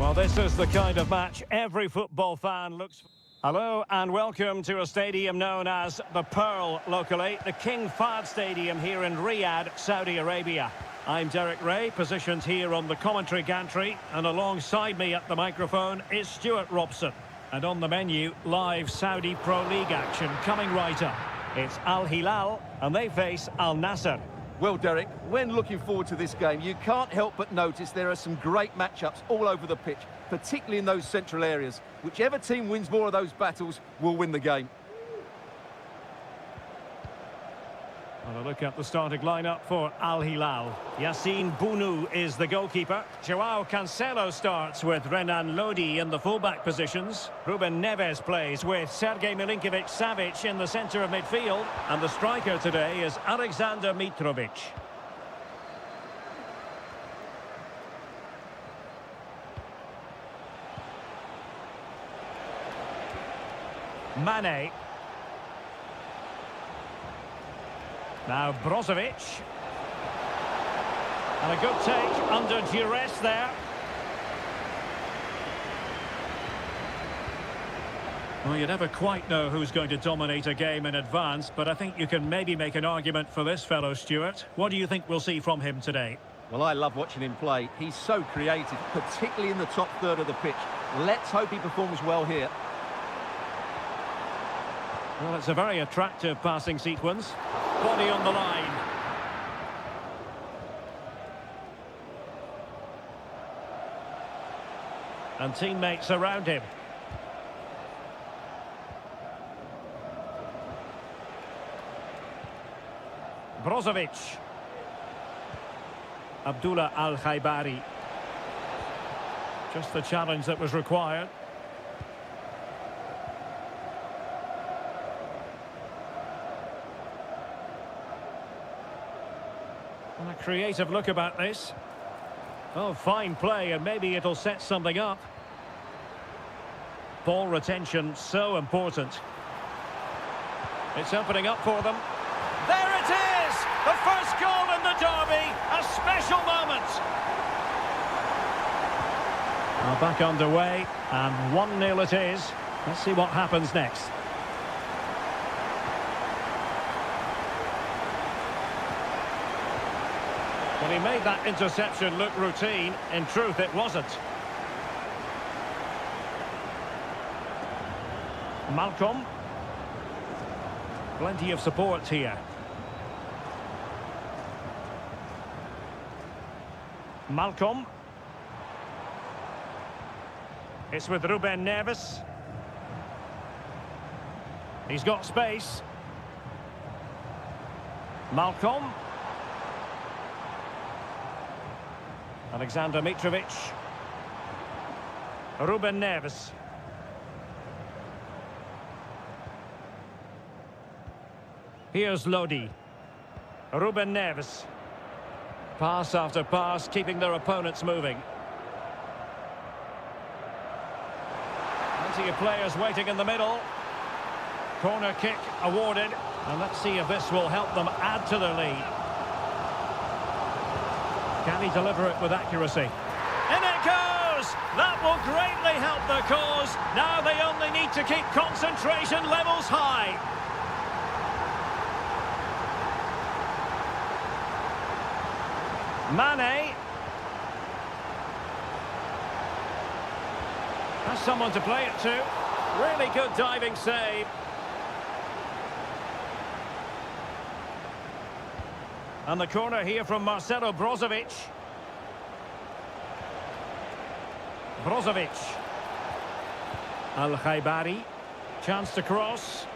Well, this is the kind of match every football fan looks for. Hello and welcome to a stadium known as the Pearl locally, the King Fahd Stadium here in Riyadh, Saudi Arabia. I'm Derek Ray, positioned here on the commentary gantry, and alongside me at the microphone is Stuart Robson. And on the menu, live Saudi Pro League action coming right up. It's Al Hilal, and they face Al Nassr. Well, Derek, when looking forward to this game, you can't help but notice there are some great matchups all over the pitch, particularly in those central areas. Whichever team wins more of those battles will win the game. Well, a look at the starting lineup for Al Hilal. Yassine Bounou is the goalkeeper. Joao Cancelo starts with Renan Lodi in the fullback positions. Ruben Neves plays with Sergej Milinkovic-Savic in the centre of midfield. And the striker today is Alexander Mitrovic. Mane. Now Brozovic. And a good take under duress there. Well, you never quite know who's going to dominate a game in advance, but I think you can maybe make an argument for this fellow, Stuart. What do you think we'll see from him today? Well, I love watching him play. He's so creative, particularly in the top third of the pitch. Let's hope he performs well here. Well, it's a very attractive passing sequence. Body on the line. And teammates around him. Brozovic. Abdullah Al-Khaibari. Just the challenge that was required. And a creative look about this. Oh, fine play, and maybe it'll set something up. Ball retention, so important. It's opening up for them. There it is! The first goal in the derby, a special moment. Well, back underway, and 1-0 it is. Let's see what happens next. Well, he made that interception look routine. In truth, it wasn't. Malcolm. Plenty of support here. Malcolm. It's with Ruben Neves. He's got space. Malcolm. Alexander Mitrovic. Ruben Neves. Here's Lodi. Ruben Neves. Pass after pass, keeping their opponents moving. Plenty of players waiting in the middle. Corner kick awarded. And let's see if this will help them add to their lead. Can he deliver it with accuracy? In it goes! That will greatly help the cause. Now they only need to keep concentration levels high. Mane. Has someone to play it to. Really good diving save. And the corner here from Marcelo Brozovic. Brozovic. Al-Khaibari. Chance to cross.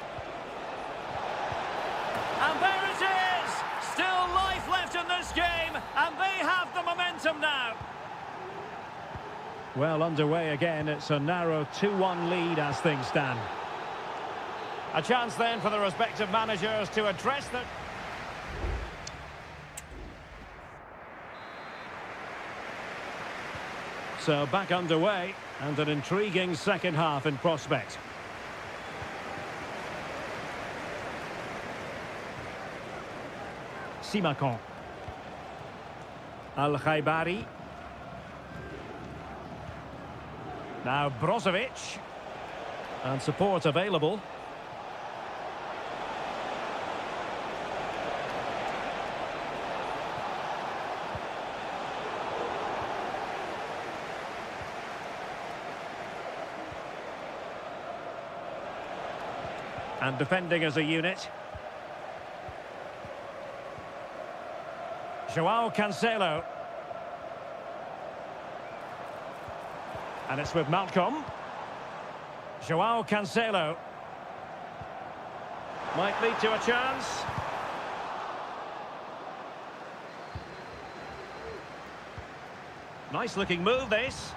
And there it is! Still life left in this game, and they have the momentum now. Well, underway again. It's a narrow 2-1 lead as things stand. A chance then for the respective managers to address the... So back underway, and an intriguing second half in prospect. Simakon. Al-Khaibari. Now Brozovic. And support available. And defending as a unit. Joao Cancelo. And it's with Malcolm. Joao Cancelo. Might lead to a chance. Nice looking move, this.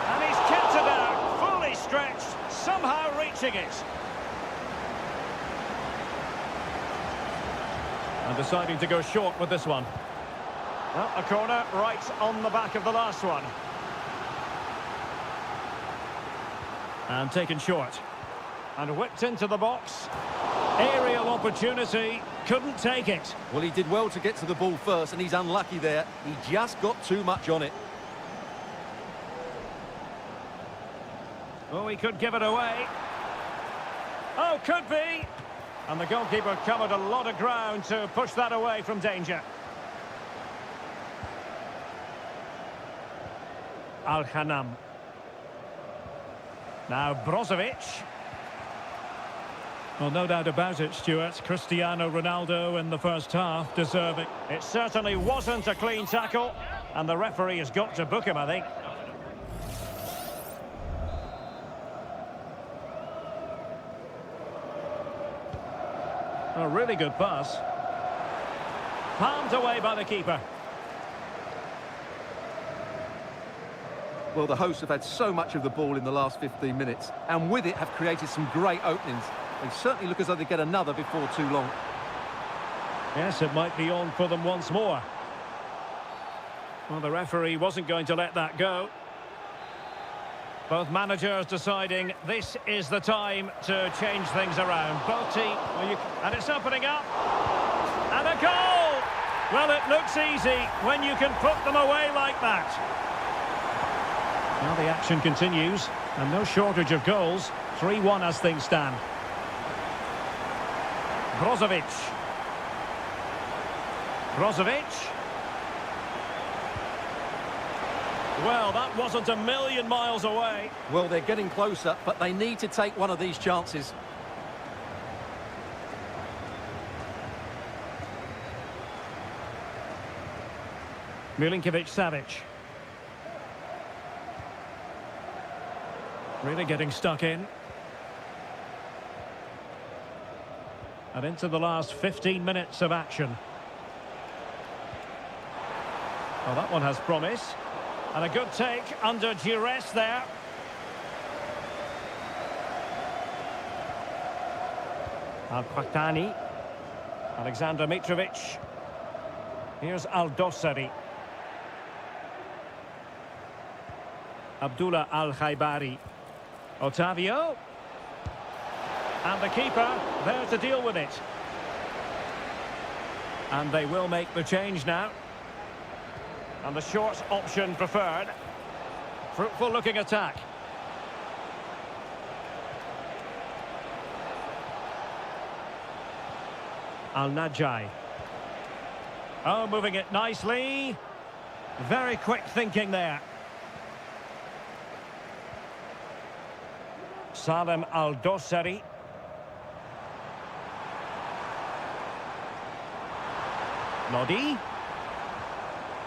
And he's kept it out, fully stretched, somehow reaching it. And deciding to go short with this one. Well, a corner right on the back of the last one. And taken short. And whipped into the box. Aerial opportunity, couldn't take it. Well, he did well to get to the ball first, and he's unlucky there. He just got too much on it. Oh, he could give it away. Oh, could be. And the goalkeeper covered a lot of ground to push that away from danger. Al-Hanam. Now Brozovic. Well, no doubt about it, Stuart. Cristiano Ronaldo in the first half, deserving. It certainly wasn't a clean tackle, and the referee has got to book him, I think. A really good pass. Palmed away by the keeper. Well, the hosts have had so much of the ball in the last 15 minutes, and with it have created some great openings. They certainly look as though they get another before too long. Yes, it might be on for them once more. Well, the referee wasn't going to let that go. Both managers deciding this is the time to change things around. Both teams, and it's opening up. And a goal! Well, it looks easy when you can put them away like that. Now the action continues, and no shortage of goals. 3-1 as things stand. Brozovic. Brozovic. Well, that wasn't a million miles away. Well, they're getting closer, but they need to take one of these chances. Milinkovic-Savic. Really getting stuck in. And into the last 15 minutes of action. Well, that one has promise. And a good take under duress there. Al-Qahtani. Alexander Mitrovic. Here's Al-Dossari. Abdullah Al-Khaibari. Otavio. And the keeper there to deal with it. And they will make the change now. And the short option preferred. Fruitful looking attack. Al-Najai. Oh, moving it nicely. Very quick thinking there. Salem Al-Dossari. Lodi.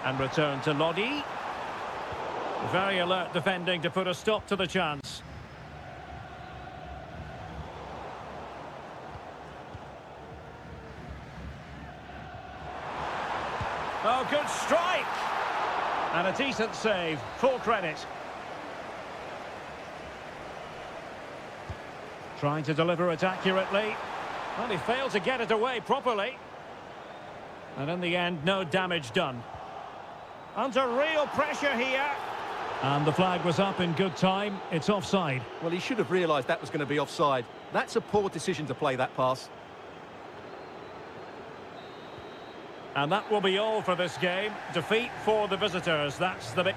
And return to Lodi. Very alert defending to put a stop to the chance. Oh, good strike! And a decent save. Full credit. Trying to deliver it accurately. Well, he failed to get it away properly. And in the end, no damage done. Under real pressure here. And the flag was up in good time. It's offside. Well, he should have realised that was going to be offside. That's a poor decision to play that pass. And that will be all for this game. Defeat for the visitors. That's the big...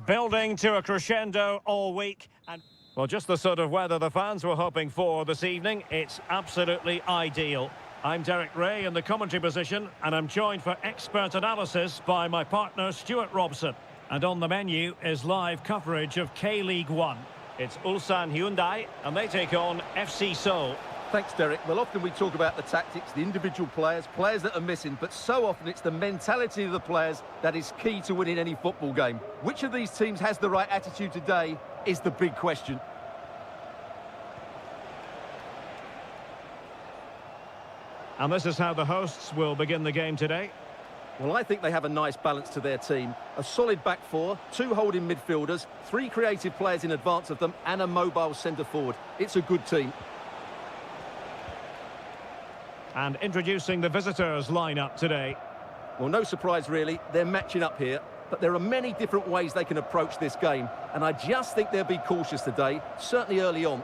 Building to a crescendo all week. And well, just the sort of weather the fans were hoping for this evening. It's absolutely ideal. I'm Derek Ray in the commentary position, and I'm joined for expert analysis by my partner Stuart Robson. And on the menu is live coverage of K-League 1. It's Ulsan Hyundai, and they take on FC Seoul. Thanks, Derek. Well, often we talk about the tactics, the individual players that are missing, but so often it's the mentality of the players that is key to winning any football game. Which of these teams has the right attitude today is the big question. And this is how the hosts will begin the game today. Well, I think they have a nice balance to their team. A solid back four, two holding midfielders, three creative players in advance of them, and a mobile centre-forward. It's a good team. And introducing the visitors' lineup today. Well, no surprise, really. They're matching up here. But there are many different ways they can approach this game. And I just think they'll be cautious today, certainly early on.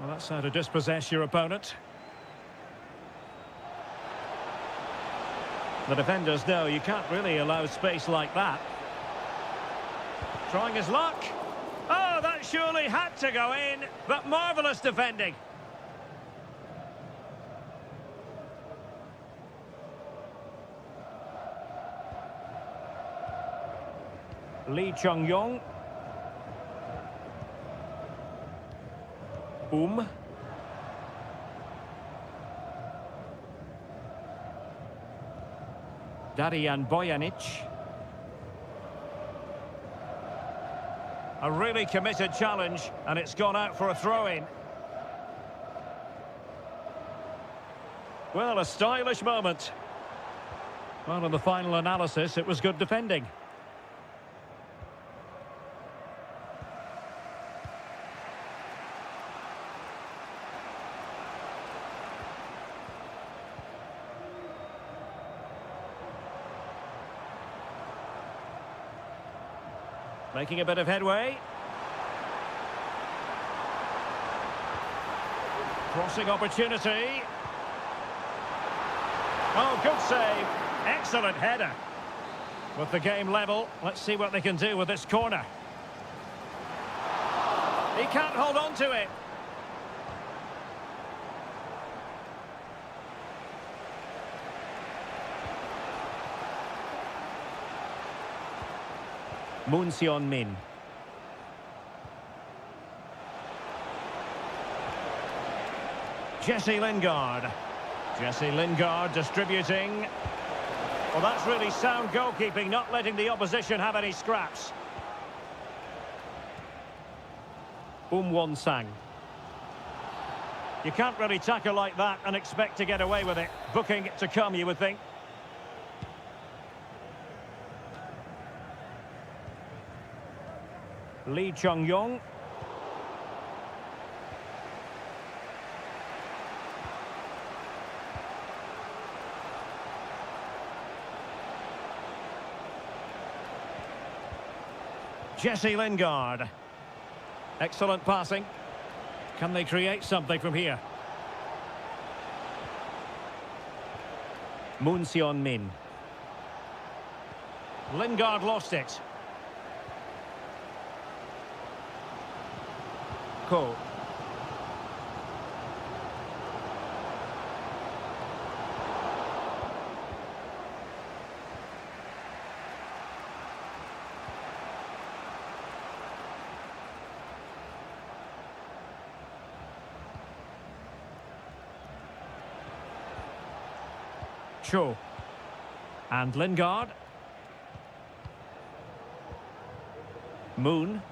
Well, that's how to dispossess your opponent. The defenders know you can't really allow space like that. Trying his luck. Oh, that surely had to go in, but marvellous defending. Lee Chung-yong. Darijan Bojanic. A really committed challenge, and it's gone out for a throw-in. Well, a stylish moment. Well, in the final analysis, it was good defending. Making a bit of headway. Crossing opportunity. Oh, good save. Excellent header. With the game level, let's see what they can do with this corner. He can't hold on to it. Moon Seon-min. Jesse Lingard. Jesse Lingard distributing. Well, that's really sound goalkeeping, not letting the opposition have any scraps. Won-sang. You can't really tackle like that and expect to get away with it. Booking to come, you would think. Lee Chung-yong. Jesse Lingard. Excellent passing. Can they create something from here? Moon Seon-min. Lingard lost it. Ko. Cho. And Lingard. Moon.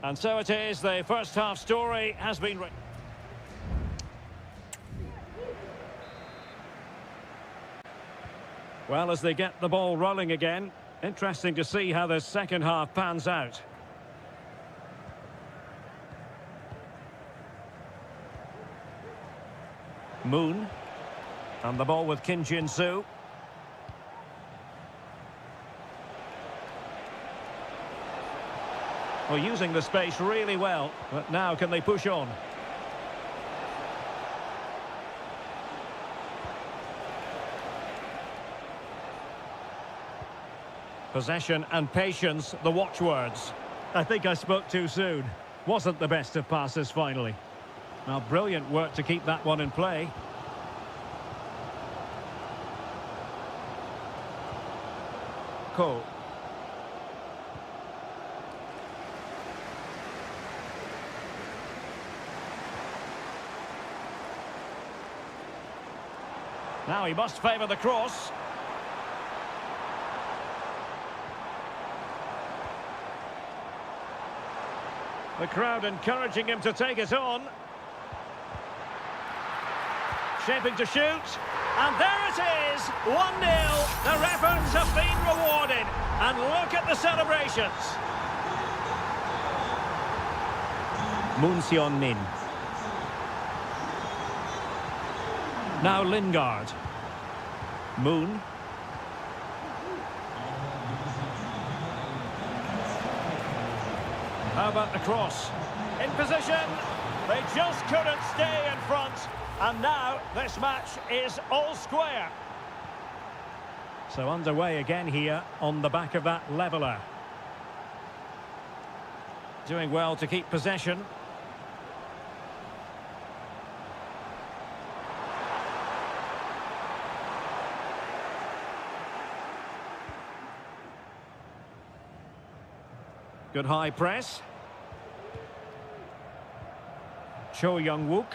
And so it is, the first half story has been written. Well, as they get the ball rolling again, interesting to see how the second half pans out. Moon. And the ball with Kim Jin-soo. Well, using the space really well, but now can they push on? Possession and patience, the watchwords. I think I spoke too soon. Wasn't the best of passes finally. Now, brilliant work to keep that one in play. Ko. Now he must favour the cross. The crowd encouraging him to take it on. Shaping to shoot. And there it is, 1-0. Their efforts have been rewarded. And look at the celebrations. Moon Seon-min. Now Lingard. Moon. How about the cross? In position. They just couldn't stay in front. And now this match is all square. So underway again here on the back of that leveller. Doing well to keep possession. Good high press. Cho Young-wook.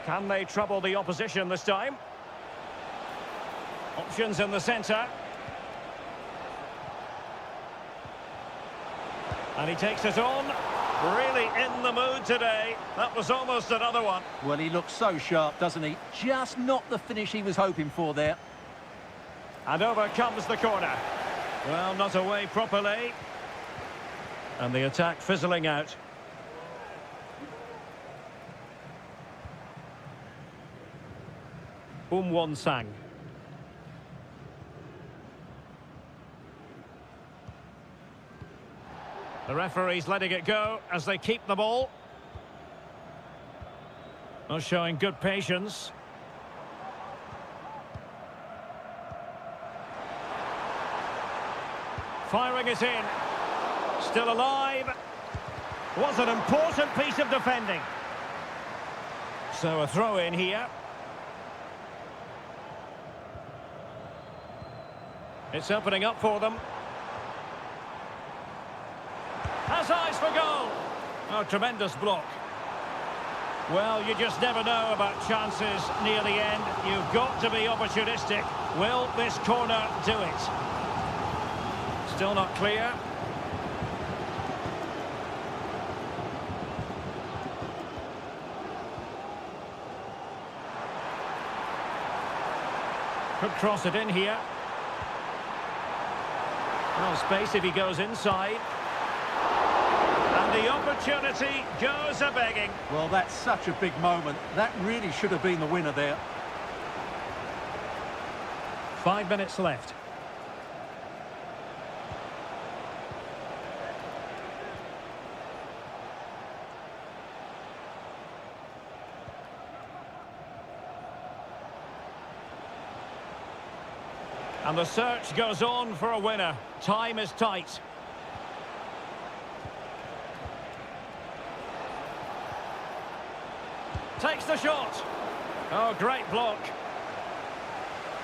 Can they trouble the opposition this time? Options in the centre. And he takes it on. Really in the mood today. That was almost another one. Well, he looks so sharp, doesn't he? Just not the finish he was hoping for there. And over comes the corner. Well, not away properly. And the attack fizzling out. Won-sang. The referee's letting it go as they keep the ball. Not showing good patience. Firing it in. Still alive. Was an important piece of defending. So a throw in here. It's opening up for them. Has eyes for goal. Oh, tremendous block. Well, you just never know about chances near the end. You've got to be opportunistic. Will this corner do it? Still not clear. Could cross it in here. Well, space if he goes inside. And the opportunity goes a-begging. Well, that's such a big moment. That really should have been the winner there. 5 minutes left. And the search goes on for a winner. Time is tight. Takes the shot. Oh, great block.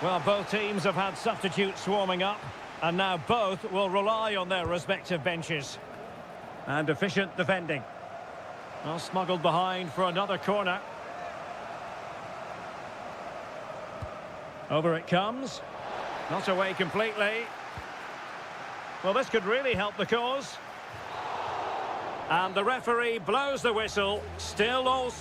Well, both teams have had substitutes warming up, and now both will rely on their respective benches. And efficient defending. Well, smuggled behind for another corner. Over it comes. Not away completely. Well, this could really help the cause. And the referee blows the whistle. Still all...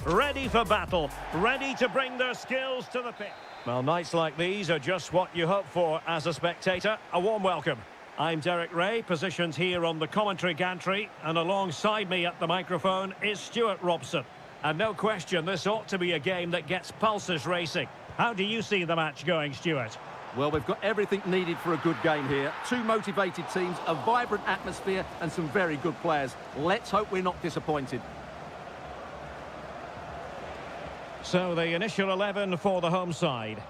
Ready for battle, ready to bring their skills to the pitch. Well, nights like these are just what you hope for as a spectator. A warm welcome. I'm Derek Ray, positioned here on the commentary gantry, and alongside me at the microphone is Stuart Robson. And no question, this ought to be a game that gets pulses racing. How do you see the match going, Stuart? Well, we've got everything needed for a good game here. Two motivated teams, a vibrant atmosphere, and some very good players. Let's hope we're not disappointed. So the initial 11 for the home side.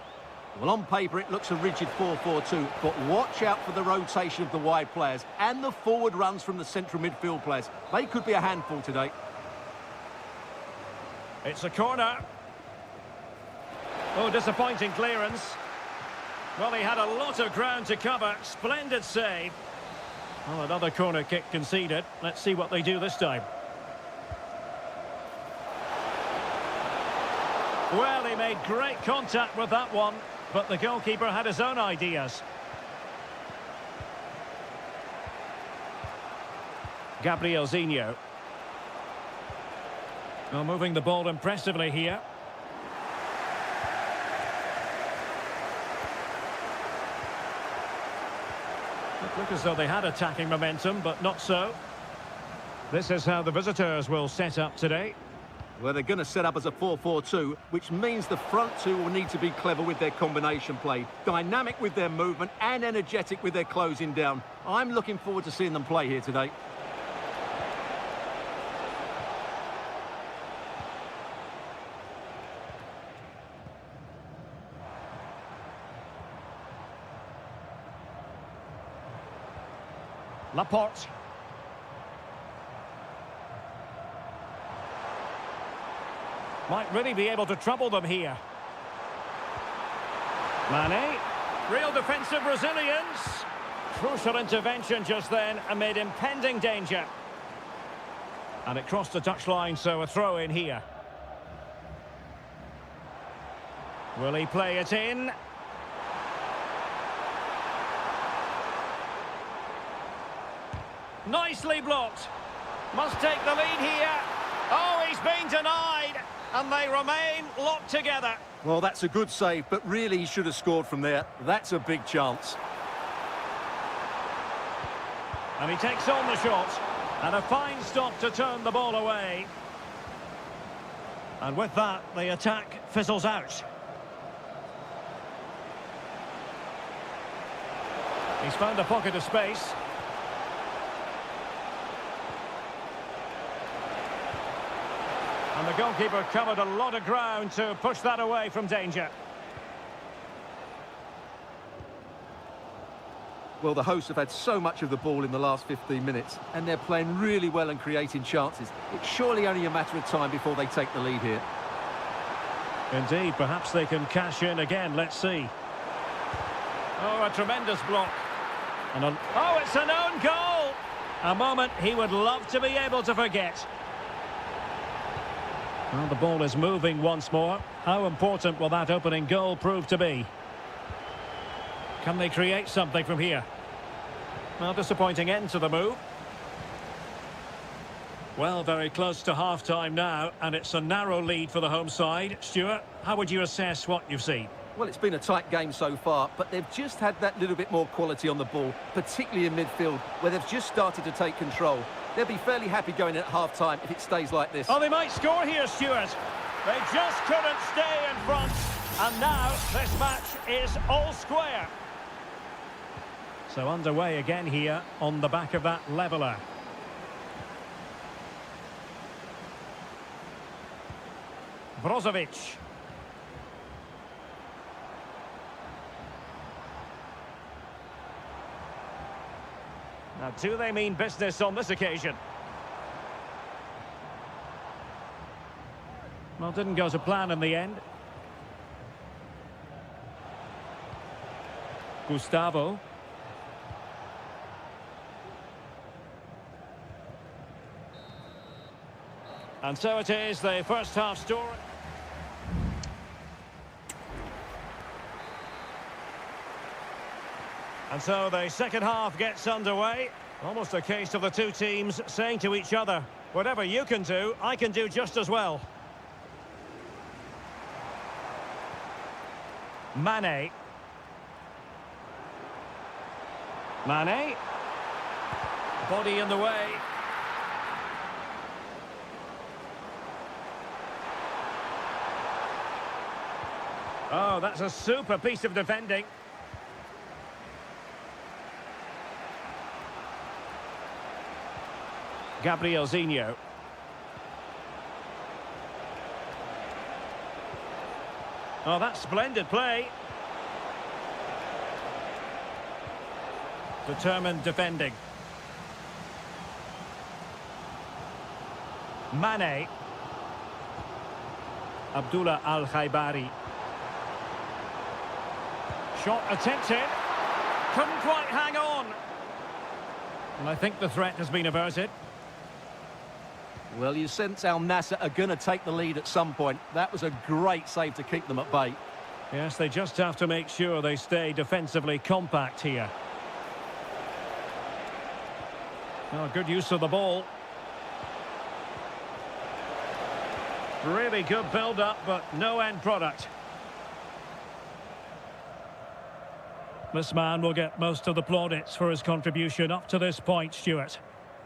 Well, on paper, it looks a rigid 4-4-2, but watch out for the rotation of the wide players and the forward runs from the central midfield players. They could be a handful today. It's a corner. Oh, disappointing clearance. Well, he had a lot of ground to cover. Splendid save. Well, another corner kick conceded. Let's see what they do this time. Well, he made great contact with that one, but the goalkeeper had his own ideas. Gabrielzinho. Well, moving the ball impressively here. It looked as though they had attacking momentum, but not so. This is how the visitors will set up today. Well, they're going to set up as a 4-4-2, which means the front two will need to be clever with their combination play, dynamic with their movement and energetic with their closing down. I'm looking forward to seeing them play here today. Laporte. Might really be able to trouble them here. Mane. Real defensive resilience. Crucial intervention just then amid impending danger. And it crossed the touchline, so a throw in here. Will he play it in? Nicely blocked. Must take the lead here. Oh, he's been denied. And they remain locked together. Well, that's a good save, but really he should have scored from there. That's a big chance. And he takes on the shot. And a fine stop to turn the ball away. And with that, the attack fizzles out. He's found a pocket of space. And the goalkeeper covered a lot of ground to push that away from danger. Well, the hosts have had so much of the ball in the last 15 minutes, and they're playing really well and creating chances. It's surely only a matter of time before they take the lead here. Indeed, perhaps they can cash in again. Let's see. Oh, a tremendous block. And oh, it's an own goal! A moment he would love to be able to forget. Well, the ball is moving once more. How important will that opening goal prove to be? Can they create something from here? Well, disappointing end to the move. Well, very close to half-time now, and it's a narrow lead for the home side. Stuart, how would you assess what you've seen? Well, it's been a tight game so far, but they've just had that little bit more quality on the ball, particularly in midfield, where they've just started to take control. They'll be fairly happy going in at half-time if it stays like this. Oh, they might score here, Stuart. They just couldn't stay in front. And now this match is all square. So underway again here on the back of that leveller. Brozovic. Now, do they mean business on this occasion? Well, didn't go to plan in the end. Gustavo. And so it is, the first half story. And so the second half gets underway. Almost a case of the two teams saying to each other, whatever you can do, I can do just as well. Mane. Mane. Body in the way. Oh, that's a super piece of defending. Gabrielzinho. Oh, that's splendid play. Determined defending. Mane. Abdullah Al-Khaibari. Shot attempted. Couldn't quite hang on. And I think the threat has been averted. Well, you sense Al Nassr are going to take the lead at some point. That was a great save to keep them at bay. Yes, they just have to make sure they stay defensively compact here. Oh, good use of the ball. Really good build-up, but no end product. This man will get most of the plaudits for his contribution up to this point, Stuart.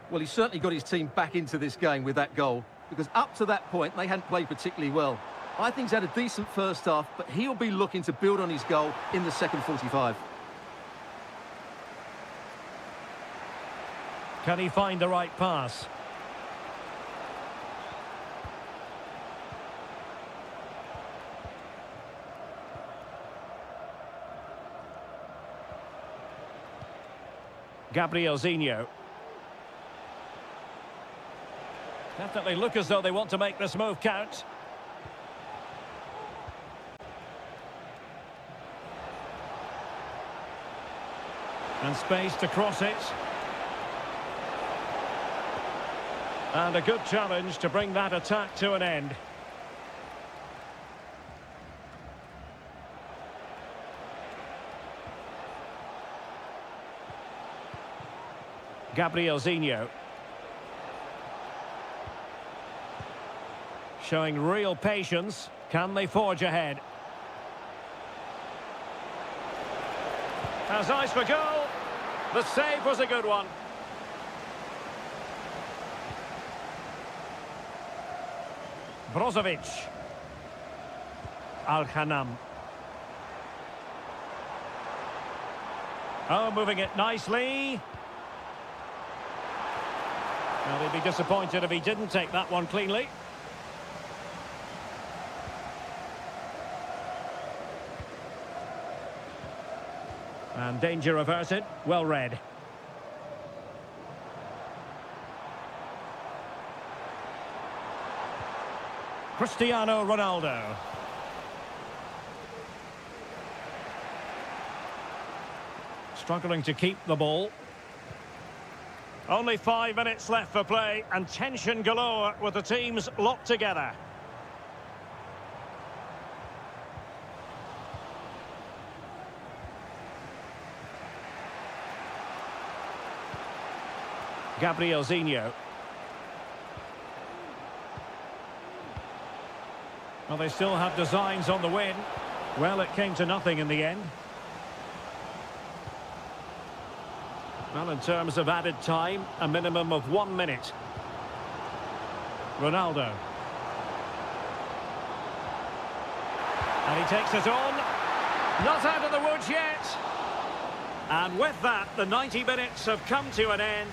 Well, he certainly got his team back into this game with that goal, because up to that point, they hadn't played particularly well. I think he's had a decent first half, but he'll be looking to build on his goal in the second 45. Can he find the right pass? Gabriel Zinho. Definitely look as though they want to make this move count. And space to cross it. And a good challenge to bring that attack to an end. Gabriel Zinho. Showing real patience. Can they forge ahead? Has eyes for goal. The save was a good one. Brozovic. Al-Khanam. Oh, moving it nicely. Well, he'd be disappointed if he didn't take that one cleanly. And danger averted. Well read. Cristiano Ronaldo. Struggling to keep the ball. Only 5 minutes left for play, and tension galore with the teams locked together. Gabriel Zinho. Well, they still have designs on the win. Well, it came to nothing in the end. Well, in terms of added time, a minimum of 1 minute. Ronaldo. And he takes it on. Not out of the woods yet. And with that, the 90 minutes have come to an end.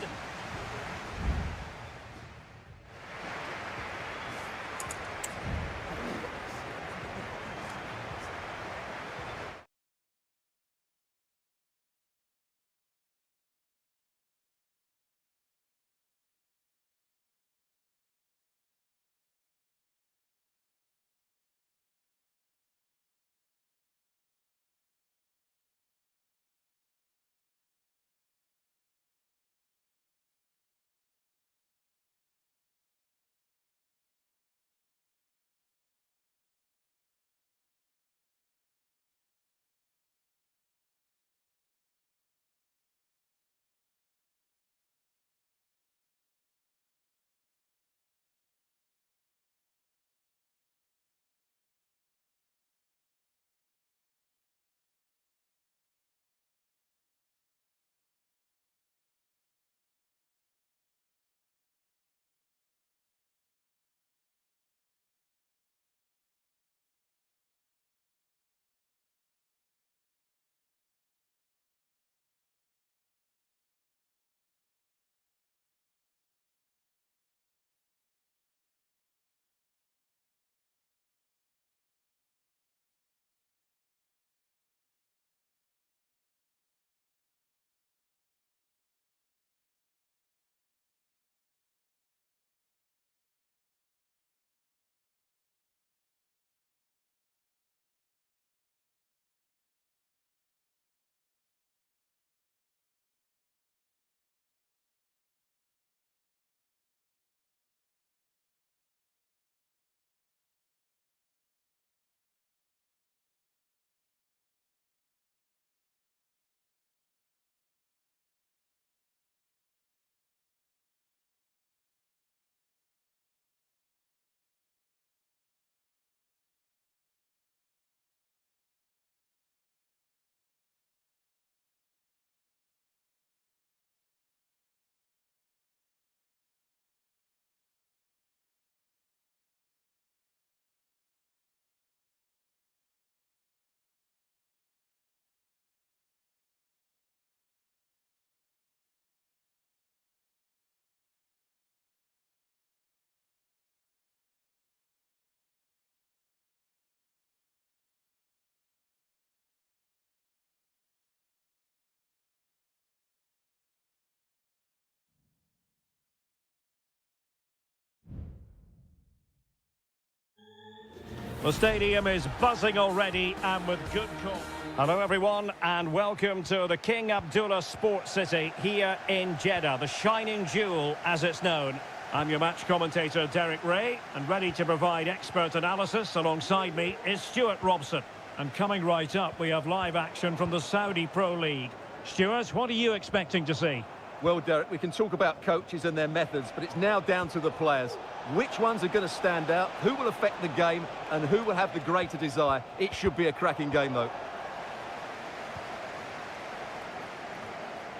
The stadium is buzzing already and with good call. Hello everyone and welcome to the King Abdullah Sports City here in Jeddah, the shining jewel as it's known. I'm your match commentator Derek Ray and ready to provide expert analysis. Alongside me is Stuart Robson. And coming right up we have live action from the Saudi Pro League. Stuart, what are you expecting to see? Well, Derek, we can talk about coaches and their methods, but it's now down to the players. Which ones are going to stand out, who will affect the game, and who will have the greater desire? It should be a cracking game, though.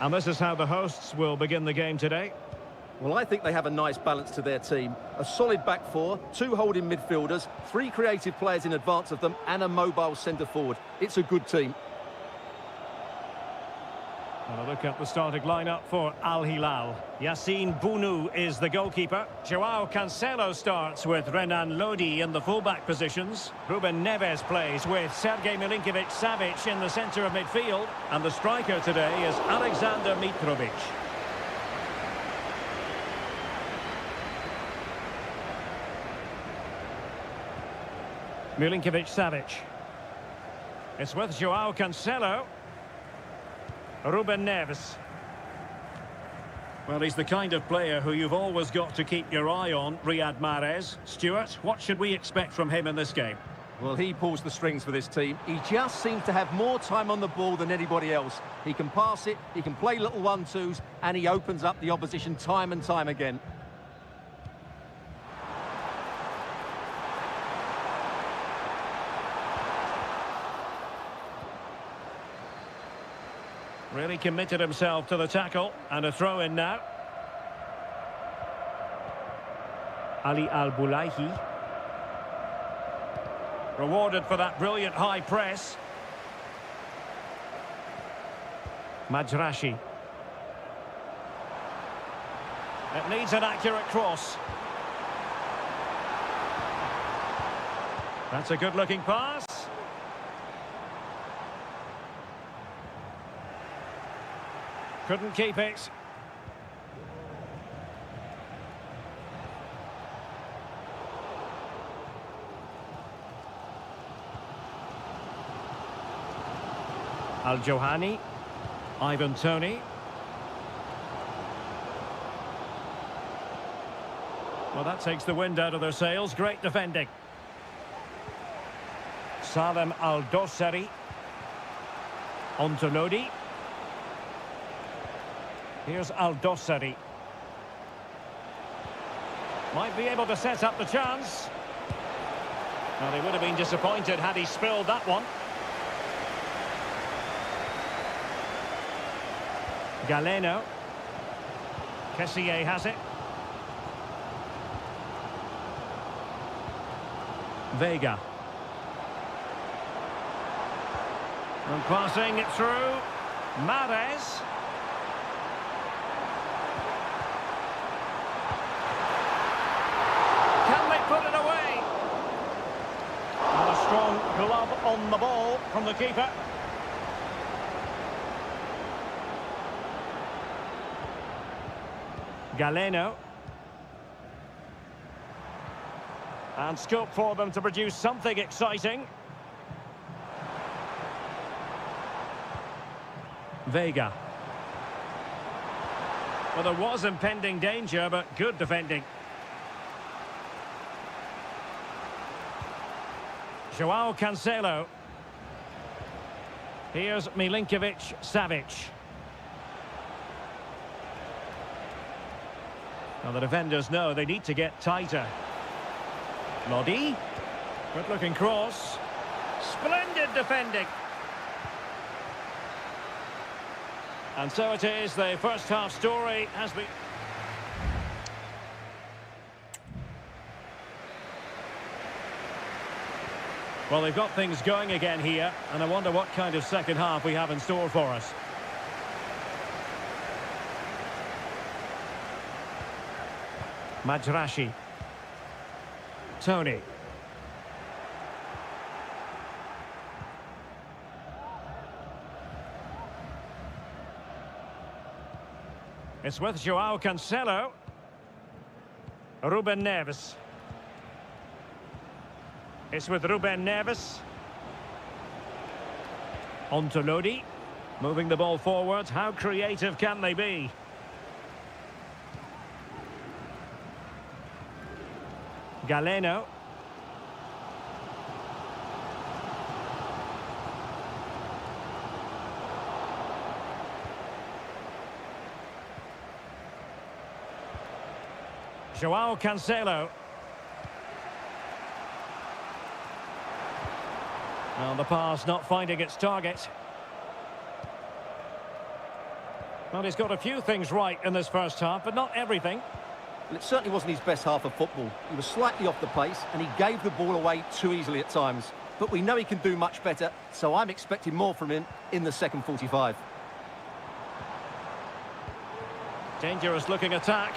And this is how the hosts will begin the game today. Well, I think they have a nice balance to their team. A solid back four, two holding midfielders, three creative players in advance of them, and a mobile centre-forward. It's a good team. And a look at the starting lineup for Al Hilal. Yassine Bounou is the goalkeeper. Joao Cancelo starts with Renan Lodi in the fullback positions. Ruben Neves plays with Sergej Milinkovic-Savic in the centre of midfield. And the striker today is Alexander Mitrovic. Milinkovic-Savic. It's with Joao Cancelo. Ruben Neves. Well, he's the kind of player who you've always got to keep your eye on, Riyad Mahrez. Stuart, what should we expect from him in this game? Well, he pulls the strings for this team. He just seems to have more time on the ball than anybody else. He can pass it, he can play little one-twos, and he opens up the opposition time and time again. Really committed himself to the tackle, and a throw-in now. Ali Al-Bulaihi. Rewarded for that brilliant high press. Majrashi. It needs an accurate cross. That's a good-looking pass. Couldn't keep it. Al-Johani. Ivan Toney. Well, that takes the wind out of their sails. Great defending. Salem Al-Dossari. Ontonodi. Here's Al-Dossari. Might be able to set up the chance. Well, they would have been disappointed had he spilled that one. Galeno. Kessié has it. Vega. And passing it through. Mahrez. Put it away. And a strong glove on the ball from the keeper. Galeno. And scope for them to produce something exciting. Vega. Well, there was impending danger, but good defending. Joao Cancelo. Here's Milinkovic-Savic. Now the defenders know they need to get tighter. Lodi. Good-looking cross. Splendid defending. And so it is, the first half story has been... Well, they've got things going again here, and I wonder what kind of second half we have in store for us. Majrashi. Tony. It's with Joao Cancelo. Ruben Neves. It's with Ruben Neves. On to Lodi. Moving the ball forward. How creative can they be? Galeno. Joao Cancelo. Well, the pass not finding its target. Well, he's got a few things right in this first half, but not everything. Well, it certainly wasn't his best half of football. He was slightly off the pace and he gave the ball away too easily at times. But we know he can do much better, so I'm expecting more from him in the second 45. Dangerous looking attack.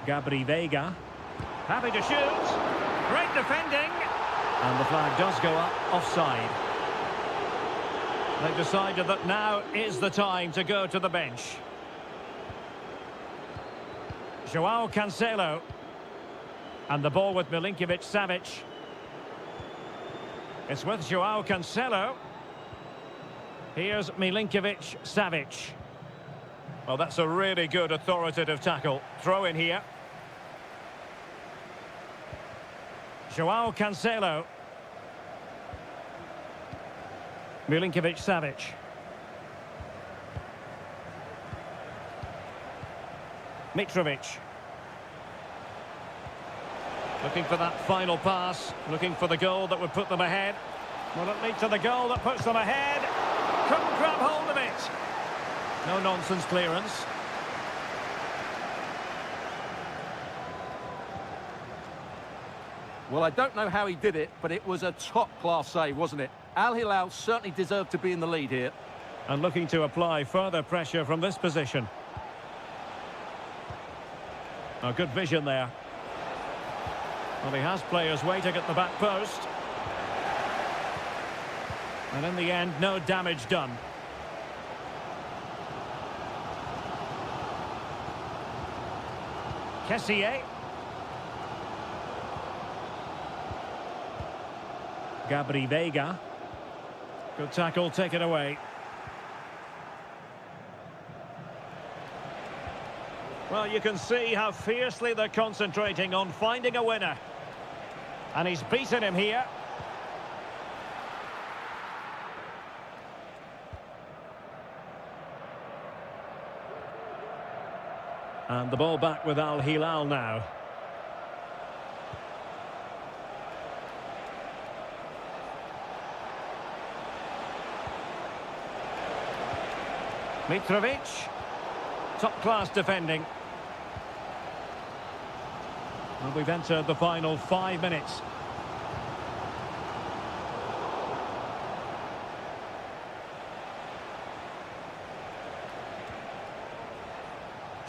Gabri Veiga. Happy to shoot. Great defending. And the flag does go up offside. They've decided that now is the time to go to the bench. Joao Cancelo. And the ball with Milinkovic-Savic. It's with Joao Cancelo. Here's Milinkovic-Savic. Well, that's a really good authoritative tackle. Throw in here. Joao Cancelo. Milinkovic-Savic. Mitrovic. Looking for that final pass. Looking for the goal that would put them ahead. Will it lead to the goal that puts them ahead? Couldn't grab hold of it. No nonsense clearance. Well, I don't know how he did it, but it was a top-class save, wasn't it? Al Hilal certainly deserved to be in the lead here. And looking to apply further pressure from this position. A good vision there. Well, he has players waiting at the back post. And in the end, no damage done. Kessié. Gabri Veiga. Good tackle, take it away. Well, you can see how fiercely they're concentrating on finding a winner. And he's beaten him here. And the ball back with Al Hilal now. Mitrovic. Top-class defending. And we've entered the final 5 minutes.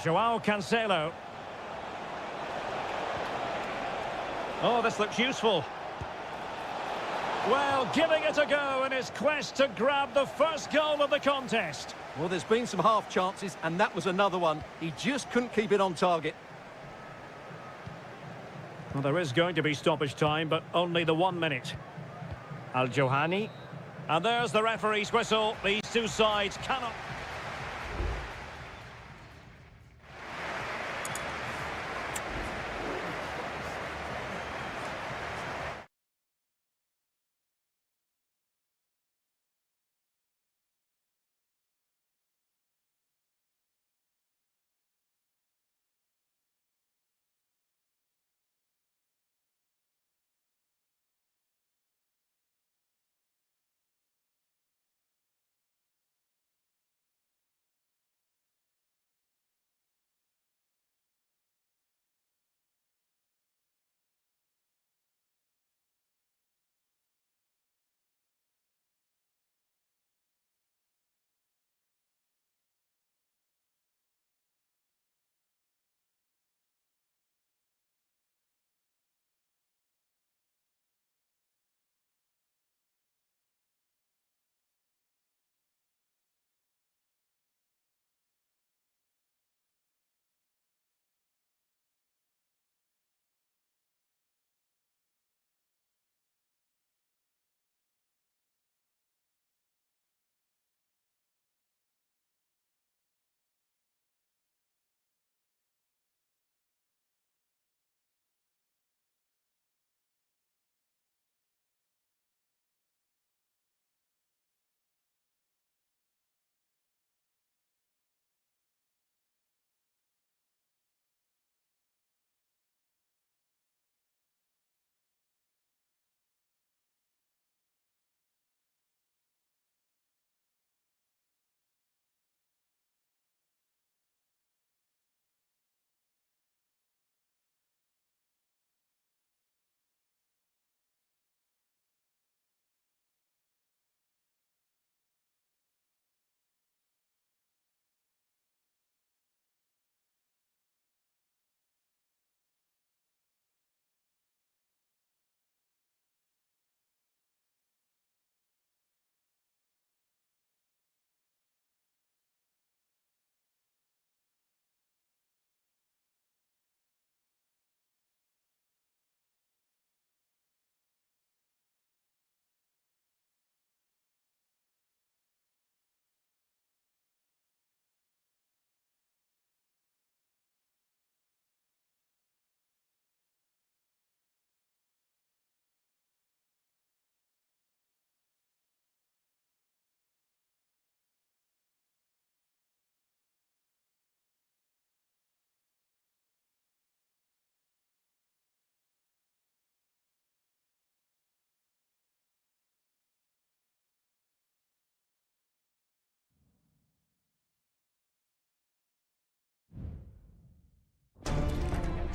Joao Cancelo. Oh, this looks useful. Well, giving it a go in his quest to grab the first goal of the contest. Well, there's been some half chances, and that was another one. He just couldn't keep it on target. Well, there is going to be stoppage time, but only the 1 minute. Al-Johani. And there's the referee's whistle. These two sides cannot...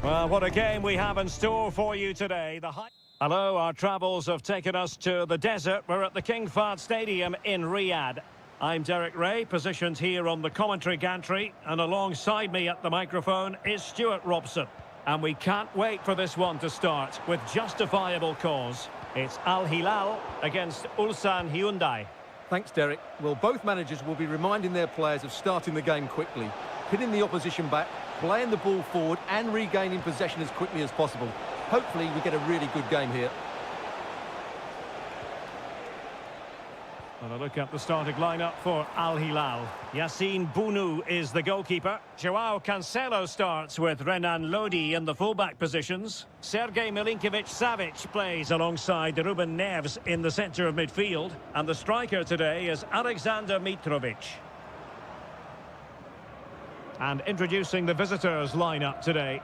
Well, what a game we have in store for you today. Hello, our travels have taken us to the desert. We're at the King Fahd Stadium in Riyadh. I'm Derek Ray, positioned here on the commentary gantry, and alongside me at the microphone is Stuart Robson. And we can't wait for this one to start with justifiable cause. It's Al Hilal against Ulsan Hyundai. Thanks, Derek. Well, both managers will be reminding their players of starting the game quickly, pinning the opposition back, playing the ball forward and regaining possession as quickly as possible. Hopefully we get a really good game here. And a look at the starting lineup for Al Hilal. Yassine Bounou is the goalkeeper. Joao Cancelo starts with Renan Lodi in the fullback positions. Sergej Milinkovic-Savic plays alongside Ruben Neves in the centre of midfield. And the striker today is Alexander Mitrovic. And introducing the visitors' lineup today.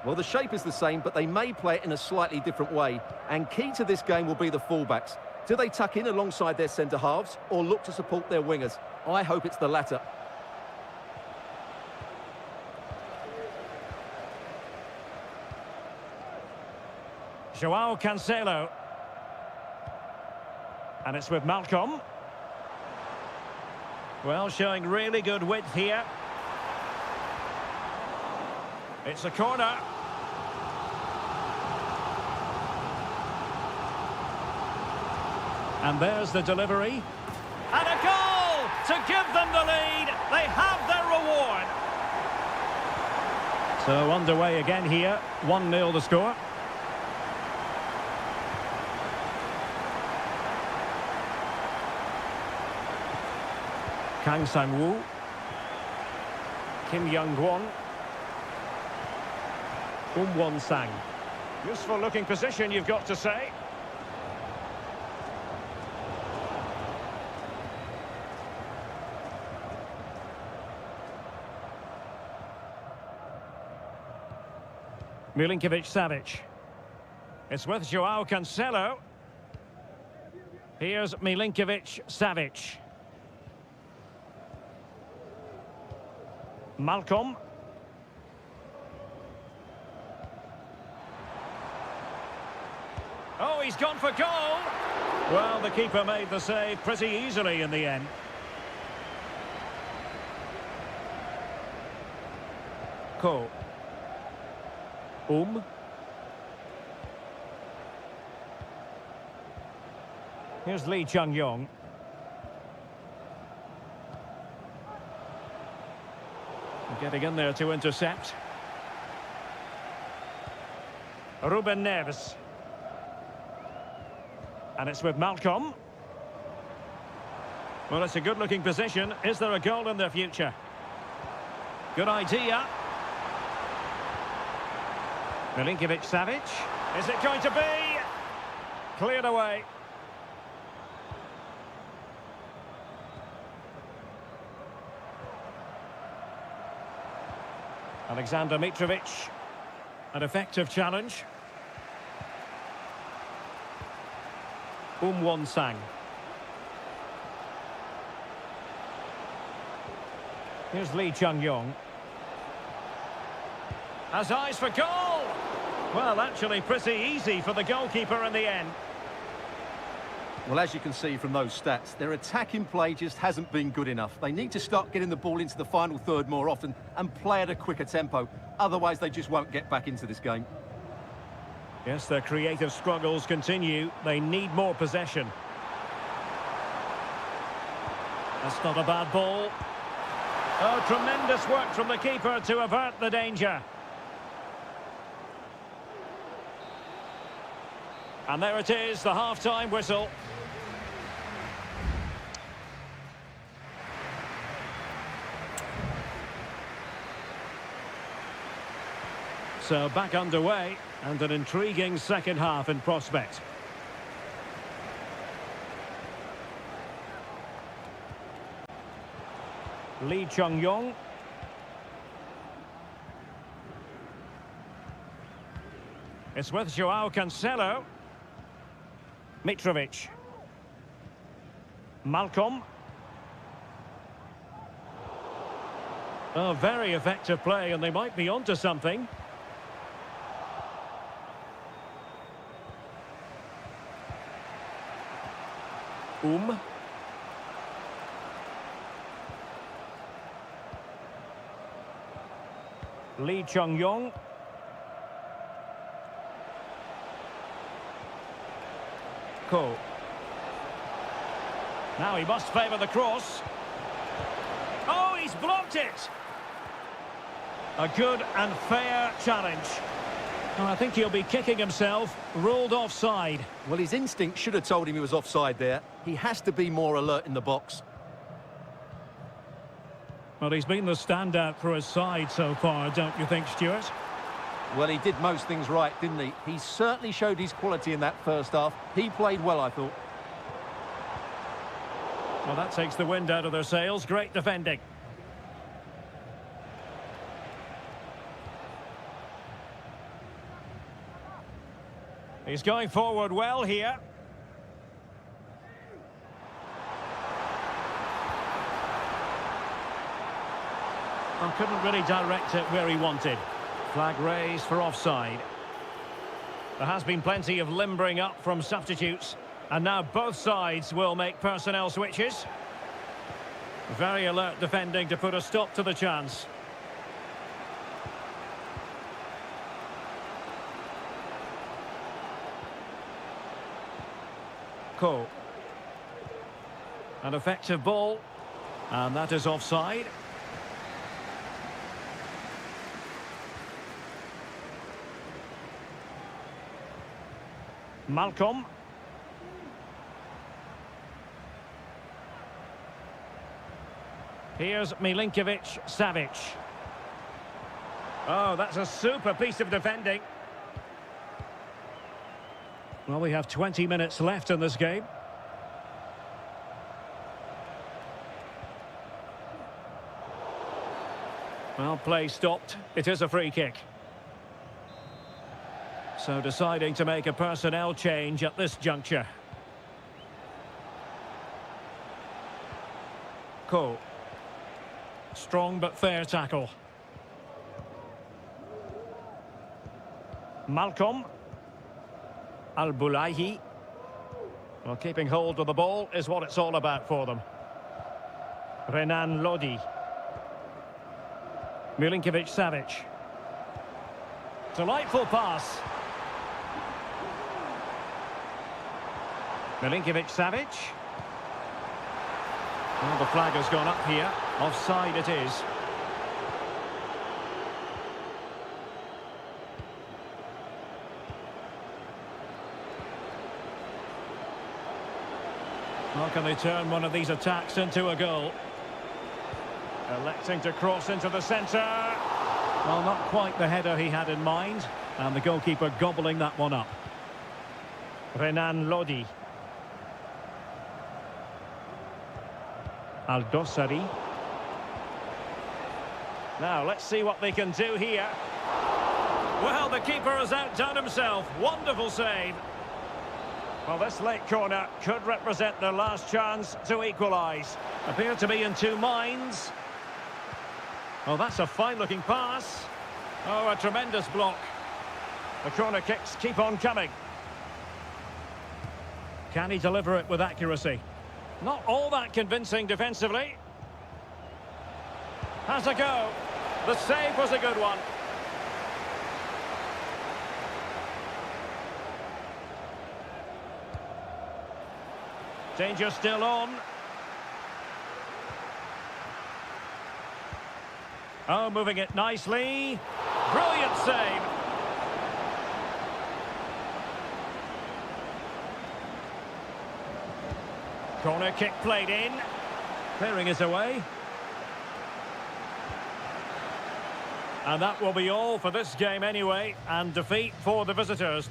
Well, the shape is the same, but they may play it in a slightly different way. And key to this game will be the fullbacks. Do they tuck in alongside their centre-halves or look to support their wingers? I hope it's the latter. Joao Cancelo. And it's with Malcolm. Well, showing really good width here. It's a corner. And there's the delivery. And a goal to give them the lead. They have their reward. So underway again here. 1-0 the score. Kang Sang-woo. Kim Young-gwon. Won-sang. Useful looking position, you've got to say. Milinkovic-Savic. It's with Joao Cancelo. Here's Milinkovic-Savic. Malcolm. Oh, he's gone for goal. Well, the keeper made the save pretty easily in the end. Ko. Here's Lee Chung-yong. Getting in there to intercept. Ruben Neves. And it's with Malcolm. Well, it's a good-looking position. Is there a goal in their future? Good idea. Milinkovic-Savic. Is it going to be? Cleared away. Alexander Mitrovic. An effective challenge. Won-sang. Here's Lee Chung-yong. Has eyes for goal! Well, actually pretty easy for the goalkeeper in the end. Well, as you can see from those stats, their attacking play just hasn't been good enough. They need to start getting the ball into the final third more often and play at a quicker tempo. Otherwise, they just won't get back into this game. Yes, their creative struggles continue. They need more possession. That's not a bad ball. Oh, tremendous work from the keeper to avert the danger. And there it is, the half-time whistle. So back underway, and an intriguing second half in prospect. Lee Chung-yong. It's with Joao Cancelo. Mitrovic. Malcolm. Oh, very effective play, and they might be onto something. Lee Chung-yong. Ko. Now he must favour the cross. Oh, he's blocked it! A good and fair challenge. Oh, I think he'll be kicking himself, ruled offside. Well, his instinct should have told him he was offside there. He has to be more alert in the box. Well, he's been the standout for his side so far, don't you think, Stuart? Well, he did most things right, didn't he? He certainly showed his quality in that first half. He played well, I thought. Well, that takes the wind out of their sails. Great defending. He's going forward well here. Well, couldn't really direct it where he wanted. Flag raised for offside. There has been plenty of limbering up from substitutes. And now both sides will make personnel switches. Very alert defending to put a stop to the chance. Ko. An effective ball. And that is offside. Malcolm. Here's Milinkovic-Savic. Oh, that's a super piece of defending. Well, we have 20 minutes left in this game. Well, play stopped. It is a free kick. So deciding to make a personnel change at this juncture. Ko. Strong but fair tackle. Malcolm. Al-Bulaihi. Well, keeping hold of the ball is what it's all about for them. Renan Lodi. Milinkovic-Savic. Delightful pass. Milinkovic-Savic. Well, the flag has gone up here. Offside it is. How can they turn one of these attacks into a goal? Electing to cross into the centre. Well, not quite the header he had in mind. And the goalkeeper gobbling that one up. Renan Lodi. Al-Dossari. Now, let's see what they can do here. Well, the keeper has outdone himself. Wonderful save. Well, this late corner could represent their last chance to equalise. Appear to be in two minds. Oh, that's a fine-looking pass. Oh, a tremendous block. The corner kicks keep on coming. Can he deliver it with accuracy? Not all that convincing defensively. Has a go. The save was a good one. Danger still on. Oh, moving it nicely. Brilliant save. Corner kick played in. Clearing is away. And that will be all for this game anyway. And defeat for the visitors.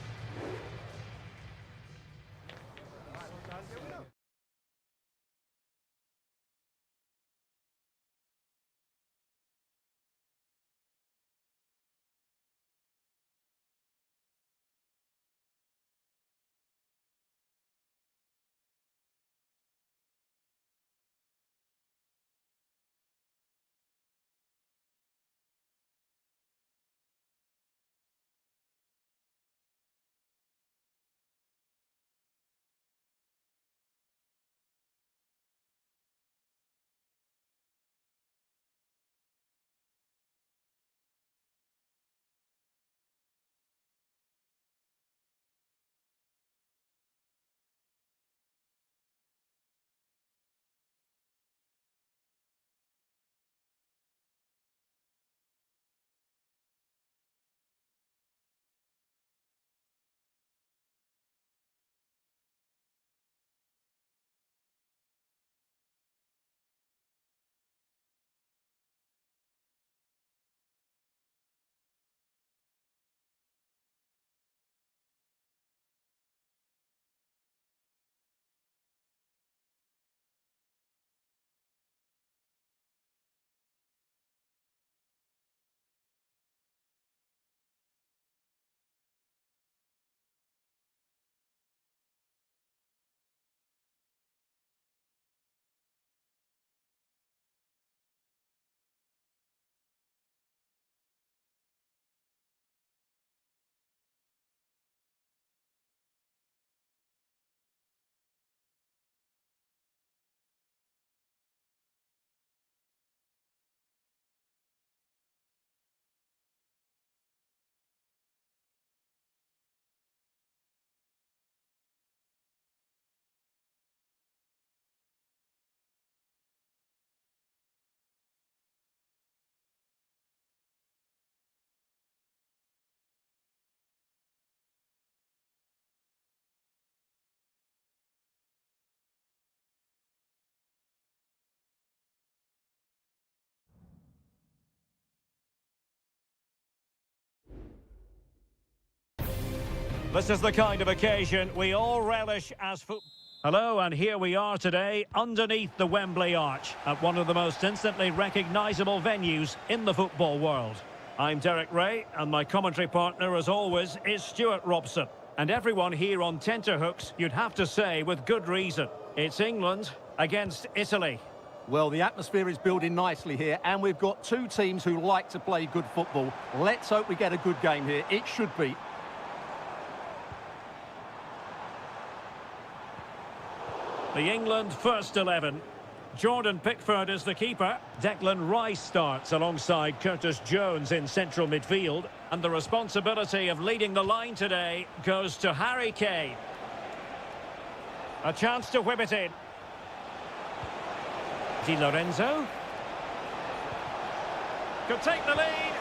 This is the kind of occasion we all relish as football. Hello, and here we are today underneath the Wembley Arch at one of the most instantly recognisable venues in the football world. I'm Derek Ray, and my commentary partner, as always, is Stuart Robson. And everyone here on tenterhooks, you'd have to say with good reason. It's England against Italy. Well, the atmosphere is building nicely here, and we've got two teams who like to play good football. Let's hope we get a good game here. It should be. The England first 11. Jordan Pickford is the keeper. Declan Rice starts alongside Curtis Jones in central midfield. And the responsibility of leading the line today goes to Harry Kane. A chance to whip it in. Di Lorenzo. Could take the lead.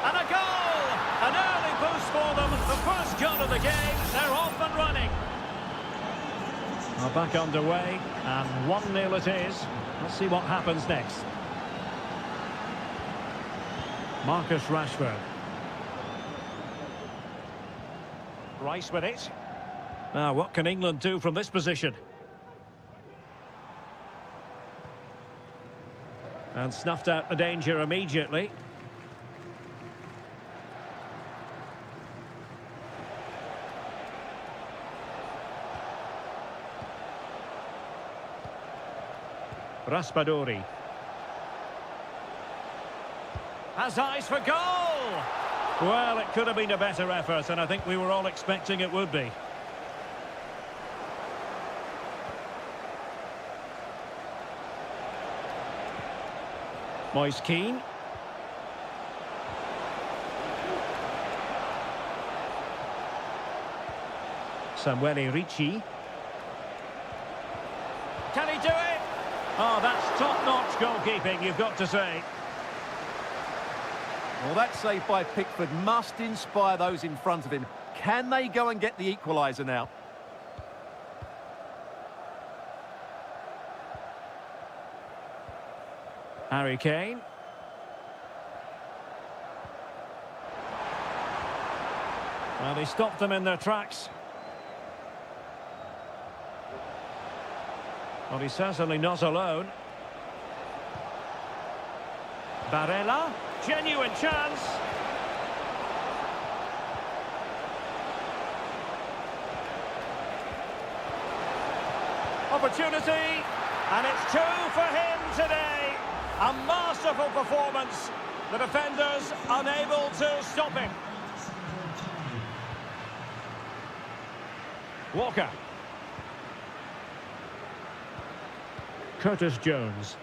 And a goal! An early boost for them. The first goal of the game. They're off and running. Well, back underway, and 1-0 it is. Let's see what happens next. Marcus Rashford. Rice with it. Now, what can England do from this position? And snuffed out the danger immediately. Raspadori. Has eyes for goal! Well, it could have been a better effort, and I think we were all expecting it would be. Moise Keane. Samuele Ricci. Can he do it? Oh, that's top-notch goalkeeping, you've got to say. Well, that save by Pickford must inspire those in front of him. Can they go and get the equaliser now? Harry Kane. Well, he stopped them in their tracks. Well, he's certainly not alone. Barella, genuine chance. Opportunity, and it's 2 for him today. A masterful performance. The defenders unable to stop him. Walker. Curtis Jones.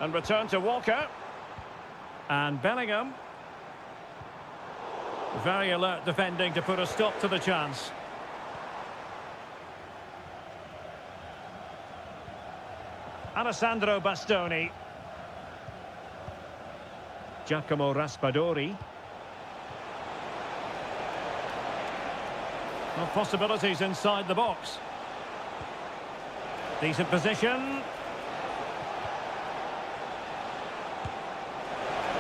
And return to Walker. And Bellingham. Very alert defending to put a stop to the chance. Alessandro Bastoni. Giacomo Raspadori. Well, possibilities inside the box. Decent position.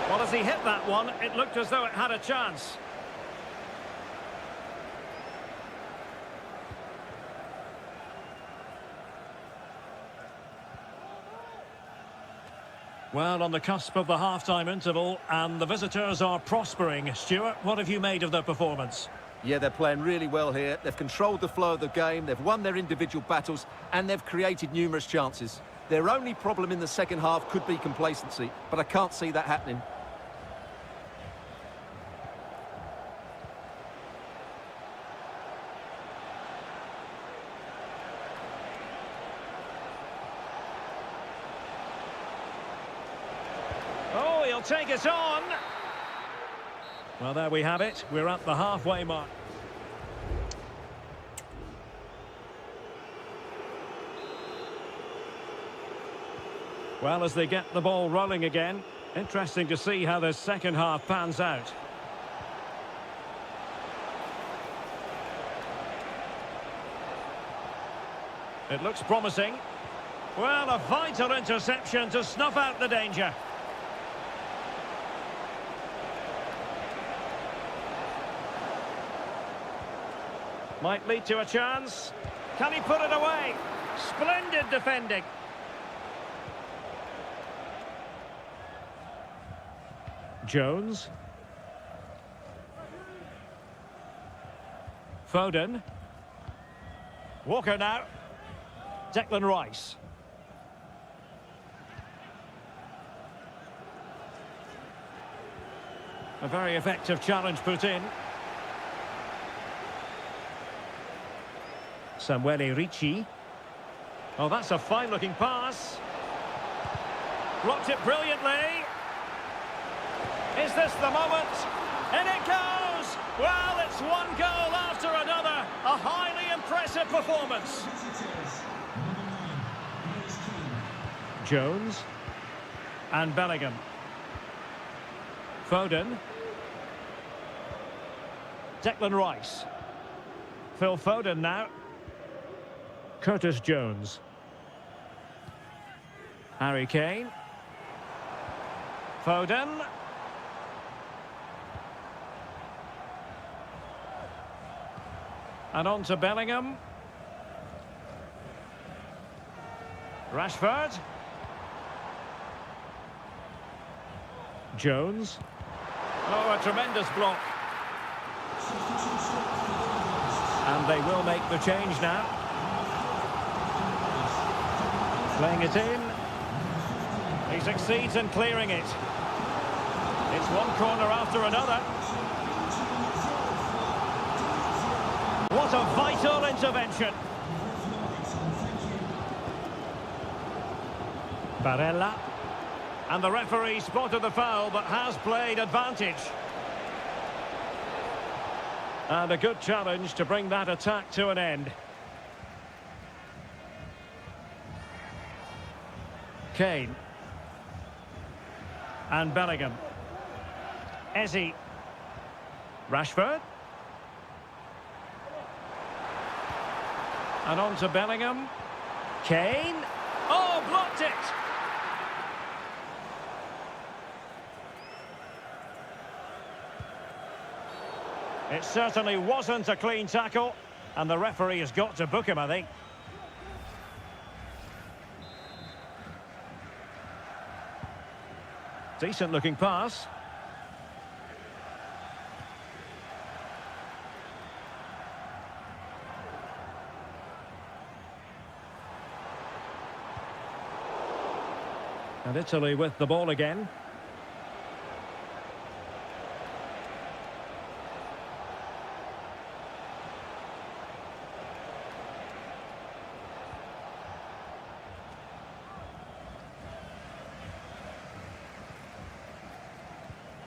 Well, as he hit that one, it looked as though it had a chance. Well, on the cusp of the half-time interval, and the visitors are prospering. Stuart, what have you made of their performance? Yeah, they're playing really well here. They've controlled the flow of the game, they've won their individual battles, and they've created numerous chances. Their only problem in the second half could be complacency, but I can't see that happening. Oh, he'll take it on. Well, there we have it. We're at the halfway mark. Well, as they get the ball rolling again, interesting to see how the second half pans out. It looks promising. Well, a vital interception to snuff out the danger. Might lead to a chance. Can he put it away? Splendid defending. Jones. Foden. Walker now. Declan Rice. A very effective challenge put in. Samuele Ricci. Oh, that's a fine-looking pass. Blocked it brilliantly. Is this the moment? And it goes! Well, it's one goal after another. A highly impressive performance. Jones. And Bellingham. Foden. Declan Rice. Phil Foden now. Curtis Jones. Harry Kane. Foden. And on to Bellingham. Rashford. Jones. Oh, a tremendous block. And they will make the change now. Playing it in. He succeeds in clearing it. It's one corner after another. What a vital intervention. Barella. And the referee spotted the foul but has played advantage. And a good challenge to bring that attack to an end. Kane. And Bellingham. Eze. Rashford. And on to Bellingham. Kane. Oh, blocked it! It certainly wasn't a clean tackle, and the referee has got to book him, I think. Decent looking pass. And Italy with the ball again.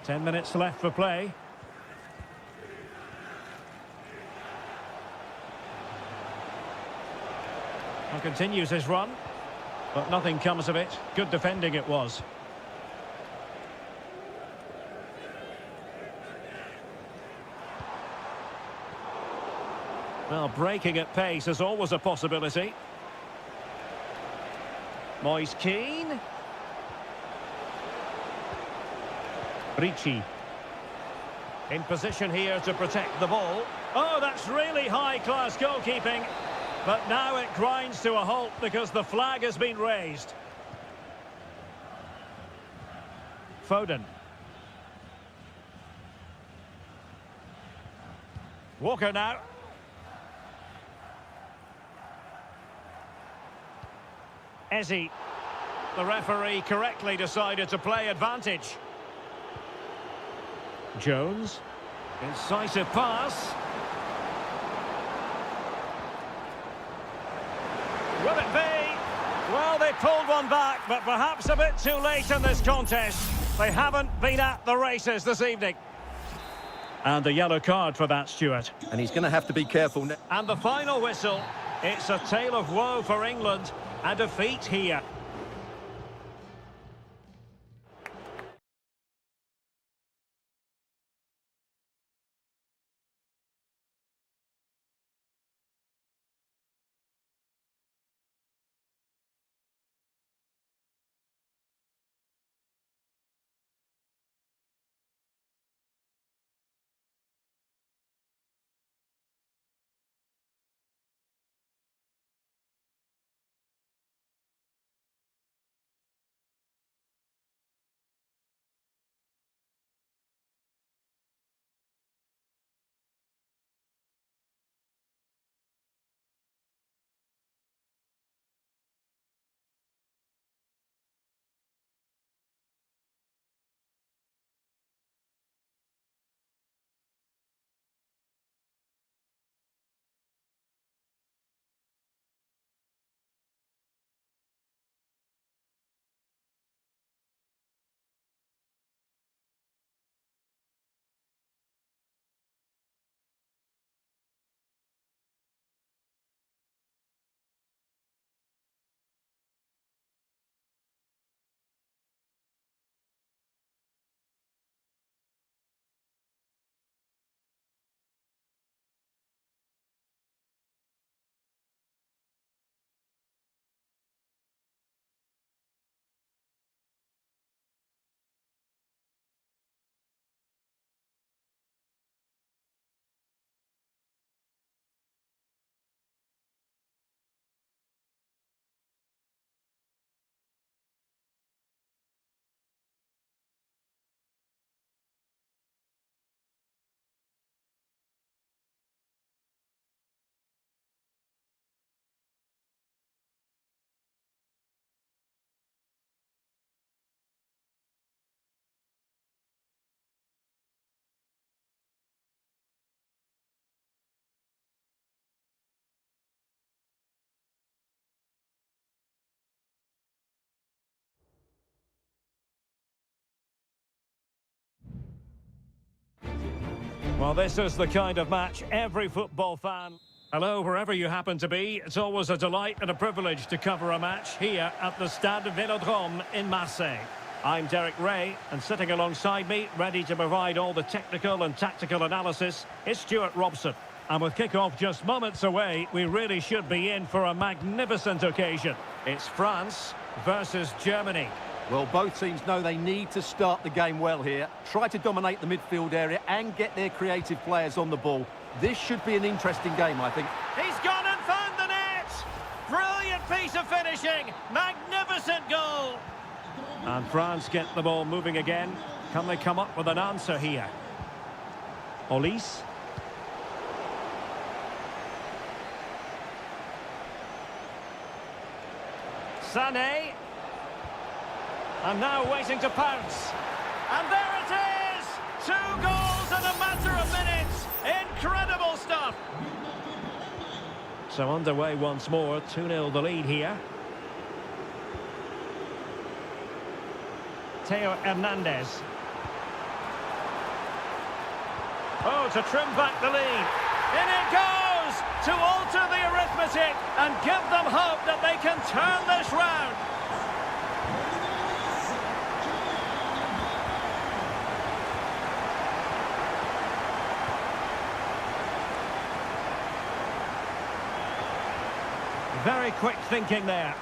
Ten minutes left for play. And continues his run. But nothing comes of it. Good defending it was. Well, breaking at pace is always a possibility. Moise Keane. Ricci. In position here to protect the ball. Oh, that's really high-class goalkeeping. But now it grinds to a halt because the flag has been raised. Foden. Walker now. Eze. The referee correctly decided to play advantage. Jones. Incisive pass. Will it be? Well, they pulled one back, but perhaps a bit too late in this contest. They haven't been at the races this evening. And a yellow card for that, Stuart. And he's going to have to be careful now. And the final whistle. It's a tale of woe for England. A defeat here. Well, this is the kind of match every football fan... Hello, wherever you happen to be. It's always a delight and a privilege to cover a match here at the Stade Vélodrome in Marseille. I'm Derek Ray, and sitting alongside me, ready to provide all the technical and tactical analysis, is Stuart Robson. And with kick-off just moments away, we really should be in for a magnificent occasion. It's France versus Germany. Well, both teams know they need to start the game well here. Try to dominate the midfield area and get their creative players on the ball. This should be an interesting game, I think. He's gone and found the net! Brilliant piece of finishing! Magnificent goal! And France get the ball moving again. Can they come up with an answer here? Olise. Sané. And now waiting to pounce. And there it is! 2 goals in a matter of minutes! Incredible stuff! So underway once more, 2-0 the lead here. Theo Hernandez. Oh, to trim back the lead. In it goes! To alter the arithmetic and give them hope that they can turn this round. Very quick thinking there.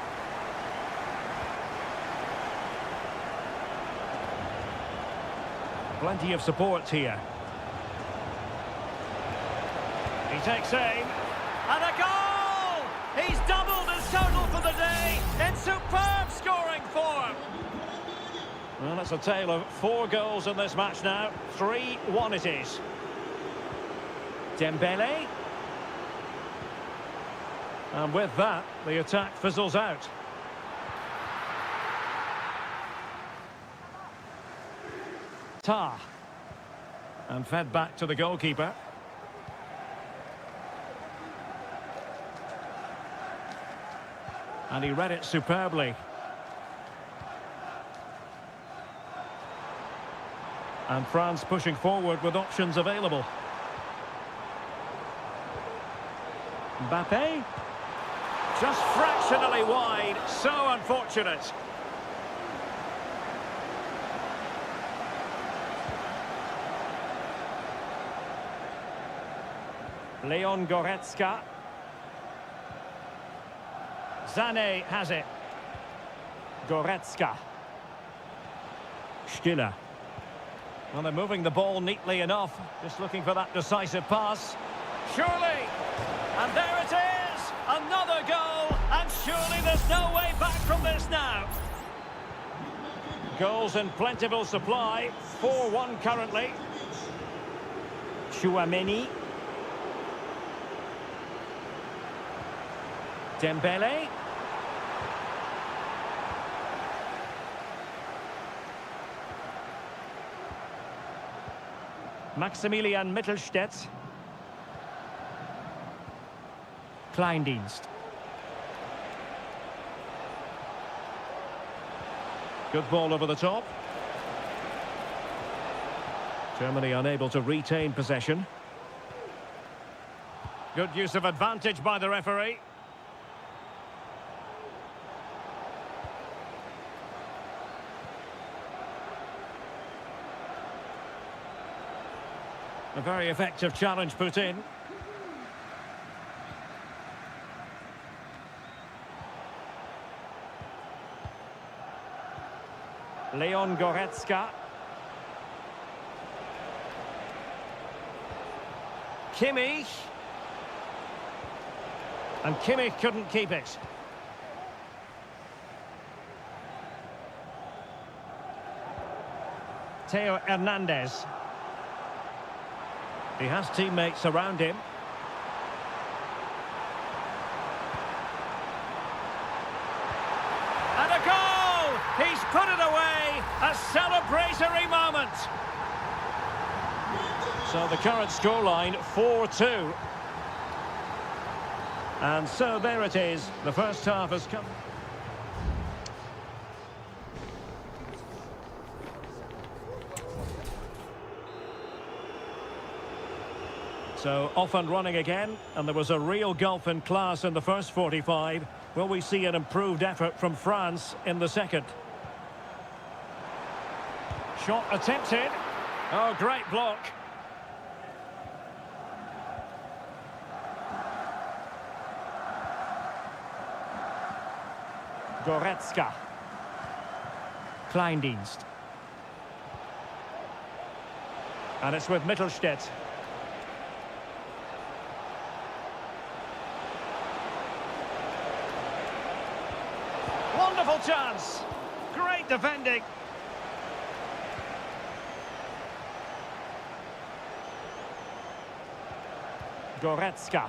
Plenty of support here. He takes aim. And a goal! He's doubled his total for the day in superb scoring form. Well, it's a tale of 4 goals in this match now. 3-1 it is. Dembele. And with that, the attack fizzles out. Tar. And fed back to the goalkeeper. And he read it superbly. And France pushing forward with options available. Mbappe. Just fractionally wide, so unfortunate. Leon Goretzka. Sané has it. Goretzka. Stiller. Well, they're moving the ball neatly enough. Just looking for that decisive pass. Surely! And there it is! Another goal! And surely there's no way back from this now. Goals in plentiful supply. 4-1 currently. Chouameni. Dembele. Maximilian Mittelstädt. Kleindienst. Good ball over the top. Germany unable to retain possession. Good use of advantage by the referee. A very effective challenge put in. Leon Goretzka. Kimmich. And Kimmich couldn't keep it. Theo Hernandez. He has teammates around him. And a goal! He's put it away! A celebratory moment! So the current scoreline, 4-2. And so there it is. The first half has come. So off and running again, and there was a real gulf in class in the first 45. Will we see an improved effort from France in the second? Shot attempted. Oh, great block. Goretzka. Kleindienst. And it's with Mittelstädt. Wonderful chance. Great defending. Goretzka.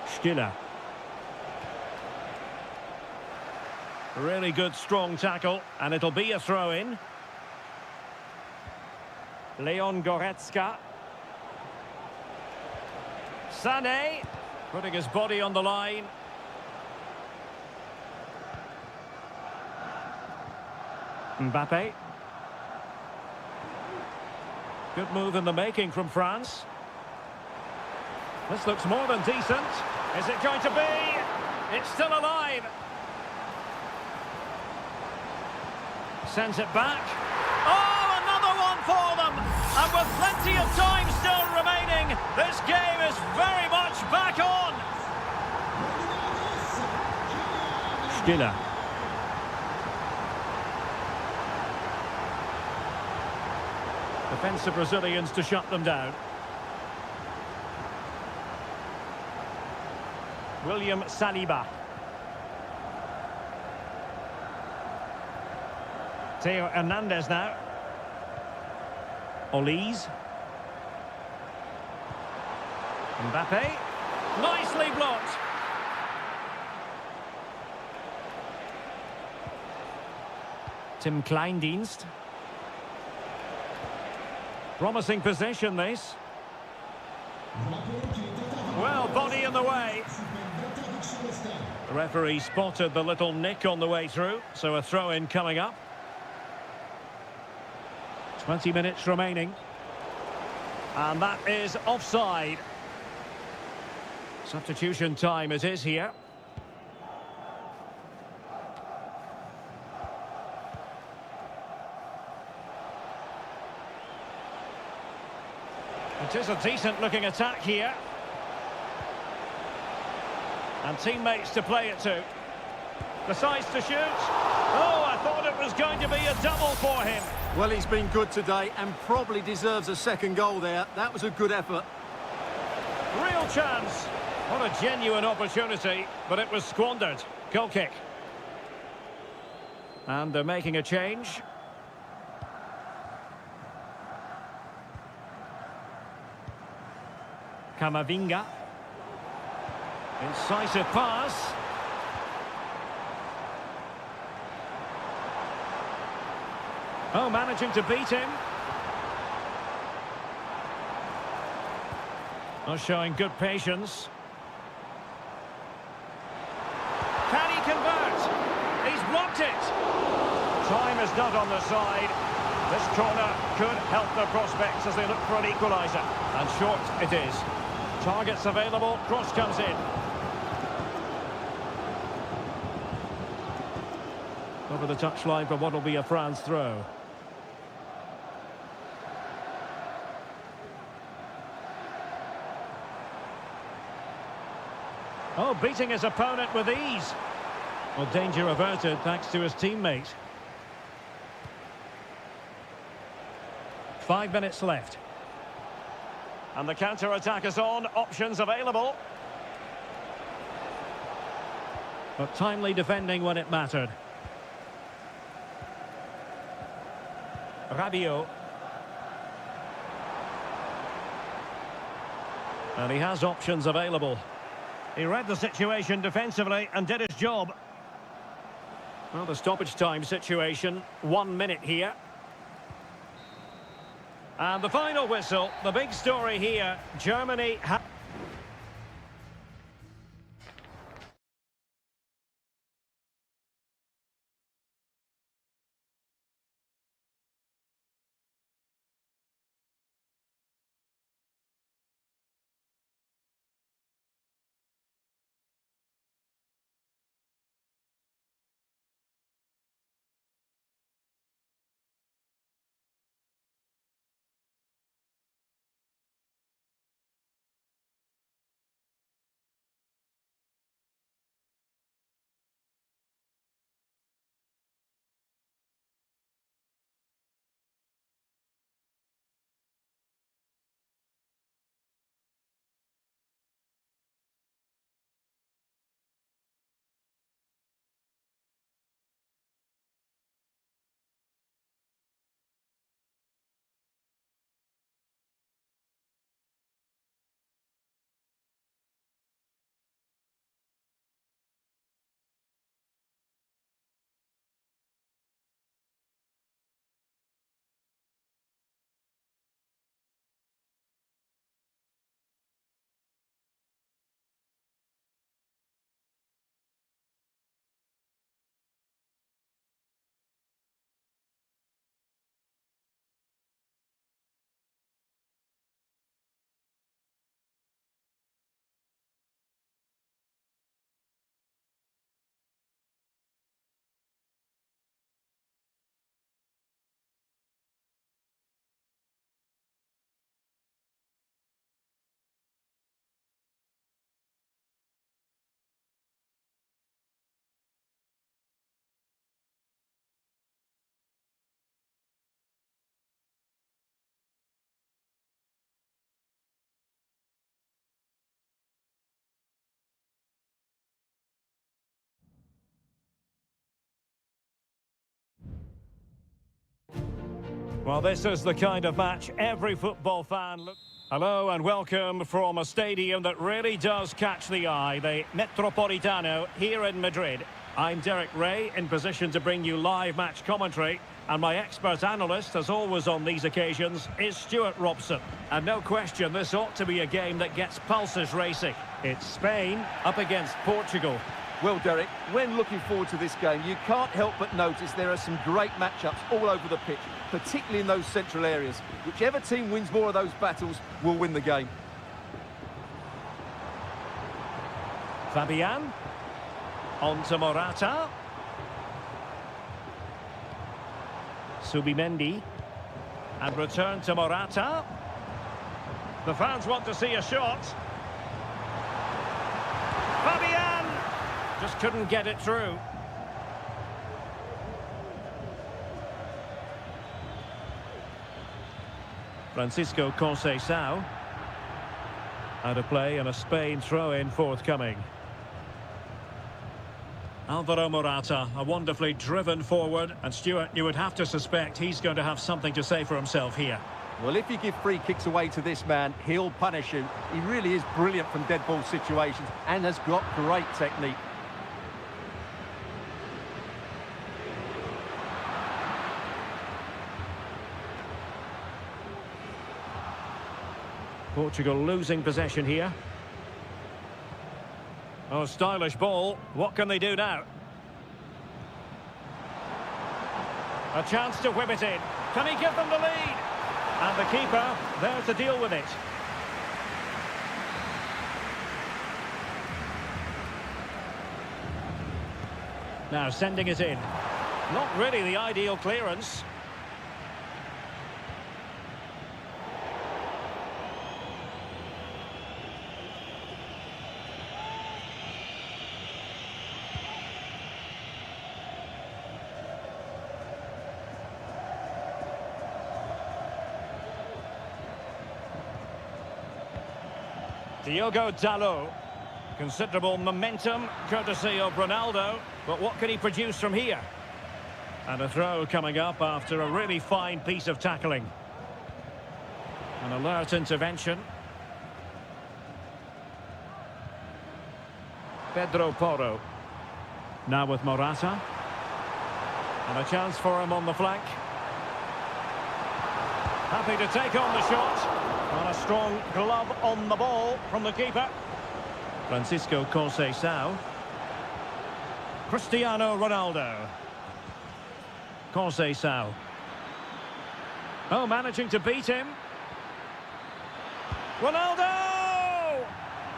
Stiller. Really good, strong tackle, and it'll be a throw-in. Leon Goretzka. Sané, putting his body on the line. Mbappe. Good move in the making from France. This looks more than decent. Is it going to be? It's still alive. Sends it back. Oh, another one for them! And with plenty of time still remaining, this game is very much back on! Stiller. Defensive Brazilians to shut them down. William Saliba. Theo Hernandez now. Olise. Mbappe. Nicely blocked. Tim Kleindienst. Promising possession, this. Well, body in the way. The referee spotted the little nick on the way through, so a throw-in coming up. 20 minutes remaining. And that is offside. Substitution time it is here. It is a decent-looking attack here. And teammates to play it to. Decides to shoot. Oh, I thought it was going to be a double for him. Well, he's been good today and probably deserves a second goal there. That was a good effort. Real chance. What a genuine opportunity, but it was squandered. Goal kick. And they're making a change. Camavinga. Incisive pass. Oh, managing to beat him. Oh, showing good patience. Can he convert? He's blocked it. Time is not on the side. This corner could help the prospects as they look for an equaliser. And short it is. Targets available, cross comes in. Over the touchline for what will be a France throw. Oh, beating his opponent with ease. Well, danger averted thanks to his teammate. 5 minutes left. And the counter-attack is on, options available. But timely defending when it mattered. Rabiot. And he has options available. He read the situation defensively and did his job. Well, the stoppage time situation, 1 minute here. And the final whistle, the big story here, Germany... Well, this is the kind of match every football fan looks. Hello and welcome from a stadium that really does catch the eye, the Metropolitano here in Madrid. I'm Derek Ray, in position to bring you live match commentary, and my expert analyst, as always on these occasions, is Stuart Robson. And no question, this ought to be a game that gets pulses racing. It's Spain up against Portugal. Well, Derek, when looking forward to this game, you can't help but notice there are some great matchups all over the pitch, particularly in those central areas. Whichever team wins more of those battles will win the game. Fabian. On to Morata. Subimendi. And return to Morata. The fans want to see a shot. Fabian! Just couldn't get it through. Francisco Conceição. Out of play and a Spain throw-in forthcoming. Alvaro Morata, a wonderfully driven forward, and Stuart, you would have to suspect he's going to have something to say for himself here. Well, if you give free kicks away to this man, he'll punish you. He really is brilliant from dead ball situations and has got great technique. Portugal losing possession here. Oh, stylish ball. What can they do now? A chance to whip it in. Can he give them the lead? And the keeper there to deal with it. Now sending it in. Not really the ideal clearance. Diogo Dalot. Considerable momentum, courtesy of Ronaldo. But what can he produce from here? And a throw coming up after a really fine piece of tackling. An alert intervention. Pedro Porro. Now with Morata. And a chance for him on the flank. Happy to take on the shot. And a strong glove on the ball from the keeper. Francisco Conceição. Cristiano Ronaldo. Conceição. Oh, managing to beat him. Ronaldo!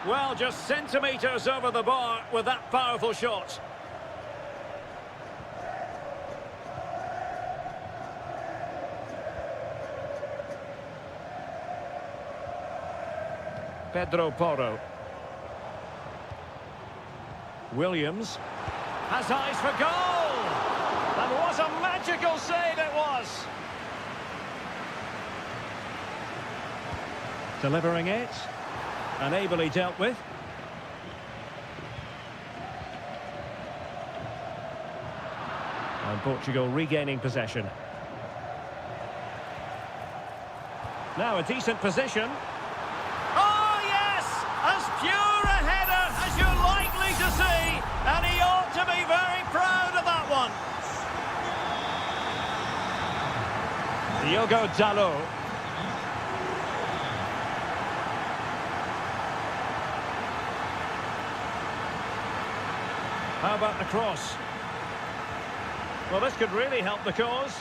Well, just centimetres over the bar with that powerful shot. Pedro Porro. Williams has eyes for goal! And what a magical save it was! Delivering it, and ably dealt with. And Portugal regaining possession. Now a decent position. As pure a header as you're likely to see, and he ought to be very proud of that one. Diogo Dalot. How about the cross? Well, this could really help the cause.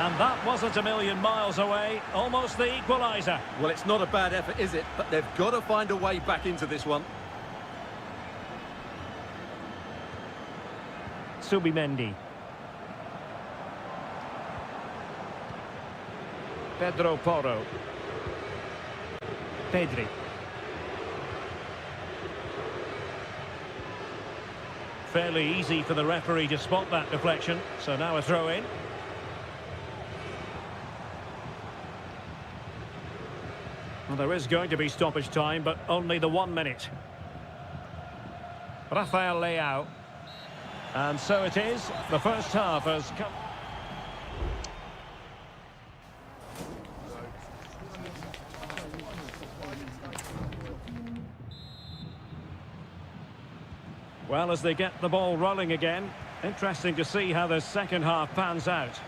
And that wasn't a million miles away, almost the equaliser. Well, it's not a bad effort, is it? But they've got to find a way back into this one. Subimendi. Pedro Porro. Pedri. Fairly easy for the referee to spot that deflection, so now a throw in. Well, there is going to be stoppage time, but only the 1 minute. Rafael Leao. And so it is. The first half has come. Well, as they get the ball rolling again, interesting to see how the second half pans out.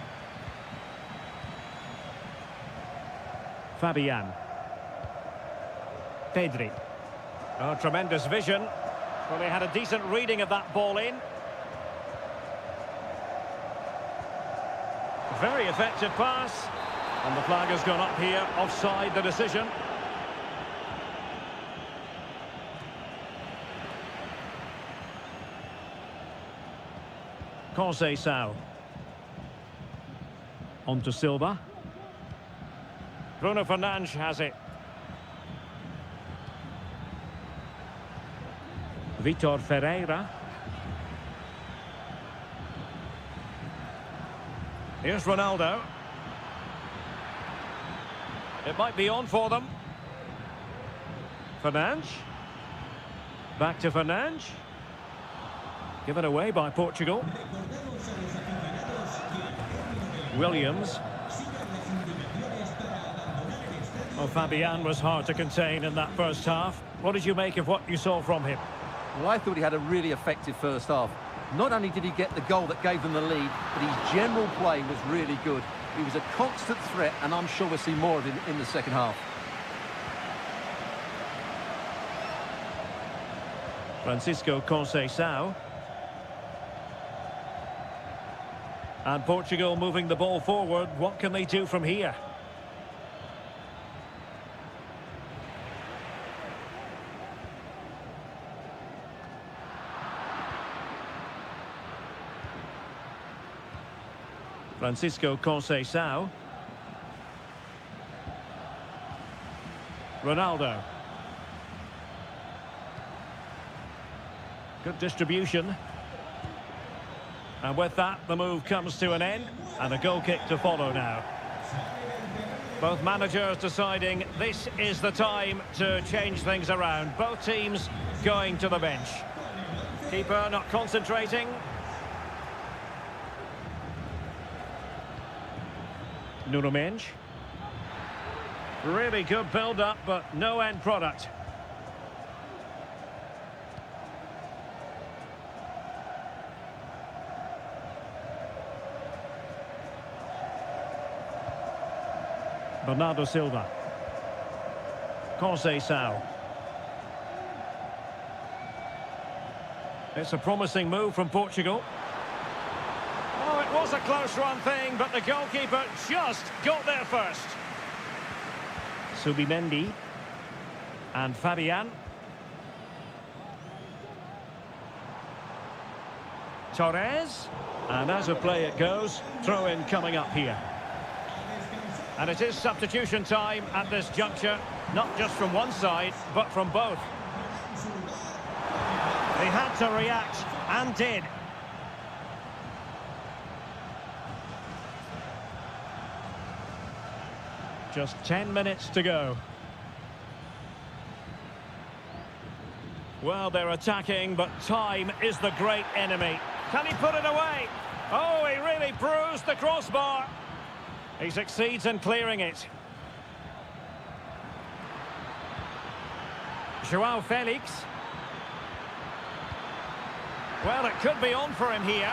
Fabian. Pedri. Oh, tremendous vision. Well, they had a decent reading of that ball in. Very effective pass. And the flag has gone up here, offside the decision. Conceição. On to Silva. Bruno Fernandes has it. Vitor Ferreira. Here's Ronaldo. It might be on for them. Fernandes. Back to Fernandes. Given away by Portugal. Williams. Well, Fabian was hard to contain in that first half. What did you make of what you saw from him? Well, I thought he had a really effective first half. Not only did he get the goal that gave them the lead, but his general play was really good. He was a constant threat, and I'm sure we'll see more of him in the second half. Francisco Conceição. And Portugal moving the ball forward. What can they do from here? Francisco Conceição. Ronaldo. Good distribution. And with that, the move comes to an end. And a goal kick to follow now. Both managers deciding this is the time to change things around. Both teams going to the bench. Keeper not concentrating. Nuno Mendes. Really good build-up, but no end product. Bernardo Silva. Conceição. It's a promising move from Portugal. Oh, it was a close-run thing, but the goalkeeper just got there first. Subimendi. And Fabian. Torres. And as a play it goes, throw-in coming up here. And it is substitution time at this juncture, not just from one side, but from both. They had to react, and did. Just 10 minutes to go. Well, they're attacking, but time is the great enemy. Can he put it away? Oh, he really bruised the crossbar. He succeeds in clearing it. João Felix. Well, it could be on for him here.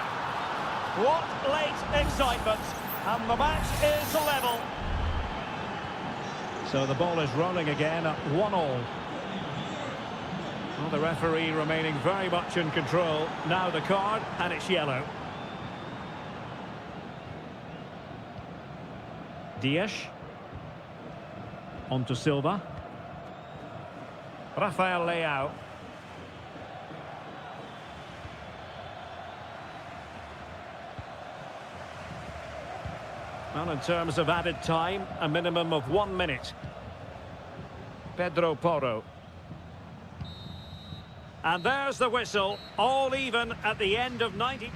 What late excitement. And the match is level. So the ball is rolling again at 1-1. Well, the referee remaining very much in control. Now the card, and it's yellow. Dias. On to Silva. Rafael Leao. Well, in terms of added time, a minimum of 1 minute. Pedro Porro. And there's the whistle, all even at the end of 90.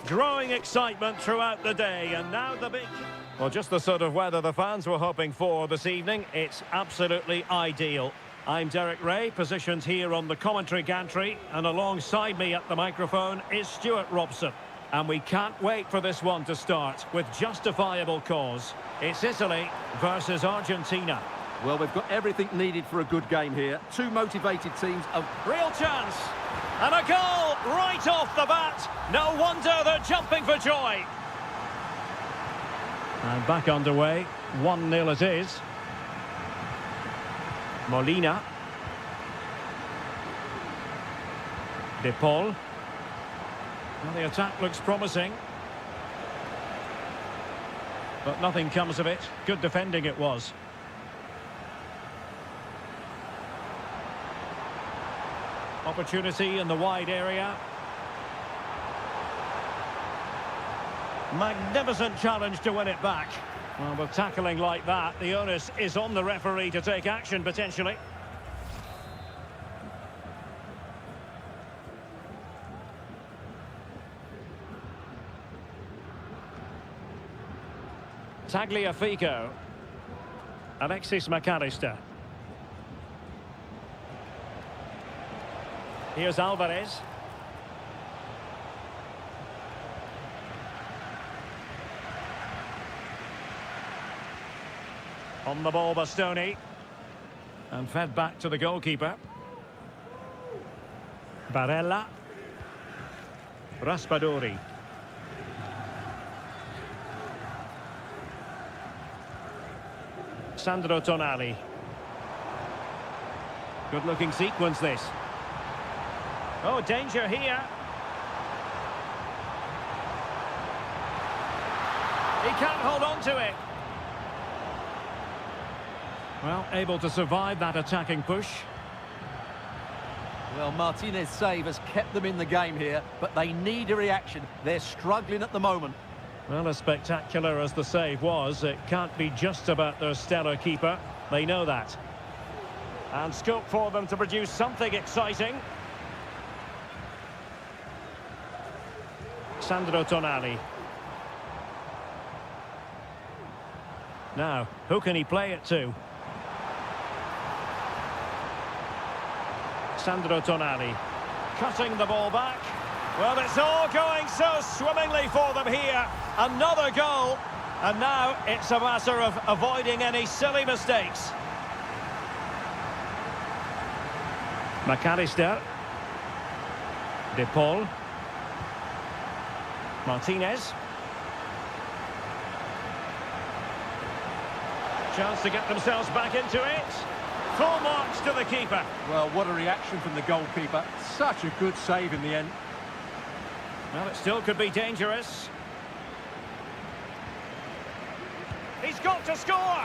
growing excitement throughout the day, and now the big... Well, just the sort of weather the fans were hoping for this evening. It's absolutely ideal. I'm Derek Ray, positioned here on the commentary gantry, and alongside me at the microphone is Stuart Robson. And we can't wait for this one to start with justifiable cause. It's Italy versus Argentina. Well, we've got everything needed for a good game here. Two motivated teams. Real chance. And a goal right off the bat. No wonder they're jumping for joy. And back underway. 1-0 it is. Molina. De Paul. Well, the attack looks promising. But nothing comes of it. Good defending it was. Opportunity in the wide area. Magnificent challenge to win it back. Well, with tackling like that, the onus is on the referee to take action, potentially. Tagliafico. Alexis McAllister. Here's Alvarez. On the ball, Bastoni. And fed back to the goalkeeper. Barella. Raspadori. Sandro Tonali. Good-looking sequence, this. Oh, danger here. He can't hold on to it. Well, able to survive that attacking push. Well, Martinez's save has kept them in the game here, but they need a reaction. They're struggling at the moment. Well, as spectacular as the save was, it can't be just about their stellar keeper. They know that. And scope for them to produce something exciting. Sandro Tonali. Now, who can he play it to? Sandro Tonali. Cutting the ball back. Well, it's all going so swimmingly for them here. Another goal. And now it's a matter of avoiding any silly mistakes. McAllister. De Paul. Martinez. Chance to get themselves back into it. Full marks to the keeper. Well, what a reaction from the goalkeeper. Such a good save in the end. Well, it still could be dangerous. He's got to score!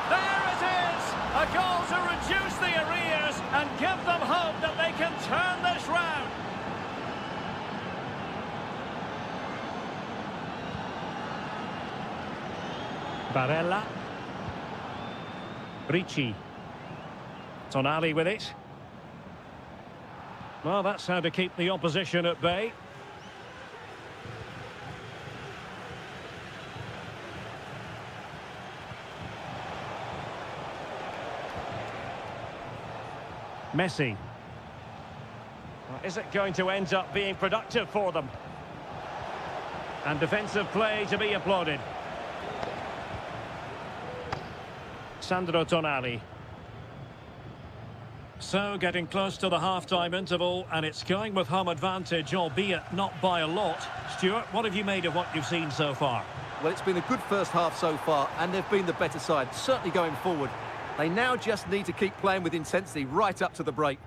There it is! A goal to reduce the arrears and give them hope that they can turn this round. Barella. Ricci. Tonali with it. Well, that's how to keep the opposition at bay. Messi. Well, is it going to end up being productive for them? And defensive play to be applauded. Sandro Tonali. So, getting close to the half-time interval, and it's going with home advantage, albeit not by a lot. Stuart, what have you made of what you've seen so far? Well, it's been a good first half so far, and they've been the better side, certainly going forward. They now just need to keep playing with intensity right up to the break.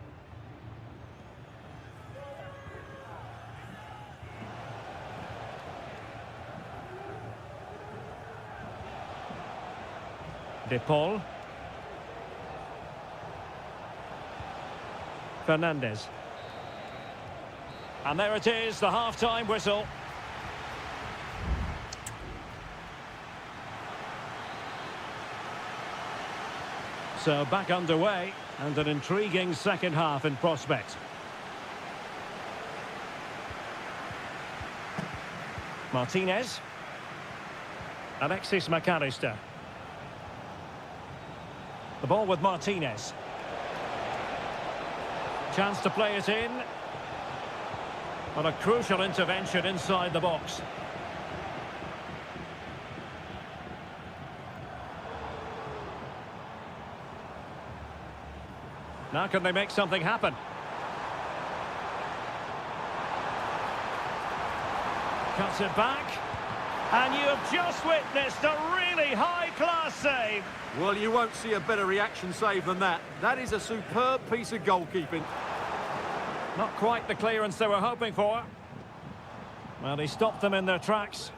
De Paul. Fernandez. And there it is, the half-time whistle. So back underway, and an intriguing second half in prospect. Martinez. Alexis McAllister. The ball with Martinez. Chance to play it in. But a crucial intervention inside the box. Now can they make something happen? Cuts it back. And you have just witnessed a really high-class save. Well, you won't see a better reaction save than that. That is a superb piece of goalkeeping. Not quite the clearance they were hoping for. Well, he stopped them in their tracks.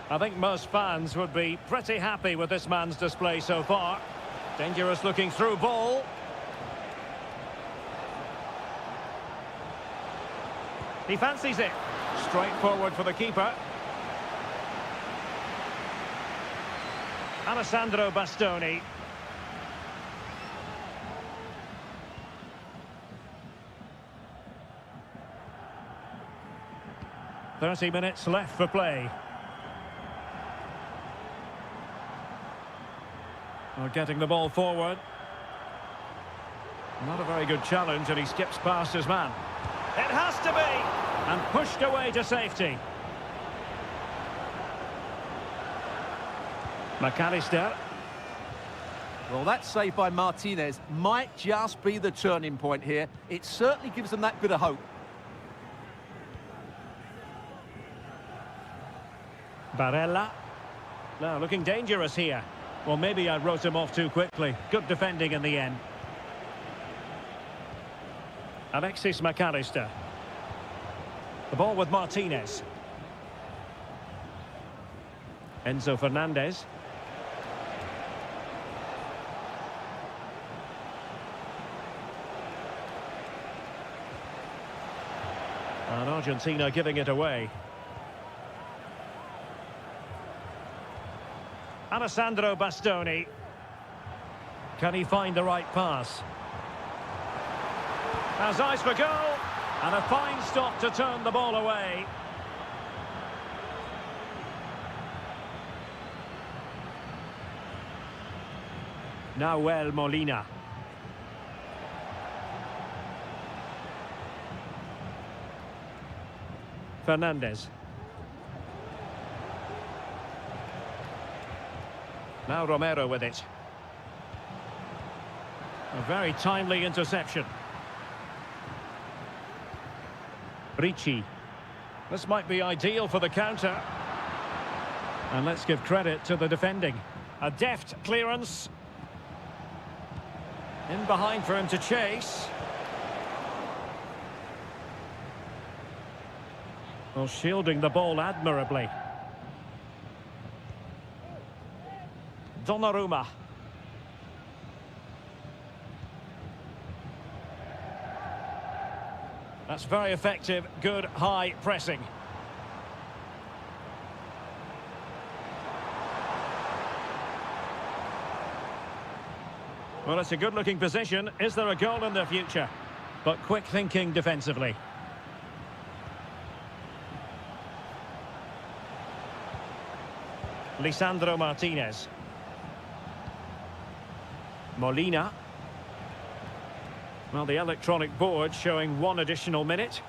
I think most fans would be pretty happy with this man's display so far. Dangerous looking through ball. He fancies it. Straight forward for the keeper. Alessandro Bastoni. "30 minutes left for play." Well, getting the ball forward. Not a very good challenge, and he skips past his man. It has to be! And pushed away to safety. McAllister. Well, that save by Martinez might just be the turning point here. It certainly gives them that bit of hope. Barella. Now, looking dangerous here. Well, maybe I wrote him off too quickly. Good defending in the end. Alexis McAllister. The ball with Martinez. Enzo Fernandez. And Argentina giving it away. Alessandro Bastoni. Can he find the right pass? Has eyes for goal, and a fine stop to turn the ball away. Nahuel Molina. Fernandez. Now Romero with it. A very timely interception. Ricci. This might be ideal for the counter. And let's give credit to the defending. A deft clearance. In behind for him to chase. Well, shielding the ball admirably. Donnarumma. That's very effective, good high pressing. Well, it's a good-looking position. Is there a goal in the future? But quick thinking defensively. Lisandro Martinez. Molina. Well, the electronic board showing 1 additional minute.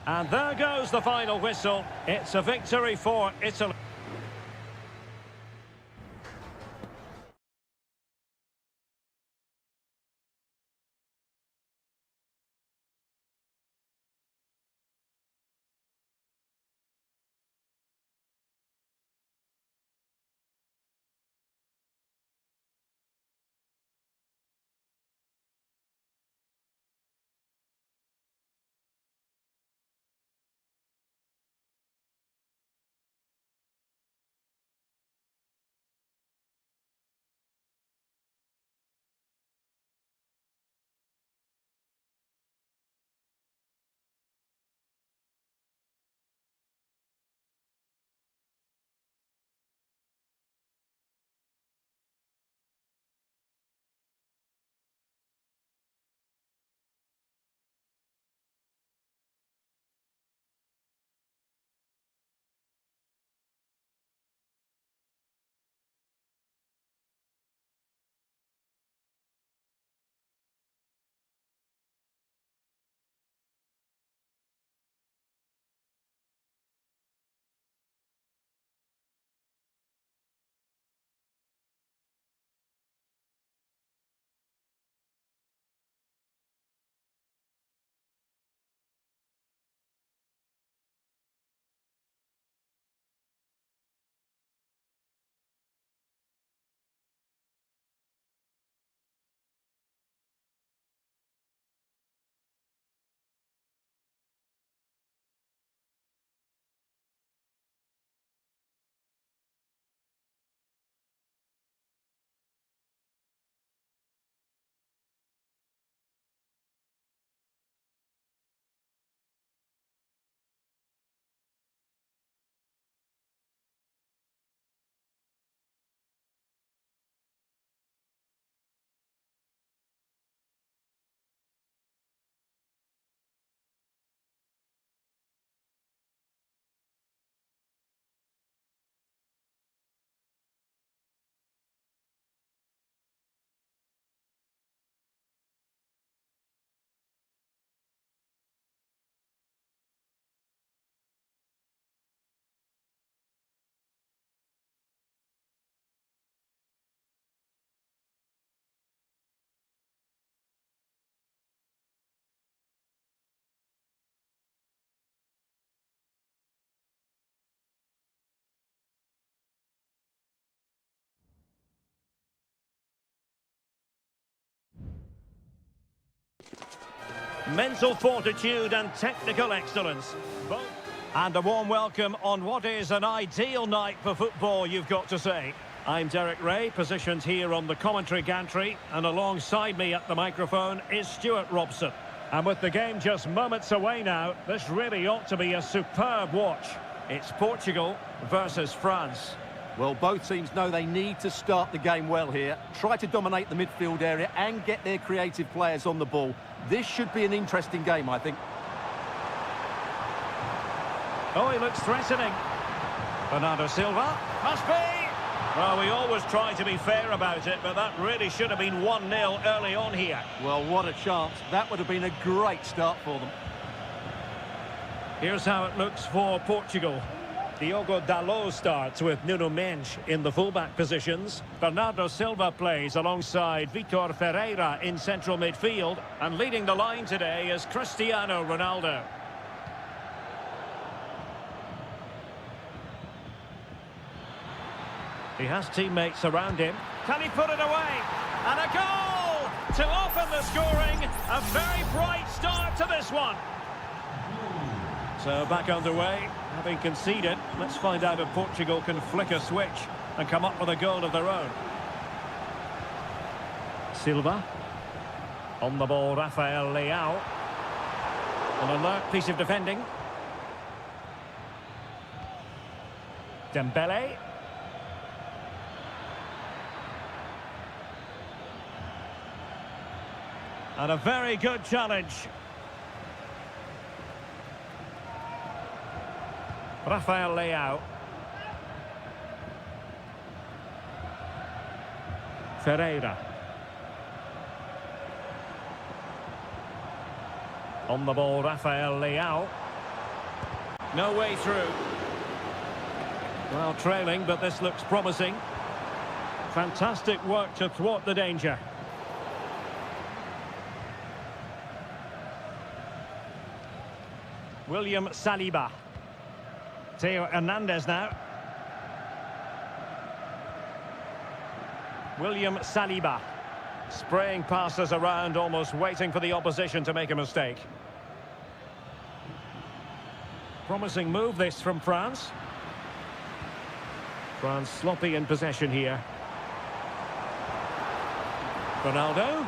And there goes the final whistle. It's a victory for Italy. mental fortitude and technical excellence. And a warm welcome on what is an ideal night for football, you've got to say. I'm Derek Ray, positioned here on the commentary gantry, and alongside me at the microphone is Stuart Robson. And with the game just moments away now, this really ought to be a superb watch. It's Portugal versus France. Well, both teams know they need to start the game well here. Try to dominate the midfield area and get their creative players on the ball. This should be an interesting game, I think. Oh, he looks threatening. Bernardo Silva. Must be! Well, we always try to be fair about it, but that really should have been 1-0 early on here. Well, what a chance. That would have been a great start for them. Here's how it looks for Portugal. Diogo Dalot starts with Nuno Mendes in the fullback positions. Bernardo Silva plays alongside Vitor Ferreira in central midfield. And leading the line today is Cristiano Ronaldo. He has teammates around him. Can he put it away? And a goal to open the scoring. A very bright start to this one. So back underway, having conceded. Let's find out if Portugal can flick a switch and come up with a goal of their own. Silva. On the ball, Rafael Leao. An alert piece of defending. Dembele. And a very good challenge. Rafael Leao. Ferreira. On the ball, Rafael Leao. No way through. Well, trailing, but this looks promising. Fantastic work to thwart the danger. William Saliba. Theo Hernandez now. William Saliba. Spraying passes around, almost waiting for the opposition to make a mistake. Promising move this from France. France sloppy in possession here. Ronaldo.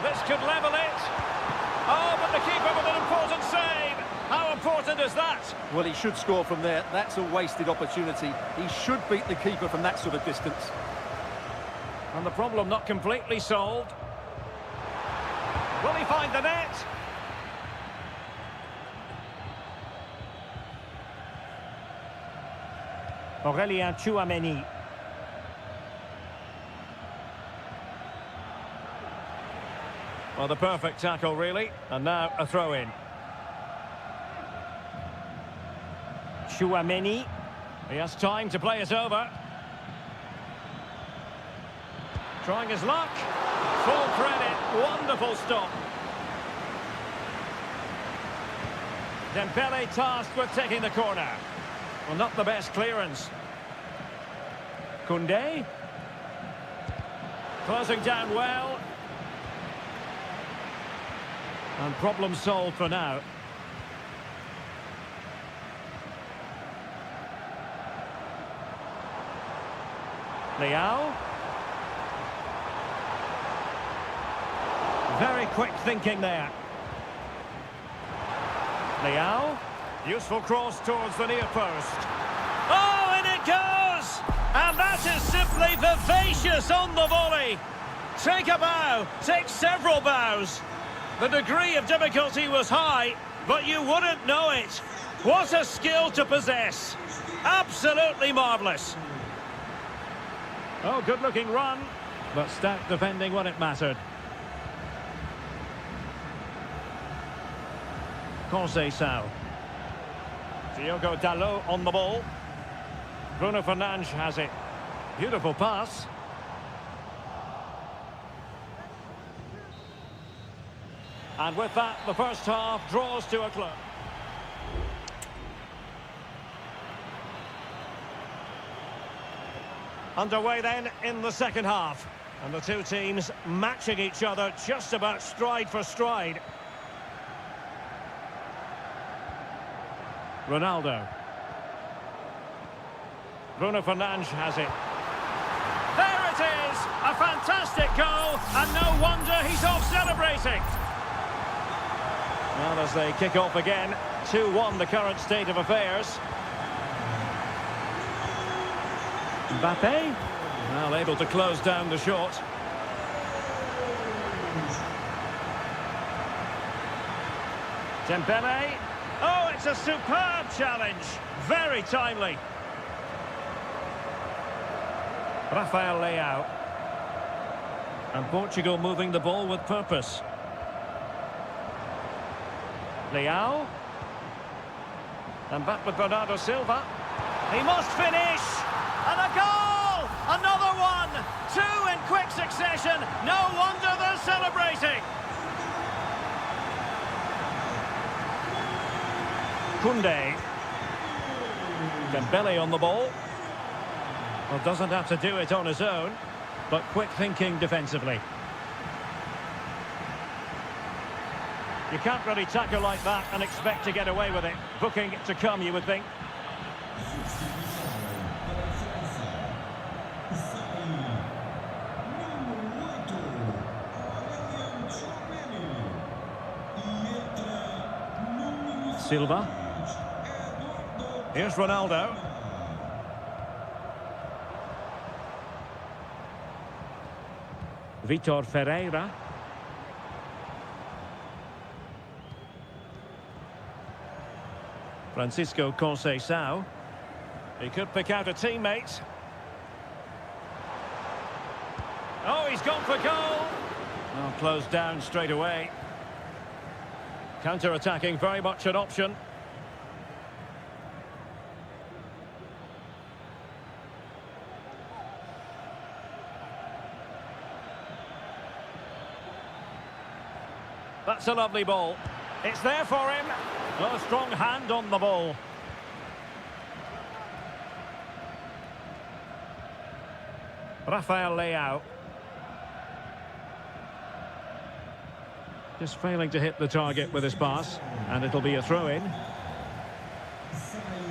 This could level it. Oh, but the keeper with an important save. How important is that? Well, he should score from there. That's a wasted opportunity. He should beat the keeper from that sort of distance. And the problem not completely solved. Will he find the net? Aurélien Tchouameni. Well, the perfect tackle, really. And now a throw-in. Tchouameni. He has time to play it over. Trying his luck. Full credit. Wonderful stop. Dembele tasked with taking the corner. Well, not the best clearance. Koundé. Closing down well. And problem solved for now. Leao. Very quick thinking there. Leao. Useful cross towards the near post. Oh, and it goes! And that is simply vivacious on the volley. Take a bow, take several bows. The degree of difficulty was high, but you wouldn't know it. What a skill to possess. Absolutely marvellous. Oh, good-looking run, but stout defending when it mattered. Conceição. Diogo Dalot on the ball. Bruno Fernandes has it. Beautiful pass. And with that, the first half draws to a close. Underway then in the second half. And the two teams matching each other just about stride for stride. Ronaldo. Bruno Fernandes has it. There it is! A fantastic goal, and no wonder he's off celebrating. Well, as they kick off again, 2-1 the current state of affairs. Mbappe, well, able to close down the shot. Dembele. Oh, it's a superb challenge. Very timely. Rafael Leao. And Portugal moving the ball with purpose. Leao. And back with Bernardo Silva. He must finish. And a goal! Another one! Two in quick succession. No wonder they're celebrating. Koundé. Dembele on the ball. Well, doesn't have to do it on his own, but quick thinking defensively. You can't really tackle like that and expect to get away with it. Booking to come, you would think. Silva. Here's Ronaldo. Vitor Ferreira. Francisco Conceição. He could pick out a teammate. Oh, he's gone for goal. Oh, closed down straight away. Counter-attacking, very much an option. That's a lovely ball. It's there for him. Oh, strong hand on the ball. Rafael Leao. Just failing to hit the target with his pass. And it'll be a throw-in.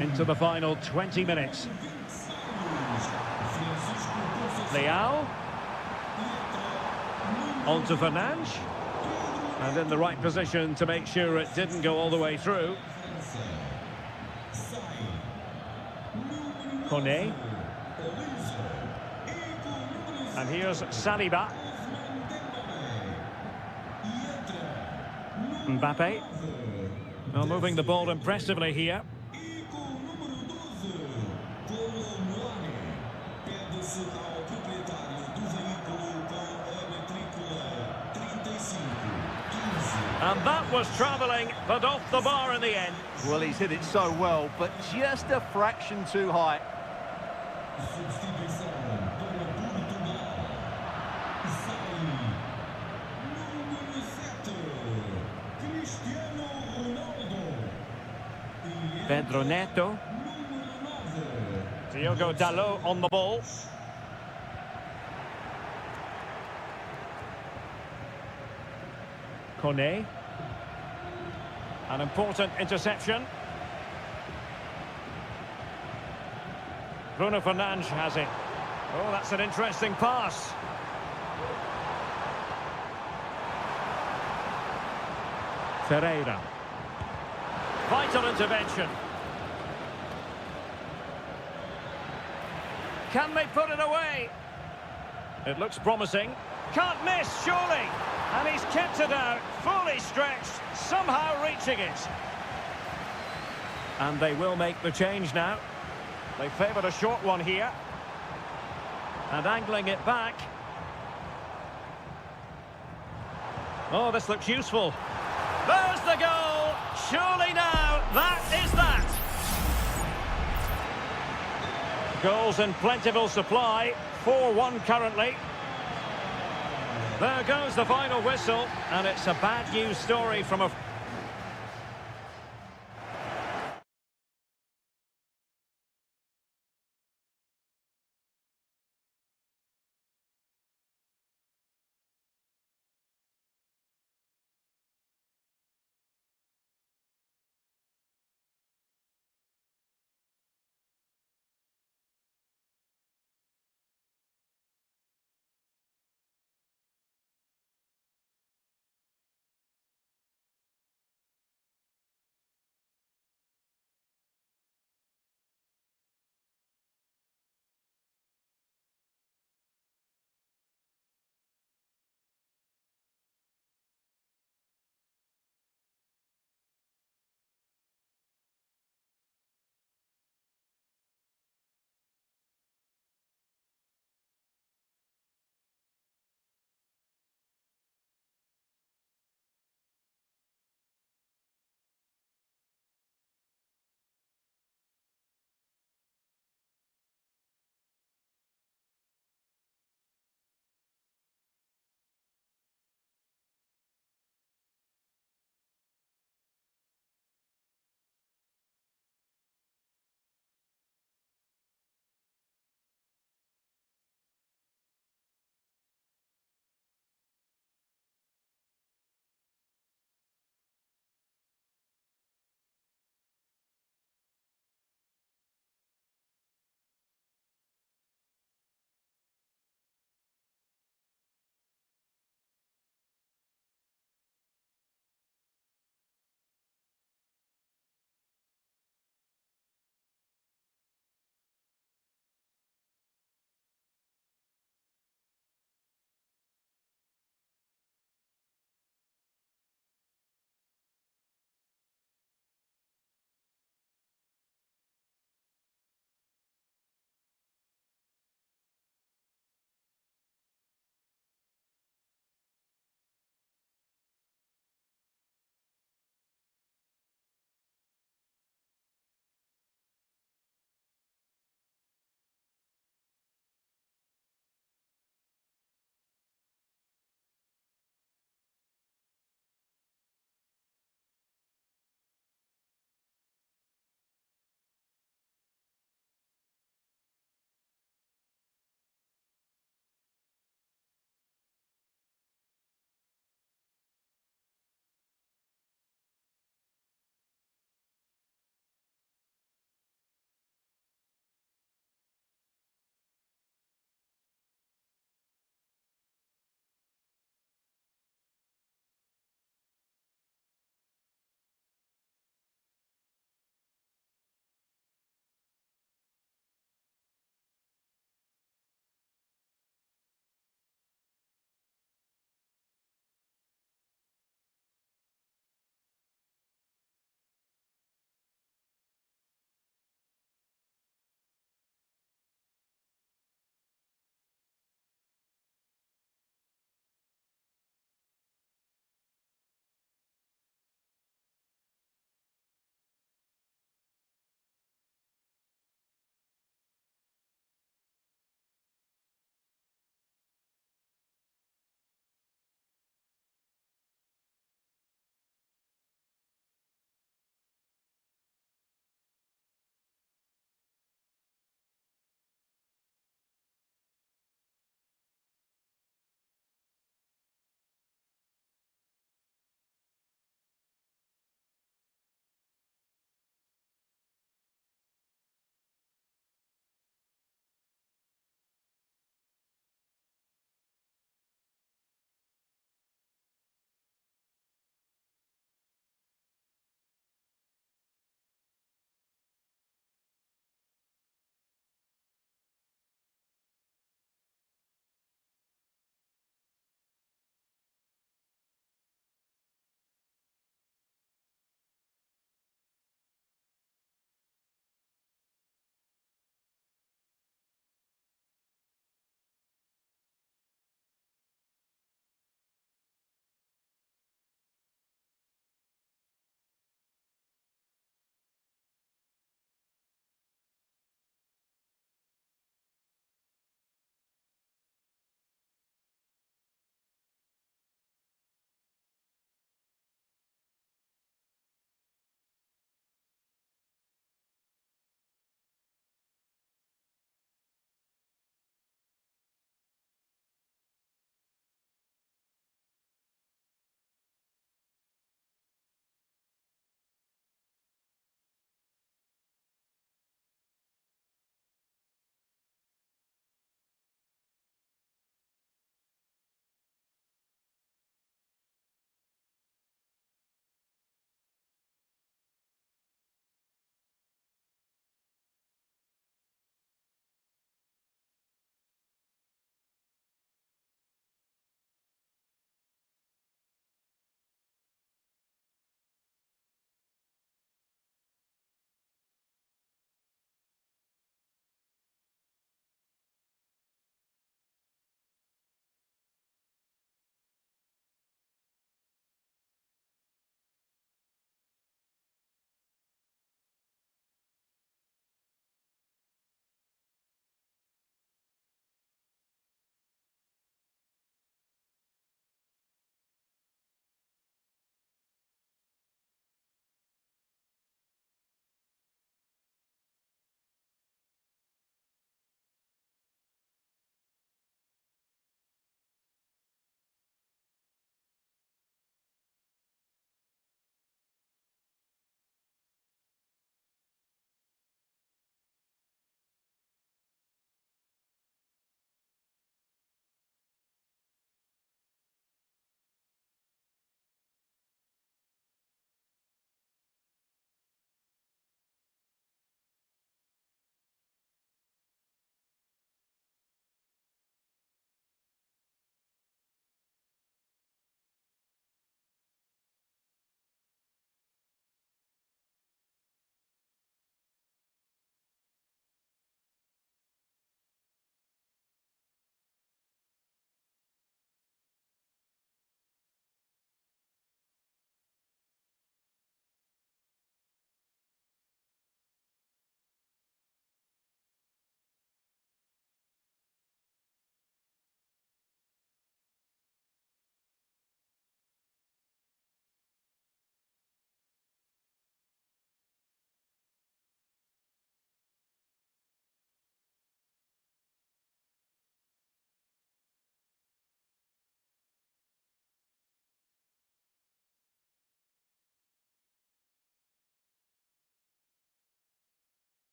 Into the final 20 minutes. Leao. On to Fernandes. And in the right position to make sure it didn't go all the way through. Kone. And here's Saliba. Mbappe. Well, moving the ball impressively here. And that was travelling, but off the bar in the end. Well, he's hit it so well, but just a fraction too high. Pedro Neto. Diogo Dalot on the ball. Kone. An important interception. Bruno Fernandes has it. Oh, that's an interesting pass. Ferreira. Vital intervention. Can they put it away? It looks promising. Can't miss, surely. And he's kept it out, fully stretched, somehow reaching it. And they will make the change now. They favoured a short one here. And angling it back. Oh, this looks useful. There's the goal. Surely now, that is that. Goals in plentiful supply. 4-1 currently. There goes the final whistle, and it's a bad news story from a...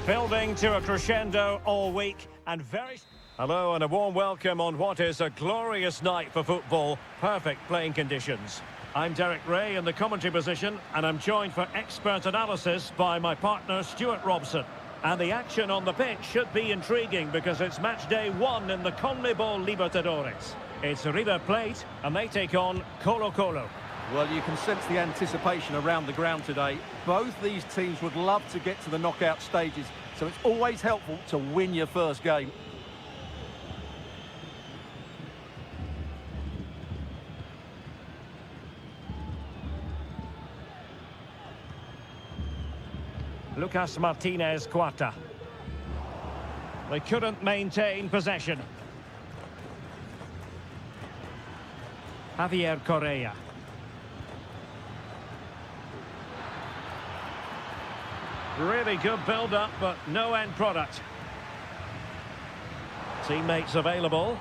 Building to a crescendo all week and very... Hello and a warm welcome on what is a glorious night for football. Perfect playing conditions. I'm Derek Ray in the commentary position and I'm joined for expert analysis by my partner Stuart Robson. And the action on the pitch should be intriguing because it's match day 1 in the CONMEBOL Libertadores. It's River Plate and they take on Colo-Colo. Well, you can sense the anticipation around the ground today. Both these teams would love to get to the knockout stages, so it's always helpful to win your first game. Lucas Martinez Cuarta. They couldn't maintain possession. Javier Correa. Really good build-up, but no end product. Teammates available.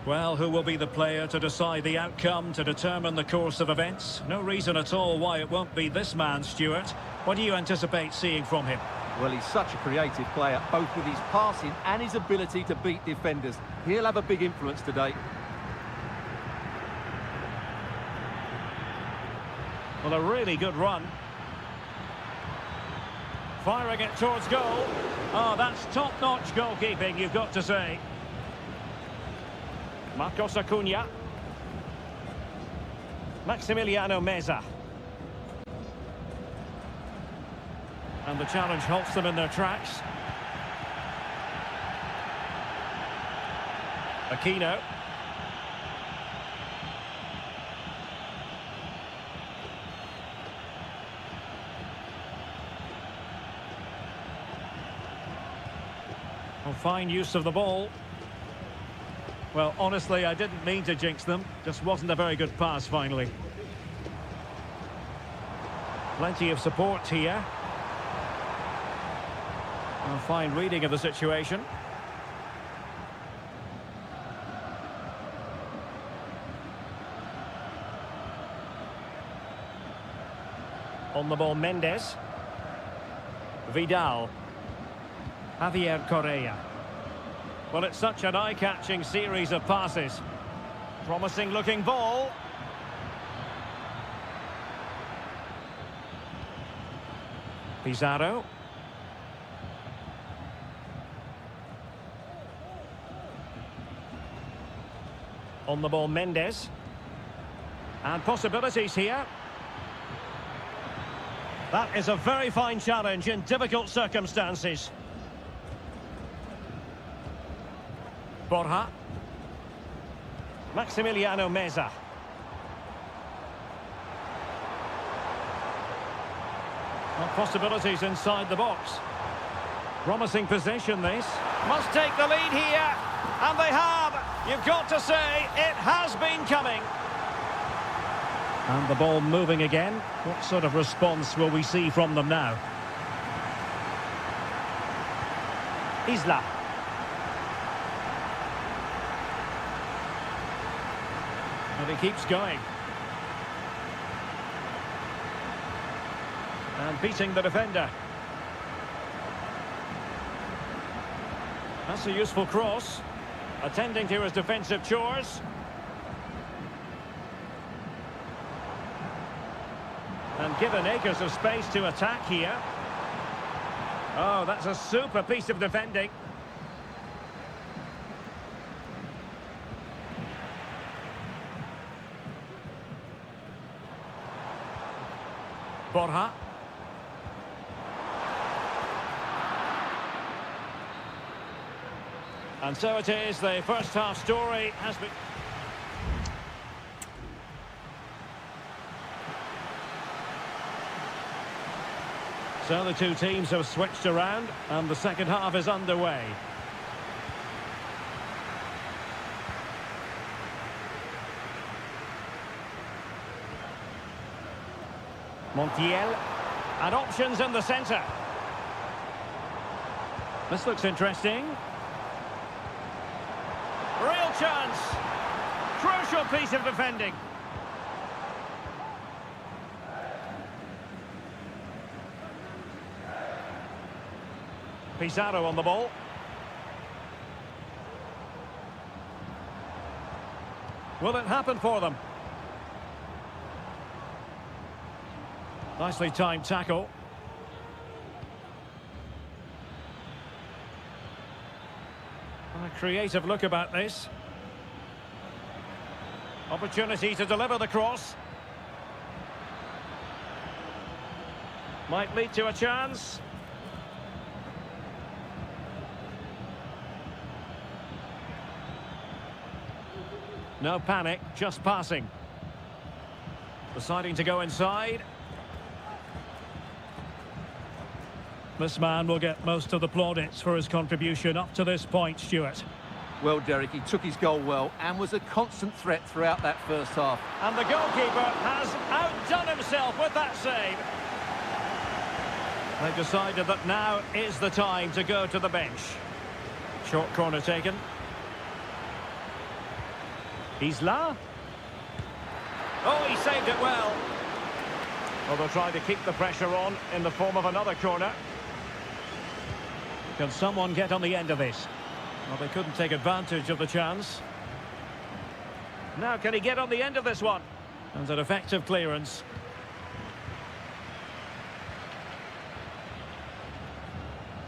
Well, who will be the player to decide the outcome, to determine the course of events? No reason at all why it won't be this man, Stuart. What do you anticipate seeing from him? Well, he's such a creative player, both with his passing and his ability to beat defenders. He'll have a big influence today. Well, a really good run. Firing it towards goal. Oh, that's top-notch goalkeeping, you've got to say. Marcos Acuna. Maximiliano Meza. And the challenge halts them in their tracks. Aquino. Fine use of the ball. Well, honestly, I didn't mean to jinx them. Just wasn't a very good pass, finally. Plenty of support here. A fine reading of the situation. On the ball, Mendes. Vidal. Javier Correa. Well, it's such an eye-catching series of passes. Promising-looking ball. Pizarro. On the ball, Mendes. And possibilities here. That is a very fine challenge in difficult circumstances. Borja. Maximiliano Meza. Well, possibilities inside the box. Promising possession, this. Must take the lead here. And they have. You've got to say, it has been coming. And the ball moving again. What sort of response will we see from them now? Isla. And he keeps going. And beating the defender. That's a useful cross. Attending to his defensive chores. And given acres of space to attack here. Oh, that's a super piece of defending. Borja. And so it is, the first half story has been... So the two teams have switched around and the second half is underway. Montiel, and options in the centre. This looks interesting. Real chance. Crucial piece of defending. Pizarro on the ball. Will it happen for them? Nicely timed tackle. A creative look about this. Opportunity to deliver the cross. Might lead to a chance. No panic, just passing. Deciding to go inside. This man will get most of the plaudits for his contribution up to this point, Stuart. Well, Derek, he took his goal well and was a constant threat throughout that first half. And the goalkeeper has outdone himself with that save. They've decided that now is the time to go to the bench. Short corner taken. Isla. Oh, he saved it well. Well, they'll try to keep the pressure on in the form of another corner. Can someone get on the end of this? Well, they couldn't take advantage of the chance. Now, can he get on the end of this one? And an effective clearance.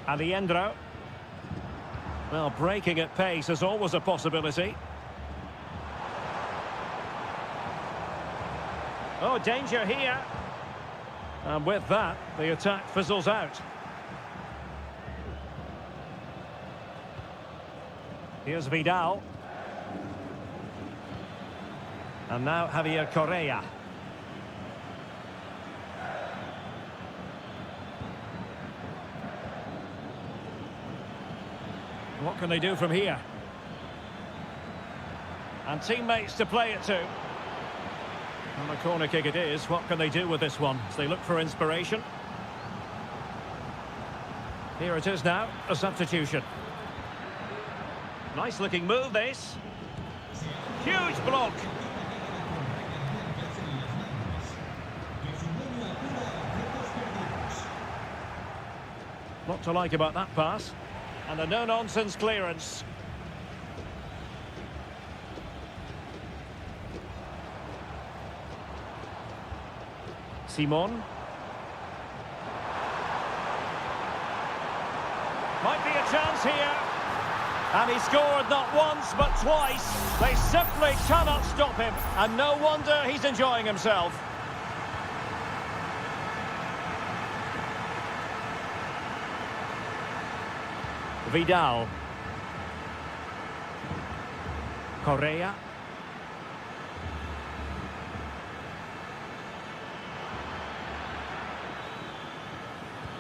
Aliendro. Well, breaking at pace is always a possibility. Oh, danger here. And with that, the attack fizzles out. Here's Vidal. And now Javier Correa. What can they do from here? And teammates to play it to. And a corner kick it is. What can they do with this one as they look for inspiration? Here it is now, a substitution. Nice looking move, this. Huge block. Lot to like about that pass. And a no-nonsense clearance. Simon. Might be a chance here. And he scored not once but twice. They simply cannot stop him. And no wonder he's enjoying himself. Vidal. Correa.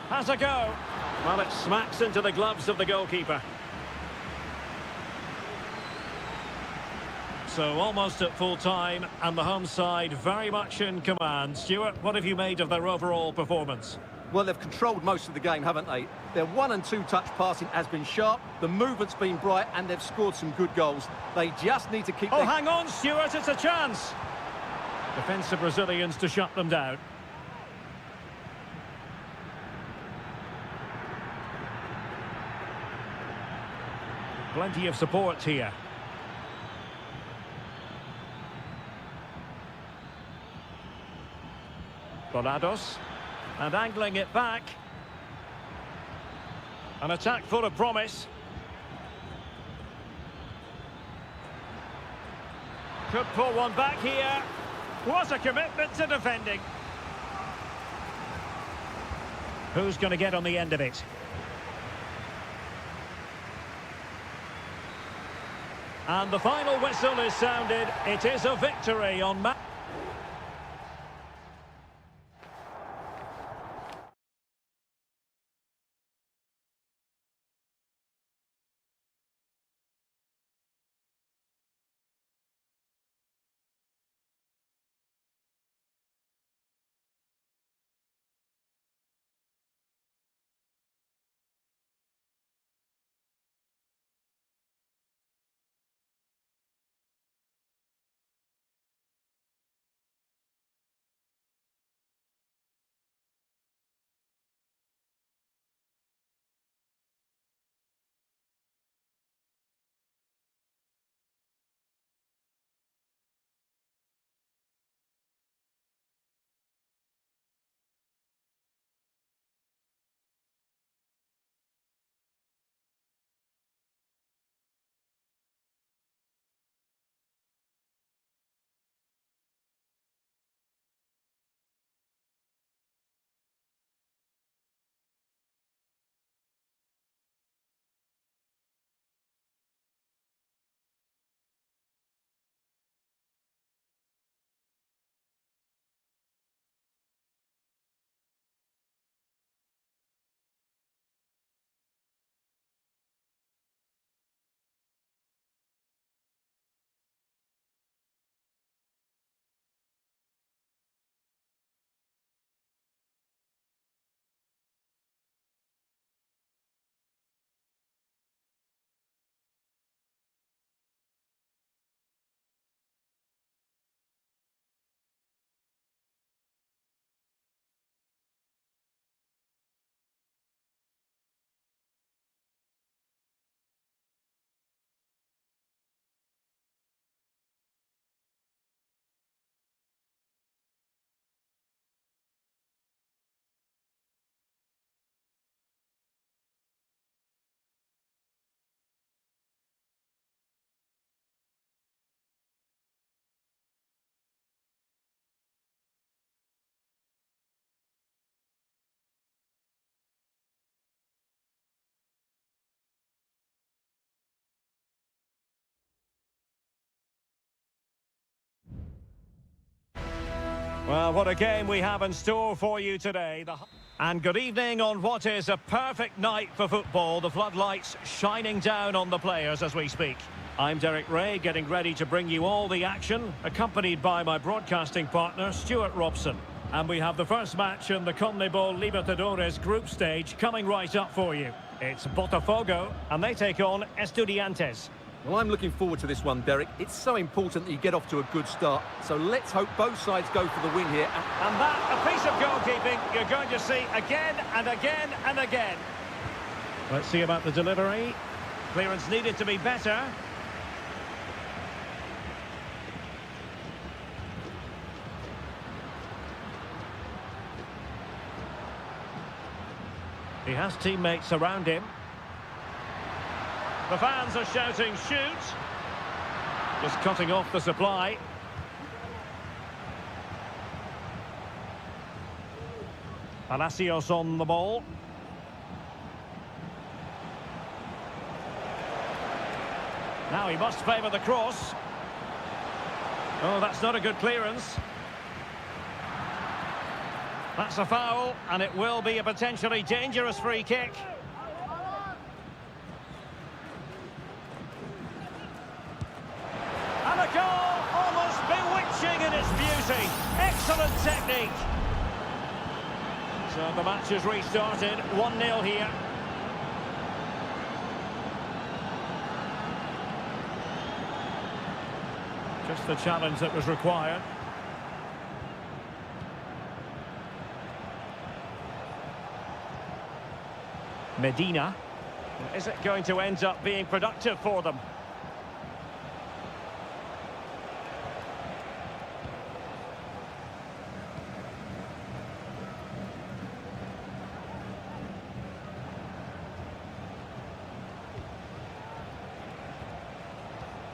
Has a go. Well, it smacks into the gloves of the goalkeeper. So almost at full time, and the home side very much in command. Stuart, what have you made of their overall performance? Well, they've controlled most of the game, haven't they? Their 1- and 2-touch passing has been sharp, the movement's been bright, and they've scored some good goals. They just need to keep... Oh, hang on, Stuart, it's a chance! Defensive Brazilians to shut them down. Plenty of support here. Bolados. And angling it back. An attack full of promise. Could pull one back here. What a commitment to defending. Who's going to get on the end of it? And the final whistle is sounded. It is a victory on match. Well, what a game we have in store for you today. And good evening on what is a perfect night for football. The floodlights shining down on the players as we speak. I'm Derek Ray, getting ready to bring you all the action, accompanied by my broadcasting partner, Stuart Robson. And we have the first match in the CONMEBOL Libertadores group stage coming right up for you. It's Botafogo, and they take on Estudiantes. Well, I'm looking forward to this one, Derek. It's so important that you get off to a good start. So let's hope both sides go for the win here. And that, a piece of goalkeeping you're going to see again and again and again. Let's see about the delivery. Clearance needed to be better. He has teammates around him. The fans are shouting, shoot! Just cutting off the supply. Palacios on the ball. Now he must favour the cross. Oh, that's not a good clearance. That's a foul, and it will be a potentially dangerous free kick. And a goal, almost bewitching in its beauty. Excellent technique. So the match has restarted, 1-0 here. Just the challenge that was required. Medina. Is it going to end up being productive for them?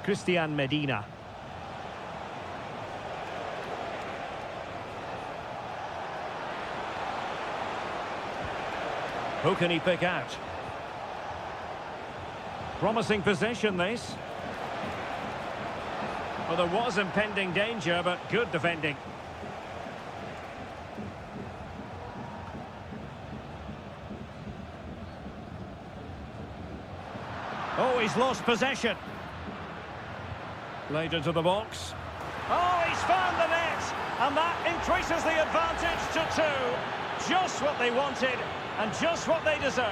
Christian Medina. Who can he pick out? Promising possession, this. Well, there was impending danger, but good defending. Oh, he's lost possession. Laid into the box. Oh, he's found the net! And that increases the advantage to 2. Just what they wanted. And just what they deserve.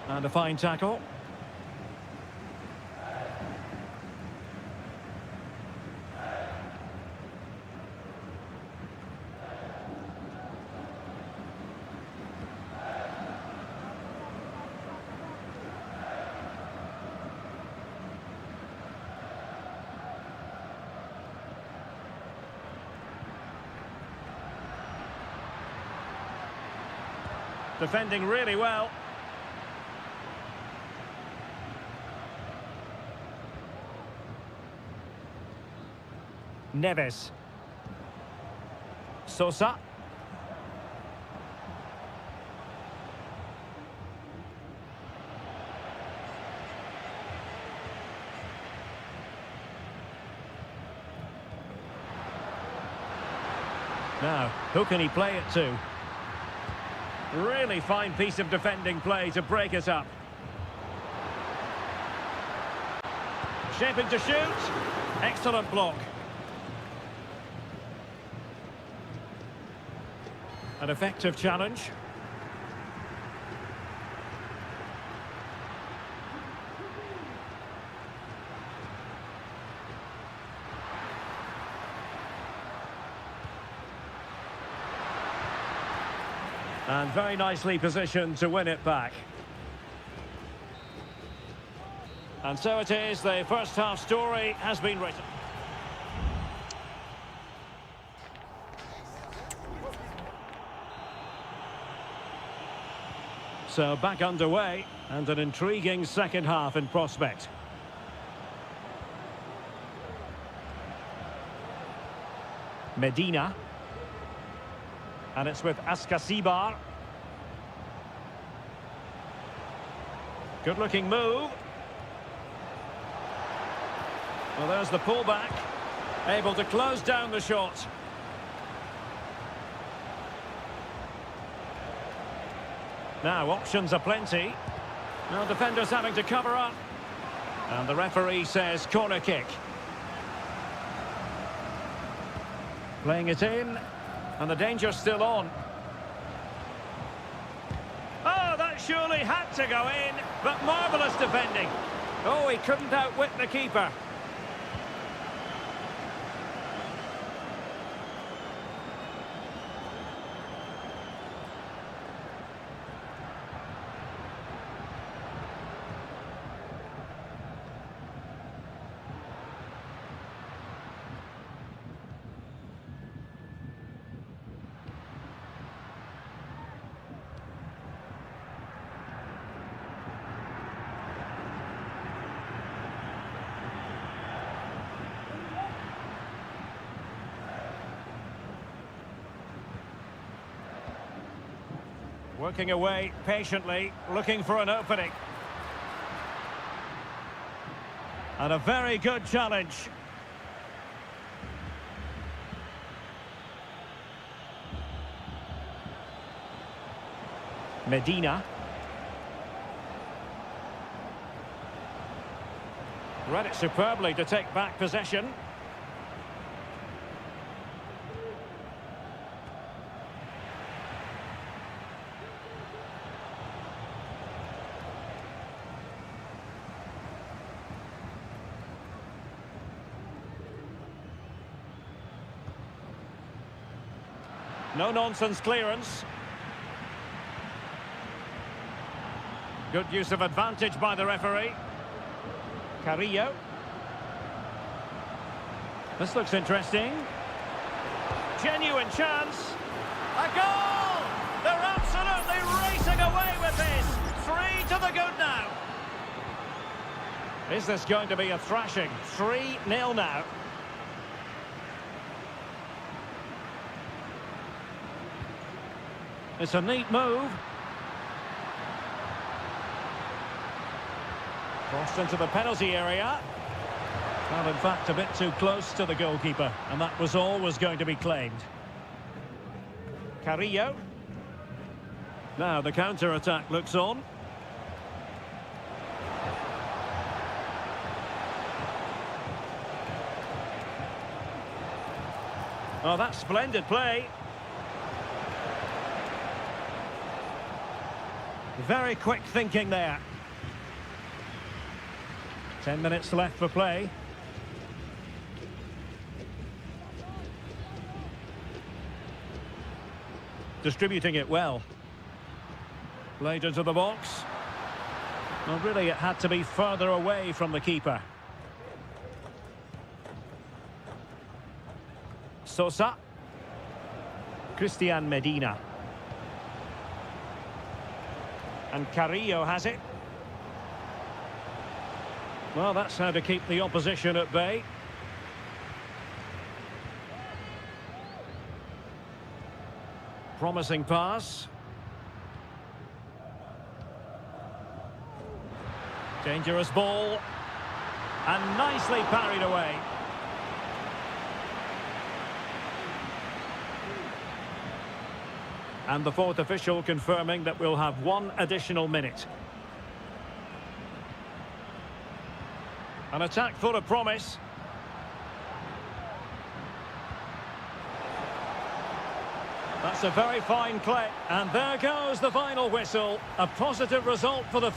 And a fine tackle. Defending really well. Neves. Sosa. Now, who can he play it to? Really fine piece of defending play to break it up. Shaping to shoot. Excellent block. An effective challenge. And very nicely positioned to win it back. And so it is, the first half story has been written. So back underway, and an intriguing second half in prospect. Medina. And it's with Askasibar. Good-looking move. Well, there's the pullback. Able to close down the shot. Now, options are plenty. Now, defenders having to cover up. And the referee says corner kick. Playing it in. And the danger's still on. Oh, that surely had to go in. But marvellous defending. Oh, he couldn't outwit the keeper. Working away patiently, looking for an opening. And a very good challenge. Medina. Read it superbly to take back possession. No-nonsense clearance. Good use of advantage by the referee. Carrillo. This looks interesting. Genuine chance. A goal! They're absolutely racing away with this. 3 to the good now. Is this going to be a thrashing? 3-0 now. It's a neat move. Crossed into the penalty area. Well, in fact, a bit too close to the goalkeeper, and that was always going to be claimed. Carrillo. Now the counter-attack looks on. Oh, that's splendid play. Very quick thinking there. 10 minutes left for play. Distributing it well. Played into the box. Well, really, it had to be further away from the keeper. Sosa. Christian Medina. And Carrillo has it. Well, that's how to keep the opposition at bay. Promising pass. Dangerous ball. And nicely parried away. And the fourth official confirming that we'll have 1 additional minute. An attack full of promise. That's a very fine play. And there goes the final whistle. A positive result for the...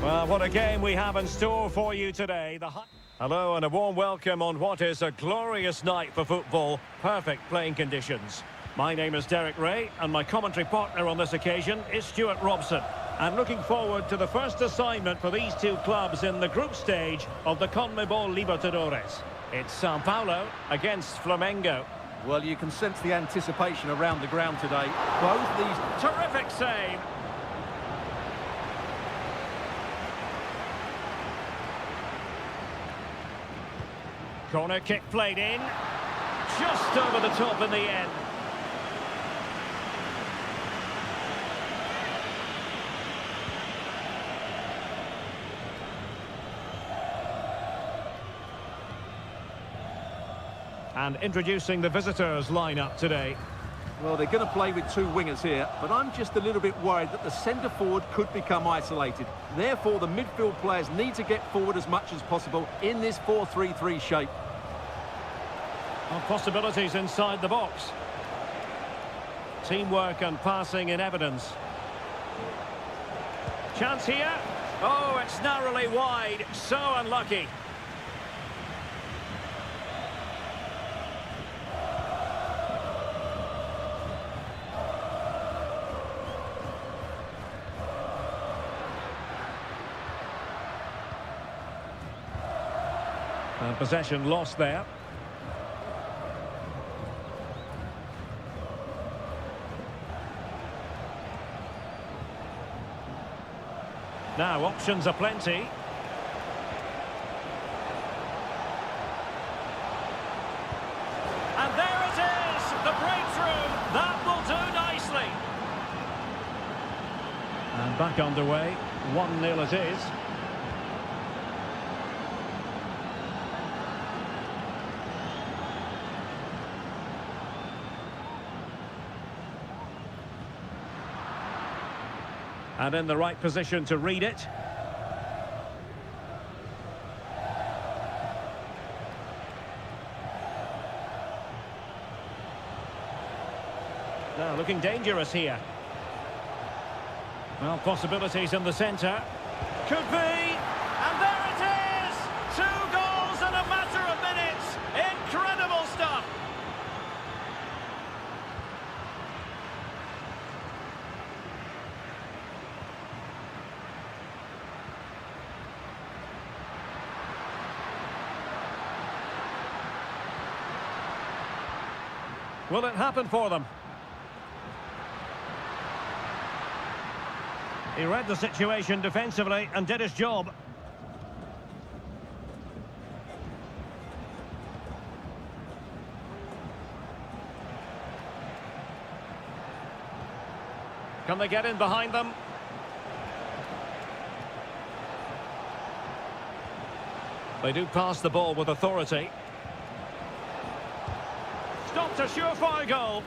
Well, what a game we have in store for you today. Hello and a warm welcome on what is a glorious night for football. Perfect playing conditions. My name is Derek Ray and my commentary partner on this occasion is Stuart Robson. And looking forward to the first assignment for these two clubs in the group stage of the CONMEBOL Libertadores. It's Sao Paulo against Flamengo. Well, you can sense the anticipation around the ground today. Both these... Terrific save. Corner kick played in. Just over the top in the end. And introducing the visitors lineup today. Well, they're going to play with two wingers here, but I'm just a little bit worried that the centre forward could become isolated. Therefore, the midfield players need to get forward as much as possible in this 4-3-3 shape. Well, possibilities inside the box. Teamwork and passing in evidence. Chance here. Oh, it's narrowly wide. So unlucky. And possession lost there. Now options are plenty. And there it is, the breakthrough. That will do nicely. And back underway, 1-0 it is. And in the right position to read it. Now looking dangerous here. Well, possibilities in the centre. Could be! And there it is! 2 goals in a matter of minutes! Incredible stuff! Will it happen for them? He read the situation defensively and did his job. Can they get in behind them? They do pass the ball with authority. Stopped a surefire goal.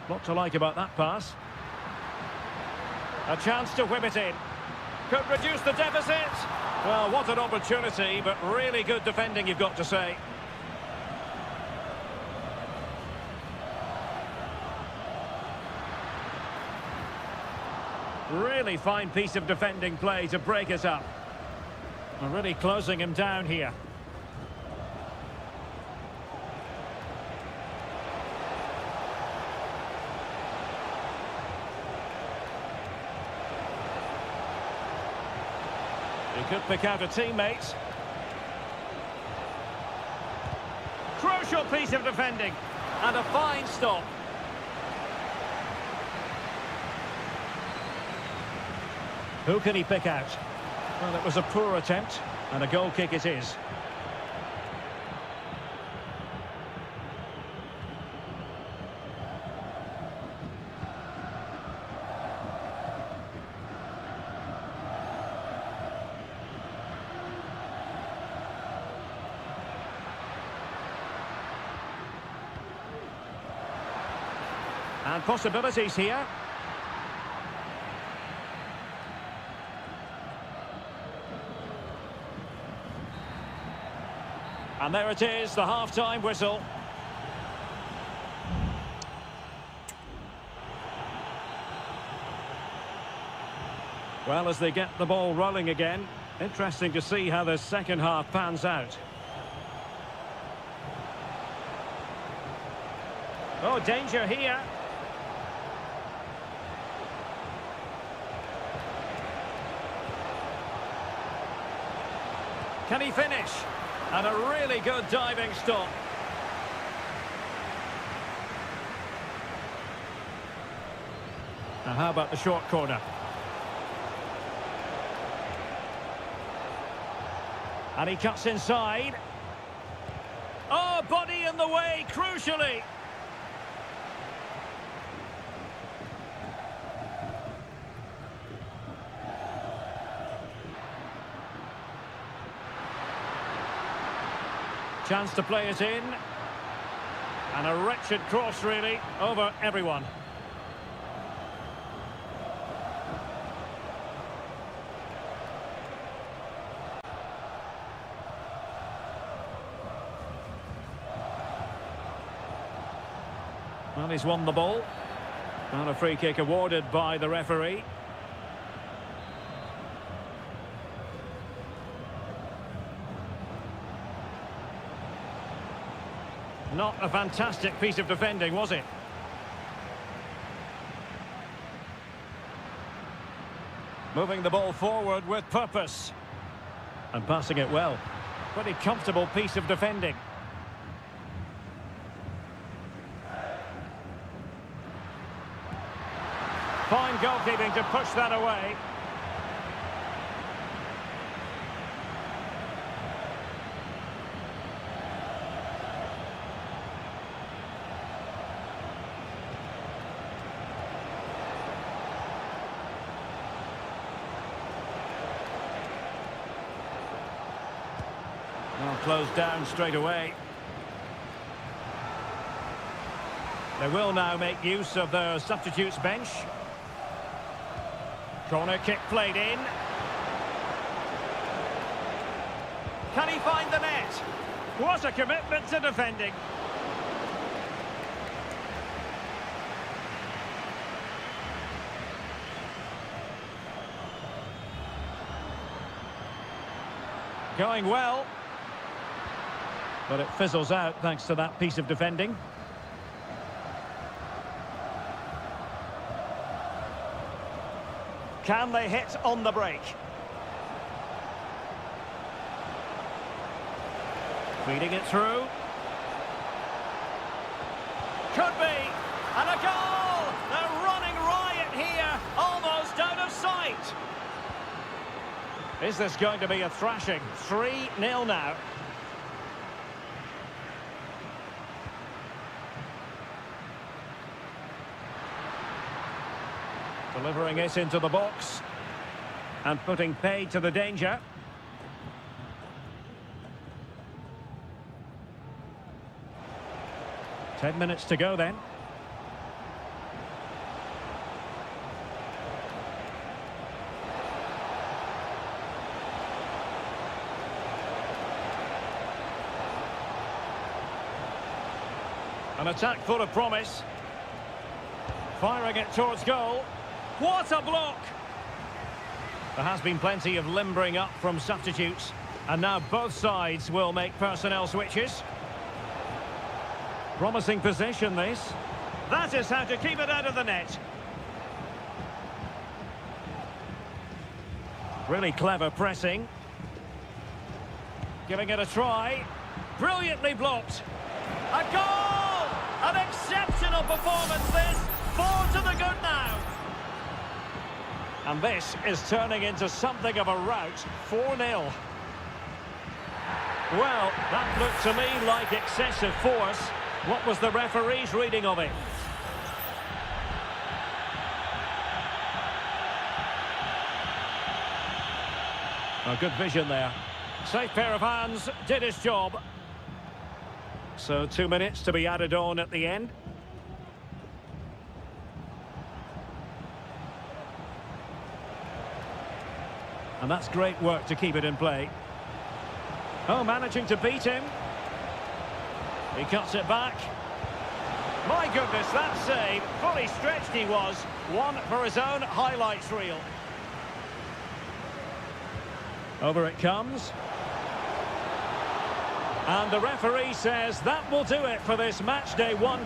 Lot to like about that pass. A chance to whip it in. Could reduce the deficit. Well, what an opportunity, but really good defending, you've got to say. Really fine piece of defending play to break it up. We're really closing him down here. He could pick out a teammate. Crucial piece of defending. And a fine stop. Who can he pick out? Well, it was a poor attempt, and a goal kick it is. And possibilities here. And there it is, the half-time whistle. Well, as they get the ball rolling again, interesting to see how the second half pans out. Oh, danger here. Can he finish? And a really good diving stop. Now how about the short corner? And he cuts inside. Oh, body in the way, crucially. Chance to play it in. And a wretched cross, really, over everyone. Well, he's won the ball. And a free kick awarded by the referee. Not a fantastic piece of defending, was it? Moving the ball forward with purpose. And passing it well. Pretty comfortable piece of defending. Fine goalkeeping to push that away. Well, closed down straight away. They will now make use of their substitutes bench. Corner kick played in. Can he find the net? What a commitment to defending. Going well. But it fizzles out thanks to that piece of defending. Can they hit on the break? Feeding it through. Could be. And a goal! They're running riot here, almost out of sight. Is this going to be a thrashing? 3-0 now. Delivering it into the box. And putting paid to the danger. Ten minutes to go then. An attack full of promise. Firing it towards goal. What a block! There has been plenty of limbering up from substitutes. And now both sides will make personnel switches. Promising position, this. That is how to keep it out of the net. Really clever pressing. Giving it a try. Brilliantly blocked. A goal! An exceptional performance, this. 4 to the good now. And this is turning into something of a rout. 4-0. Well, that looked to me like excessive force. What was the referee's reading of it? A good vision there. Safe pair of hands, did his job. So 2 minutes to be added on at the end. And that's great work to keep it in play. Oh, managing to beat him. He cuts it back. My goodness, that save. Fully stretched he was. One for his own highlights reel. Over it comes. And the referee says that will do it for this match day one.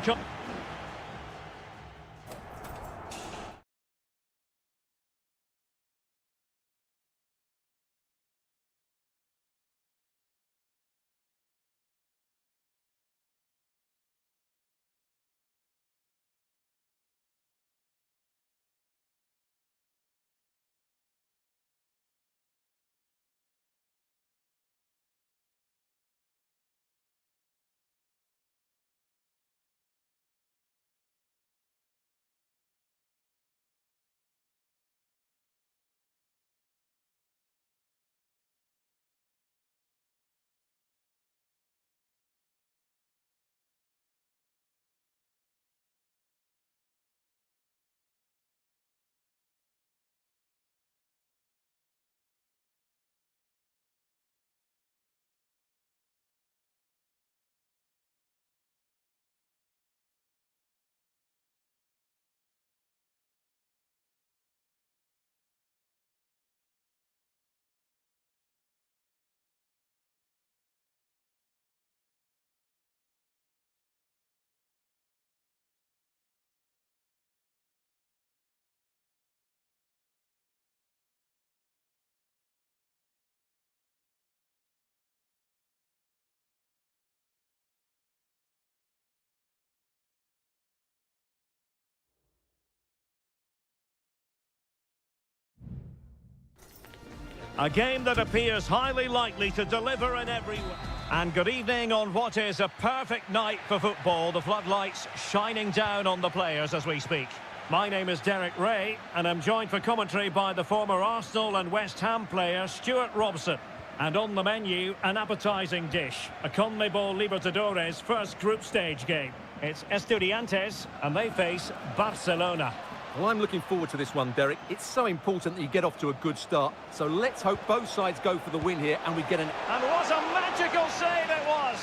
A game that appears highly likely to deliver in every way. And good evening on what is a perfect night for football. The floodlights shining down on the players as we speak. My name is Derek Ray, and I'm joined for commentary by the former Arsenal and West Ham player Stuart Robson. And on the menu, an appetising dish, a CONMEBOL Libertadores first group stage game. It's Estudiantes, and they face Barcelona. Well, I'm looking forward to this one, Derek. It's so important that you get off to a good start. So let's hope both sides go for the win here and we get an... And what a magical save it was!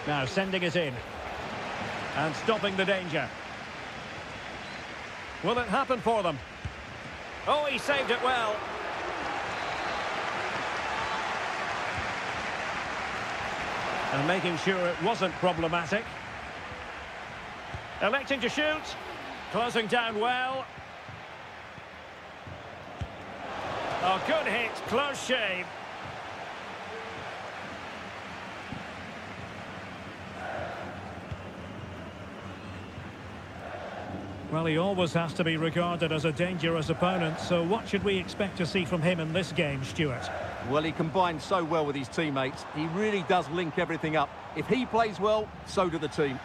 Now sending it in. And stopping the danger. Will it happen for them? Oh, he saved it well. And making sure it wasn't problematic. Electing to shoot. Closing down well. Oh, good hit. Close shave. Well, he always has to be regarded as a dangerous opponent, so what should we expect to see from him in this game, Stuart? Well, he combines so well with his teammates. He really does link everything up. If he plays well, so do the team.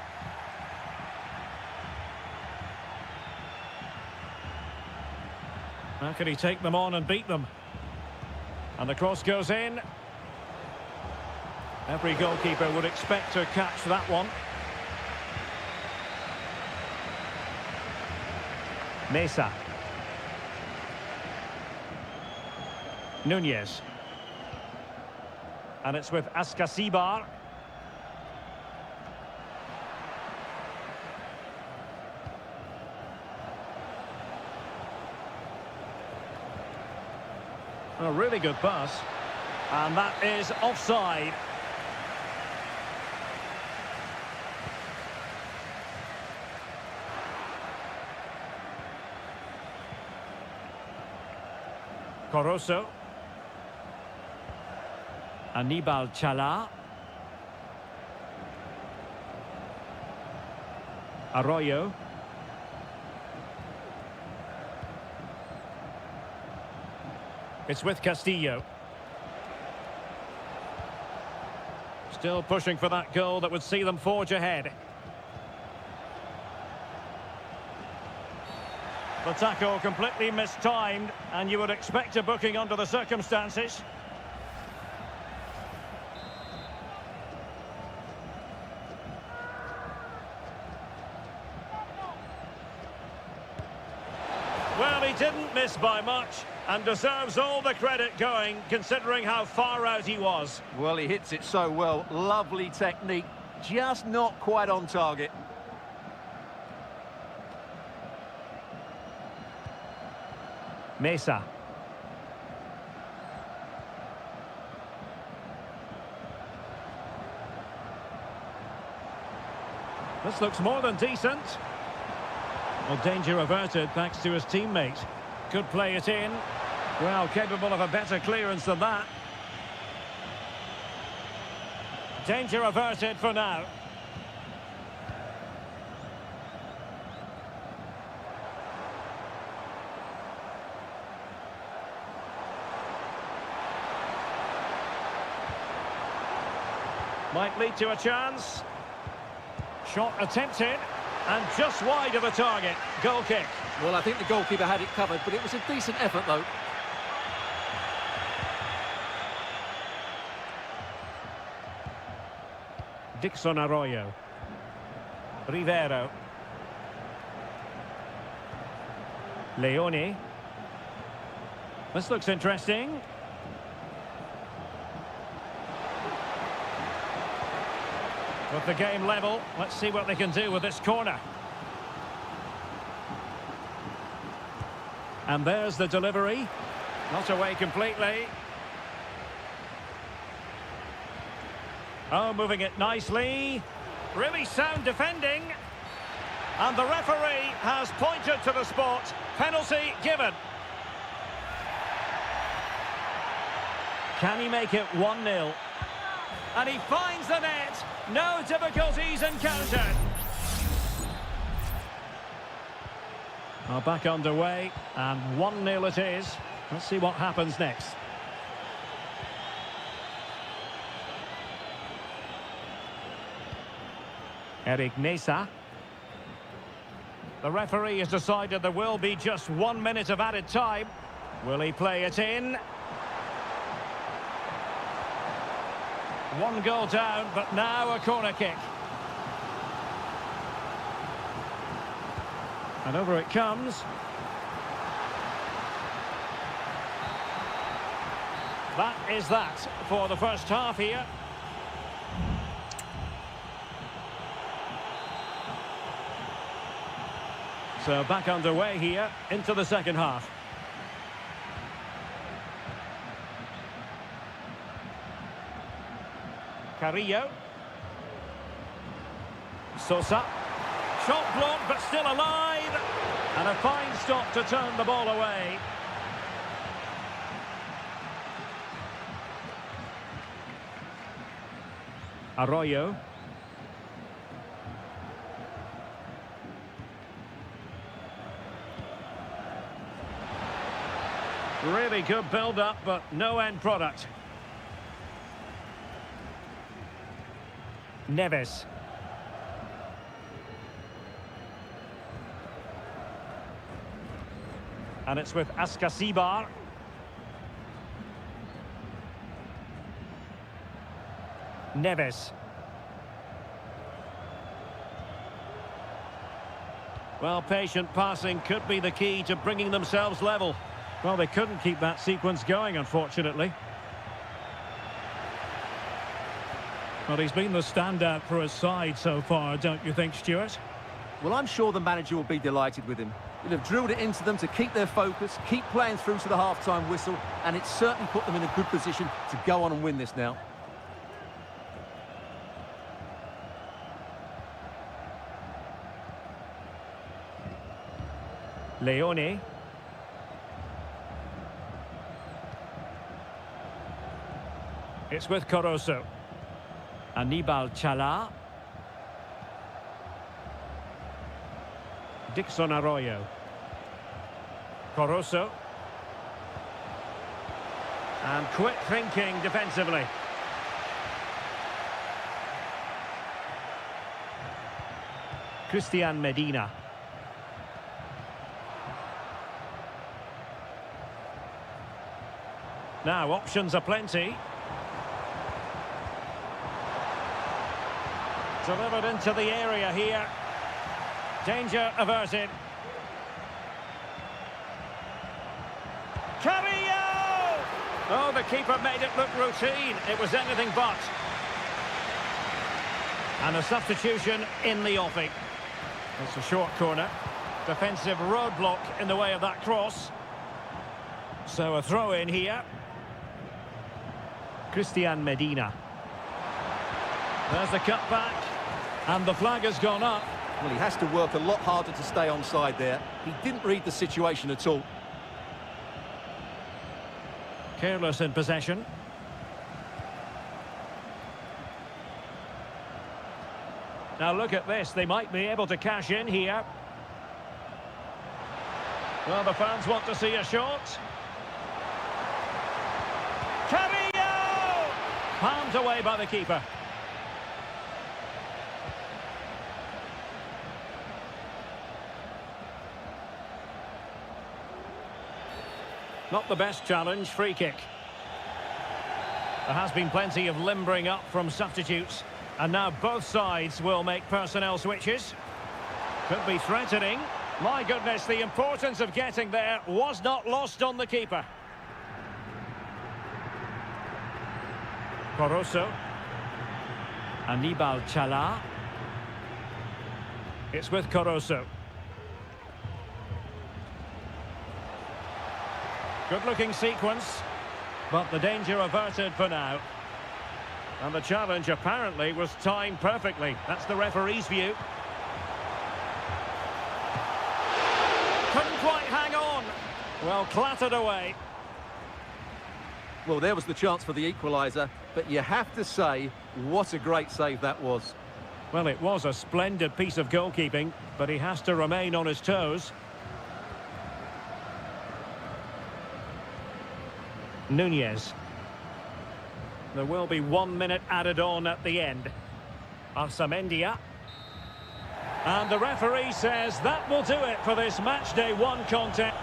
How can he take them on and beat them? And the cross goes in. Every goalkeeper would expect to catch that one. Mesa. Nunez. And it's with Askasibar. A really good pass. And that is offside. Coroso. Anibal Chala. Arroyo. It's with Castillo. Still pushing for that goal that would see them forge ahead. The tackle completely mistimed, and you would expect a booking under the circumstances. Well, he didn't miss by much. And deserves all the credit going, considering how far out he was. Well, he hits it so well. Lovely technique. Just not quite on target. Mesa. This looks more than decent. Well, danger averted thanks to his teammate. Could play it in. Well, capable of a better clearance than that. Danger averted for now. Might lead to a chance. Shot attempted, and just wide of the target. Goal kick. Well, I think the goalkeeper had it covered, but it was a decent effort, though. Dixon Arroyo. Rivero. Leone. This looks interesting. With the game level, let's see what they can do with this corner. And there's the delivery. Not away completely. Oh, moving it nicely. Really sound defending. And the referee has pointed to the spot. Penalty given. Can he make it 1-0? And he finds the net. No difficulties encountered. Are back underway, and 1-0 it is. Let's see what happens next. Eric Mesa. The referee has decided there will be just 1 minute of added time. Will he play it in? One goal down, but now a corner kick. And over it comes. That is that for the first half here. So back underway here into the second half. Carrillo. Sosa. Shot blocked, but still alive. And a fine stop to turn the ball away. Arroyo. Really good build-up, but no end product. Neves. And it's with Ascasibar. Neves. Well, patient passing could be the key to bringing themselves level. Well, they couldn't keep that sequence going, unfortunately. Well, he's been the standout for his side so far, don't you think, Stuart? Well, I'm sure the manager will be delighted with him. He'll have drilled it into them to keep their focus, keep playing through to the half-time whistle, and it's certainly put them in a good position to go on and win this now. Leone. It's with Caruso. Anibal Chala. Dixon Arroyo. Caruso. And quick thinking defensively. Christian Medina. Now, options are plenty. Delivered into the area here. Danger averted. Can Oh, the keeper made it look routine. It was anything but. And a substitution in the offing. It's a short corner. Defensive roadblock in the way of that cross. So a throw in here. Christian Medina. There's the cut back. And the flag has gone up. Well, he has to work a lot harder to stay onside there. He didn't read the situation at all. Careless in possession. Now look at this. They might be able to cash in here. Well, the fans want to see a shot. Carrillo! Palmed away by the keeper. Not the best challenge, free kick. There has been plenty of limbering up from substitutes. And now both sides will make personnel switches. Could be threatening. My goodness, the importance of getting there was not lost on the keeper. Corosso. Anibal Chala. It's with Corosso. Good-looking sequence, but the danger averted for now. And the challenge apparently was timed perfectly. That's the referee's view. Couldn't quite hang on. Well, clattered away. Well, there was the chance for the equaliser, but you have to say, what a great save that was. Well, it was a splendid piece of goalkeeping, but he has to remain on his toes. Nunez. There will be 1 minute added on at the end. Arsamendia. And the referee says that will do it for this match day 1 contest.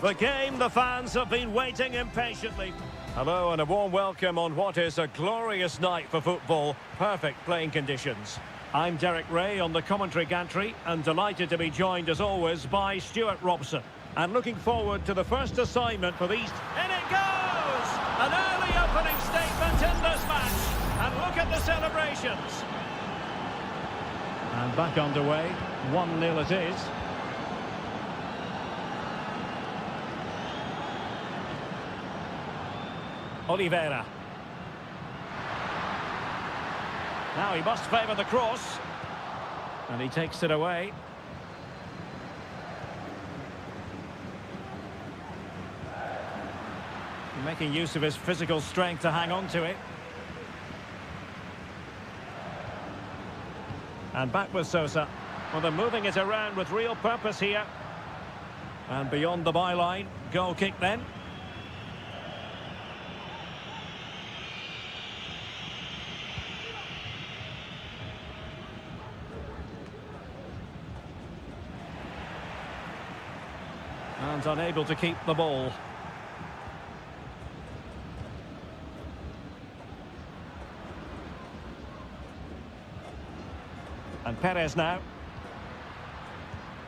The game the fans have been waiting impatiently. Hello and a warm welcome on what is a glorious night for football. Perfect playing conditions. I'm Derek Ray on the commentary gantry and delighted to be joined as always by Stuart Robson. And looking forward to the first assignment for these. In it goes! An early opening statement in this match. And look at the celebrations. And back underway. 1-0 it is. Oliveira. Now he must favour the cross. And he takes it away. Making use of his physical strength to hang on to it. And back with Sosa. Well, they're moving it around with real purpose here. And beyond the byline. Goal kick then. And unable to keep the ball. And Perez now.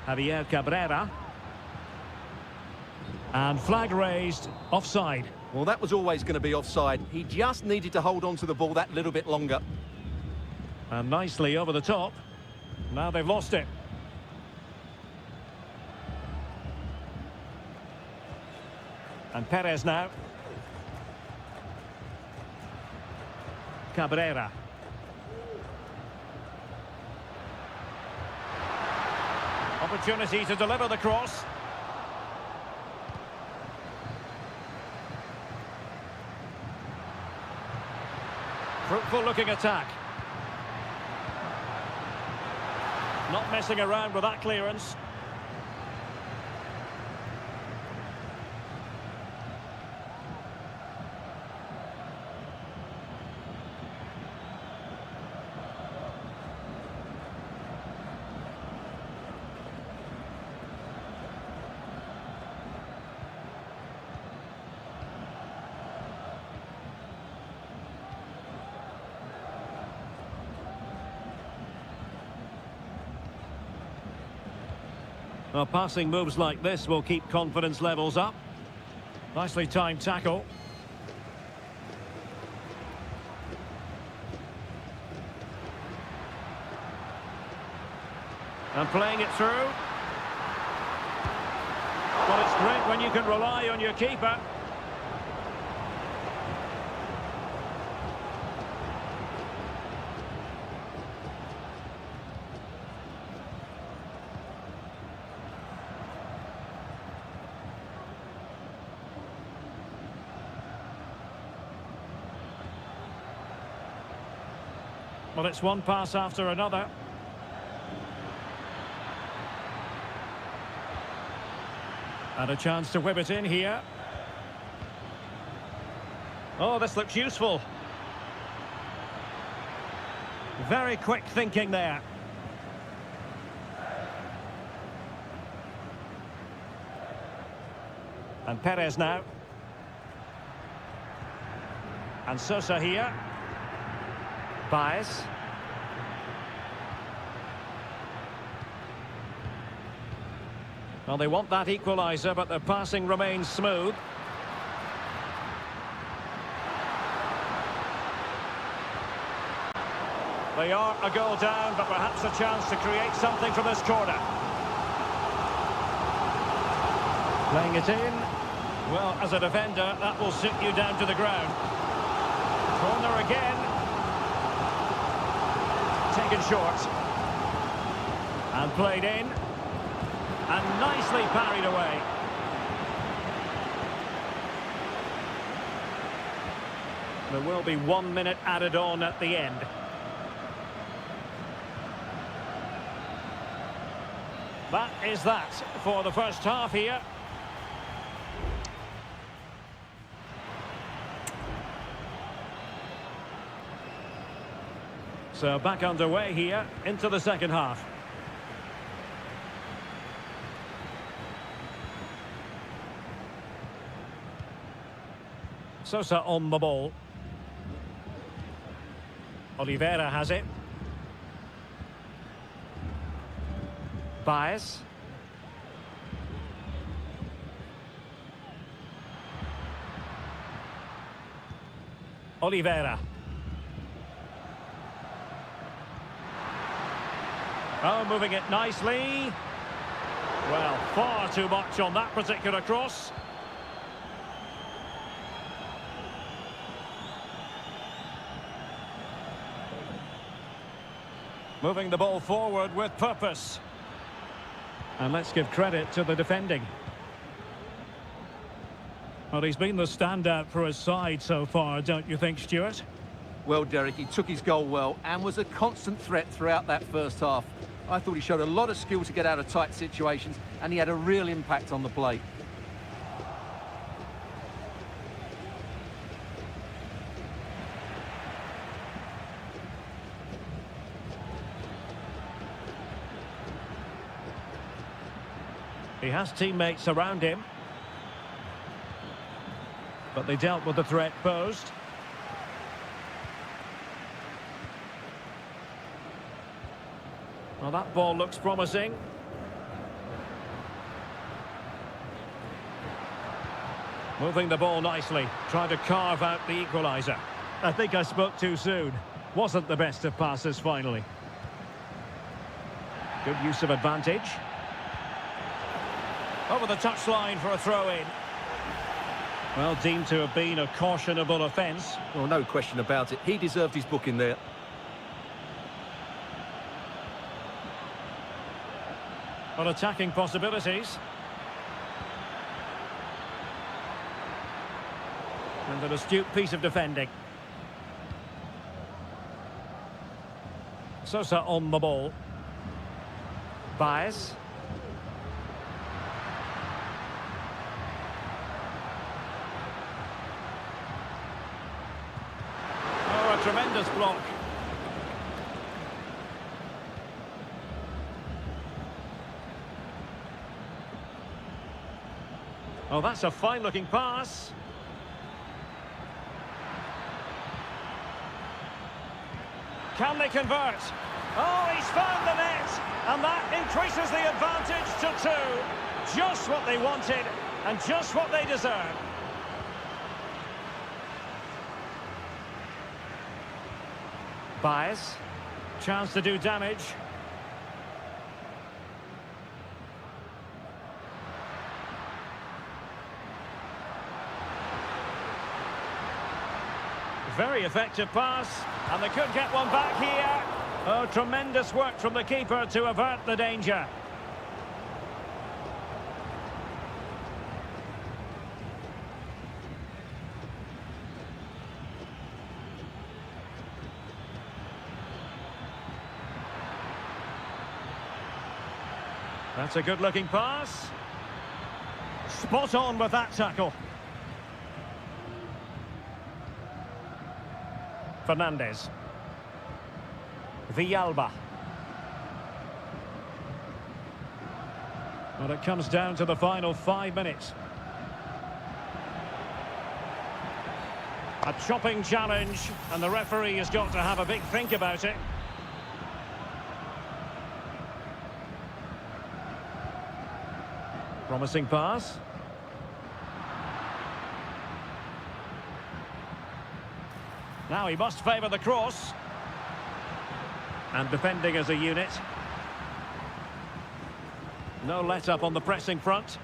Javier Cabrera. And flag raised, offside. Well, that was always going to be offside. He just needed to hold on to the ball that little bit longer. And nicely over the top. Now they've lost it. And Perez now. Cabrera. Opportunity to deliver the cross. Fruitful looking attack. Not messing around with that clearance. Well, passing moves like this will keep confidence levels up. Nicely timed tackle. And playing it through. Well, it's great when you can rely on your keeper. Well, it's one pass after another. And a chance to whip it in here. Oh, this looks useful. Very quick thinking there. And Perez now. And Sosa here. Baez. Well, they want that equaliser, but their passing remains smooth. They are a goal down, but perhaps a chance to create something from this corner. Playing it in. Well, as a defender, that will sit you down to the ground. Corner again. Taken short. And played in. And nicely parried away. There will be 1 minute added on at the end. That is that for the first half here. So back underway here into the second half. Sosa on the ball. Oliveira has it. Baez. Oliveira. Oh, moving it nicely. Well, far too much on that particular cross. Moving the ball forward with purpose. And let's give credit to the defending. Well, he's been the standout for his side so far, don't you think, Stuart? Well, Derek, he took his goal well and was a constant threat throughout that first half. I thought he showed a lot of skill to get out of tight situations, and he had a real impact on the play. He has teammates around him. But they dealt with the threat posed. Well, that ball looks promising. Moving the ball nicely, trying to carve out the equaliser. I think I spoke too soon. Wasn't the best of passes finally. Good use of advantage. Over the touchline for a throw-in. Well, deemed to have been a cautionable offence. Well, no question about it. He deserved his booking there. On attacking possibilities. And an astute piece of defending. Sosa on the ball. Baez. Oh, a tremendous block. Oh, that's a fine-looking pass. Can they convert? Oh, he's found the net! And that increases the advantage to 2. Just what they wanted, and just what they deserve. Baez. Chance to do damage. Very effective pass, and they could get one back here. Oh, tremendous work from the keeper to avert the danger. That's a good-looking pass. Spot on with that tackle. Fernandez. Villalba. Well, it comes down to the final 5 minutes. A chopping challenge, and the referee has got to have a big think about it. Promising pass. Now he must favour the cross. And defending as a unit. No let-up on the pressing front.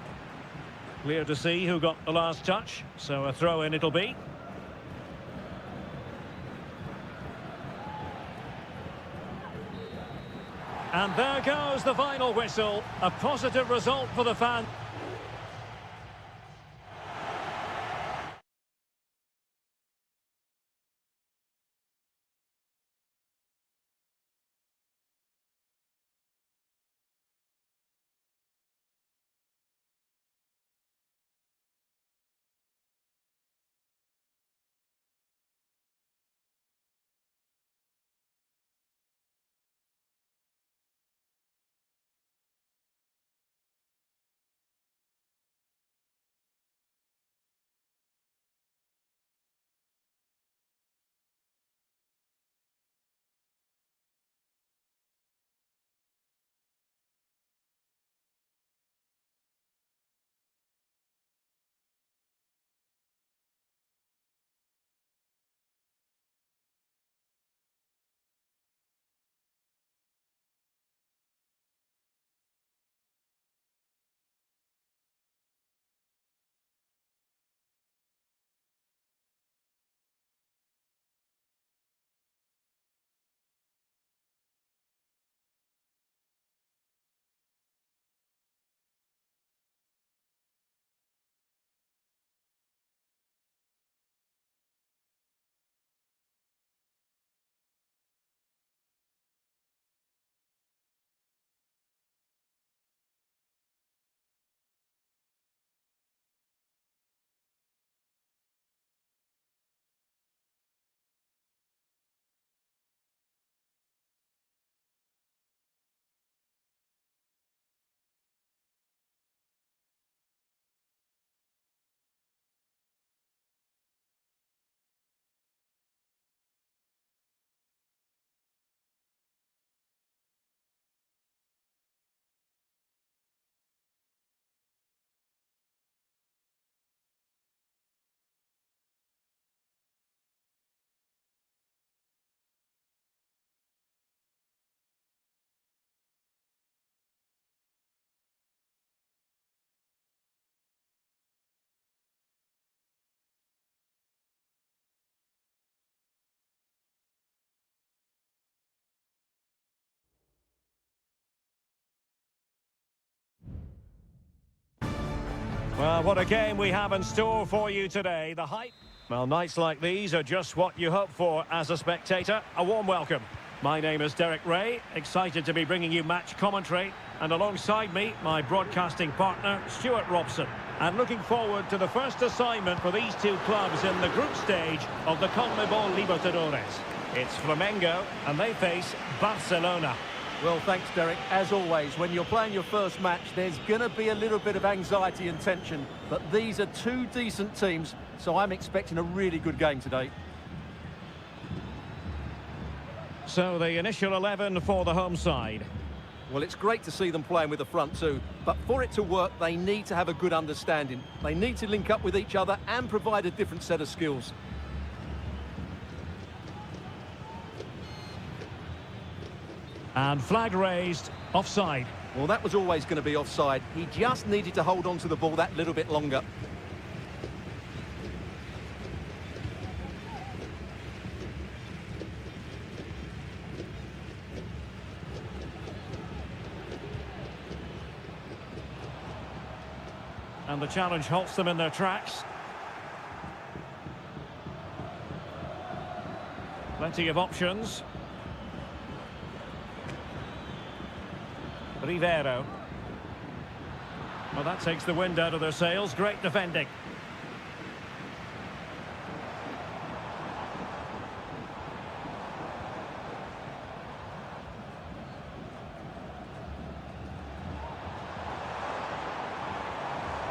Clear to see who got the last touch, so a throw-in it'll be. And there goes the final whistle. A positive result for the fans. Well, what a game we have in store for you today. The hype. Well, nights like these are just what you hope for as a spectator. A warm welcome. My name is Derek Ray, excited to be bringing you match commentary. And alongside me, my broadcasting partner, Stuart Robson. And looking forward to the first assignment for these two clubs in the group stage of the CONMEBOL Libertadores. It's Flamengo, and they face Barcelona. Well, thanks, Derek. As always, when you're playing your first match, there's going to be a little bit of anxiety and tension. But these are two decent teams, so I'm expecting a really good game today. So the initial 11 for the home side. Well, it's great to see them playing with the front two, but for it to work, they need to have a good understanding. They need to link up with each other and provide a different set of skills. And flag raised, offside. Well, that was always going to be offside. He just needed to hold on to the ball that little bit longer. And the challenge halts them in their tracks. Plenty of options. Rivero. Well, that takes the wind out of their sails. Great defending.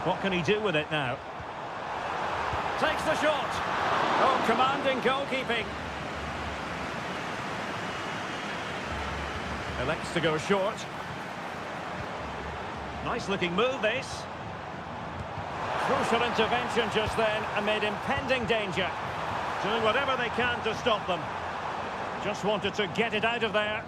What can he do with it now? Takes the shot. Oh, commanding goalkeeping. Elects to go short. Nice looking move, this. Crucial intervention just then amid impending danger. Doing whatever they can to stop them. Just wanted to get it out of there.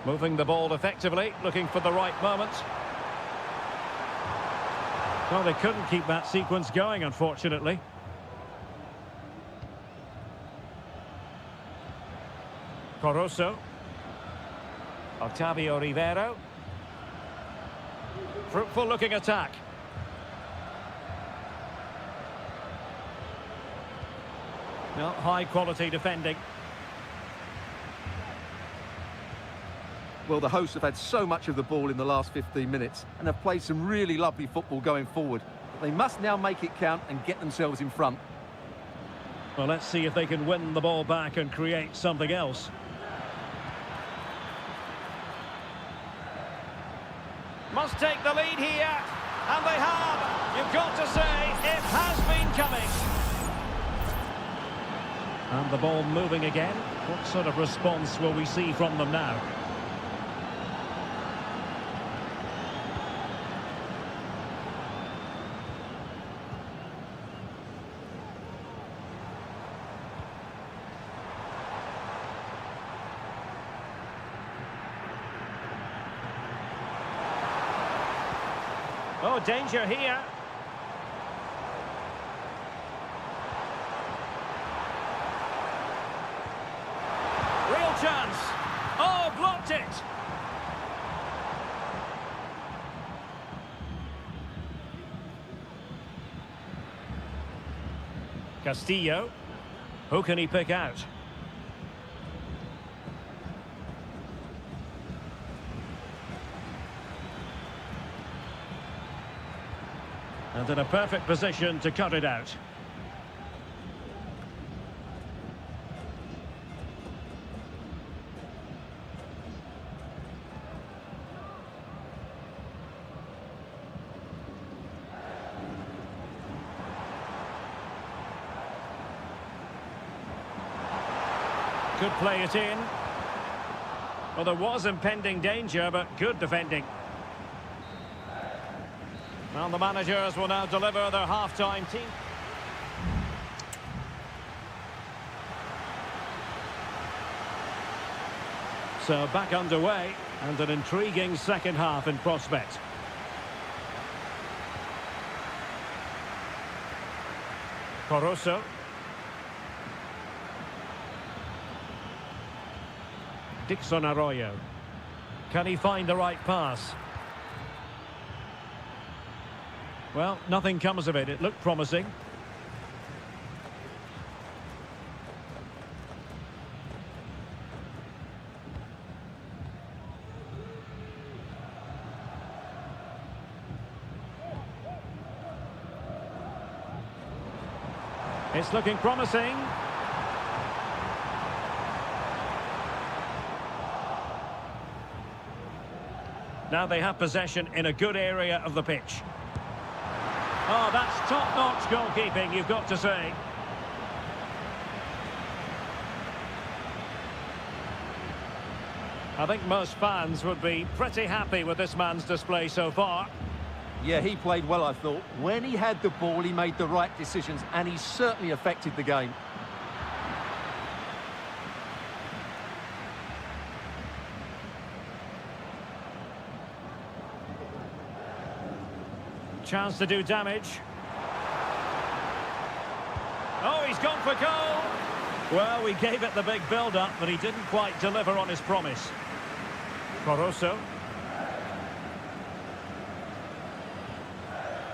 Moving the ball effectively, looking for the right moment. Well, they couldn't keep that sequence going, unfortunately. Coroso. Octavio Rivero. Fruitful looking attack. No, high quality defending. Well, the hosts have had so much of the ball in the last 15 minutes and have played some really lovely football going forward. But they must now make it count and get themselves in front. Well, let's see if they can win the ball back and create something else. Must take the lead here, and they have. You've got to say, it has been coming. And the ball moving again. What sort of response will we see from them now? Oh, danger here. Real chance. Oh, blocked it. Castillo. Who can he pick out? And in a perfect position to cut it out. Could play it in. Well, there was impending danger, but good defending. Well, the managers will now deliver their half-time team. So back underway, and an intriguing second half in prospect. Caruso. Dixon Arroyo. Can he find the right pass? Well, nothing comes of it. It looked promising. It's looking promising. Now they have possession in a good area of the pitch. Oh, that's top-notch goalkeeping, you've got to say. I think most fans would be pretty happy with this man's display so far. Yeah, he played well, I thought. When he had the ball, he made the right decisions, and he certainly affected the game. Chance to do damage. Oh, he's gone for goal. Well, we gave it the big build-up, but he didn't quite deliver on his promise. Caruso.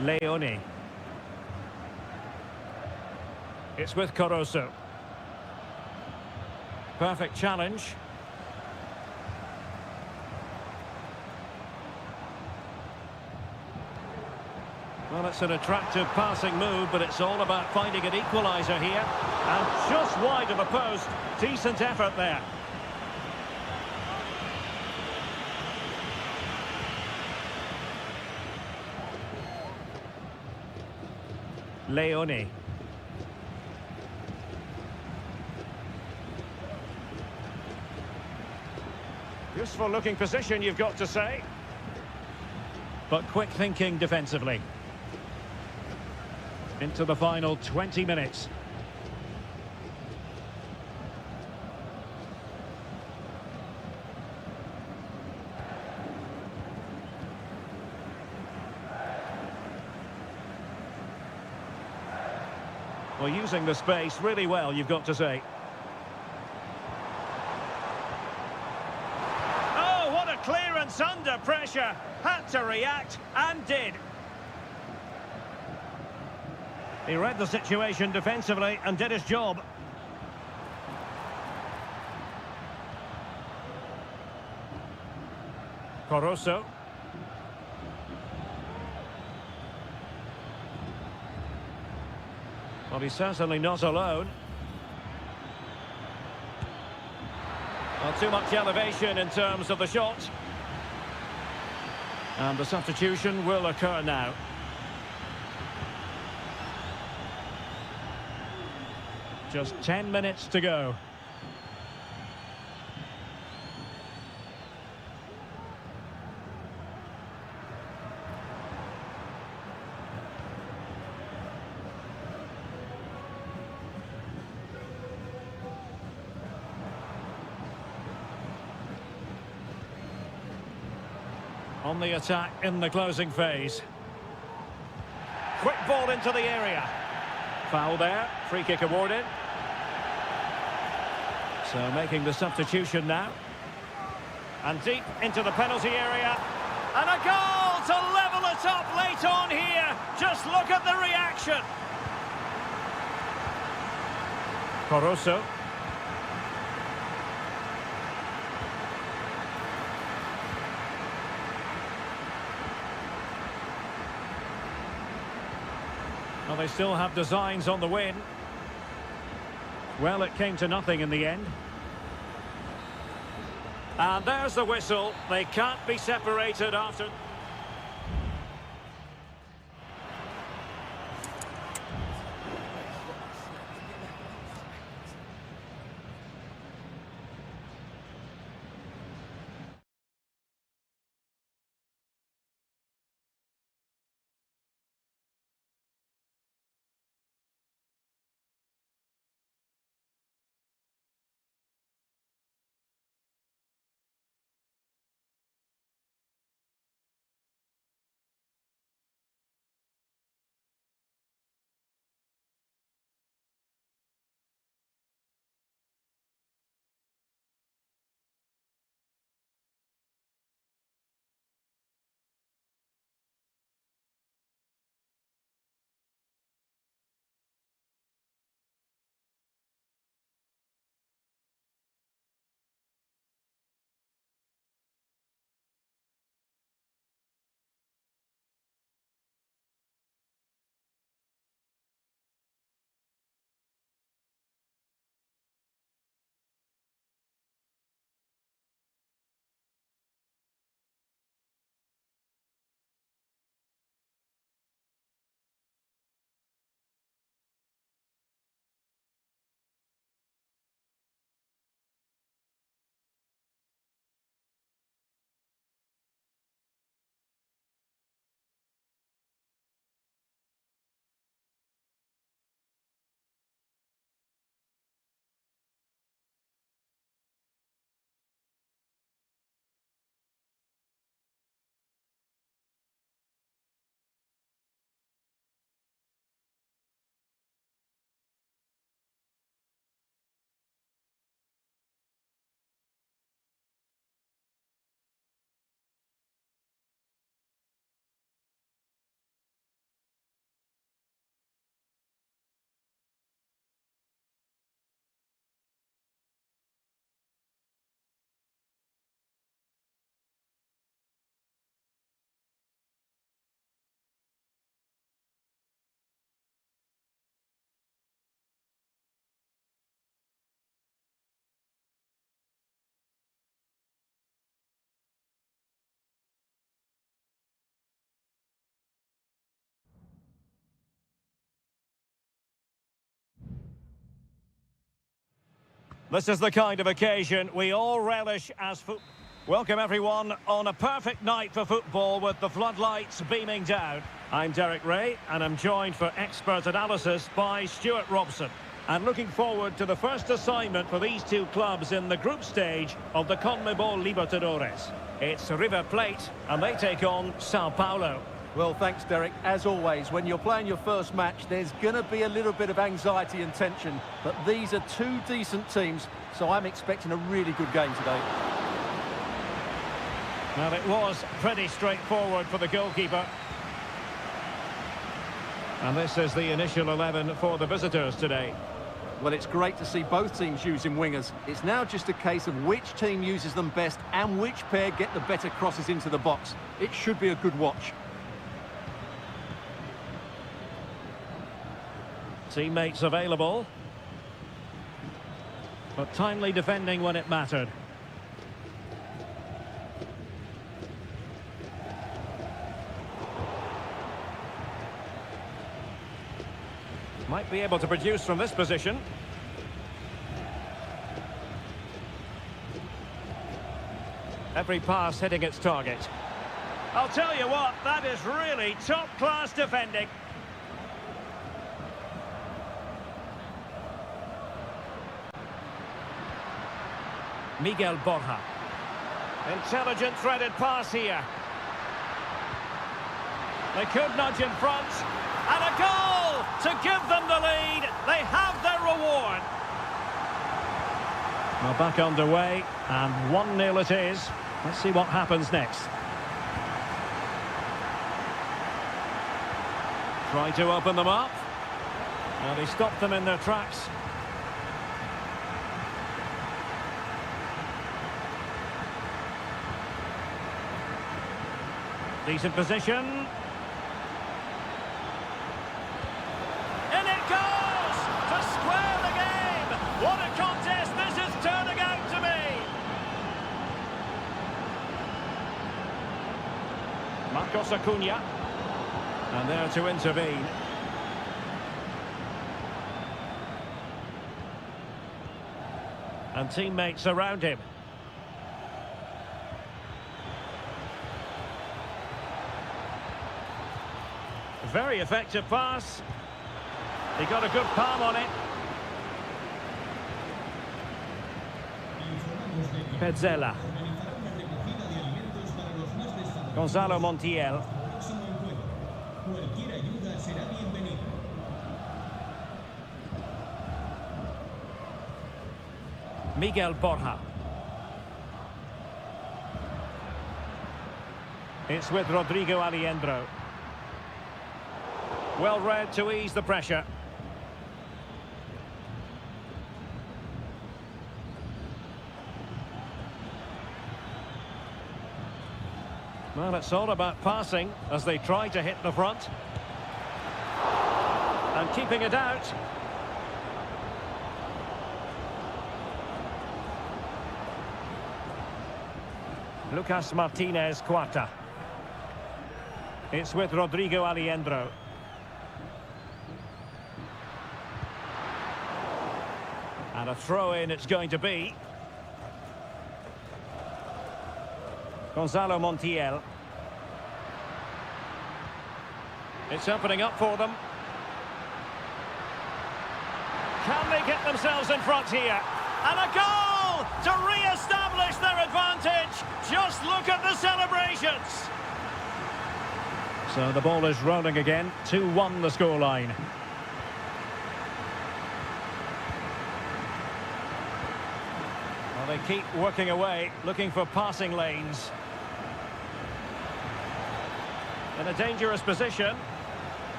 Leone. It's with Caruso. Perfect challenge. Well, it's an attractive passing move, but it's all about finding an equaliser here. And just wide of the post. Decent effort there. Leone. Useful looking position, you've got to say. But quick thinking defensively. Into the final 20 minutes. Well, using the space really well, you've got to say. Oh, what a clearance under pressure. Had to react, and did. He read the situation defensively and did his job. Caruso. Well, he's certainly not alone. Well, too much elevation in terms of the shot. And the substitution will occur now. Just 10 minutes to go. On the attack in the closing phase. Quick ball into the area. Foul there. Free kick awarded. So making the substitution now. And deep into the penalty area. And a goal to level it up late on here. Just look at the reaction. Caruso. Well, they still have designs on the win. Well, it came to nothing in the end. And there's the whistle. They can't be separated after... This is the kind of occasion we all relish as football. Welcome everyone on a perfect night for football with the floodlights beaming down. I'm Derek Ray and I'm joined for expert analysis by Stuart Robson. And looking forward to the first assignment for these two clubs in the group stage of the CONMEBOL Libertadores. It's River Plate and they take on Sao Paulo. Well, thanks, Derek. As always, when you're playing your first match, there's going to be a little bit of anxiety and tension. But these are two decent teams, so I'm expecting a really good game today. Well, it was pretty straightforward for the goalkeeper. And this is the initial 11 for the visitors today. Well, it's great to see both teams using wingers. It's now just a case of which team uses them best and which pair get the better crosses into the box. It should be a good watch. Teammates available, but timely defending when it mattered. Might be able to produce from this position. Every pass hitting its target. I'll tell you what, that is really top-class defending. Miguel Borja. Intelligent threaded pass here. They could nudge in front. And a goal to give them the lead. They have their reward. Well, back underway, and 1-0 it is. Let's see what happens next. Try to open them up. Now they stopped them in their tracks. Decent position. In it goes! To square the game! What a contest this is turning out to be! Marcos Acuna. And there to intervene. And teammates around him. Very effective pass. He got a good palm on it. Petzela. Gonzalo Montiel. Miguel Borja. It's with Rodrigo Alejandro. Well read to ease the pressure. Well, it's all about passing as they try to hit the front. And keeping it out. Lucas Martinez Cuarta. It's with Rodrigo Alejandro. And a throw-in it's going to be. Gonzalo Montiel. It's opening up for them. Can they get themselves in front here? And a goal to re-establish their advantage. Just look at the celebrations. So the ball is rolling again. 2-1 the scoreline. Well, they keep working away, looking for passing lanes. In a dangerous position.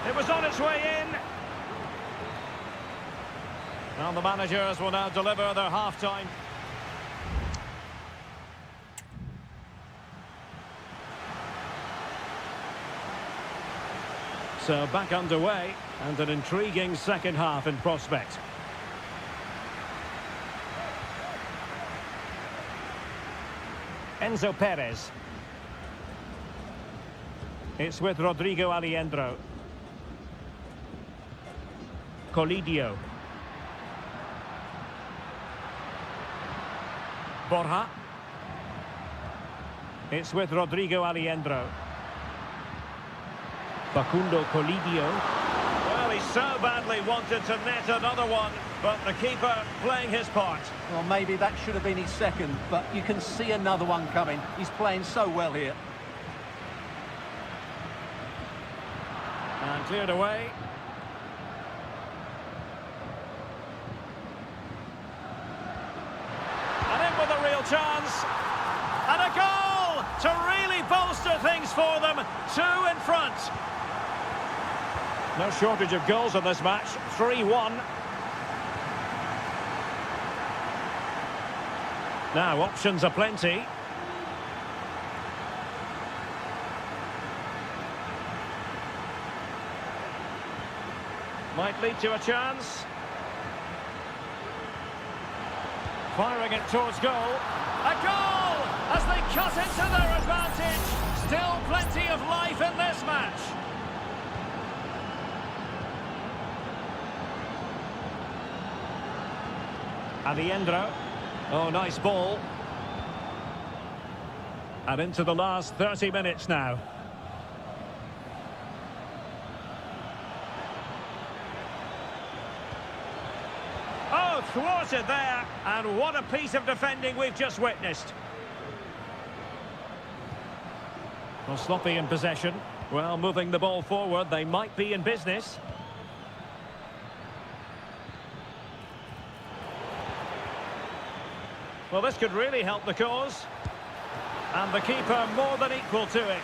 It was on its way in. And the managers will now deliver their half-time. So back underway, and an intriguing second half in prospect. Enzo Perez. It's with Rodrigo Alejandro. Colidio. Borja. It's with Rodrigo Alejandro. Facundo Colidio. Well, he so badly wanted to net another one, but the keeper playing his part. Well, maybe that should have been his second, but you can see another one coming. He's playing so well here. And cleared away. And in with a real chance. And a goal to really bolster things for them. 2 in front. No shortage of goals in this match. 3-1. Now, options are plenty. Might lead to a chance. Firing it towards goal. A goal! As they cut into their advantage. Still plenty of life in this match. Alejandro. Oh, nice ball. And into the last 30 minutes now. Oh, thwarted there. And what a piece of defending we've just witnessed. Well, sloppy in possession. Well, moving the ball forward, they might be in business. Well, this could really help the cause. And the keeper more than equal to it.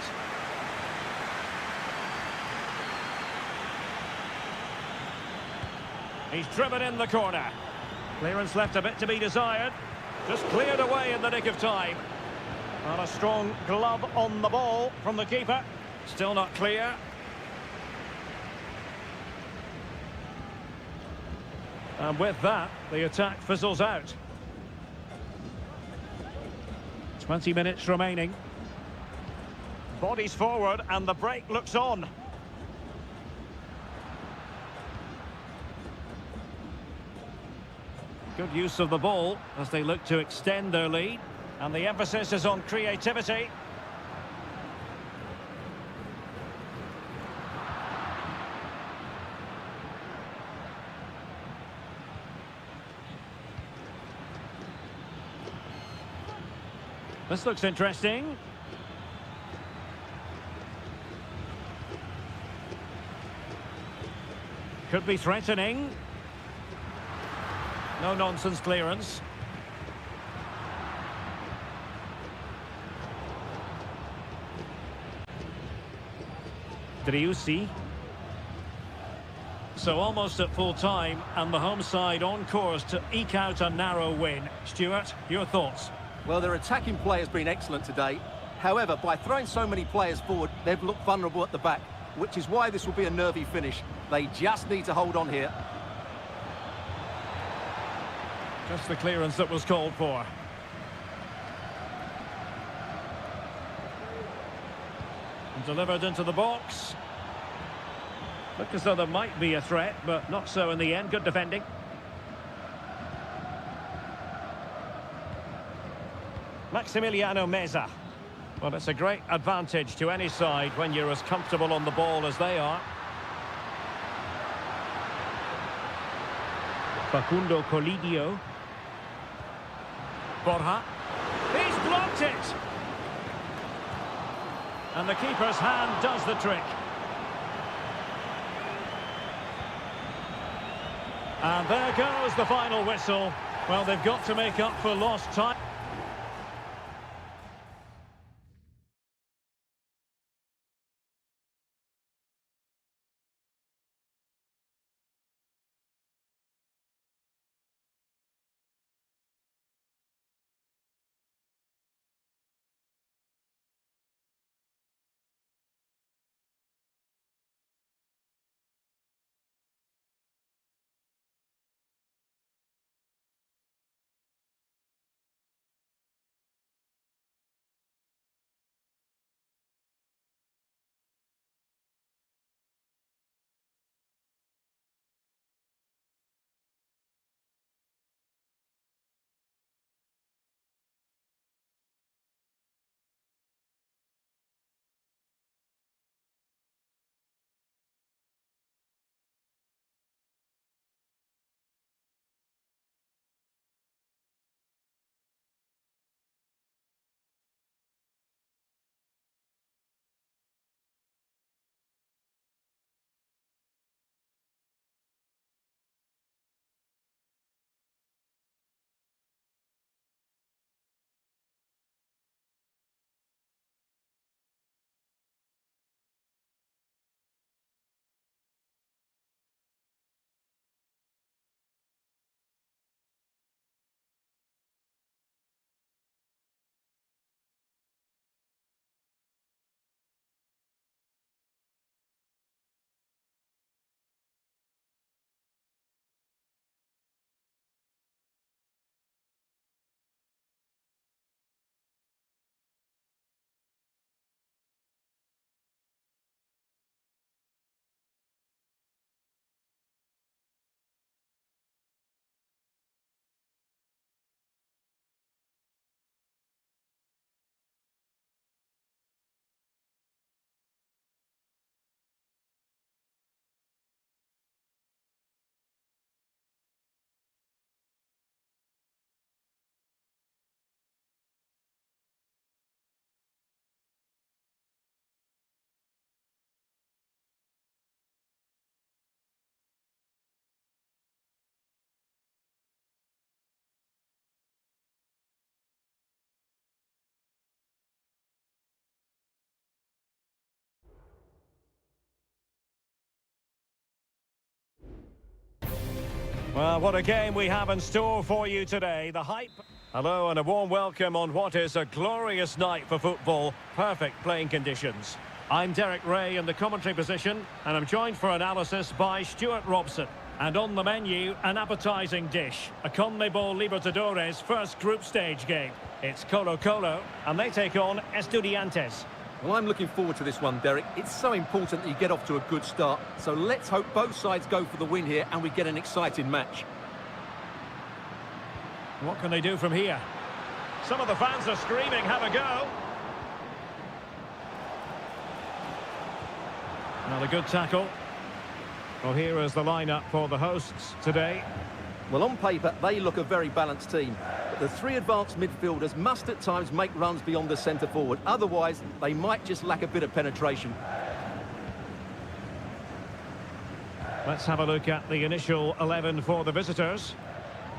He's driven in the corner. Clearance left a bit to be desired. Just cleared away in the nick of time. And a strong glove on the ball from the keeper. Still not clear. And with that, the attack fizzles out. 20 minutes remaining. Bodies forward and the break looks on. Good use of the ball as they look to extend their lead. And the emphasis is on creativity. This looks interesting. Could be threatening. No nonsense clearance. Driussi. So almost at full time, and the home side on course to eke out a narrow win. Stuart, your thoughts? Well, their attacking play has been excellent today. However, by throwing so many players forward, they've looked vulnerable at the back, which is why this will be a nervy finish. They just need to hold on here. Just the clearance that was called for. And delivered into the box. Looked as though there might be a threat, but not so in the end. Good defending. Maximiliano Meza. Well, it's a great advantage to any side when you're as comfortable on the ball as they are. Facundo Colidio. Borja. He's blocked it! And the keeper's hand does the trick. And there goes the final whistle. Well, they've got to make up for lost time. Well, what a game we have in store for you today. The hype. Hello and a warm welcome on what is a glorious night for football. Perfect playing conditions. I'm Derek Ray in the commentary position, and I'm joined for analysis by Stuart Robson. And on the menu, an appetising dish. A CONMEBOL Libertadores first group stage game. It's Colo-Colo, and they take on Estudiantes. Well, I'm looking forward to this one, Derek. It's so important that you get off to a good start. So let's hope both sides go for the win here and we get an exciting match. What can they do from here? Some of the fans are screaming, have a go. Now a good tackle. Well, here is the lineup for the hosts today. Well, on paper, they look a very balanced team. But the three advanced midfielders must at times make runs beyond the centre forward. Otherwise, they might just lack a bit of penetration. Let's have a look at the initial 11 for the visitors.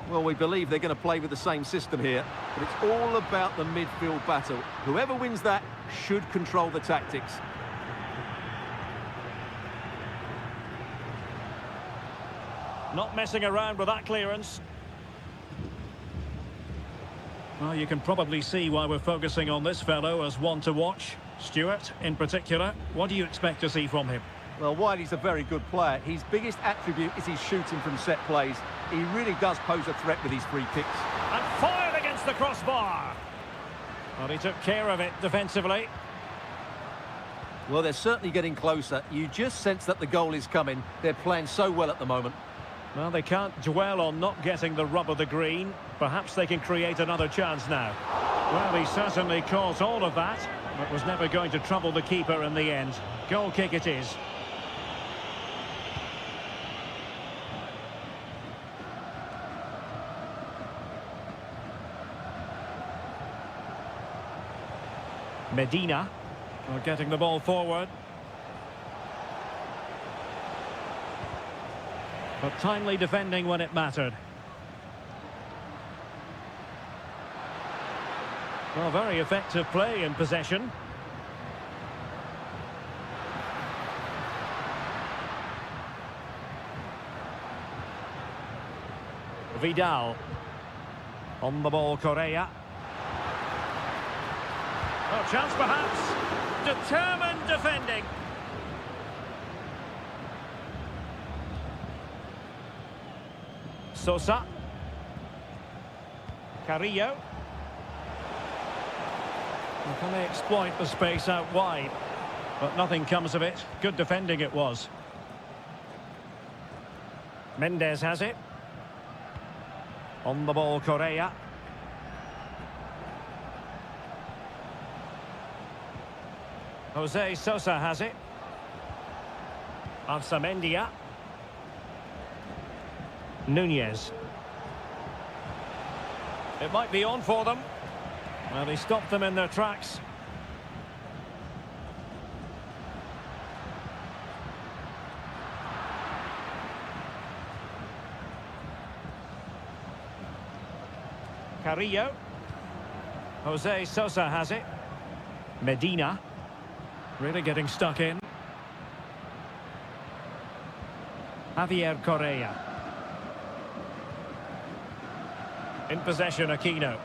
Well, we believe they're going to play with the same system here. But it's all about the midfield battle. Whoever wins that should control the tactics. Not messing around with that clearance. Well, you can probably see why we're focusing on this fellow as one to watch. Stuart, in particular, what do you expect to see from him? Well, while he's a very good player, his biggest attribute is his shooting from set plays. He really does pose a threat with his free kicks. And fired against the crossbar. Well, he took care of it defensively. Well, they're certainly getting closer. You just sense that the goal is coming. They're playing so well at the moment. Well, they can't dwell on not getting the rub of the green. Perhaps they can create another chance now. Well, he certainly caused all of that, but was never going to trouble the keeper in the end. Goal kick it is. Medina, well, getting the ball forward. But timely defending when it mattered. Well, very effective play in possession. Vidal. On the ball, Correa. Oh, chance perhaps. Determined defending. Sosa. Carrillo. Well, can they exploit the space out wide? But nothing comes of it. Good defending it was. Mendes has it. On the ball, Correa. Jose Sosa has it. Arsamendia. Nunez. It might be on for them. Well, he stopped them in their tracks. Carrillo. Jose Sosa has it. Medina. Really getting stuck in. Javier Correa. In possession, Aquino.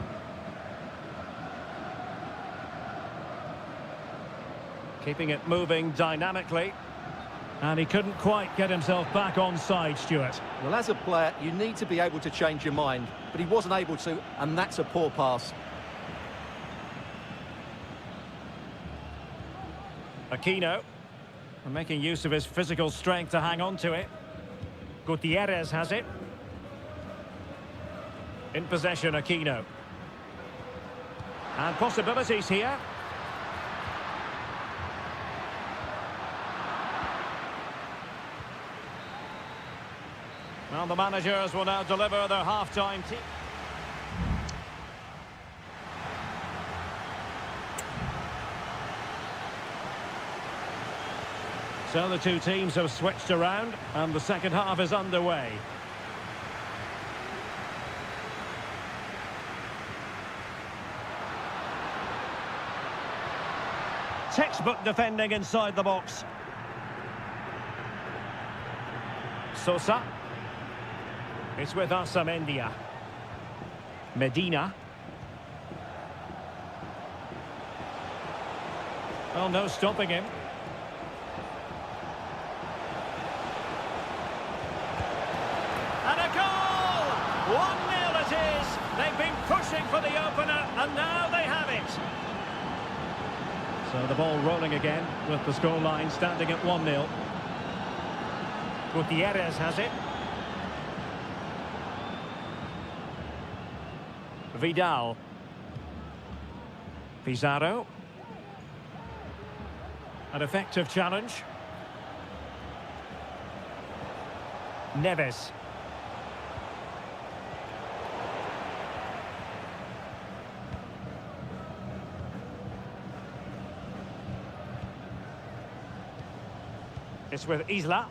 Keeping it moving dynamically. And he couldn't quite get himself back on side, Stuart. Well, as a player, you need to be able to change your mind. But he wasn't able to, and that's a poor pass. Aquino. And making use of his physical strength to hang on to it. Gutierrez has it. In possession, Aquino. And possibilities here. Well, the managers will now deliver their half-time team. So the two teams have switched around, and the second half is underway. Textbook defending inside the box. Sosa. It's with Amendia. Medina. Well, no stopping him. And a goal! 1-0 it is. They've been pushing for the opener, and now they have it. So the ball rolling again, with the scoreline standing at 1-0. Gutierrez has it. Vidal. Pizarro. An effective challenge. Neves. It's with Isla.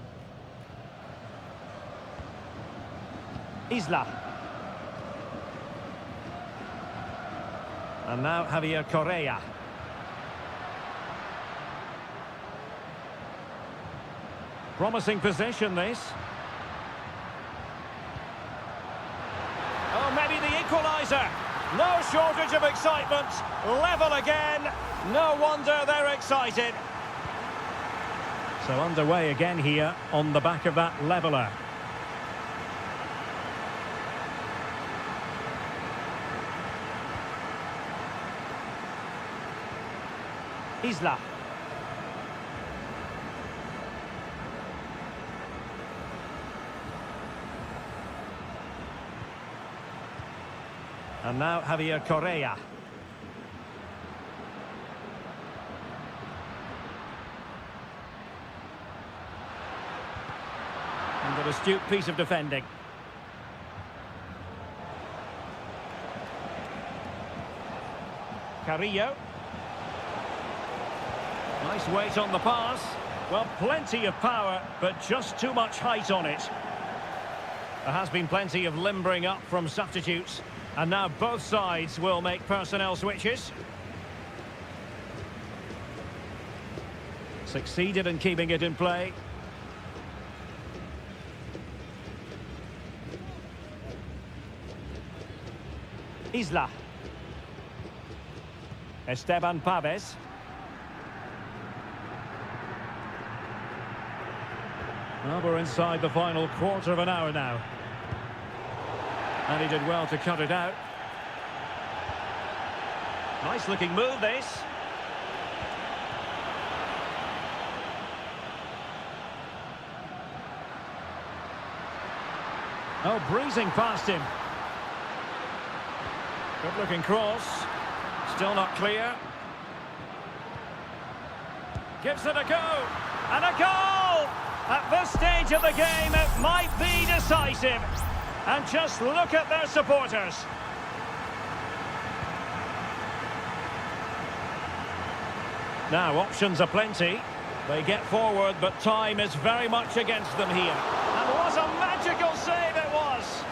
Isla. And now Javier Correa. Promising possession, this. Oh, maybe the equaliser. No shortage of excitement. Level again. No wonder they're excited. So underway again here on the back of that leveller. Isla. And now Javier Correa. And an astute piece of defending. Carrillo. Nice weight on the pass. Well, plenty of power, but just too much height on it. There has been plenty of limbering up from substitutes. And now both sides will make personnel switches. Succeeded in keeping it in play. Isla. Esteban Paves. Well, we're inside the final quarter of an hour now. And he did well to cut it out. Nice looking move, this. Oh, breezing past him. Good looking cross. Still not clear. Gives it a go. And a goal! At this stage of the game, it might be decisive. And just look at their supporters. Now, options are plenty. They get forward, but time is very much against them here. And what a magical save it was!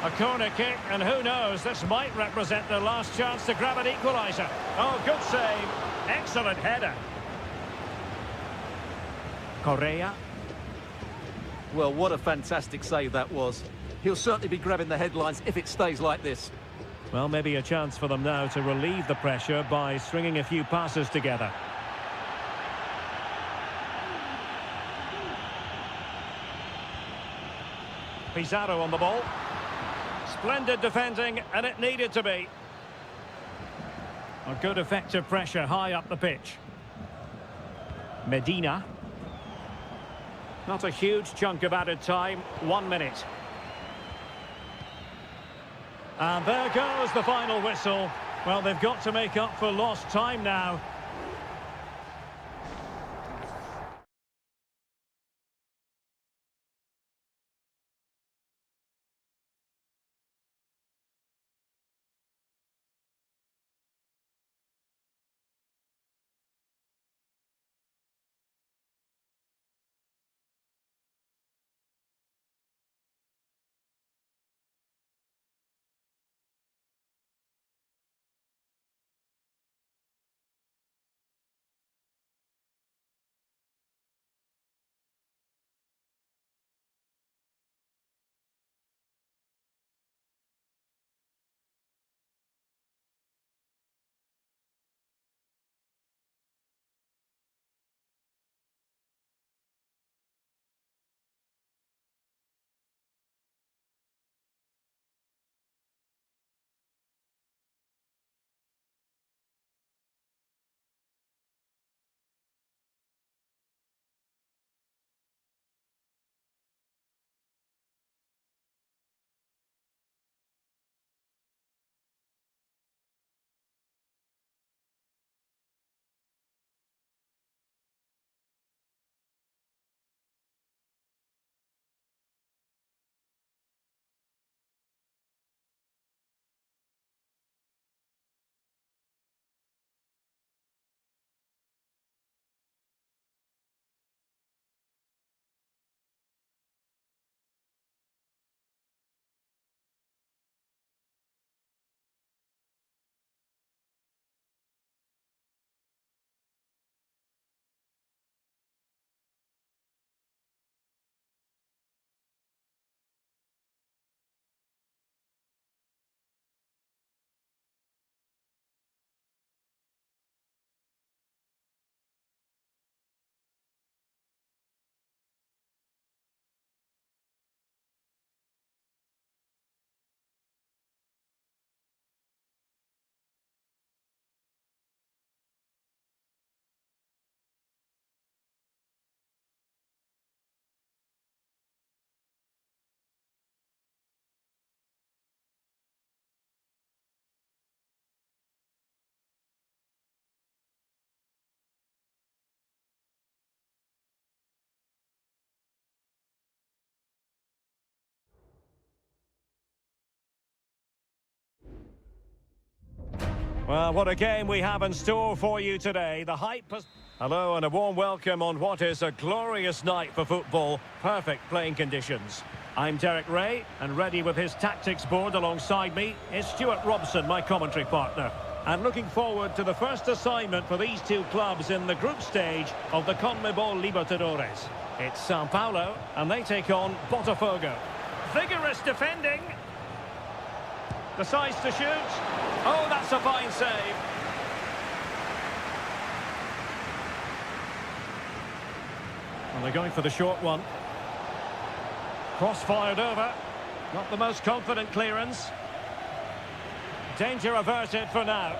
A corner kick, and who knows, this might represent their last chance to grab an equaliser. Oh, good save. Excellent header. Correa. Well, what a fantastic save that was. He'll certainly be grabbing the headlines if it stays like this. Well, maybe a chance for them now to relieve the pressure by stringing a few passes together. Pizarro on the ball. Splendid defending, and it needed to be. A good effective pressure high up the pitch. Medina. Not a huge chunk of added time, 1 minute. And there goes the final whistle. Well, they've got to make up for lost time now. Well, what a game we have in store for you today. The hype has... Hello and a warm welcome on what is a glorious night for football. Perfect playing conditions. I'm Derek Ray, and ready with his tactics board alongside me is Stuart Robson, my commentary partner. And looking forward to the first assignment for these two clubs in the group stage of the CONMEBOL Libertadores. It's Sao Paulo, and they take on Botafogo. Vigorous defending. Decides to shoot. Oh, that's a fine save. Well, they're going for the short one. Cross fired over. Not the most confident clearance. Danger averted for now.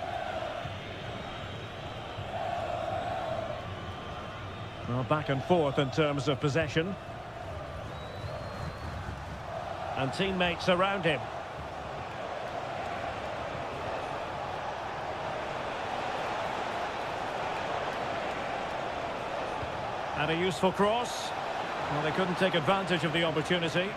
Well, back and forth in terms of possession. And teammates around him. And a useful cross. Well, they couldn't take advantage of the opportunity.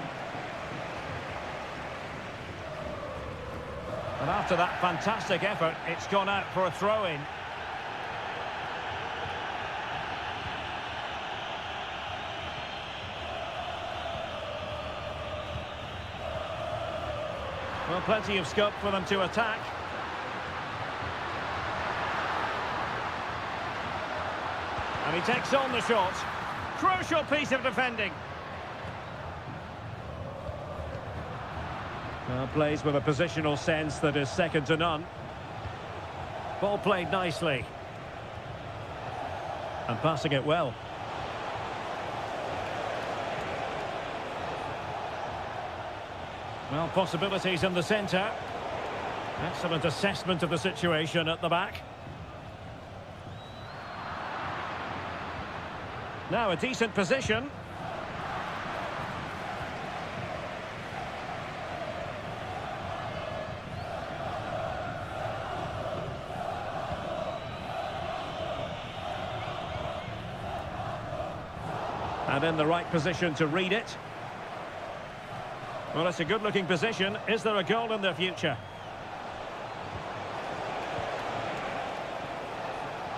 And after that fantastic effort, it's gone out for a throw-in. Well, plenty of scope for them to attack. And he takes on the shot. Crucial piece of defending. Well, plays with a positional sense that is second to none. Ball played nicely. And passing it well. Well, possibilities in the centre. Excellent assessment of the situation at the back. Now a decent position. And in the right position to read it. Well, it's a good-looking position. Is there a goal in their future?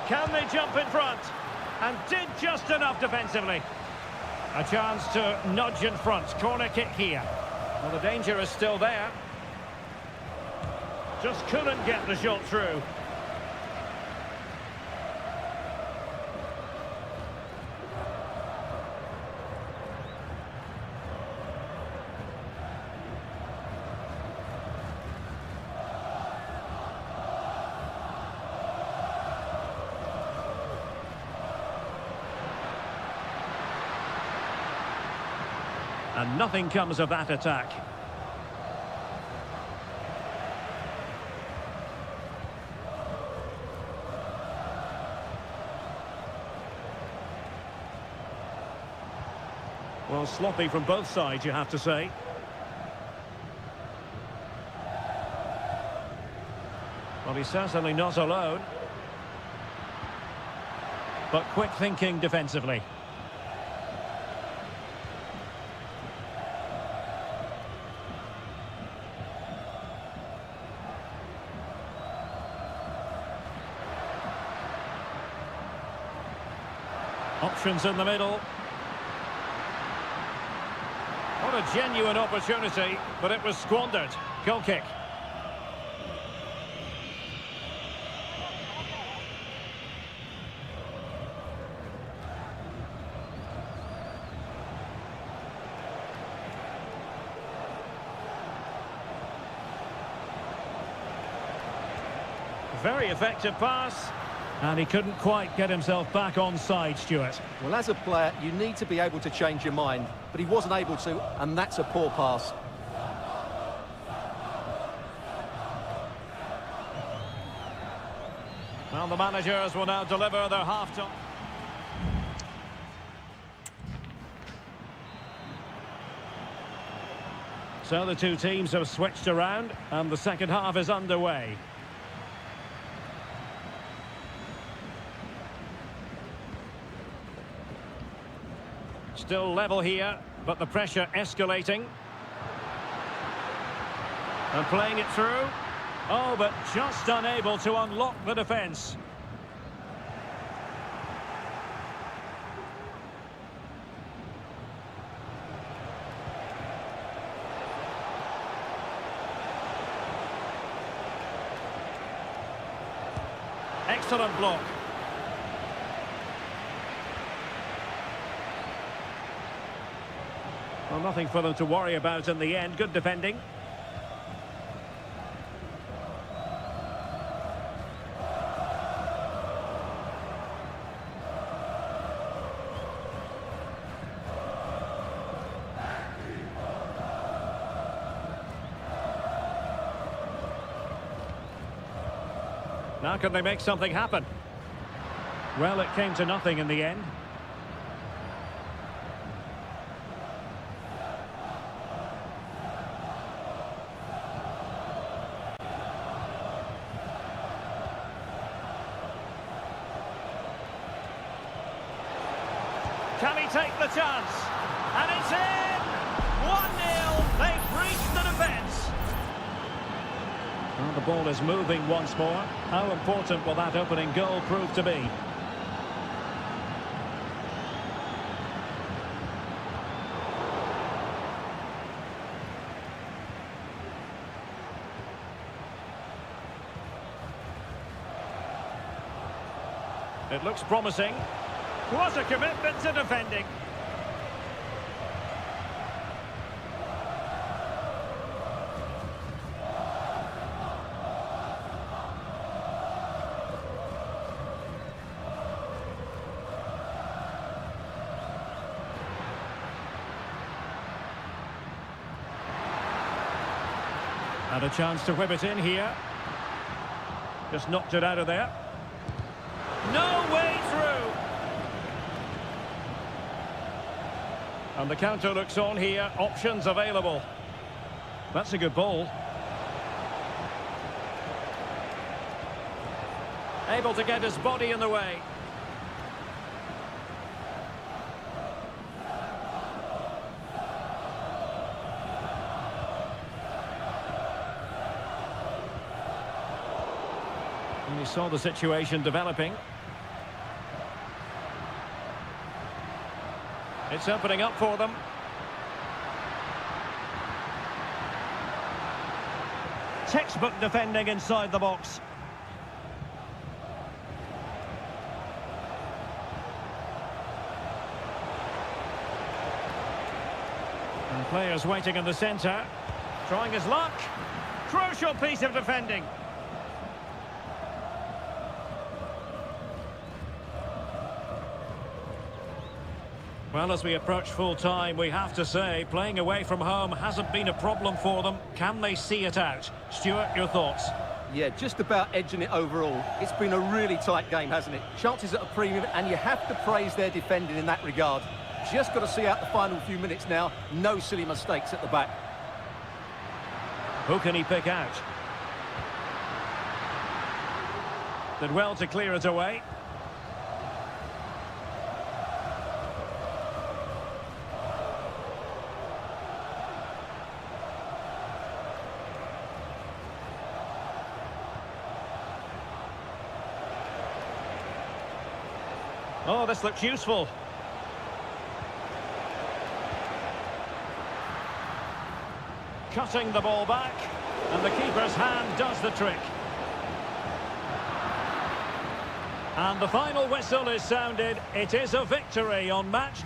Can they jump in front? And did just enough defensively. A chance to nudge in front. Corner kick here. Well, the danger is still there. Just couldn't get the shot through. And nothing comes of that attack. Well, sloppy from both sides, you have to say. Well, he's certainly not alone. But quick thinking defensively. Options in the middle. What a genuine opportunity, but it was squandered. Goal kick. Very effective pass. And he couldn't quite get himself back on side, Stuart. Well, as a player, you need to be able to change your mind, but he wasn't able to, and that's a poor pass. Well, the managers will now deliver their half-time. So the two teams have switched around, and the second half is underway. Still level here, but the pressure escalating. And playing it through. Oh, but just unable to unlock the defence. Excellent block. Well, nothing for them to worry about in the end. Good defending. Now can they make something happen? Well, it came to nothing in the end. Can he take the chance? And it's in! 1-0. They've reached the defence. Well, the ball is moving once more. How important will that opening goal prove to be? It looks promising. What a commitment to defending. Had a chance to whip it in here. Just knocked it out of there. No way through. And the counter looks on here. Options available. That's a good ball. Able to get his body in the way. And he saw the situation developing. It's opening up for them. Textbook defending inside the box. And players waiting in the centre. Trying his luck. Crucial piece of defending. Well, as we approach full-time, we have to say, playing away from home hasn't been a problem for them. Can they see it out? Stuart, your thoughts? Yeah, just about edging it overall. It's been a really tight game, hasn't it? Chances at a premium, and you have to praise their defending in that regard. Just got to see out the final few minutes now. No silly mistakes at the back. Who can he pick out? Did well to clear it away. Oh, this looks useful. Cutting the ball back, and the keeper's hand does the trick. And the final whistle is sounded. It is a victory on match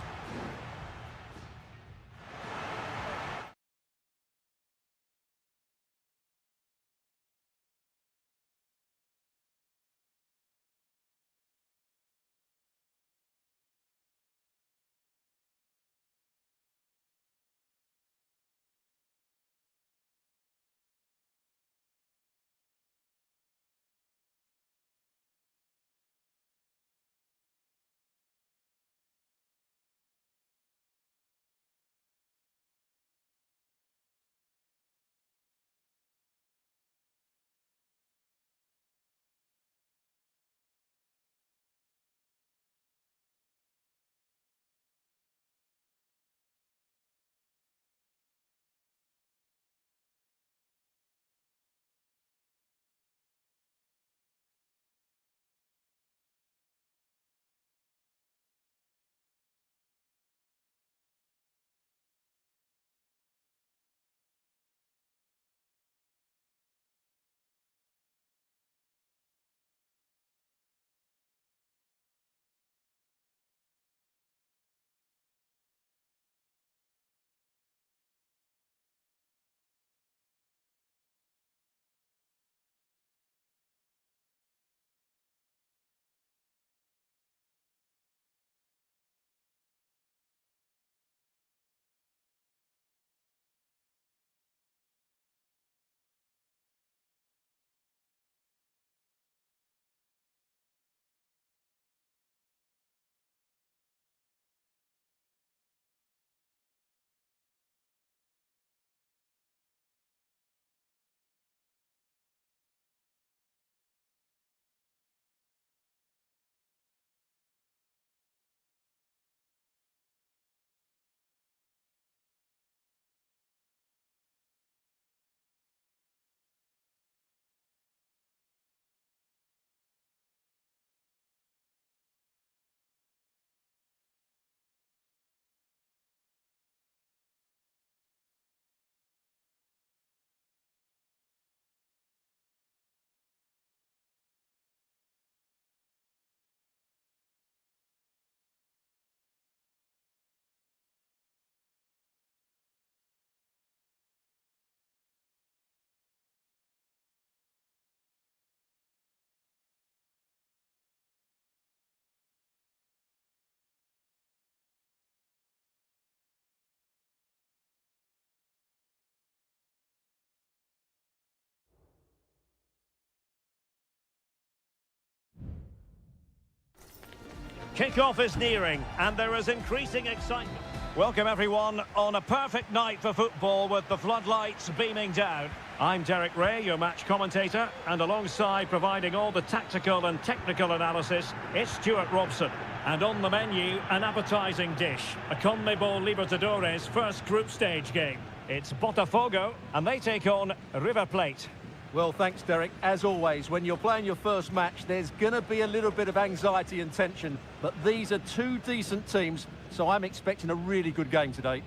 Kick-off is nearing, and there is increasing excitement. Welcome, everyone, on a perfect night for football with the floodlights beaming down. I'm Derek Ray, your match commentator, and alongside providing all the tactical and technical analysis, it's Stuart Robson. And on the menu, an appetising dish, a CONMEBOL Libertadores first group stage game. It's Botafogo, and they take on River Plate. Well, thanks, Derek. As always, when you're playing your first match, there's going to be a little bit of anxiety and tension, but these are two decent teams, so I'm expecting a really good game today.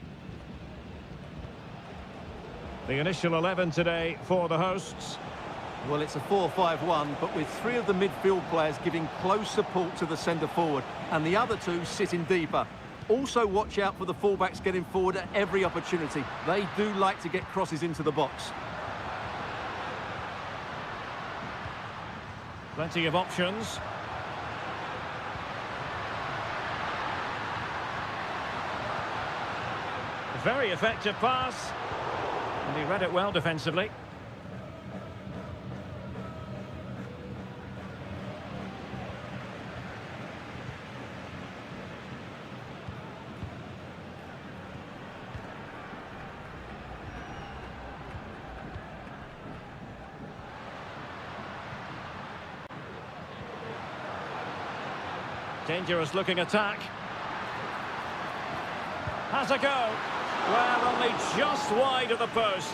The initial 11 today for the hosts. Well, it's a 4-5-1, but with three of the midfield players giving close support to the centre-forward, and the other two sitting deeper. Also, watch out for the fullbacks getting forward at every opportunity. They do like to get crosses into the box. Plenty of options. Very effective pass. And he read it well defensively. Dangerous looking attack. Has a go. Well, only just wide of the post.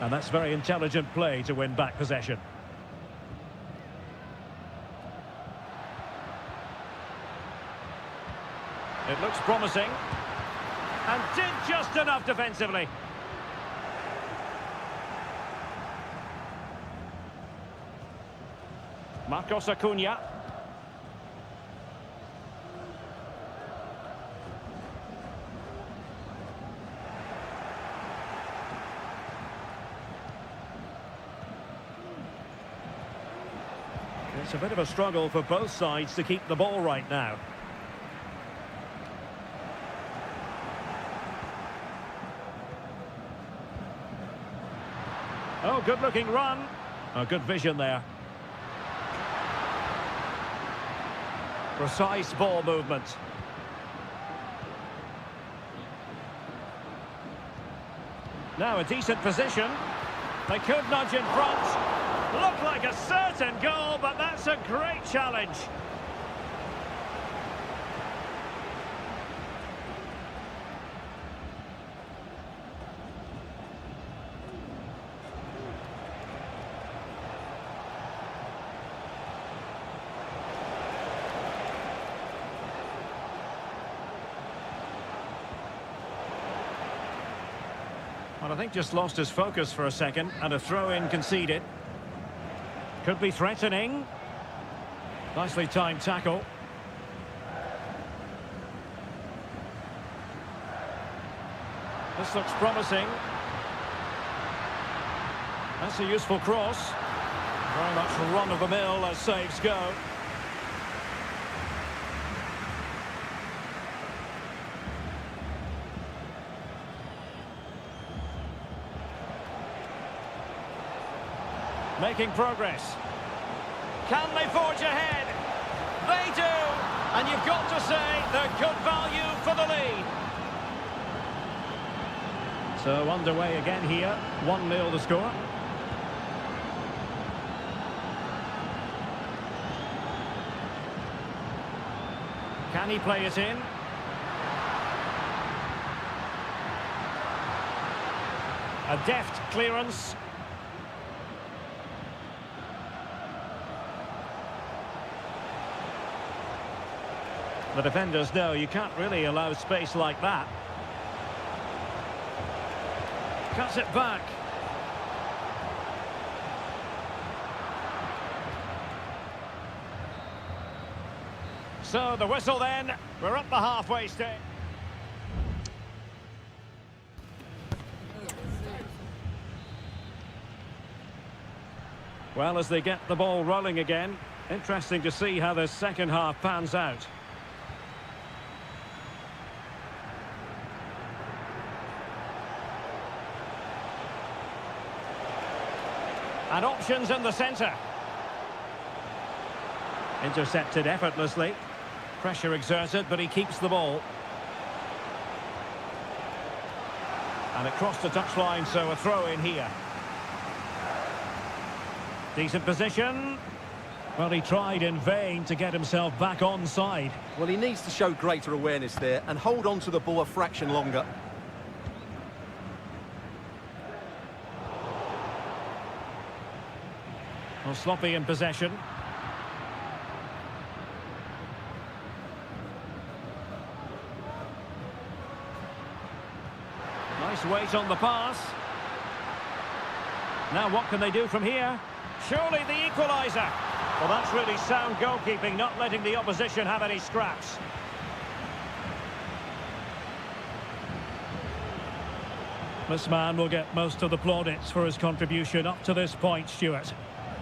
And that's very intelligent play to win back possession. It looks promising. And did just enough defensively. Marcos Acuna. It's a bit of a struggle for both sides to keep the ball right now. Oh, good-looking run. Oh, good vision there. Precise ball movement. Now a decent position. They could nudge in front. Looked like a certain goal, but that's a great challenge. Well, I think just lost his focus for a second, and a throw-in conceded. Could be threatening. Nicely timed tackle. This looks promising. That's a useful cross. Very much run-of-the-mill as saves go. Making progress. Can they forge ahead? They do! And you've got to say they're good value for the lead. So underway again here. 1-0 the score. Can he play it in? A deft clearance. The defenders know you can't really allow space like that. Cuts it back. So the whistle then. We're up the halfway stage. Well, as they get the ball rolling again, interesting to see how the second half pans out. And options in the centre. Intercepted effortlessly. Pressure exerted, but he keeps the ball. And it crossed the touchline, so a throw in here. Decent position. Well, he tried in vain to get himself back onside. Well, he needs to show greater awareness there and hold on to the ball a fraction longer. Well, sloppy in possession. Nice weight on the pass. Now what can they do from here? Surely the equaliser. Well, that's really sound goalkeeping, not letting the opposition have any scraps. This man will get most of the plaudits for his contribution up to this point, Stuart.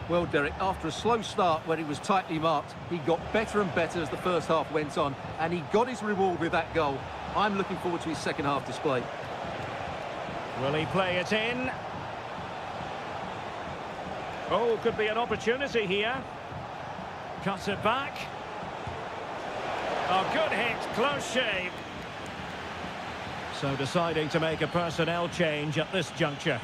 Well, Derek, after a slow start where he was tightly marked, he got better and better as the first half went on, and he got his reward with that goal. I'm looking forward to his second half display. Will he play it in? Oh, could be an opportunity here. Cuts it back. Oh, good hit, close shave. So deciding to make a personnel change at this juncture.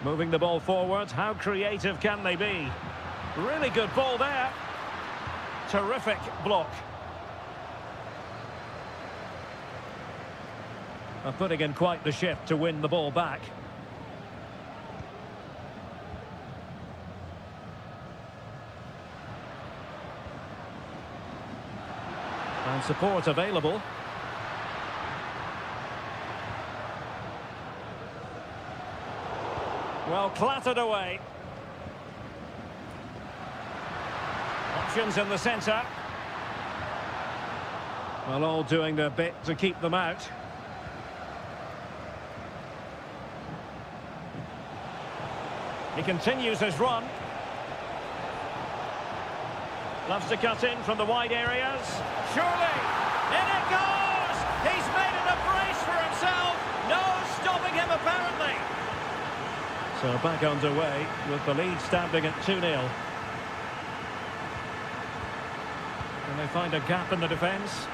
Moving the ball forward, how creative can they be? Really good ball there. Terrific block. Putting in quite the shift to win the ball back. And support available. Well, clattered away. Options in the centre. Well, all doing their bit to keep them out. He continues his run. Loves to cut in from the wide areas. Surely! In it goes! He's made it a brace for himself! No stopping him, apparently! So back underway with the lead standing at 2-0. Can they find a gap in the defence?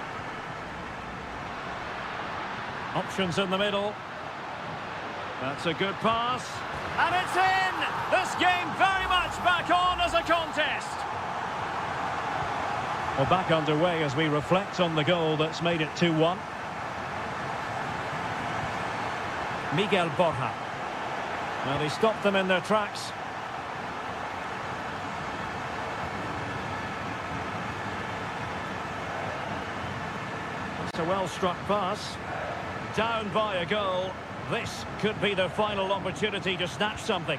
Options in the middle. That's a good pass. And it's in! This game very much back on as a contest. Well, back underway as we reflect on the goal that's made it 2-1. Miguel Borja. Well, he stopped them in their tracks. It's a well-struck pass. Down by a goal. This could be the final opportunity to snatch something.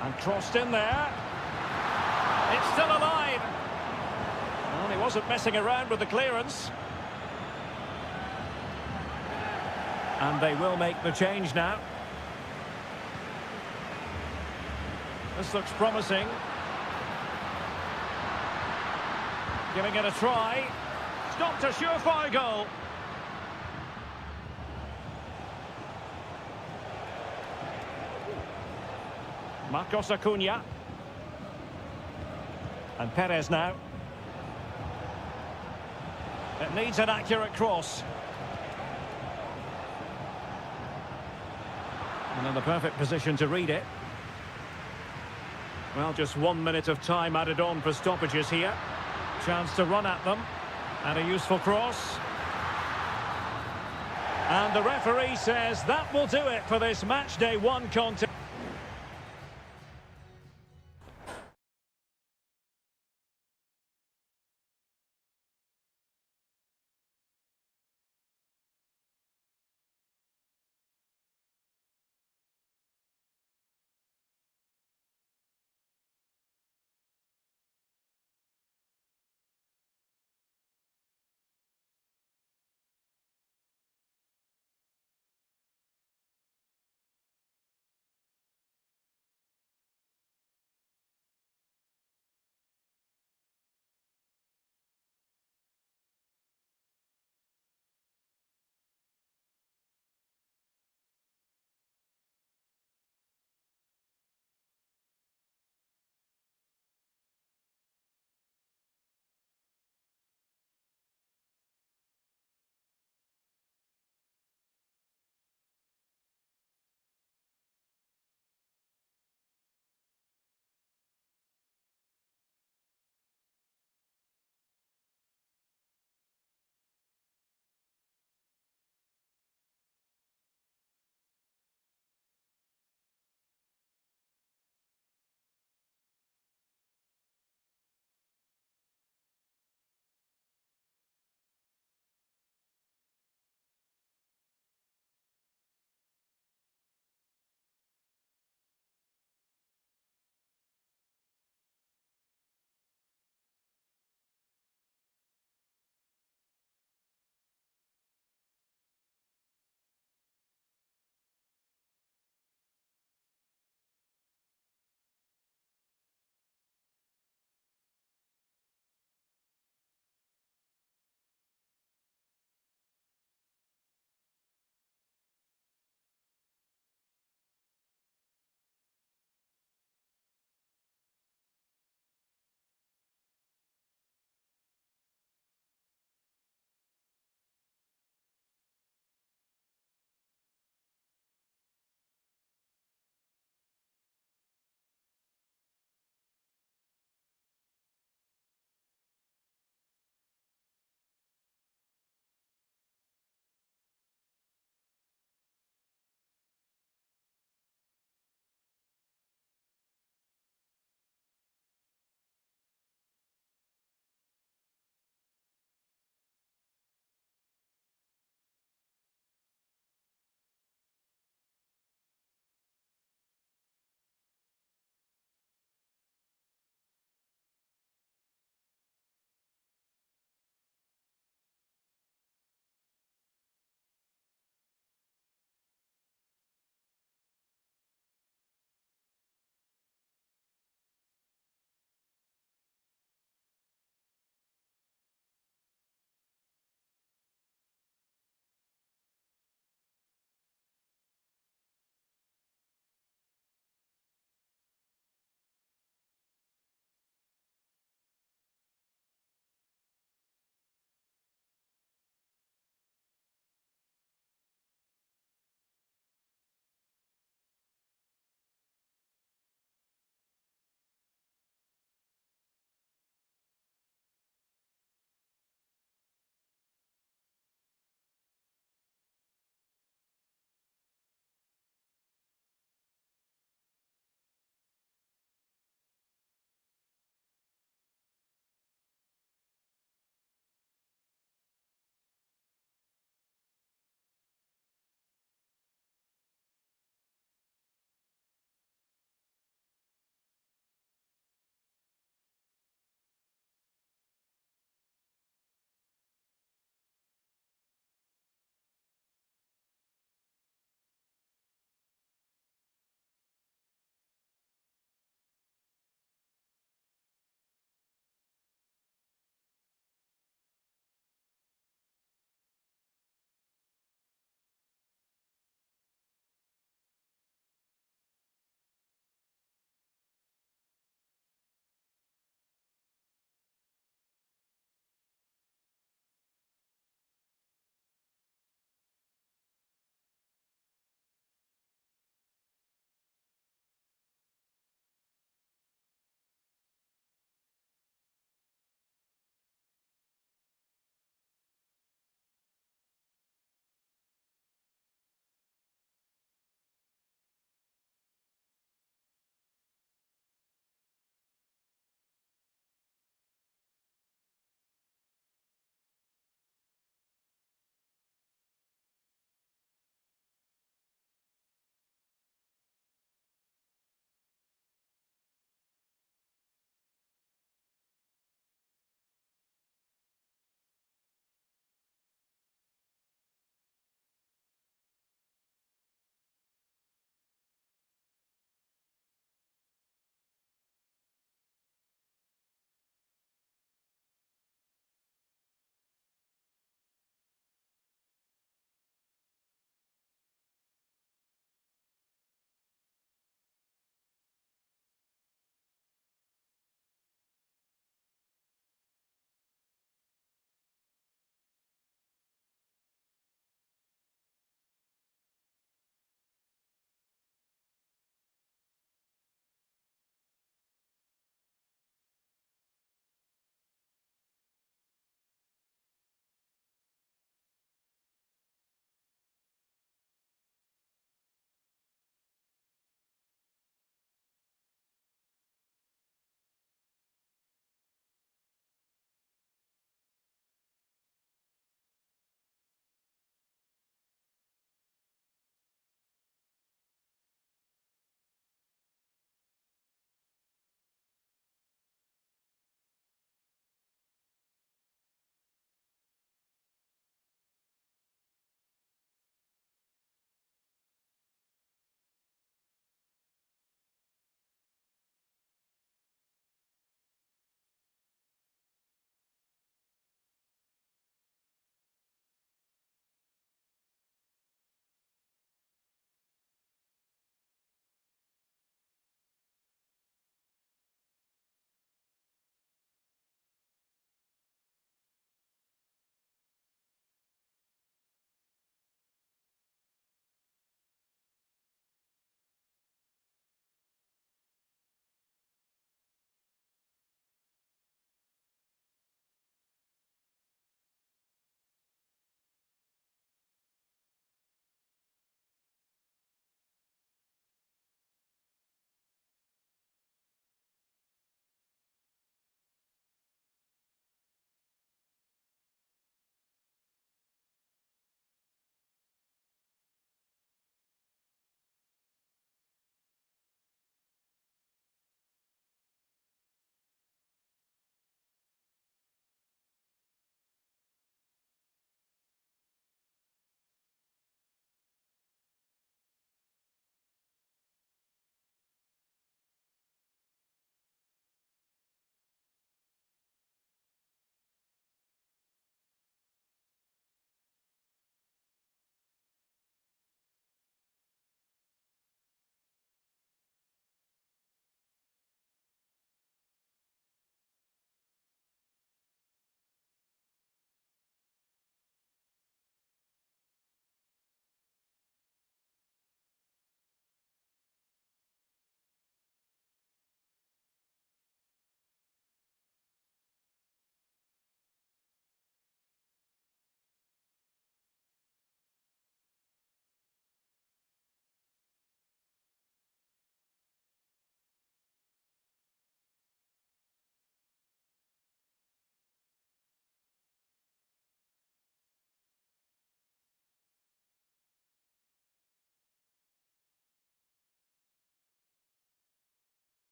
And crossed in there. It's still alive. Well, he wasn't messing around with the clearance. And they will make the change now. This looks promising. Giving it a try. Stopped a surefire goal. Marcos Acuna. And Perez now. It needs an accurate cross. And in the perfect position to read it. Well, just 1 minute of time added on for stoppages here. Chance to run at them. And a useful cross. And the referee says that will do it for this match day 1 contest.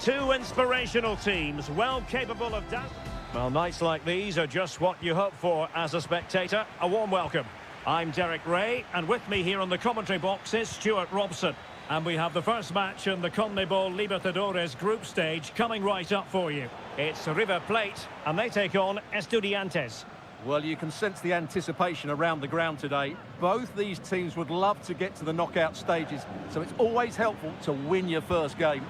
Two inspirational teams, well capable of that. Well, nights like these are just what you hope for as a spectator. A warm welcome. I'm Derek Ray, and with me here on the commentary box is Stuart Robson. And we have the first match in the CONMEBOL Libertadores group stage coming right up for you. It's River Plate, and they take on Estudiantes. Well, you can sense the anticipation around the ground today. Both these teams would love to get to the knockout stages, so it's always helpful to win your first game.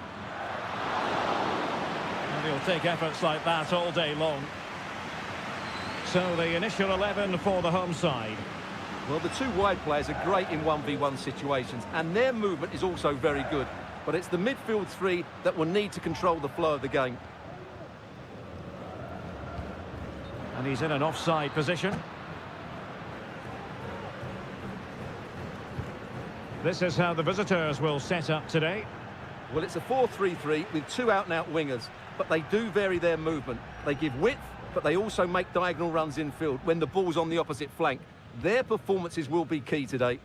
And he'll take efforts like that all day long. So the initial 11 for the home side. Well, the two wide players are great in 1v1 situations, and their movement is also very good. But it's the midfield three that will need to control the flow of the game. And he's in an offside position. This is how the visitors will set up today. Well, it's a 4-3-3 with two out-and-out wingers, but they do vary their movement. They give width, but they also make diagonal runs infield when the ball's on the opposite flank. Their performances will be key today.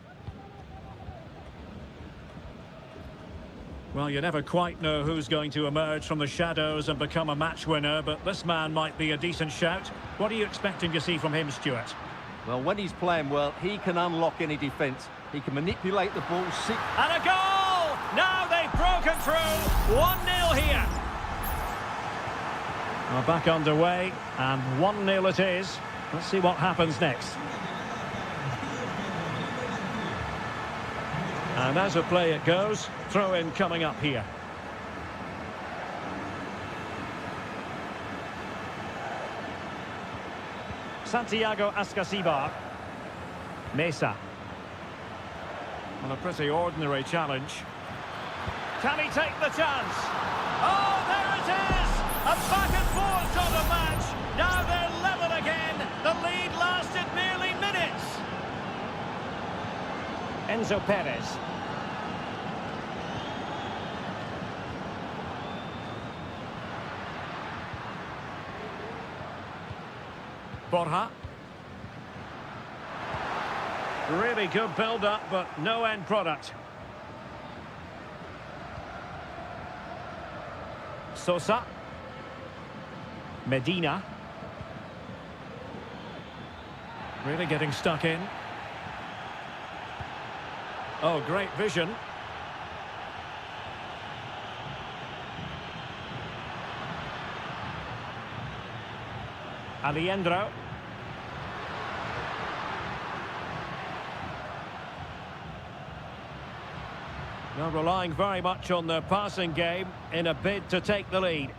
Well, you never quite know who's going to emerge from the shadows and become a match winner, but this man might be a decent shout. What are you expecting to see from him, Stuart? Well, when he's playing well, he can unlock any defence. He can manipulate the ball. And a goal! Now they've broken through. 1-0 here. Well, back underway, and 1-0 it is. Let's see what happens next. And as a play it goes, throw-in coming up here. Santiago Ascasibar. Mesa. Well, a pretty ordinary challenge. Can he take the chance? Oh, there it is! A back-and-forth sort of match. Now they're level again. The lead lasted merely minutes. Enzo Perez. Borja. Really good build-up, but no end product. Sosa. Medina. Really getting stuck in. Oh, great vision. Alejandro. Now relying very much on their passing game in a bid to take the lead.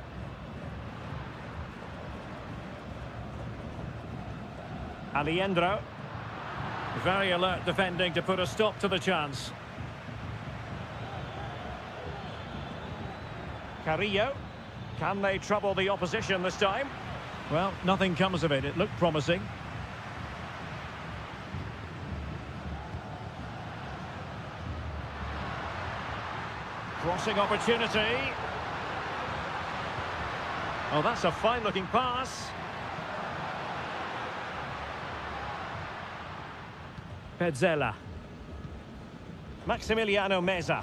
Alejandro. Very alert defending to put a stop to the chance. Carrillo. Can they trouble the opposition this time? Well, nothing comes of it. It looked promising. Crossing opportunity. Oh, that's a fine-looking pass. Petzela. Maximiliano Meza.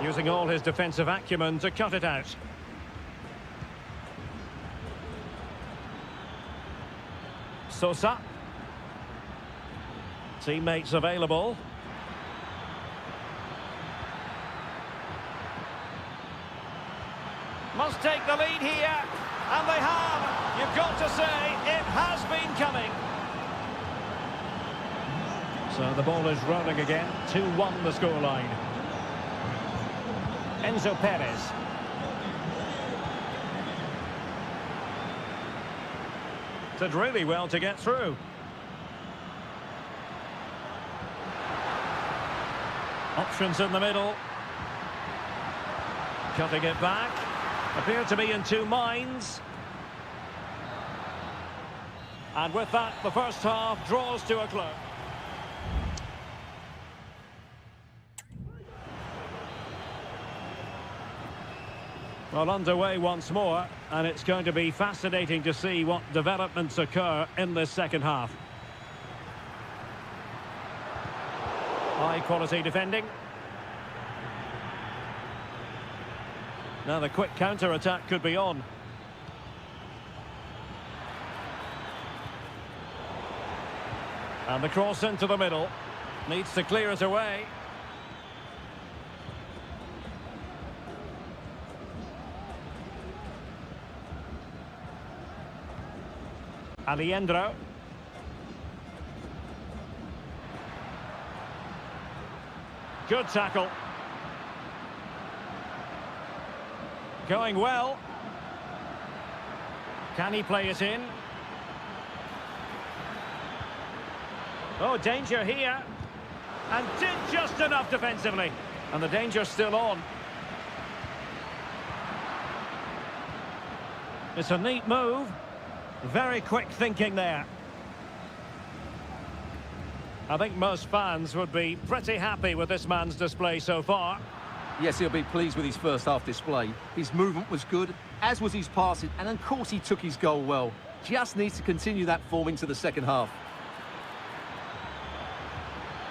Using all his defensive acumen to cut it out. Sosa. Teammates available. Must take the lead here, and they have. You've got to say, it has been coming. So the ball is rolling again. 2-1 the scoreline. Enzo Perez. Did really well to get through. Options in the middle. Cutting it back. Appear to be in two minds. And with that, the first half draws to a close. Well, underway once more, and it's going to be fascinating to see what developments occur in this second half. High quality defending. Now the quick counter-attack could be on. And the cross into the middle. Needs to clear it away. Alejandro. Good tackle. Going well. Can he play it in? Oh, danger here. And did just enough defensively. And the danger's still on. It's a neat move. Very quick thinking there. I think most fans would be pretty happy with this man's display so far. Yes, he'll be pleased with his first half display. His movement was good, as was his passing, and of course he took his goal well. Just needs to continue that form into the second half.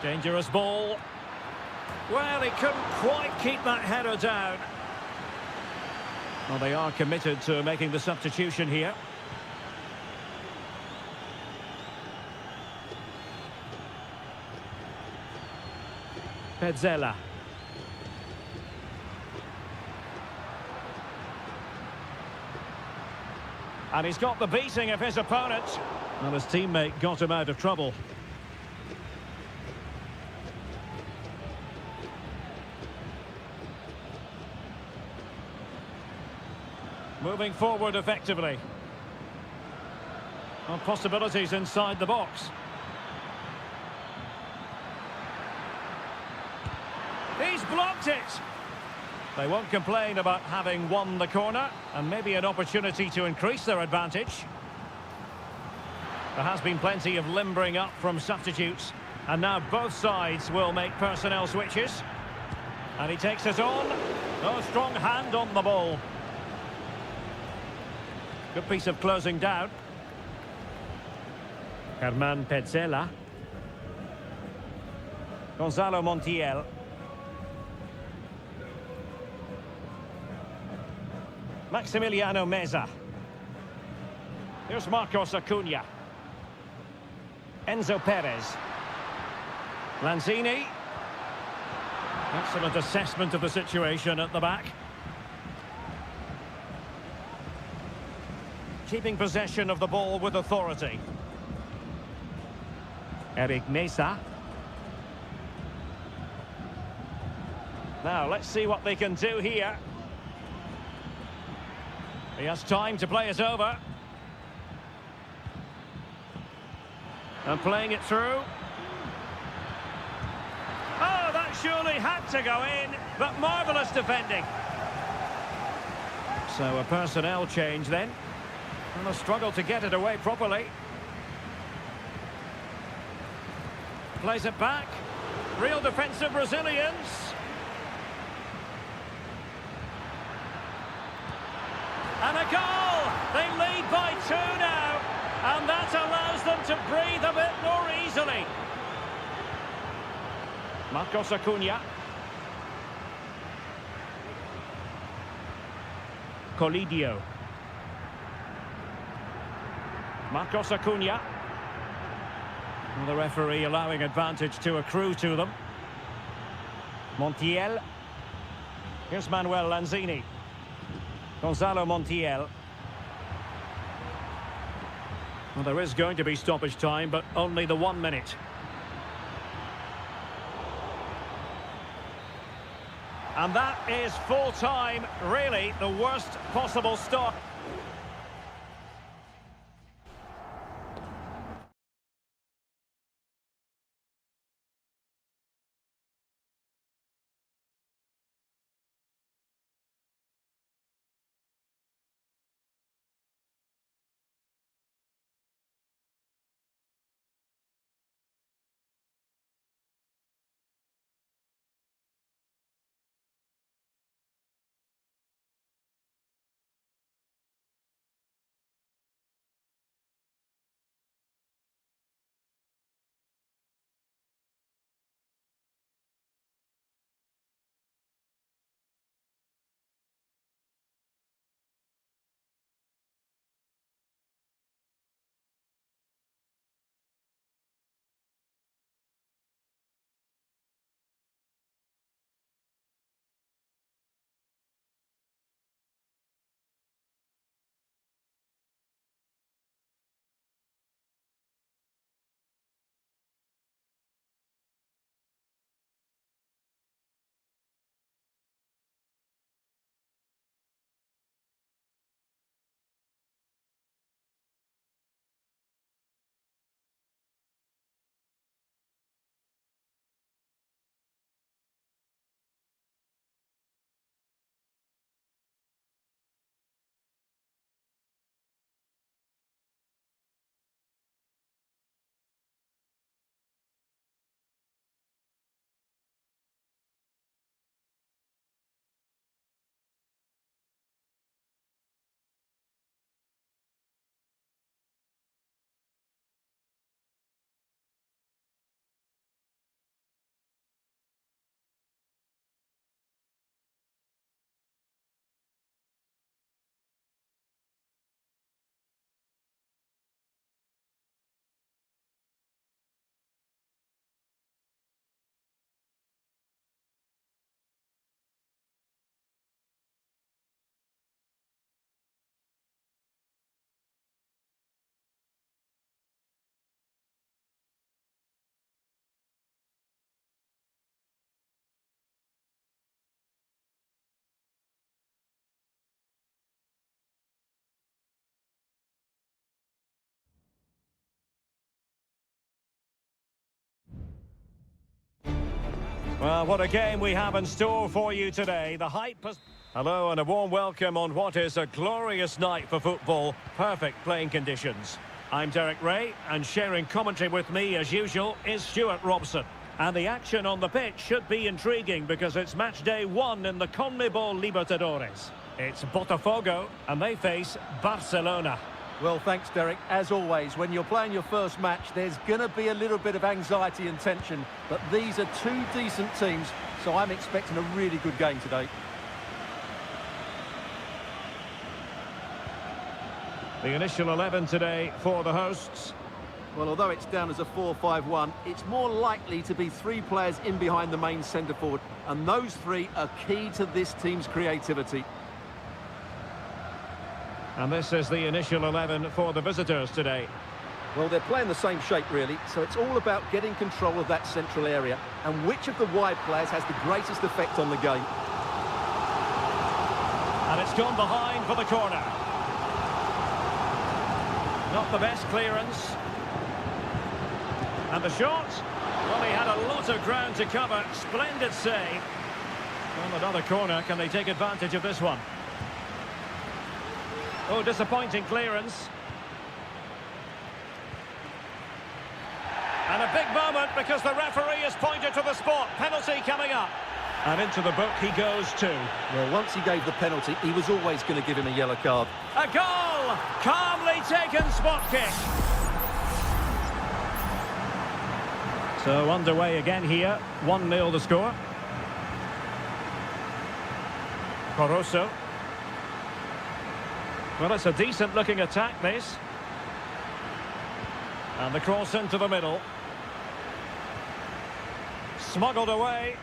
Dangerous ball. Well, he couldn't quite keep that header down. Well, they are committed to making the substitution here. Petzela. And he's got the beating of his opponent. Well, his teammate got him out of trouble. Moving forward effectively. Well, possibilities inside the box. He's blocked it. They won't complain about having won the corner, and maybe an opportunity to increase their advantage. There has been plenty of limbering up from substitutes, and now both sides will make personnel switches. And he takes it on. Oh, strong hand on the ball. Good piece of closing down. Herman Petzela. Gonzalo Montiel. Maximiliano Meza. Here's Marcos Acuna. Enzo Perez. Lanzini. Excellent assessment of the situation at the back. Keeping possession of the ball with authority. Eric Mesa. Now, let's see what they can do here. He has time to play it over. And playing it through. Oh, that surely had to go in, but marvellous defending. So a personnel change then. And a struggle to get it away properly. Plays it back. Real defensive resilience. And a goal! They lead by 2 now. And that allows them to breathe a bit more easily. Marcos Acuna. Colidio. Marcos Acuna. And the referee allowing advantage to accrue to them. Montiel. Here's Manuel Lanzini. Gonzalo Montiel. Well, there is going to be stoppage time, but only the 1 minute. And that is full time, really the worst possible stop. Well, what a game we have in store for you today. The hype has... Hello and a warm welcome on what is a glorious night for football. Perfect playing conditions. I'm Derek Ray, and sharing commentary with me, as usual, is Stuart Robson. And the action on the pitch should be intriguing because it's match day 1 in the CONMEBOL Libertadores. It's Botafogo, and they face Barcelona. Well, thanks, Derek. As always, when you're playing your first match, there's going to be a little bit of anxiety and tension. But these are two decent teams, so I'm expecting a really good game today. The initial 11 today for the hosts. Well, although it's down as a 4-5-1, it's more likely to be 3 players in behind the main centre-forward. And those 3 are key to this team's creativity. And this is the initial 11 for the visitors today. Well, they're playing the same shape, really, so it's all about getting control of that central area and which of the wide players has the greatest effect on the game. And it's gone behind for the corner. Not the best clearance. And the shot? Well, he had a lot of ground to cover. Splendid save. Well, another corner. Can they take advantage of this one? Oh, disappointing clearance. And a big moment because the referee has pointed to the spot. Penalty coming up. And into the book he goes too. Well, once he gave the penalty, he was always going to give him a yellow card. A goal! Calmly taken spot kick. So underway again here. 1-0 the score. Coroso. Well, it's a decent-looking attack, this. And the cross into the middle. Smuggled away.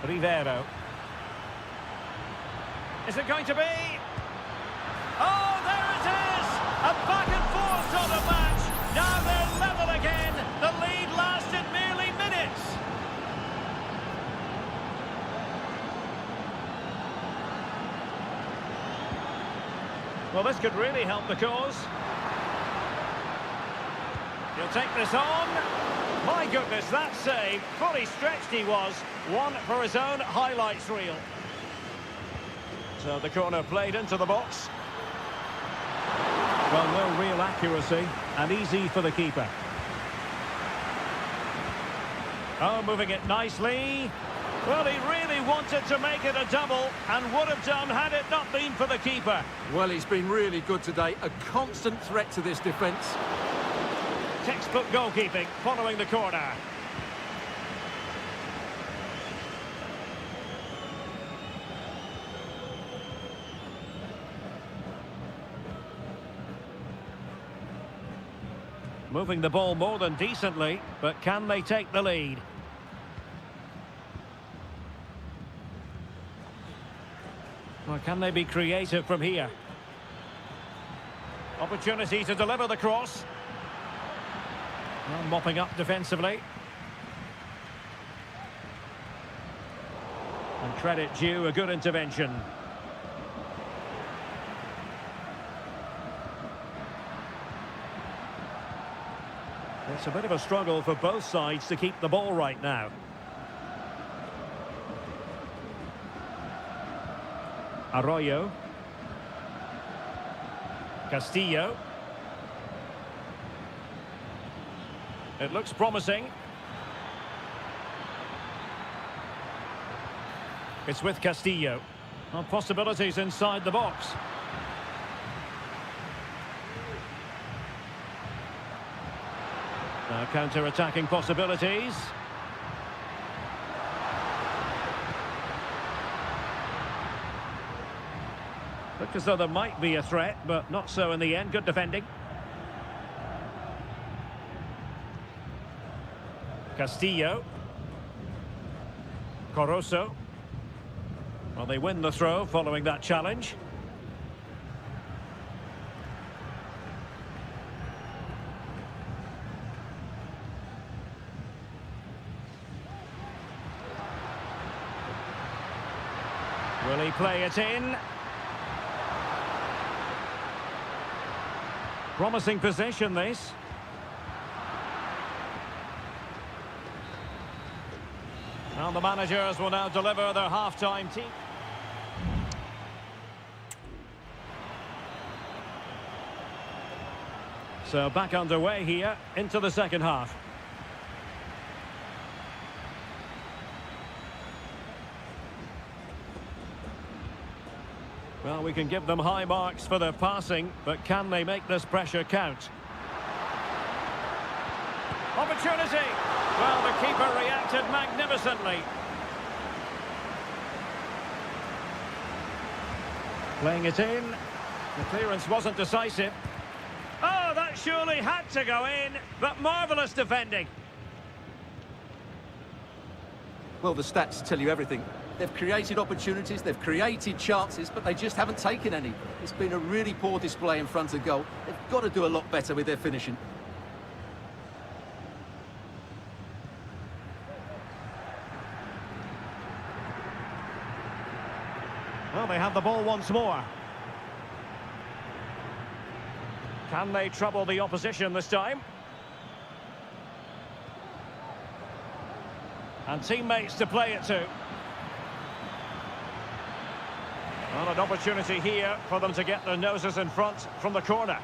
Rivero. Is it going to be? Oh, there it is! A back and forth sort of match. Now they're level again. The lead lasted merely minutes. Well, this could really help the cause. He'll take this on. My goodness, that save. Fully stretched he was. One for his own highlights reel. So the corner played into the box. Well, no real accuracy. And easy for the keeper. Oh, moving it nicely. Well, he really wanted to make it a double and would have done had it not been for the keeper. Well, he's been really good today. A constant threat to this defence. Textbook goalkeeping following the corner. Moving the ball more than decently, but can they take the lead? Or can they be creative from here? Opportunity to deliver the cross. Well, mopping up defensively. And credit due, a good intervention. It's a bit of a struggle for both sides to keep the ball right now. Arroyo. Castillo. It looks promising. It's with Castillo. Well, possibilities inside the box. Now counter-attacking possibilities. Looked as though there might be a threat, but not so in the end. Good defending. Castillo. Coroso. Well, they win the throw following that challenge. Will he play it in? Promising possession, this. And the managers will now deliver their half-time team. So back underway here into the second half. Well, we can give them high marks for their passing, but can they make this pressure count? Opportunity! Well, the keeper reacted magnificently. Playing it in. The clearance wasn't decisive. Oh, that surely had to go in, but marvellous defending. Well, the stats tell you everything. They've created opportunities, they've created chances, but they just haven't taken any. It's been a really poor display in front of goal. They've got to do a lot better with their finishing. Well, they have the ball once more. Can they trouble the opposition this time? And teammates to play it to. Well, an opportunity here for them to get their noses in front from the corner.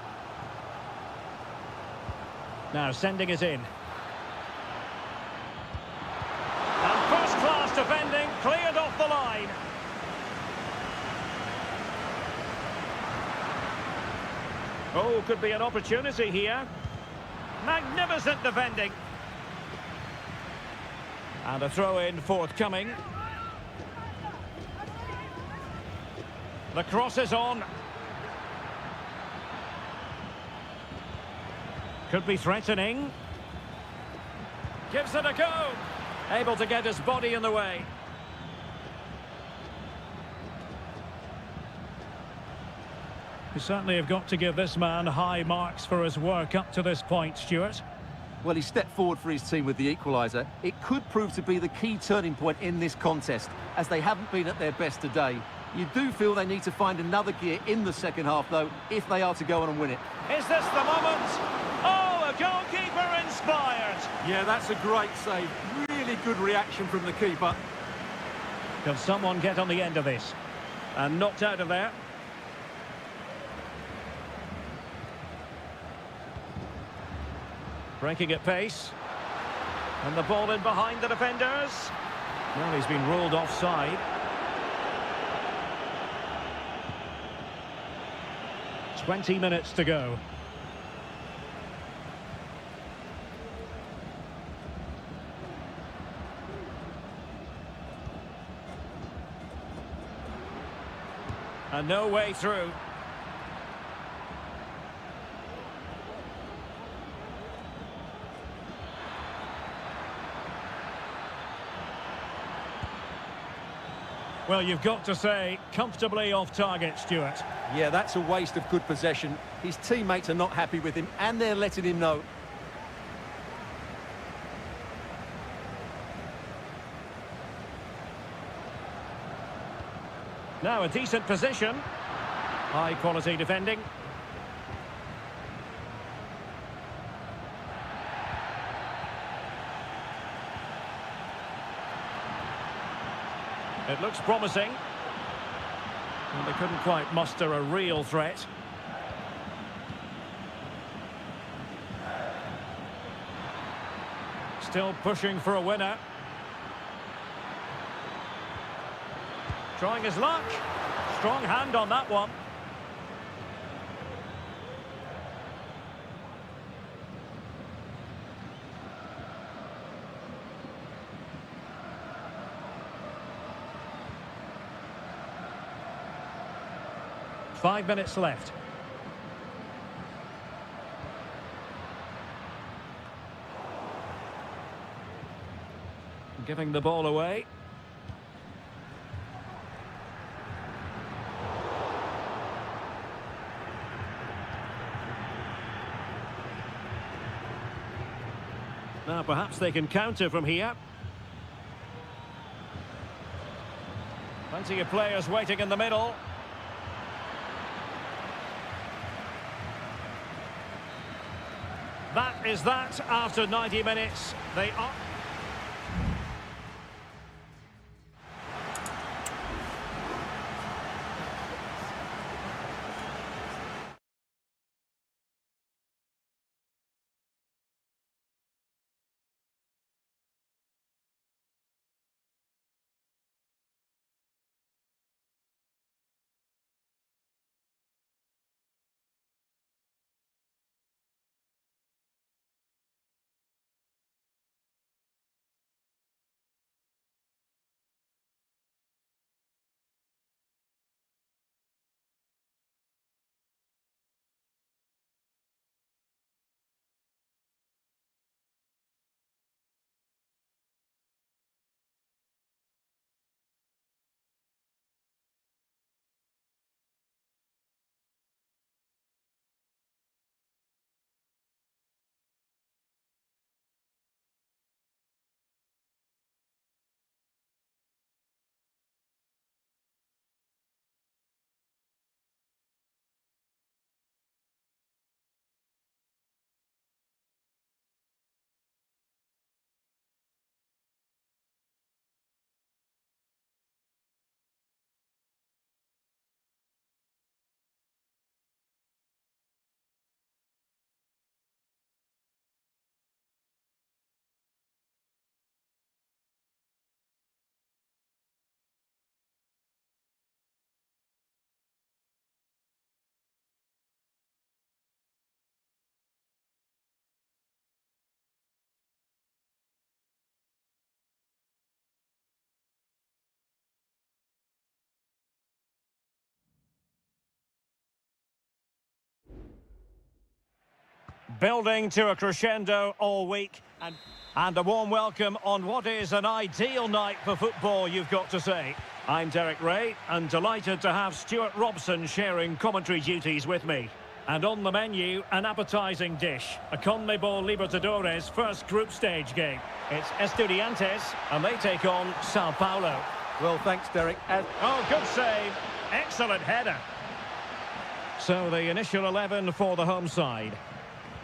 Now sending it in. And first-class defending, cleared off the line. Oh, could be an opportunity here. Magnificent defending. And a throw-in forthcoming. The cross is on. Could be threatening. Gives it a go. Able to get his body in the way. You certainly have got to give this man high marks for his work up to this point, Stuart. Well, he stepped forward for his team with the equaliser. It could prove to be the key turning point in this contest, as they haven't been at their best today. You do feel they need to find another gear in the second half, though, if they are to go on and win it. Is this the moment? Oh, a goalkeeper inspired. Yeah, that's a great save. Really good reaction from the keeper. Can someone get on the end of this? And knocked out of there. Breaking at pace. And the ball in behind the defenders. Well, he's been ruled offside. 20 minutes to go. And no way through. Well, you've got to say, comfortably off target, Stuart. Yeah, that's a waste of good possession. His teammates are not happy with him, and they're letting him know. Now a decent position. High quality defending. It looks promising. And they couldn't quite muster a real threat. Still pushing for a winner. Trying his luck. Strong hand on that one. Five minutes left. Giving the ball away. Now perhaps they can counter from here. Plenty of players waiting in the middle. That is that after 90 minutes. They are... Building to a crescendo all week. And a warm welcome on what is an ideal night for football, you've got to say. I'm Derek Ray, and delighted to have Stuart Robson sharing commentary duties with me. And on the menu, an appetising dish, a CONMEBOL Libertadores first group stage game. It's Estudiantes, and they take on Sao Paulo. Well, thanks, Derek. Oh, good save. Excellent header. So the initial 11 for the home side.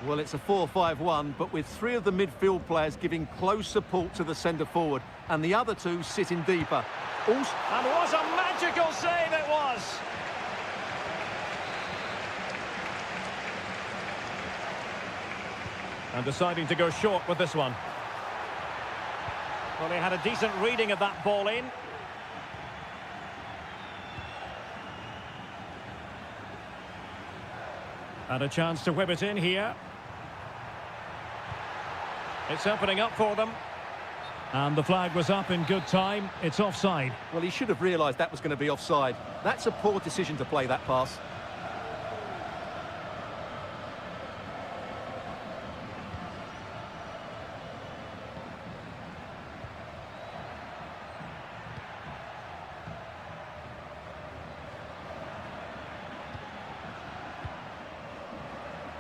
Well, it's a 4-5-1, but with three of the midfield players giving close support to the centre-forward, and the other two sitting deeper. And what a magical save it was! And deciding to go short with this one. Well, he had a decent reading of that ball in. And a chance to whip it in here. It's opening up for them. And the flag was up in good time. It's offside. Well, he should have realised that was going to be offside. That's a poor decision to play that pass.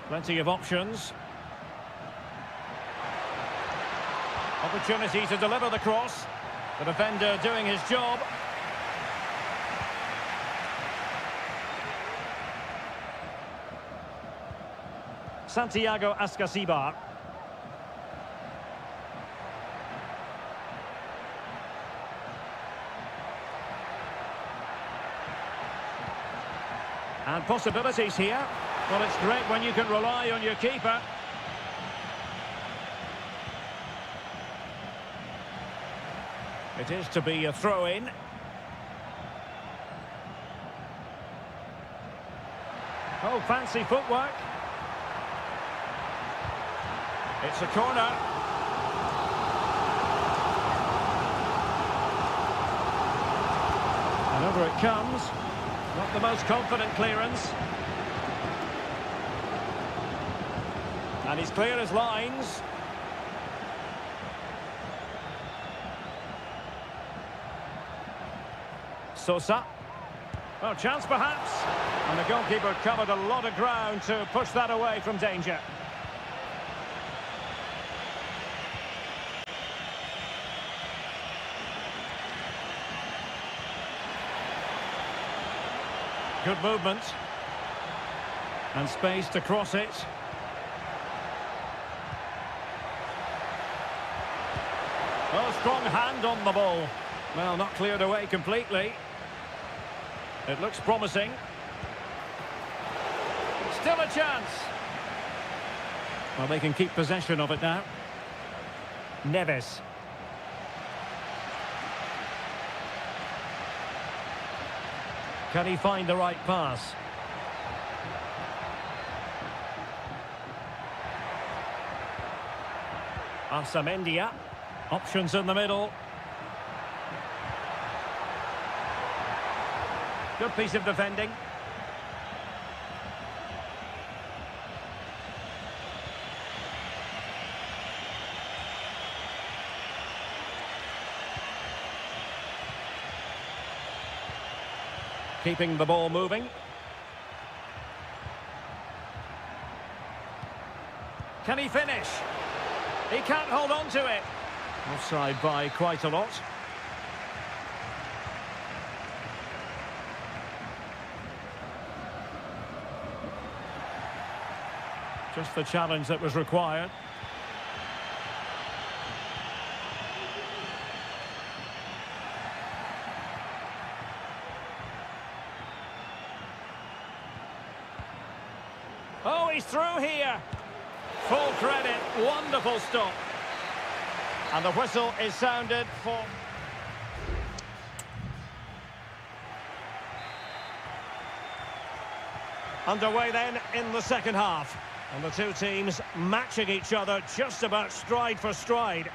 Plenty of options. Opportunity to deliver the cross. The defender doing his job. Santiago Ascasibar. And possibilities here. Well, it's great when you can rely on your keeper. It is to be a throw-in. Oh, fancy footwork. It's a corner. And over it comes. Not the most confident clearance. And he's clear as lines. Sosa. Well, chance perhaps. And the goalkeeper covered a lot of ground to push that away from danger. Good movement. And space to cross it. Oh, strong hand on the ball. Well, not cleared away completely. It looks promising. Still a chance. Well, they can keep possession of it now. Neves. Can he find the right pass? Arsamendia. Options in the middle. Good piece of defending. Keeping the ball moving. Can he finish? He can't hold on to it. Offside by quite a lot. Just the challenge that was required. Oh, he's through here. Full credit. Wonderful stop. And the whistle is sounded for... Underway then in the second half. And the two teams matching each other just about stride for stride.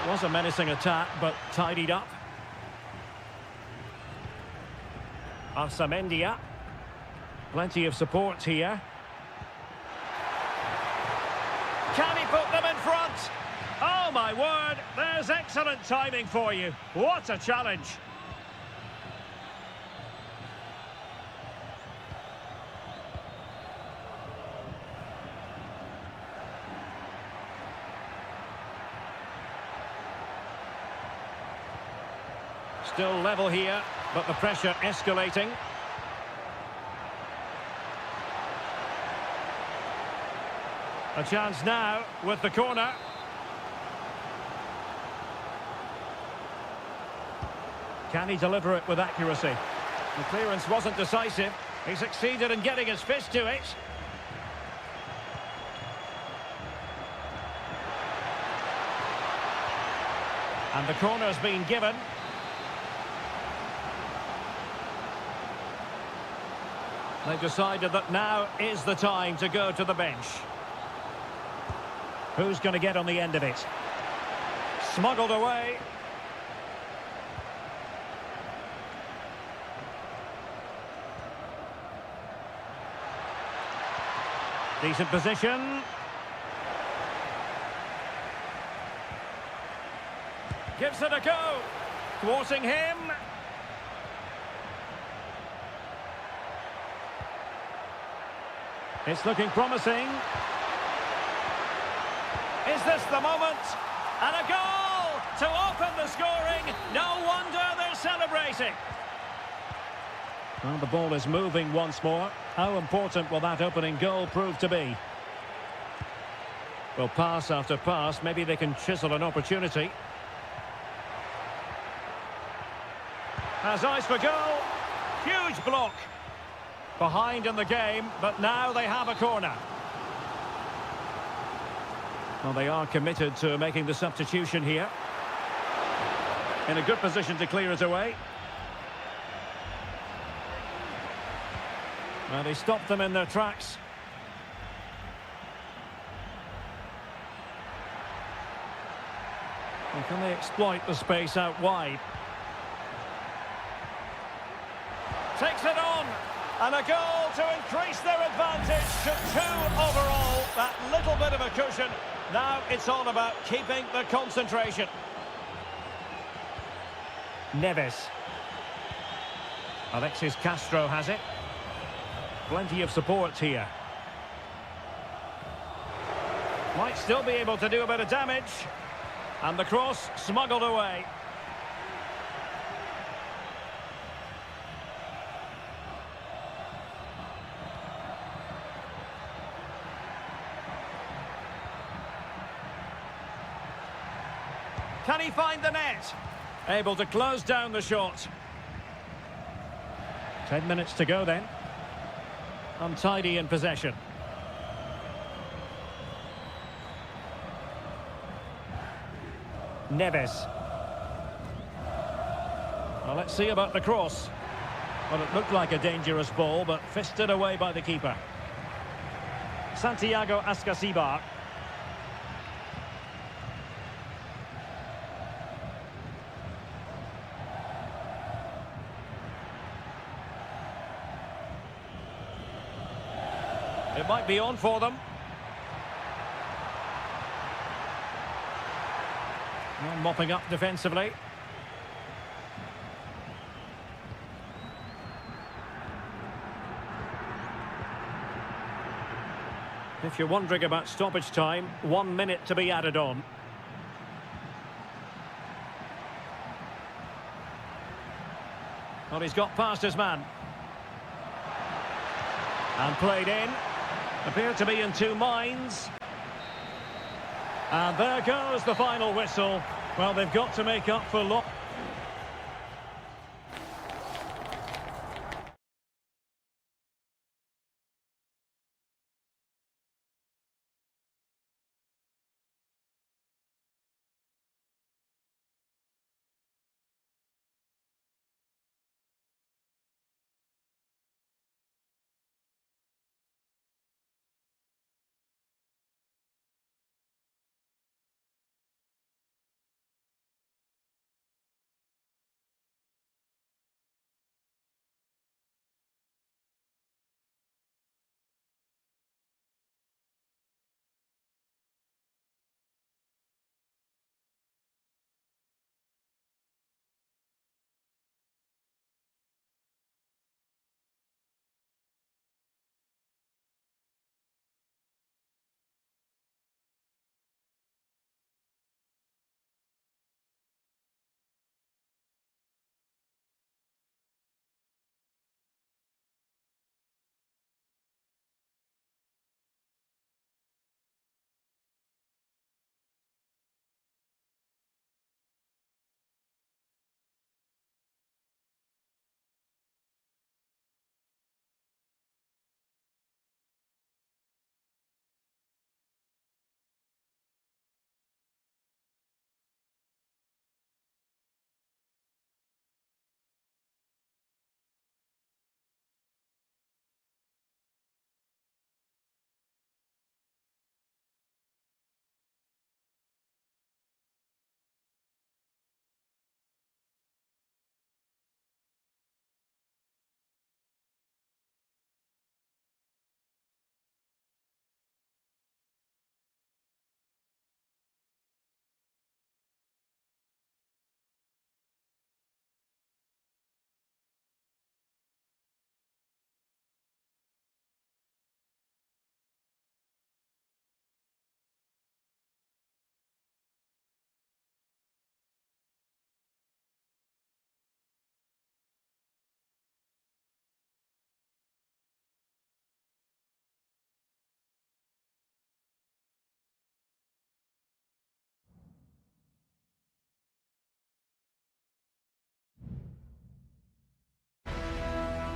Was a menacing attack, but tidied up. Arsamendia. Plenty of support here. Can he put them in front? Oh, my word. There's excellent timing for you. What a challenge. Still level here, but the pressure escalating. A chance now with the corner. Can he deliver it with accuracy? The clearance wasn't decisive. He succeeded in getting his fist to it. And the corner's been given. They've decided that now is the time to go to the bench. Who's going to get on the end of it? Smuggled away. Decent position. Gives it a go. Thwarting him. It's looking promising. Is this the moment? And a goal to open the scoring. No wonder they're celebrating. Well, the ball is moving once more. How important will that opening goal prove to be? Well, pass after pass, maybe they can chisel an opportunity. Has eyes for goal. Huge block. Behind in the game, but now they have a corner. Well, they are committed to making the substitution here. In a good position to clear it away. Well, they stopped them in their tracks. And can they exploit the space out wide? Takes it on. And a goal to increase their advantage to 2 overall. That little bit of a cushion. Now it's all about keeping the concentration. Neves. Alexis Castro has it. Plenty of support here. Might still be able to do a bit of damage. And the cross smuggled away. Can he find the net? Able to close down the shot. 10 minutes to go then. Untidy in possession. Neves. Well, let's see about the cross. Well, it looked like a dangerous ball, but fisted away by the keeper. Santiago Ascasibar. It might be on for them. Well, mopping up defensively. If you're wondering about stoppage time, 1 minute to be added on. Well, he's got past his man. And played in. Appeared to be in 2 minds. And there goes the final whistle. Well, they've got to make up for loss.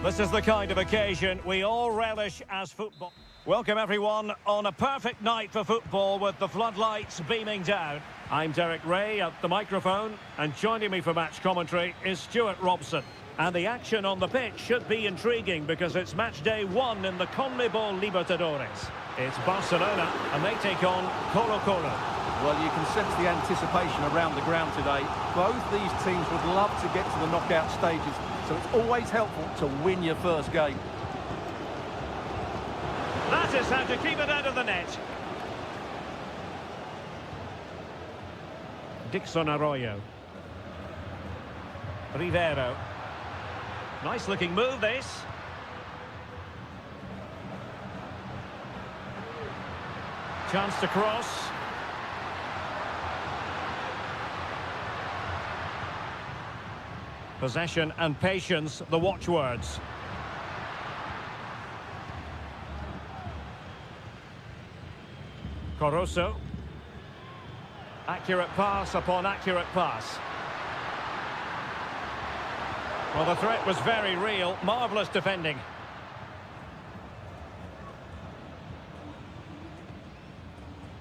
This is the kind of occasion we all relish as football. Welcome everyone on a perfect night for football with the floodlights beaming down. I'm Derek Ray at the microphone, and joining me for match commentary is Stuart Robson. And the action on the pitch should be intriguing because it's match day 1 in the CONMEBOL Libertadores. It's Barcelona and they take on Colo-Colo. Well, you can sense the anticipation around the ground today. Both these teams would love to get to the knockout stages, so it's always helpful to win your first game. That is how to keep it out of the net. Dixon Arroyo. Rivero. Nice looking move, this. Chance to cross. Possession and patience, the watchwords. Coroso. Accurate pass upon accurate pass. Well, the threat was very real. Marvellous defending.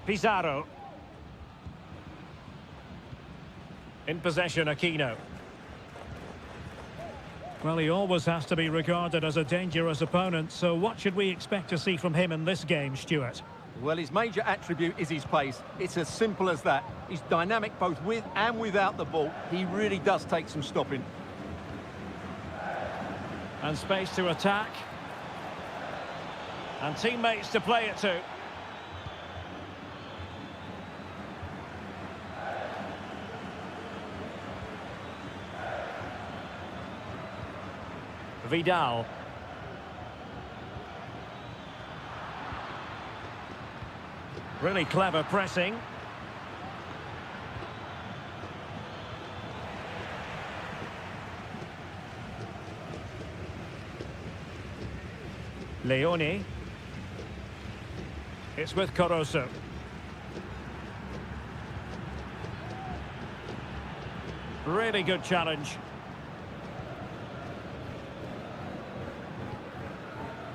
Pizarro. In possession, Aquino. Well, he always has to be regarded as a dangerous opponent, so what should we expect to see from him in this game, Stuart? Well, his major attribute is his pace. It's as simple as that. He's dynamic both with and without the ball. He really does take some stopping. And space to attack. And teammates to play it to. Vidal. Really clever pressing. Leone. It's with Coroso. Really good challenge.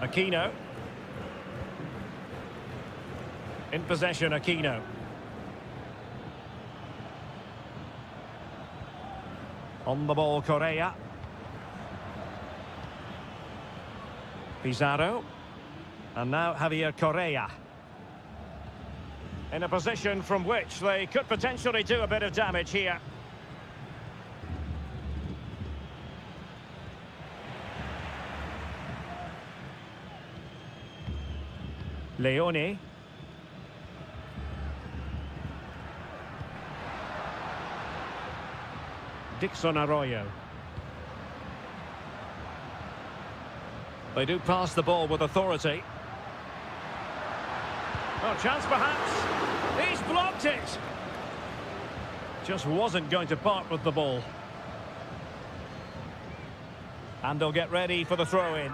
Aquino. In possession, Aquino. On the ball, Correa. Pizarro. And now Javier Correa. In a position from which they could potentially do a bit of damage here. Leone. Dixon Arroyo. They do pass the ball with authority. Oh, chance perhaps. He's blocked it. Just wasn't going to part with the ball. And they'll get ready for the throw-in.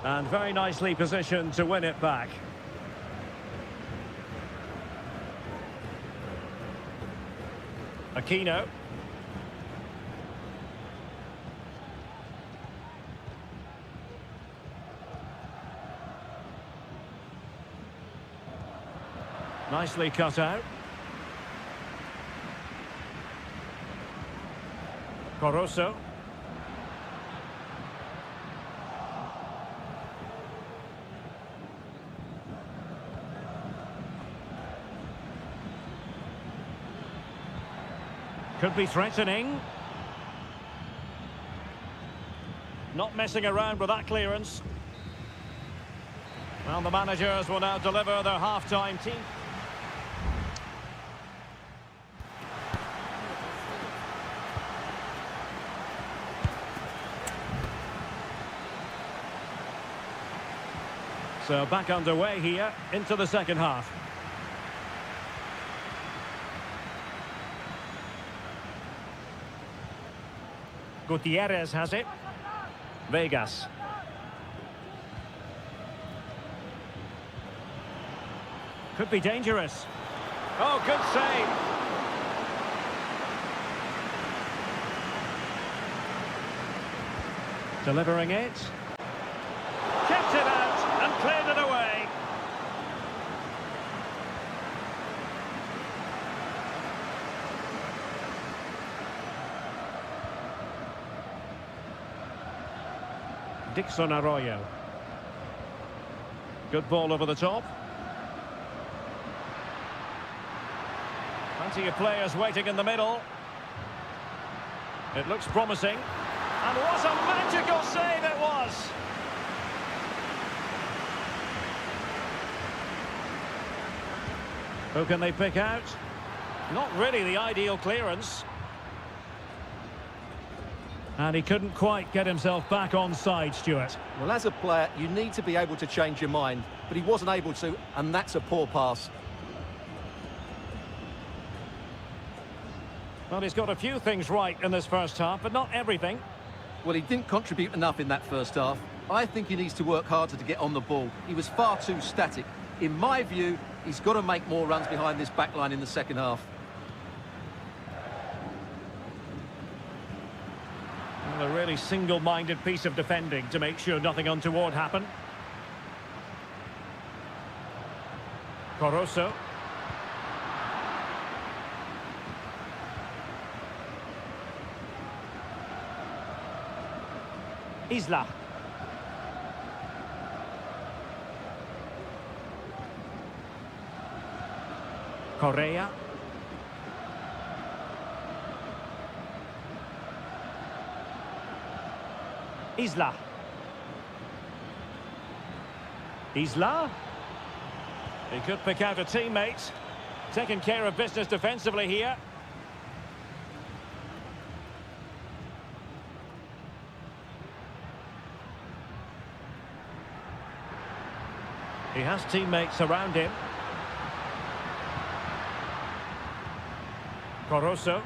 And very nicely positioned to win it back. Aquino. Nicely cut out. Coroso. Could be threatening. Not messing around with that clearance. Well, the managers will now deliver their half-time team. So back underway here into the second half. Gutierrez has it. Vegas. Could be dangerous. Oh, good save. Delivering it. Kept it out and cleared it away. Dixon Arroyo. Good ball over the top. Plenty of players waiting in the middle. It looks promising. And what a magical save it was! Who can they pick out? Not really the ideal clearance. And he couldn't quite get himself back on side, Stuart. Well, as a player, you need to be able to change your mind, but he wasn't able to, and that's a poor pass. Well, he's got a few things right in this first half, but not everything. Well, he didn't contribute enough in that first half. I think he needs to work harder to get on the ball. He was far too static. In my view, he's got to make more runs behind this back line in the second half. Well, a really single-minded piece of defending to make sure nothing untoward happened. Coroso. Isla. Correa. Isla. Isla. He could pick out a teammate. Taking care of business defensively here. He has teammates around him. Coroso.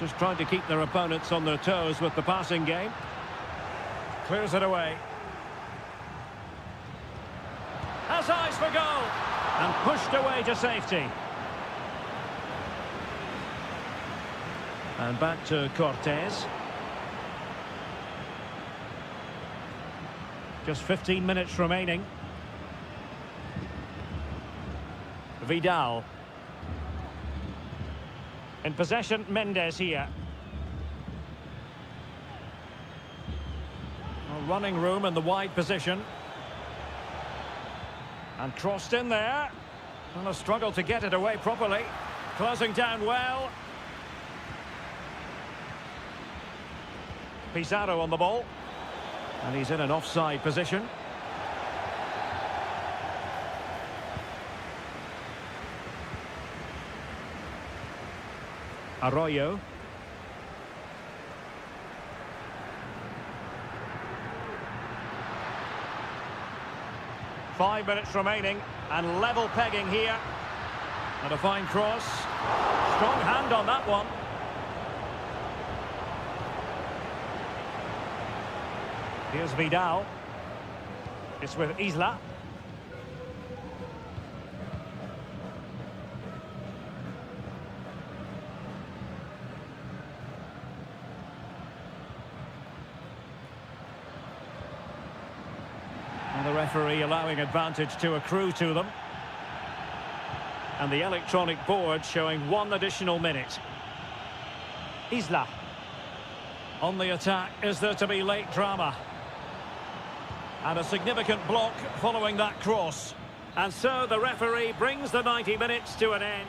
Just trying to keep their opponents on their toes with the passing game. Clears it away. Has eyes for goal. And pushed away to safety. And back to Cortez. Just 15 minutes remaining. Vidal. In possession, Mendes here. Running room in the wide position. And crossed in there. And a struggle to get it away properly. Closing down well. Pizarro on the ball. And he's in an offside position. Arroyo. Five minutes remaining and level pegging here. And a fine cross. Strong hand on that one. Here's Vidal. It's with Isla. And the referee allowing advantage to accrue to them. And the electronic board showing 1 additional minute. Isla. On the attack, is there to be late drama? And a significant block following that cross. And so the referee brings the 90 minutes to an end.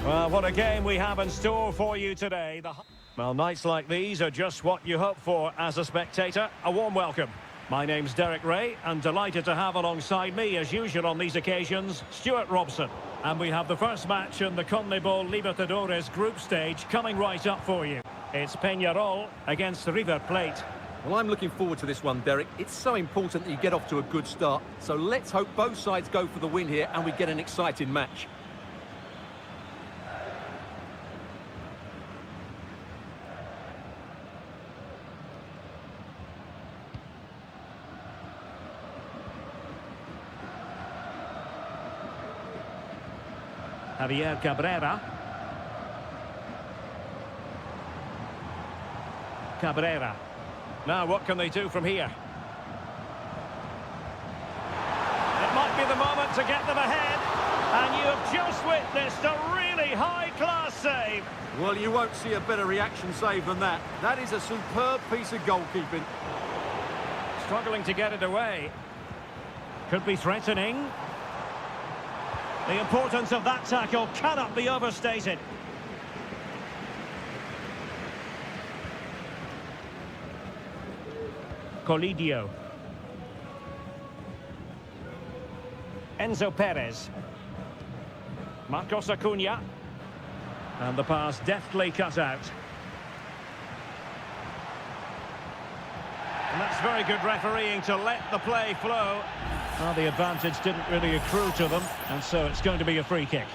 Well, what a game we have in store for you today. Well, nights like these are just what you hope for as a spectator. A warm welcome. My name's Derek Ray, and delighted to have alongside me, as usual on these occasions, Stuart Robson. And we have the first match in the CONMEBOL Libertadores group stage coming right up for you. It's Peñarol against River Plate. Well, I'm looking forward to this one, Derek. It's so important that you get off to a good start. So let's hope both sides go for the win here and we get an exciting match. Javier Cabrera. Cabrera. Now what can they do from here? It might be the moment to get them ahead. And you have just witnessed a really high-class save. Well, you won't see a better reaction save than that. That is a superb piece of goalkeeping. Struggling to get it away. Could be threatening. The importance of that tackle cannot be overstated. Colidio. Enzo Perez. Marcos Acuna. And the pass deftly cut out. And that's very good refereeing to let the play flow. Well, the advantage didn't really accrue to them, and so it's going to be a free kick.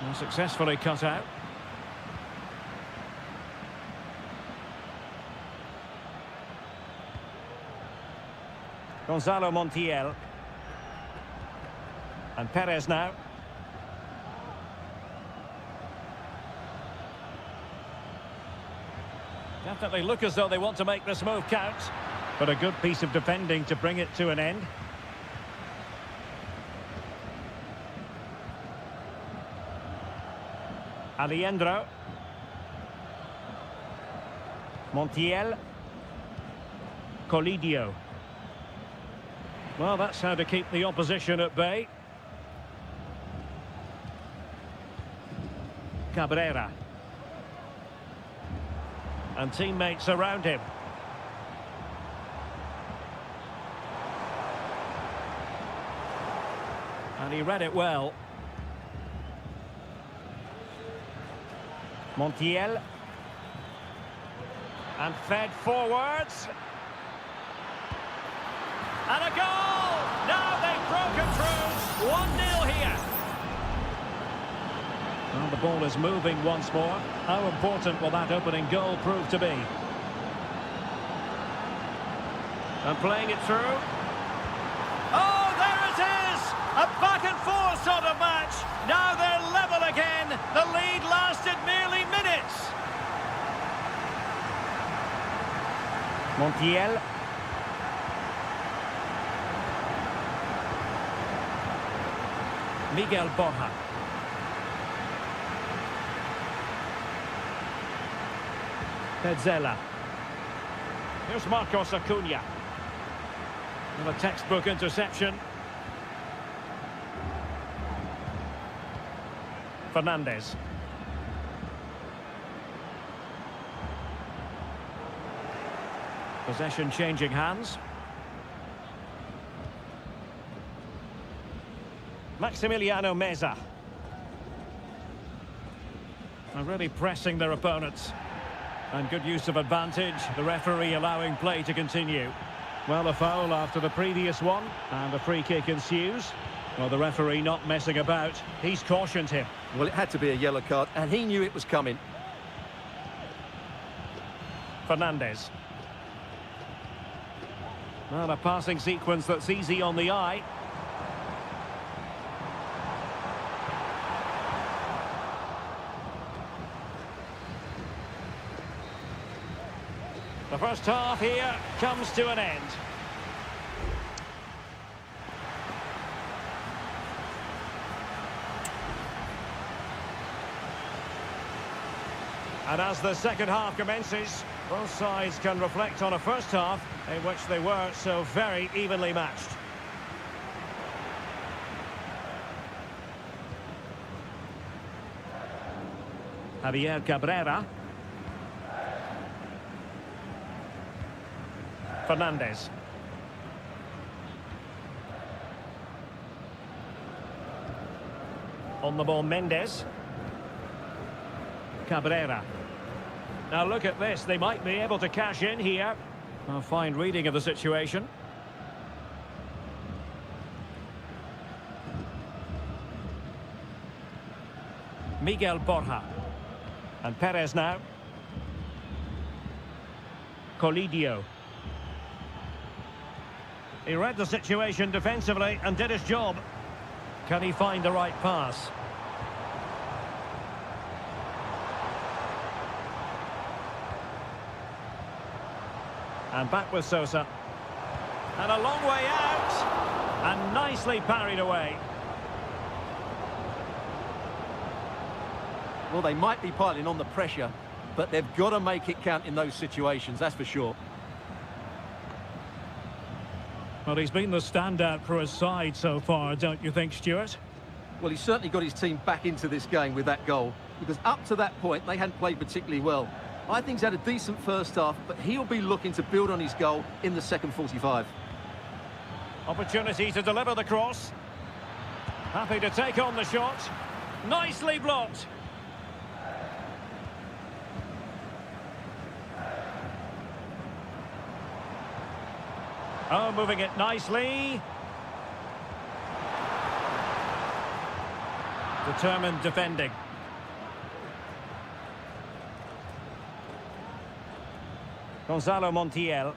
And successfully cut out. Gonzalo Montiel. And Perez now. Definitely look as though they want to make this move count. But a good piece of defending to bring it to an end. Aliendro. Montiel. Colidio. Well, that's how to keep the opposition at bay. Cabrera. And teammates around him. And he read it well. Montiel. And fed forwards. And a goal! Now they've broken through. 1-0 here. Well, the ball is moving once more. How important will that opening goal prove to be? And playing it through. Oh, there it is! A back-and-forth sort of match. Now they're level again. The lead lasted merely minutes. Montiel. Miguel Borja. Petzela. Here's Marcos Acuna. And a textbook interception. Fernandez. Possession changing hands. Maximiliano Meza. Are really pressing their opponents. And good use of advantage, the referee allowing play to continue. Well, a foul after the previous one, and a free kick ensues. Well, the referee not messing about, he's cautioned him. Well, it had to be a yellow card, and he knew it was coming. Fernandez. Well, a passing sequence that's easy on the eye. The first half here comes to an end. And as the second half commences, both sides can reflect on a first half in which they were so very evenly matched. Javier Cabrera. Fernandez. On the ball, Mendes. Cabrera. Now look at this, they might be able to cash in here. A fine reading of the situation. Miguel Borja. And Perez now. Colidio. He read the situation defensively and did his job. Can he find the right pass? And back with Sosa. And a long way out. And nicely parried away. Well, they might be piling on the pressure, but they've got to make it count in those situations, that's for sure. Well, he's been the standout for his side so far, don't you think, Stuart? Well, he's certainly got his team back into this game with that goal, because up to that point, they hadn't played particularly well. I think he's had a decent first half, but he'll be looking to build on his goal in the second 45. Opportunity to deliver the cross. Happy to take on the shot. Nicely blocked. Oh, moving it nicely. Determined defending. Gonzalo Montiel.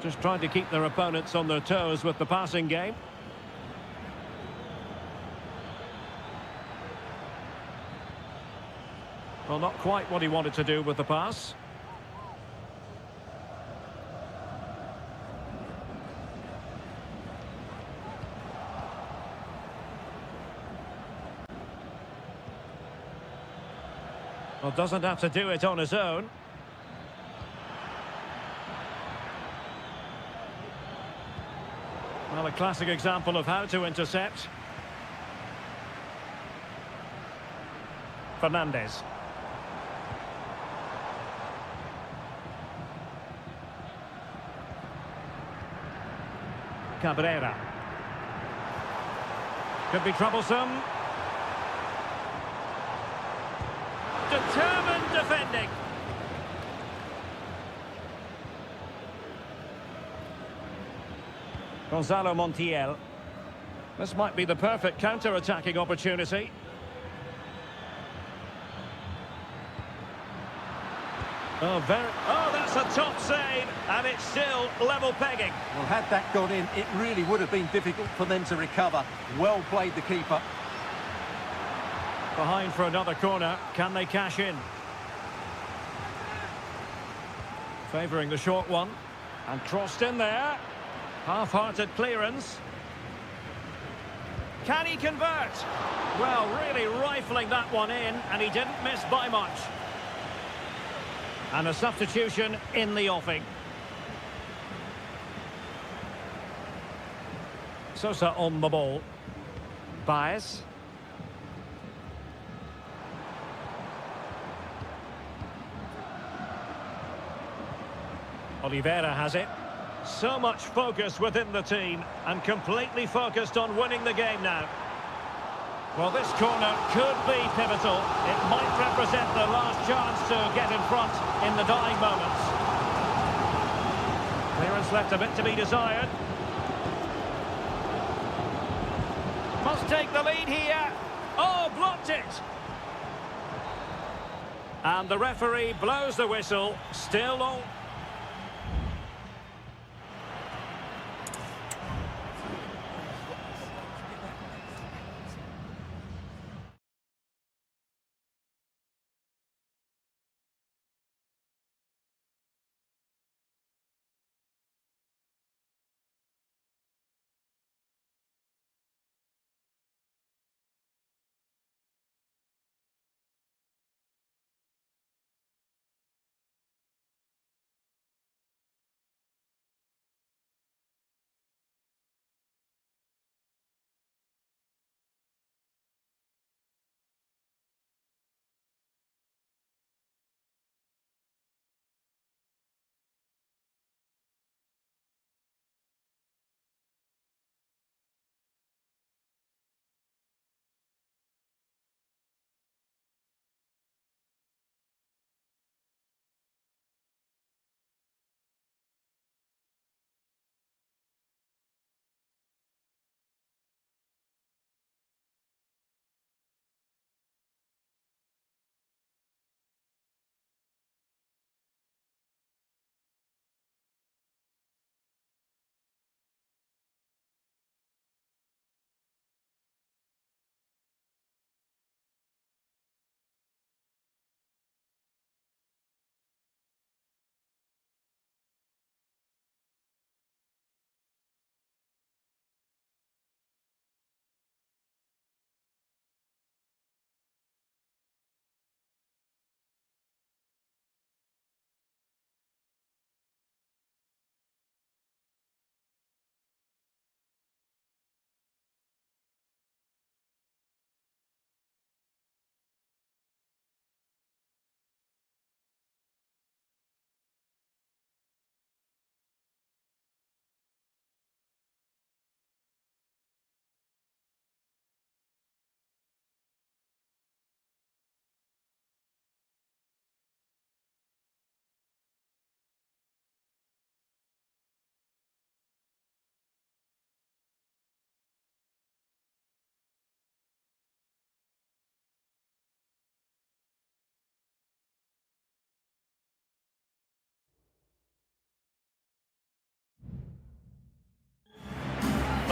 Just trying to keep their opponents on their toes with the passing game. Well, not quite what he wanted to do with the pass. Well, doesn't have to do it on his own. Well, a classic example of how to intercept. Fernandez. Cabrera. Could be troublesome. Determined defending. Gonzalo Montiel. This might be the perfect counter-attacking opportunity. Oh, that's a top save, and it's still level pegging. Well, had that gone in, it really would have been difficult for them to recover. Well played, the keeper. Behind for another corner. Can they cash in? Favouring the short one. And crossed in there. Half-hearted clearance. Can he convert? Well, really rifling that one in, and he didn't miss by much. And a substitution in the offing. Sosa on the ball. Baez. Oliveira has it. So much focus within the team, and completely focused on winning the game now. Well, this corner could be pivotal. It might represent the last chance to get in front in the dying moments. Clearance left a bit to be desired. Must take the lead here. Oh, blocked it. And the referee blows the whistle. Still all...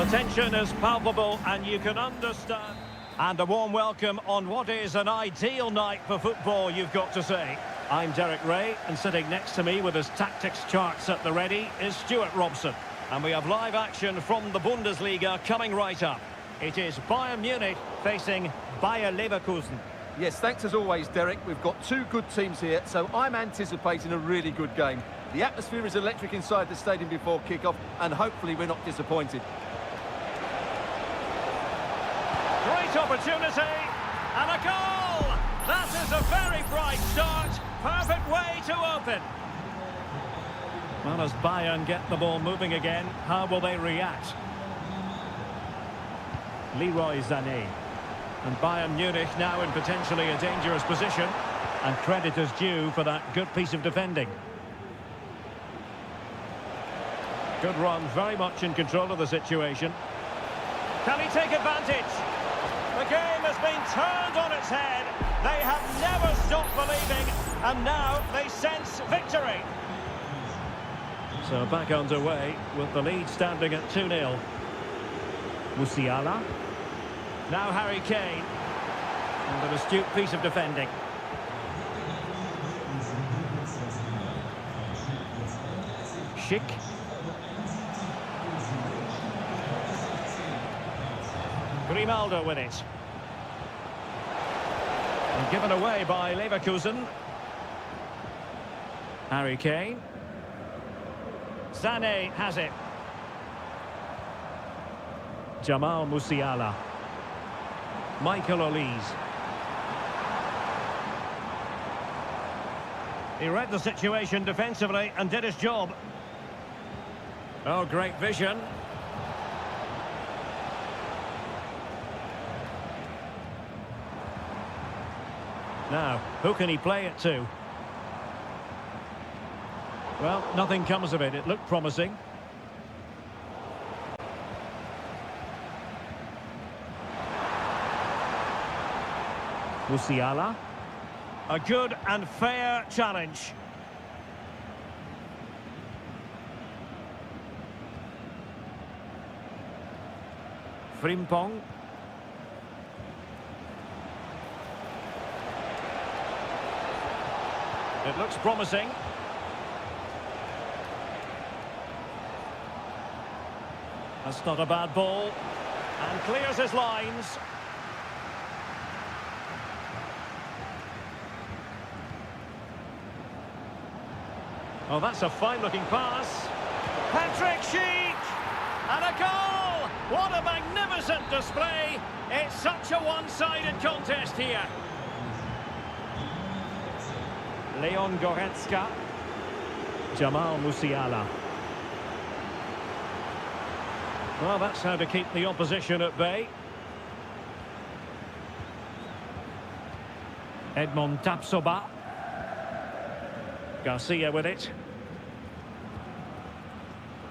tension is palpable and you can understand. And a warm welcome on what is an ideal night for football, you've got to say. I'm Derek Ray, and sitting next to me with his tactics charts at the ready is Stuart Robson. And we have live action from the Bundesliga coming right up. It is Bayern Munich facing Bayer Leverkusen. Yes, thanks as always, Derek. We've got two good teams here, so I'm anticipating a really good game. The atmosphere is electric inside the stadium before kick-off, and hopefully we're not disappointed. Great opportunity, and a goal! That is a very bright start. Perfect way to open. Well, as Bayern get the ball moving again, how will they react? Leroy Sané. And Bayern Munich now in potentially a dangerous position. And credit is due for that good piece of defending. Good run, very much in control of the situation. Can he take advantage? The game has been turned on its head. They have never stopped believing, and now they sense victory. So back underway with the lead standing at 2-0. Musiala. Now Harry Kane. And an astute piece of defending. Schick. Grimaldo with it. And given away by Leverkusen. Harry Kane. Sané has it. Jamal Musiala. Michael Olise. He read the situation defensively and did his job. Oh, great vision. Now, who can he play it to? Well, nothing comes of it. It looked promising. Musiala. A good and fair challenge. Frimpong. It looks promising. That's not a bad ball. And clears his lines. Oh, that's a fine-looking pass. Patrick Schick! And a goal! What a magnificent display! It's such a one-sided contest here. Leon Goretzka. Jamal Musiala. Well, that's how to keep the opposition at bay. Edmond Tapsoba. Garcia with it.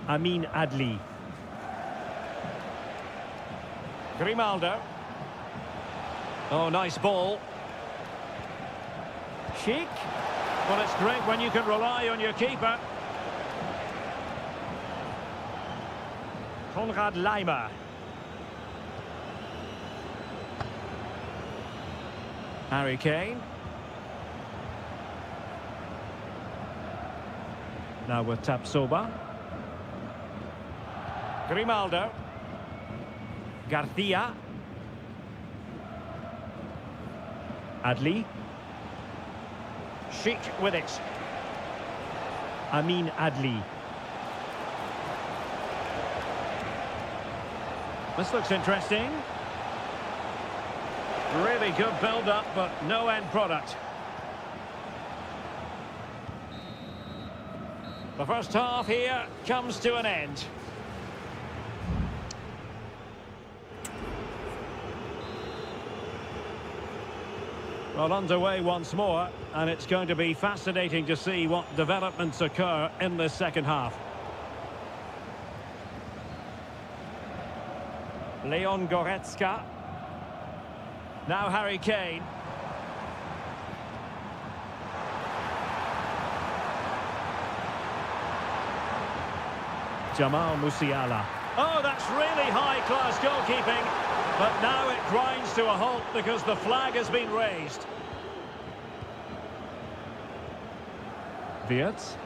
Amin Adli. Grimaldo. Oh, nice ball. Schick. Well, it's great when you can rely on your keeper. Konrad Laimer. Harry Kane. Now with Tapsoba. Grimaldo. Garcia. Adli. Schick with it. Amin Adli. This looks interesting. Really good build-up, but no end product. The first half here comes to an end. Well, underway once more, and it's going to be fascinating to see what developments occur in this second half. Leon Goretzka. Now Harry Kane. Jamal Musiala. Oh, that's really high-class goalkeeping. But now it grinds to a halt because the flag has been raised. Wirtz.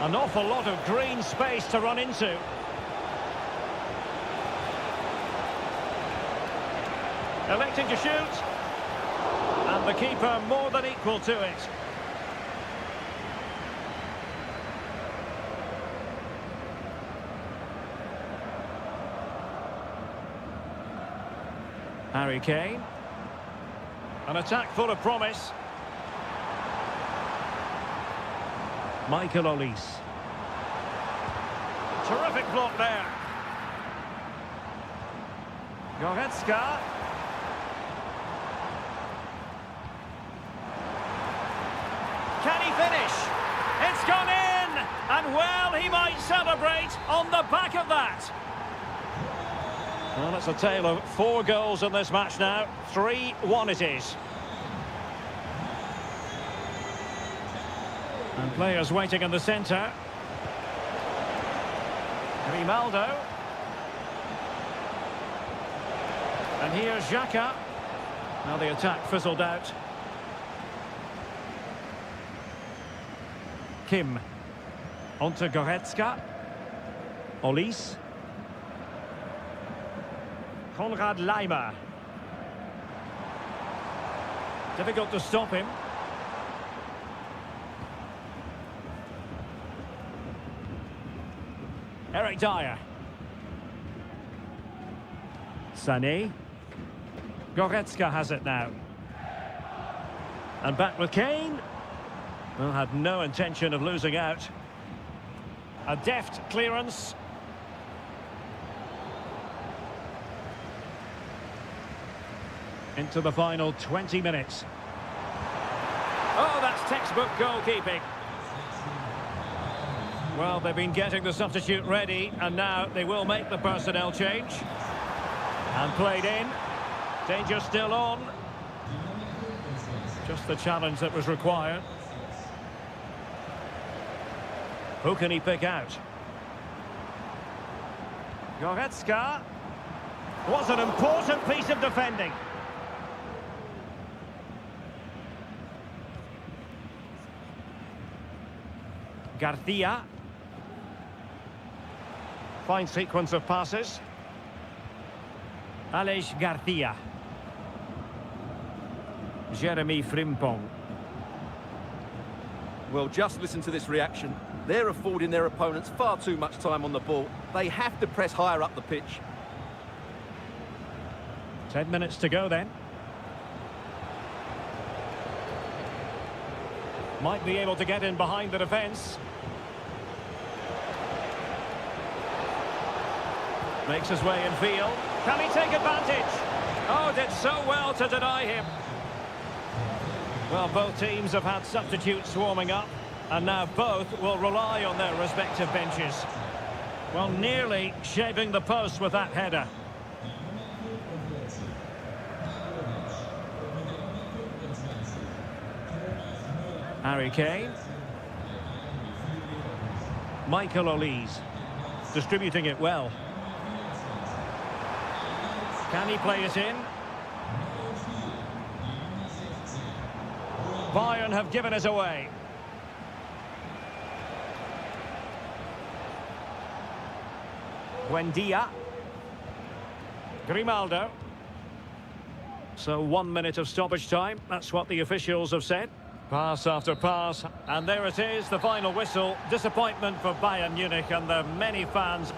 An awful lot of green space to run into. Electing to shoot. And the keeper more than equal to it. Harry Kane. An attack full of promise. Michael Olise. Terrific block there. Goretzka. Can he finish? It's gone in! And well, he might celebrate on the back of that. Well, it's a tale of 4 goals in this match now. 3-1 it is. And players waiting in the centre. Grimaldo. And here's Xhaka. Now the attack fizzled out. Kim. Onto Goretzka. Olise. Konrad Laimer. Difficult to stop him. Eric Dyer. Sané. Goretzka has it now. And back with Kane. Well, had no intention of losing out. A deft clearance. Into the final 20 minutes. Oh, that's textbook goalkeeping. Well, they've been getting the substitute ready, and now they will make the personnel change. And played in. Danger still on. Just the challenge that was required. Who can he pick out? Goretzka. Was an important piece of defending. Garcia. Fine sequence of passes. Aleix Garcia. Jeremy Frimpong. Well, just listen to this reaction. They're affording their opponents far too much time on the ball. They have to press higher up the pitch. 10 minutes to go then. Might be able to get in behind the defence. Makes his way in field. Can he take advantage? Oh, did so well to deny him. Well, both teams have had substitutes swarming up, and now both will rely on their respective benches. Well, nearly shaving the post with that header. Harry Kane. Michael Olise. Distributing it well. Can he play it in? Bayern have given it away. Buendia. Grimaldo. So 1 minute of stoppage time. That's what the officials have said. Pass after pass. And there it is, the final whistle. Disappointment for Bayern Munich and their many fans.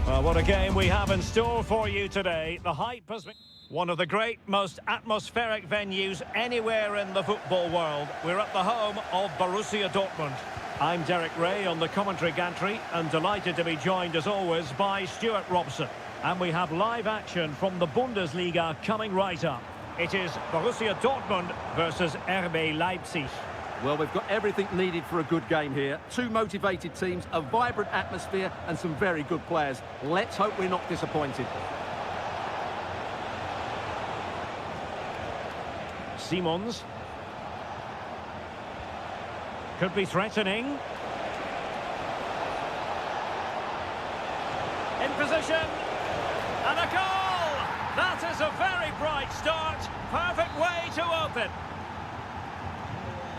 Well, what a game we have in store for you today. The hype has been one of the great, most atmospheric venues anywhere in the football world. We're at the home of Borussia Dortmund. I'm Derek Ray on the commentary gantry and delighted to be joined as always by Stuart Robson. And we have live action from the Bundesliga coming right up. It is Borussia Dortmund versus RB Leipzig. Well, we've got everything needed for a good game here. Two motivated teams, a vibrant atmosphere and some very good players. Let's hope we're not disappointed. Simons. Could be threatening. In position. And a goal! That is a very bright start. Perfect way to open.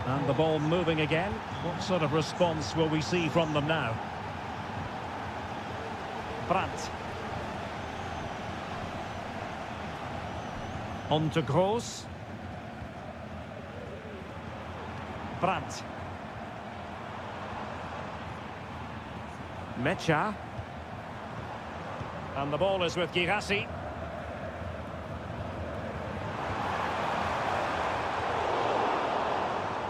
And the ball moving again. What sort of response will we see from them now? Brandt. On to Gross. Brandt. Mecha. And the ball is with Girassi.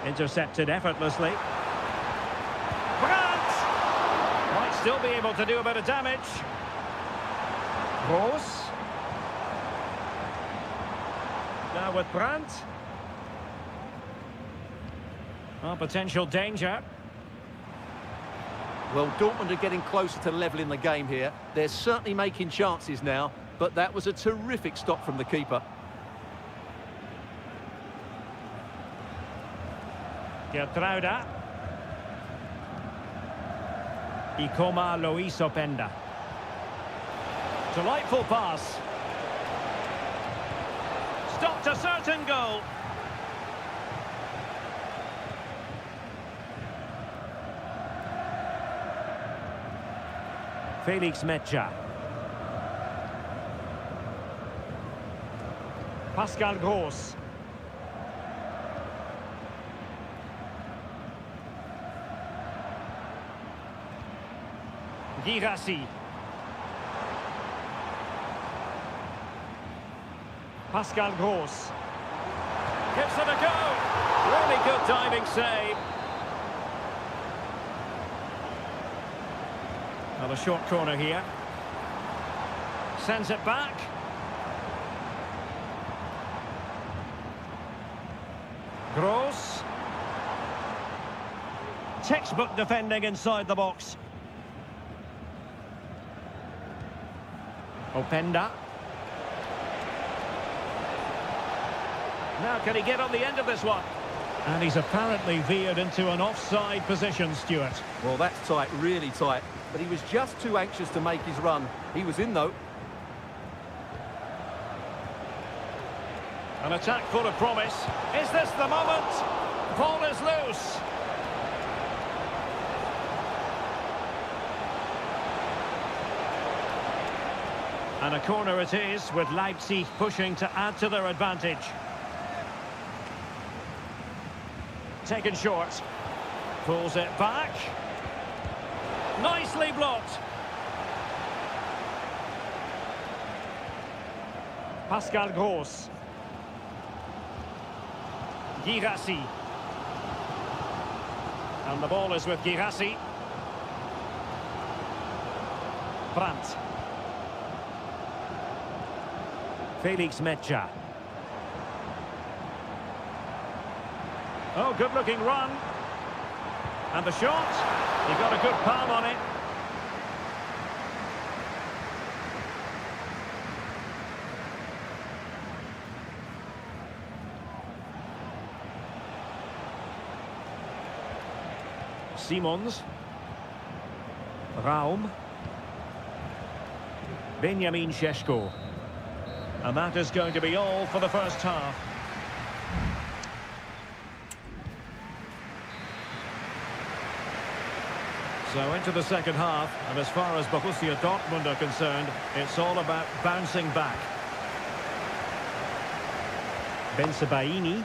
Intercepted effortlessly. Brandt! Might still be able to do a bit of damage. Gross. Now with Brandt. Oh, potential danger. Well, Dortmund are getting closer to levelling the game here. They're certainly making chances now, but that was a terrific stop from the keeper. Gertruida. Ikoma Luis Openda. Delightful pass. Stopped a certain goal. Felix Mecha. Pascal Gross. Girassi. Pascal Gross. Gives it a go. Really good diving save. Now the short corner here. Sends it back. Gross. Textbook defending inside the box. Openda. Now can he get on the end of this one? And he's apparently veered into an offside position, Stuart. Well, that's tight, really tight. But he was just too anxious to make his run. He was in, though. An attack full of promise. Is this the moment? Ball is loose. And a corner it is, with Leipzig pushing to add to their advantage. Taken short. Pulls it back. Nicely blocked. Pascal Gross. Girassi. And the ball is with Girassi. Brandt. Felix Mecha. Oh, good-looking run. And the shot. He got a good palm on it. Simons. Raum. Benjamin Šeško. And that is going to be all for the first half. So into the second half, and as far as Borussia Dortmund are concerned, it's all about bouncing back. Bensebaini.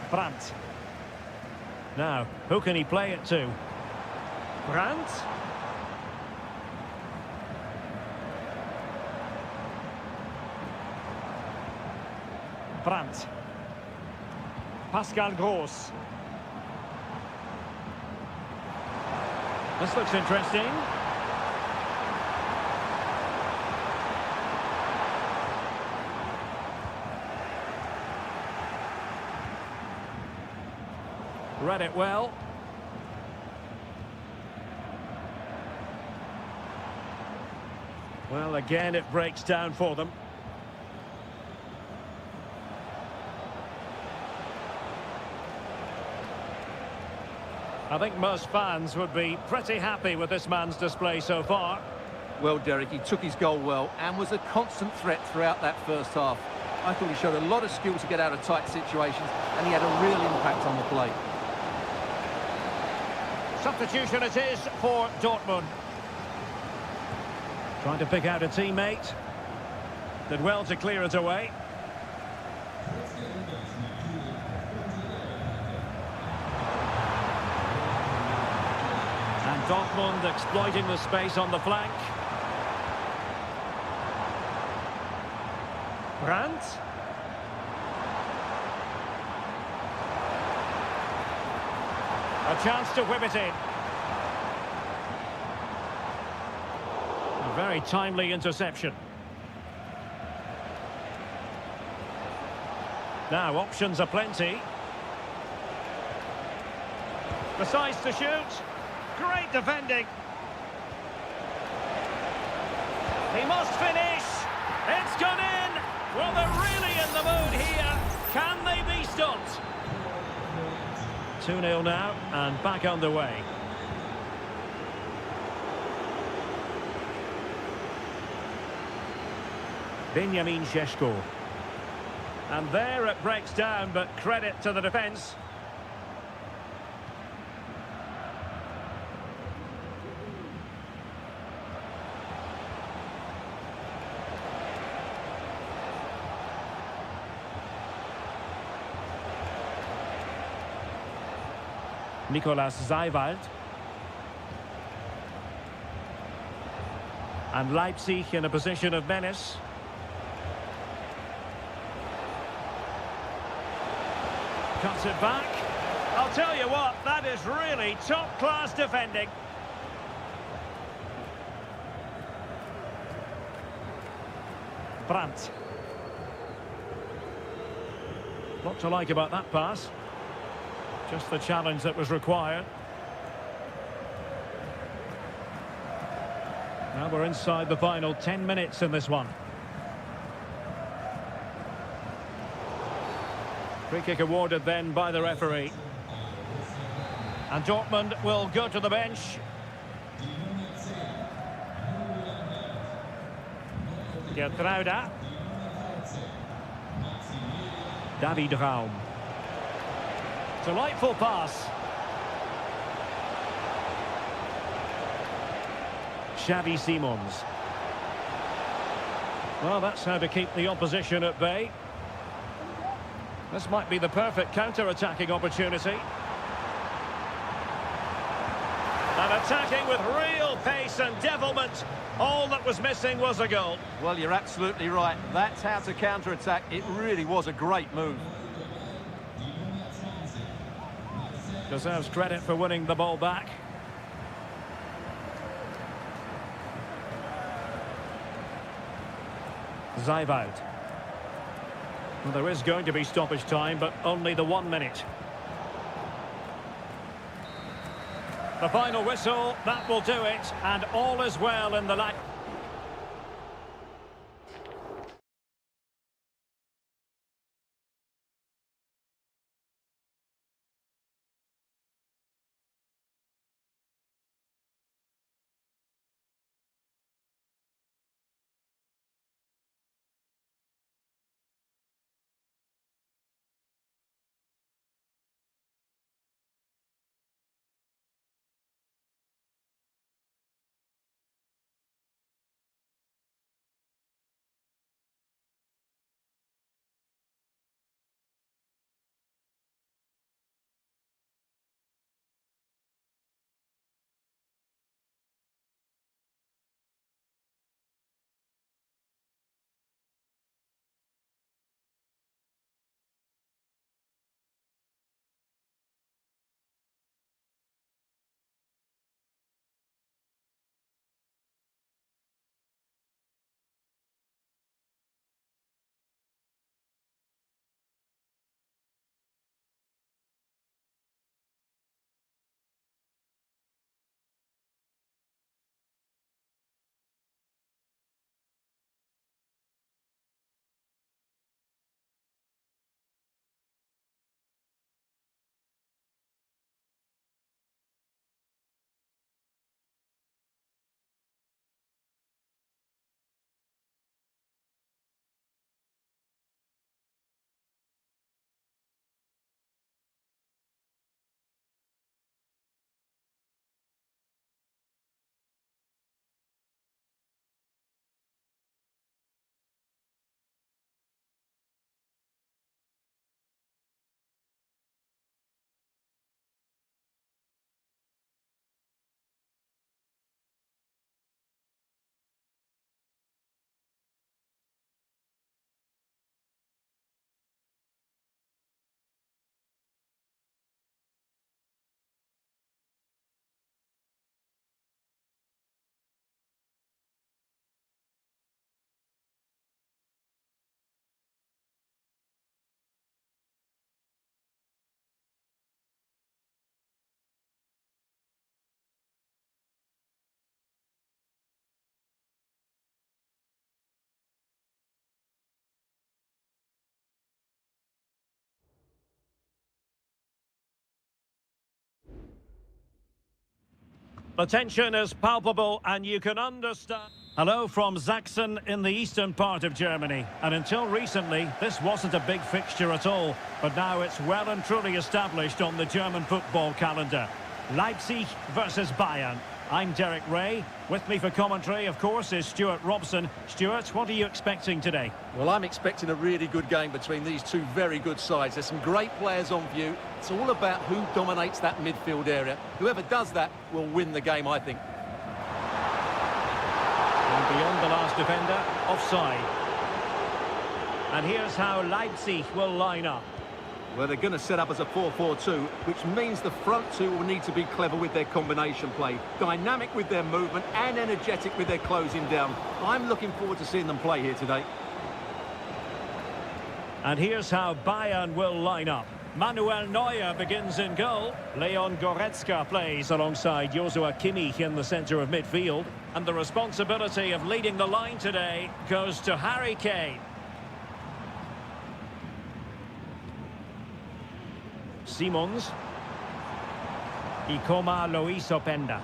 Brandt. Now, who can he play it to? Brandt. Brandt. Pascal Gross. This looks interesting. Read it well. Well, again, it breaks down for them. I think most fans would be pretty happy with this man's display so far. Well, Derek, he took his goal well and was a constant threat throughout that first half. I thought he showed a lot of skill to get out of tight situations, and he had a real impact on the play. Substitution it is for Dortmund. Trying to pick out a teammate. Did well to clear it away. And Dortmund exploiting the space on the flank. Brandt. A chance to whip it in. A very timely interception. Now, options are plenty. Decides to shoot. Great defending. He must finish. It's gone in. Well, they're really in the mood here. Can they be stopped? 2-0 now, and back underway. Benjamin Šeško. And there it breaks down, but credit to the defence. Nicolas Seiwald. And Leipzig in a position of menace. Cuts it back. I'll tell you what, that is really top-class defending. Brandt. What to like about that pass? Just the challenge that was required. Now we're inside the final 10 minutes in this one. Free kick awarded then by the referee. And Dortmund will go to the bench. Gertruida. David Raum. Delightful pass. Xavi Simons. Well, that's how to keep the opposition at bay. This might be the perfect counter-attacking opportunity. And attacking with real pace and devilment. All that was missing was a goal. Well, you're absolutely right. That's how to counter-attack. It really was a great move. Deserves credit for winning the ball back. Seiwald. Well, there is going to be stoppage time, but only the 1 minute. The final whistle, that will do it, and all is well in the The tension is palpable and you can understand. Hello from Sachsen in the eastern part of Germany. And until recently, this wasn't a big fixture at all. But now it's well and truly established on the German football calendar. Leipzig versus Bayern. I'm Derek Ray. With me for commentary, of course, is Stuart Robson. Stuart, what are you expecting today? Well, I'm expecting a really good game between these two very good sides. There's some great players on view. It's all about who dominates that midfield area. Whoever does that will win the game, I think. And beyond the last defender, offside. And here's how Leipzig will line up. Well, they're going to set up as a 4-4-2, which means the front two will need to be clever with their combination play, dynamic with their movement and energetic with their closing down. I'm looking forward to seeing them play here today. And here's how Bayern will line up. Manuel Neuer begins in goal. Leon Goretzka plays alongside Joshua Kimmich in the centre of midfield. And the responsibility of leading the line today goes to Harry Kane. Simons. Ikoma Luis Openda.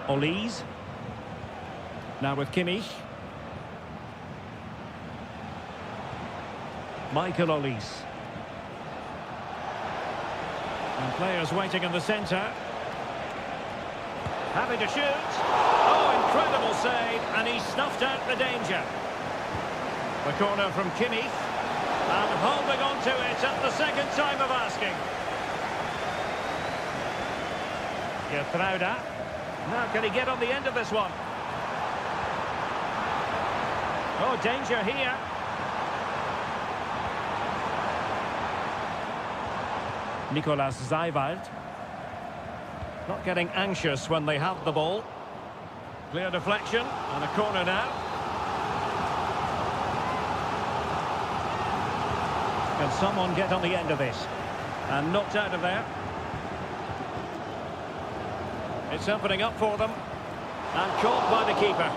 Olise. Now with Kimmich. Michael Olise. And players waiting in the centre. Happy to shoot. Oh, incredible save, and he snuffed out the danger. The corner from Kimmich, and holding on to it at the second time of asking. Gertruida. Now, can he get on the end of this one? Oh, danger here. Nicolas Seiwald. Not getting anxious when they have the ball. Clear deflection, and a corner now. Can someone get on the end of this? And knocked out of there. It's opening up for them. And caught by the keeper.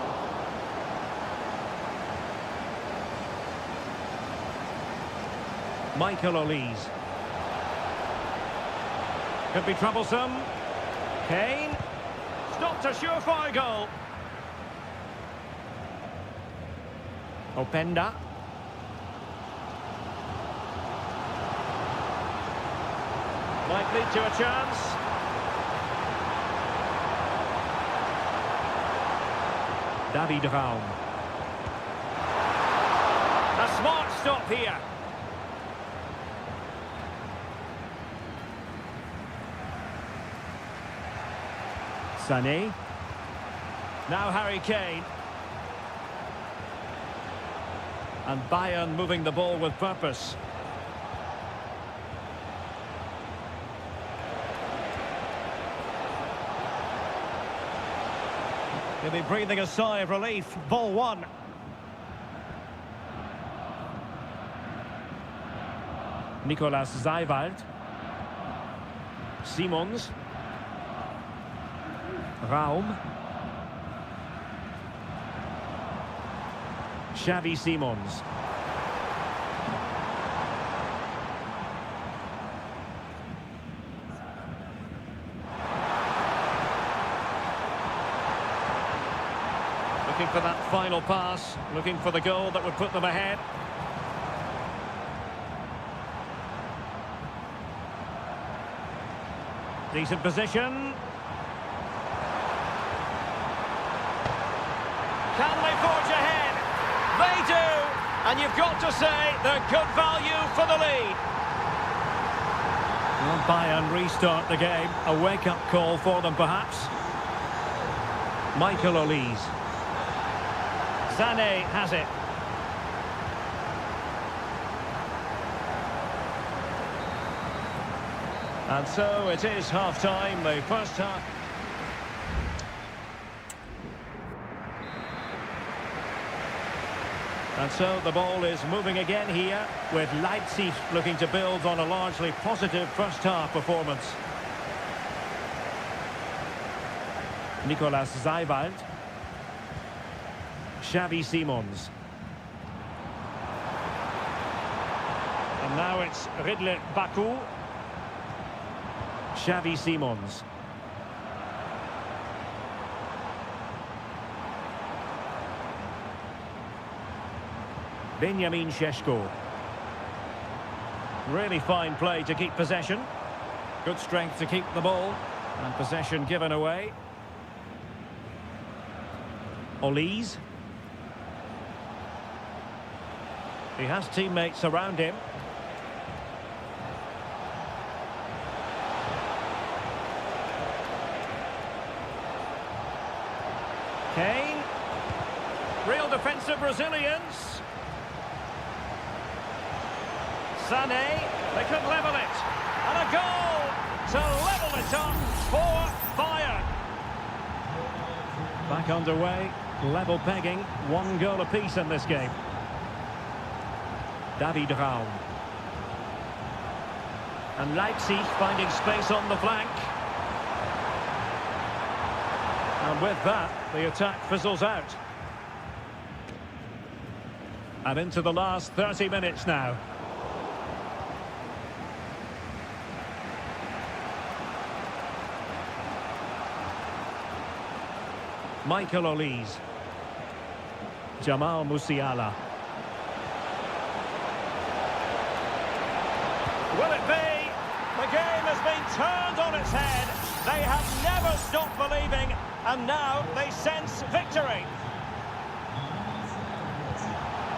Michael Olise. Could be troublesome. Kane. Stopped a surefire goal. Openda. Might lead to a chance. David Raum. A smart stop here. Sané. Now Harry Kane. And Bayern moving the ball with purpose. He'll be breathing a sigh of relief. Ball one. Nicolas Seiwald. Simons. Raum. Xavi Simons. Looking for that final pass, looking for the goal that would put them ahead. Decent position. Can they forge ahead? They do! And you've got to say they're good value for the lead. Well, Bayern restart the game. A wake-up call for them, perhaps. Michael Olise. Sané has it. And so it is half-time, the first half. And so the ball is moving again here, with Leipzig looking to build on a largely positive first-half performance. Nicolas Seiwald. Xavi Simons. Now it's Ridley Baku. Xavi Simons. Benjamin Šeško. Really fine play to keep possession. Good strength to keep the ball. And possession given away. Olise. He has teammates around him. Kane. Real defensive resilience. Sané. They could level it. And a goal to level it up for Bayern. Back underway. Level pegging. 1 goal apiece in this game. David Raum. And Leipzig finding space on the flank. And with that, the attack fizzles out. And into the last 30 minutes now. Michael Olise. Jamal Musiala. Will it be? The game has been turned on its head. They have never stopped believing, and now they sense victory.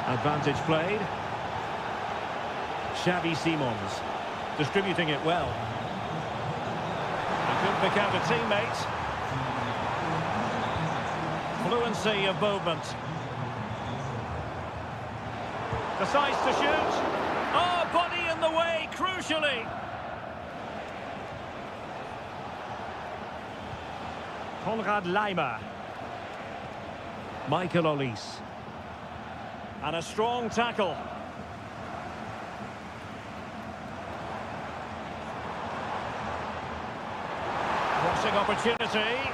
Advantage played. Xavi Simons distributing it well. He couldn't pick out a teammate. Fluency of movement. Decides to shoot. Oh, body in the way, crucially. Konrad Laimer. Michael Olise. And a strong tackle. Crossing opportunity.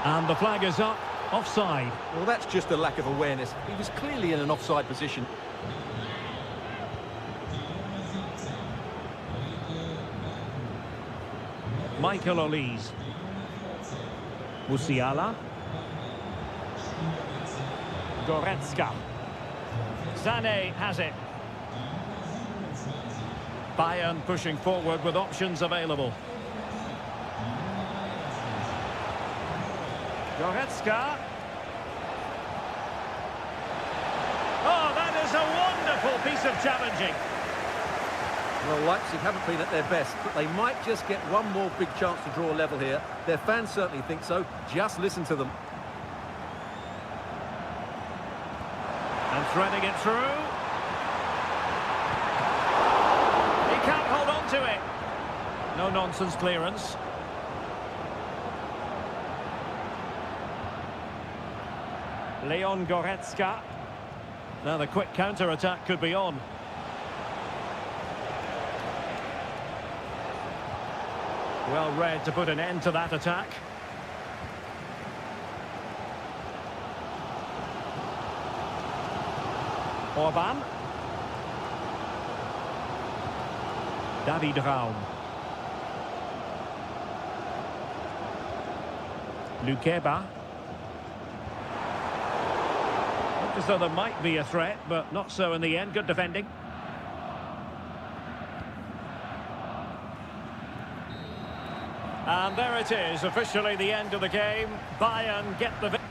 And the flag is up. Offside. Well, that's just a lack of awareness. He was clearly in an offside position. Michael Olise. Musiala. Goretzka. Sané has it. Bayern pushing forward with options available. Goretzka. Oh, that is a wonderful piece of challenging. Well, Leipzig haven't been at their best, but they might just get one more big chance to draw level here. Their fans certainly think so. Just listen to them. And threading it through. He can't hold on to it. No nonsense clearance. Leon Goretzka. Now the quick counter-attack could be on. Well read to put an end to that attack. Orban. David Raum. Lukeba. As though there might be a threat, but not so in the end. Good defending. And there it is, officially the end of the game. Bayern get the victory.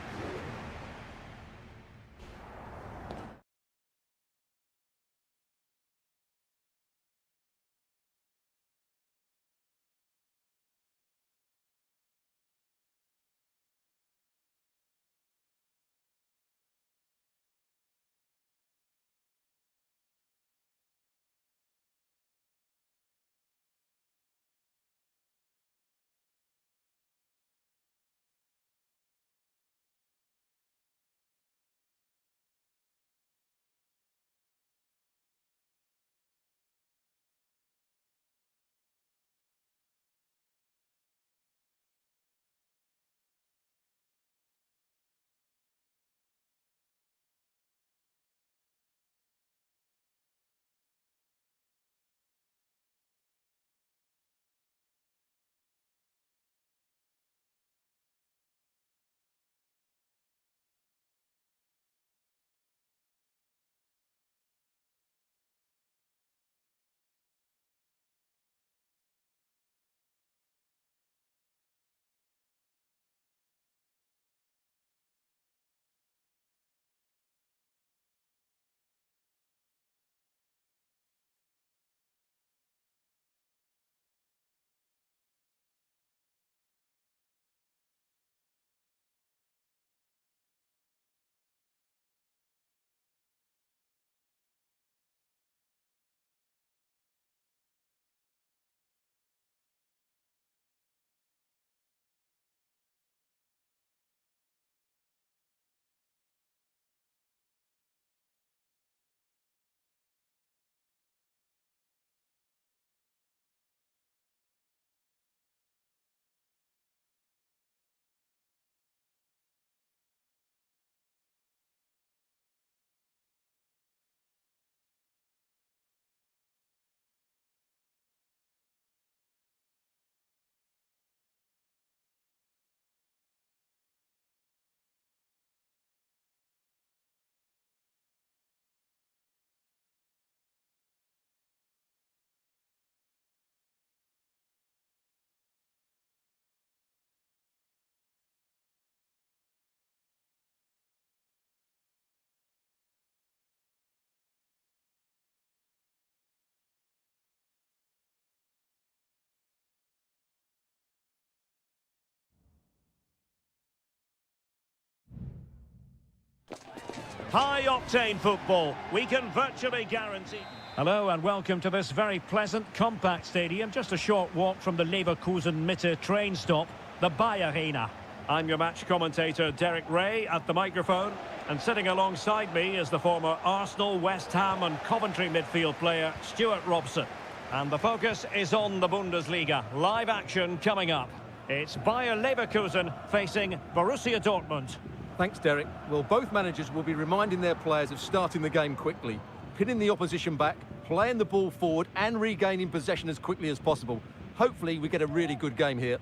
High-octane football, we can virtually guarantee. Hello and welcome to this very pleasant, compact stadium, just a short walk from the Leverkusen-Mitte train stop, the Bayer Arena. I'm your match commentator, Derek Ray, at the microphone, and sitting alongside me is the former Arsenal, West Ham and Coventry midfield player, Stuart Robson. And the focus is on the Bundesliga. Live action coming up. It's Bayer Leverkusen facing Borussia Dortmund. Thanks, Derek. Well, both managers will be reminding their players of starting the game quickly, pinning the opposition back, playing the ball forward and regaining possession as quickly as possible. Hopefully we get a really good game here.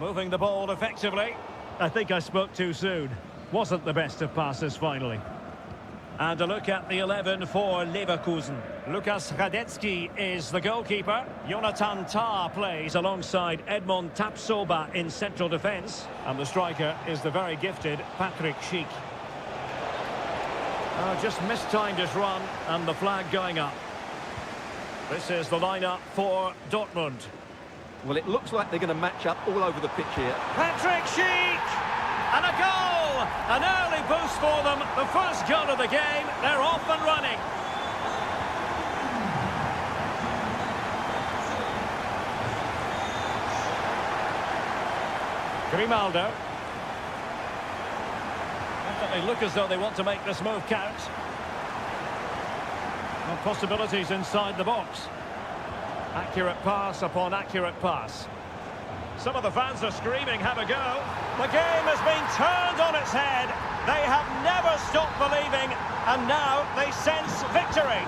Moving the ball effectively. I think I spoke too soon. Wasn't the best of passes finally. And a look at the 11 for Leverkusen. Lukas Radetzky is the goalkeeper. Jonathan Tah plays alongside Edmond Tapsoba in central defence. And the striker is the very gifted Patrick Schick. Just mistimed his run and the flag going up. This is the lineup for Dortmund. Well, it looks like they're going to match up all over the pitch here. Patrick Schick! And a goal! An early boost for them. The first goal of the game. They're off and running. Grimaldo. Definitely look as though they want to make this move count. No possibilities inside the box. Accurate pass upon accurate pass. Some of the fans are screaming, have a go. The game has been turned on its head. They have never stopped believing, and now they sense victory.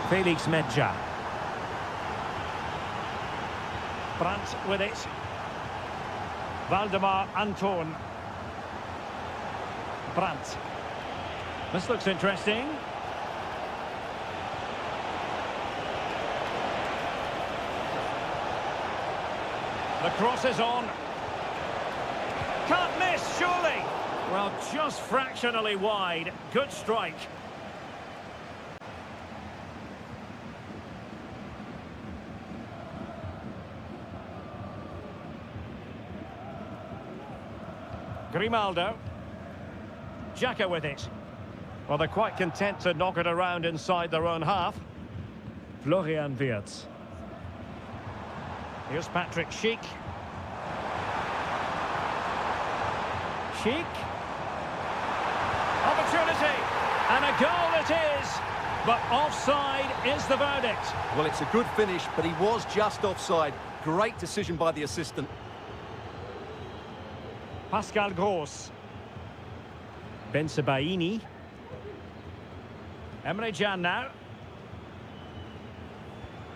Felix Medja. Brandt with it. Valdemar Anton. Brandt. This looks interesting. The cross is on. Can't miss, surely. Well, just fractionally wide. Good strike. Grimaldo. Xhaka with it. Well, they're quite content to knock it around inside their own half. Florian Wirtz. Here's Patrick Schick. Schick. Opportunity. And a goal it is. But offside is the verdict. Well, it's a good finish, but he was just offside. Great decision by the assistant. Pascal Gross. Bensebaini. Emre Can now.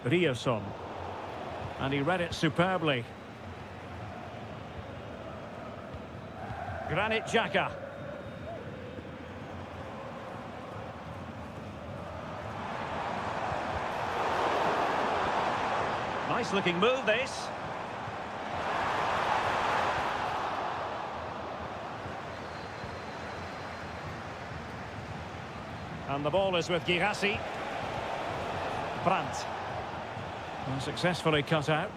Rierson. And he read it superbly. Granit Xhaka. Nice looking move, this. And the ball is with Girassi. Brandt. And successfully cut out.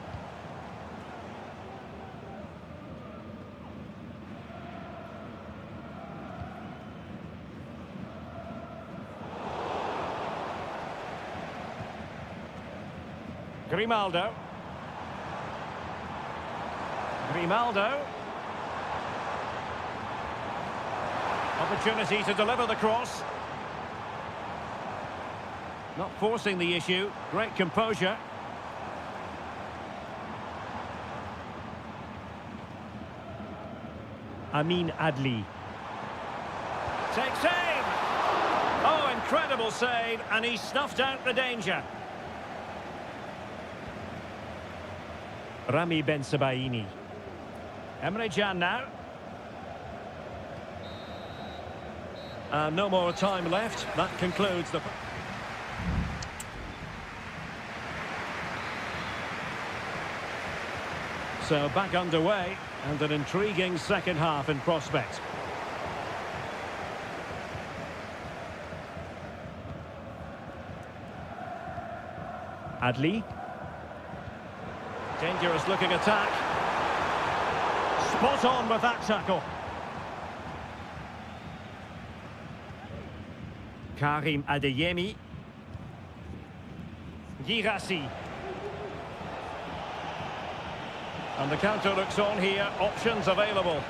Grimaldo. Grimaldo. Opportunity to deliver the cross. Not forcing the issue. Great composure. Amin Adli. Takes aim! Oh, incredible save, and he snuffed out the danger. Rami Bensebaini. Emre Can now. No more time left. That concludes the... So back underway, and an intriguing second half in prospect. Adli. Dangerous looking attack. Spot on with that tackle. Karim Adeyemi. Girassi. And the counter looks on here, options available.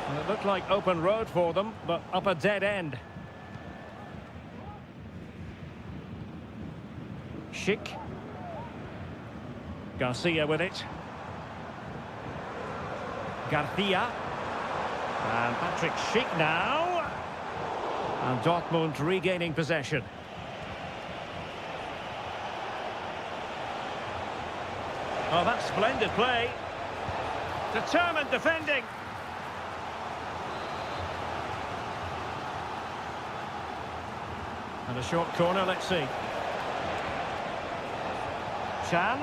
And it looked like open road for them, but up a dead end. Schick. Garcia with it. Garcia. And Patrick Schick now. And Dortmund regaining possession. Oh, that's splendid play. Determined defending. And a short corner, let's see. Chan.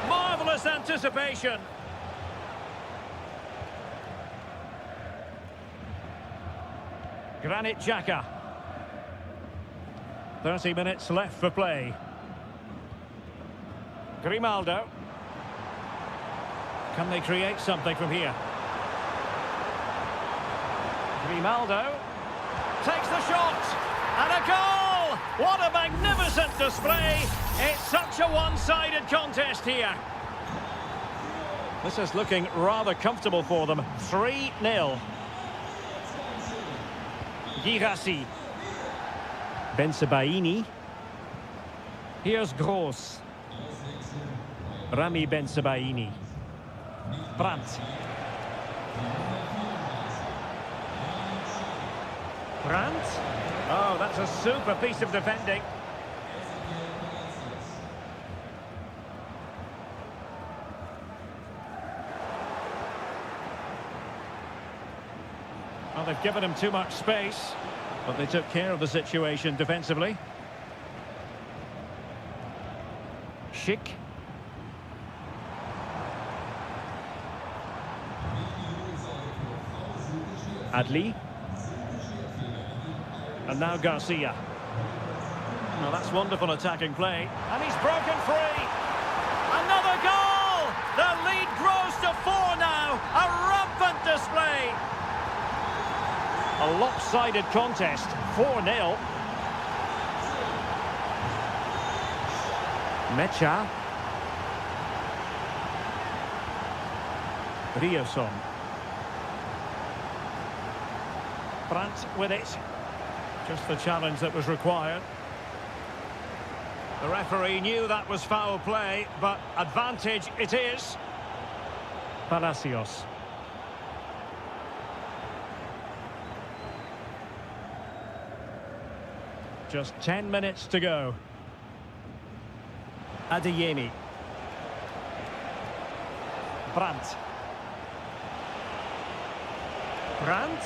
Marvellous anticipation. Granit Xhaka. 30 minutes left for play. Grimaldo. Can they create something from here? Grimaldo takes the shot and a goal! What a magnificent display! It's such a one-sided contest here. This is looking rather comfortable for them. 3-0. Girassi. Bensebaini. Here's Gross. Rami Bensebaini. Brandt. Brandt. Oh, that's a super piece of defending. Well, they've given him too much space, but they took care of the situation defensively. Schick. Adli. And now Garcia. Now that's wonderful attacking play. And he's broken free. Another goal! The lead grows to 4 now. A rampant display. A lopsided contest. 4-0. Mecha. Rioson. Brandt with it. Just the challenge that was required. The referee knew that was foul play, but advantage it is. Palacios. Just 10 minutes to go. Adeyemi. Brandt. Brandt.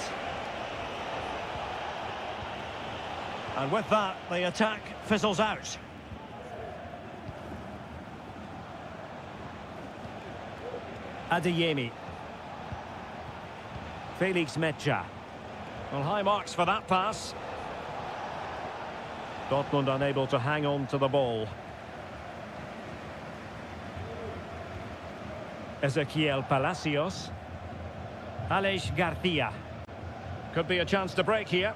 And with that, the attack fizzles out. Adeyemi. Felix Mecha. Well, high marks for that pass. Dortmund unable to hang on to the ball. Ezequiel Palacios. Aleix Garcia. Could be a chance to break here.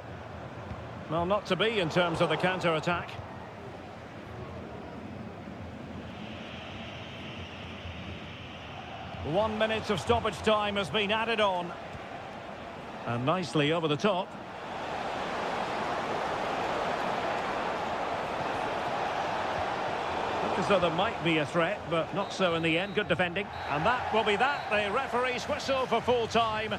Well, not to be in terms of the counter-attack. One minute of stoppage time has been added on. And nicely over the top. Look as though there might be a threat, but not so in the end. Good defending. And that will be that. The referee's whistle for full time.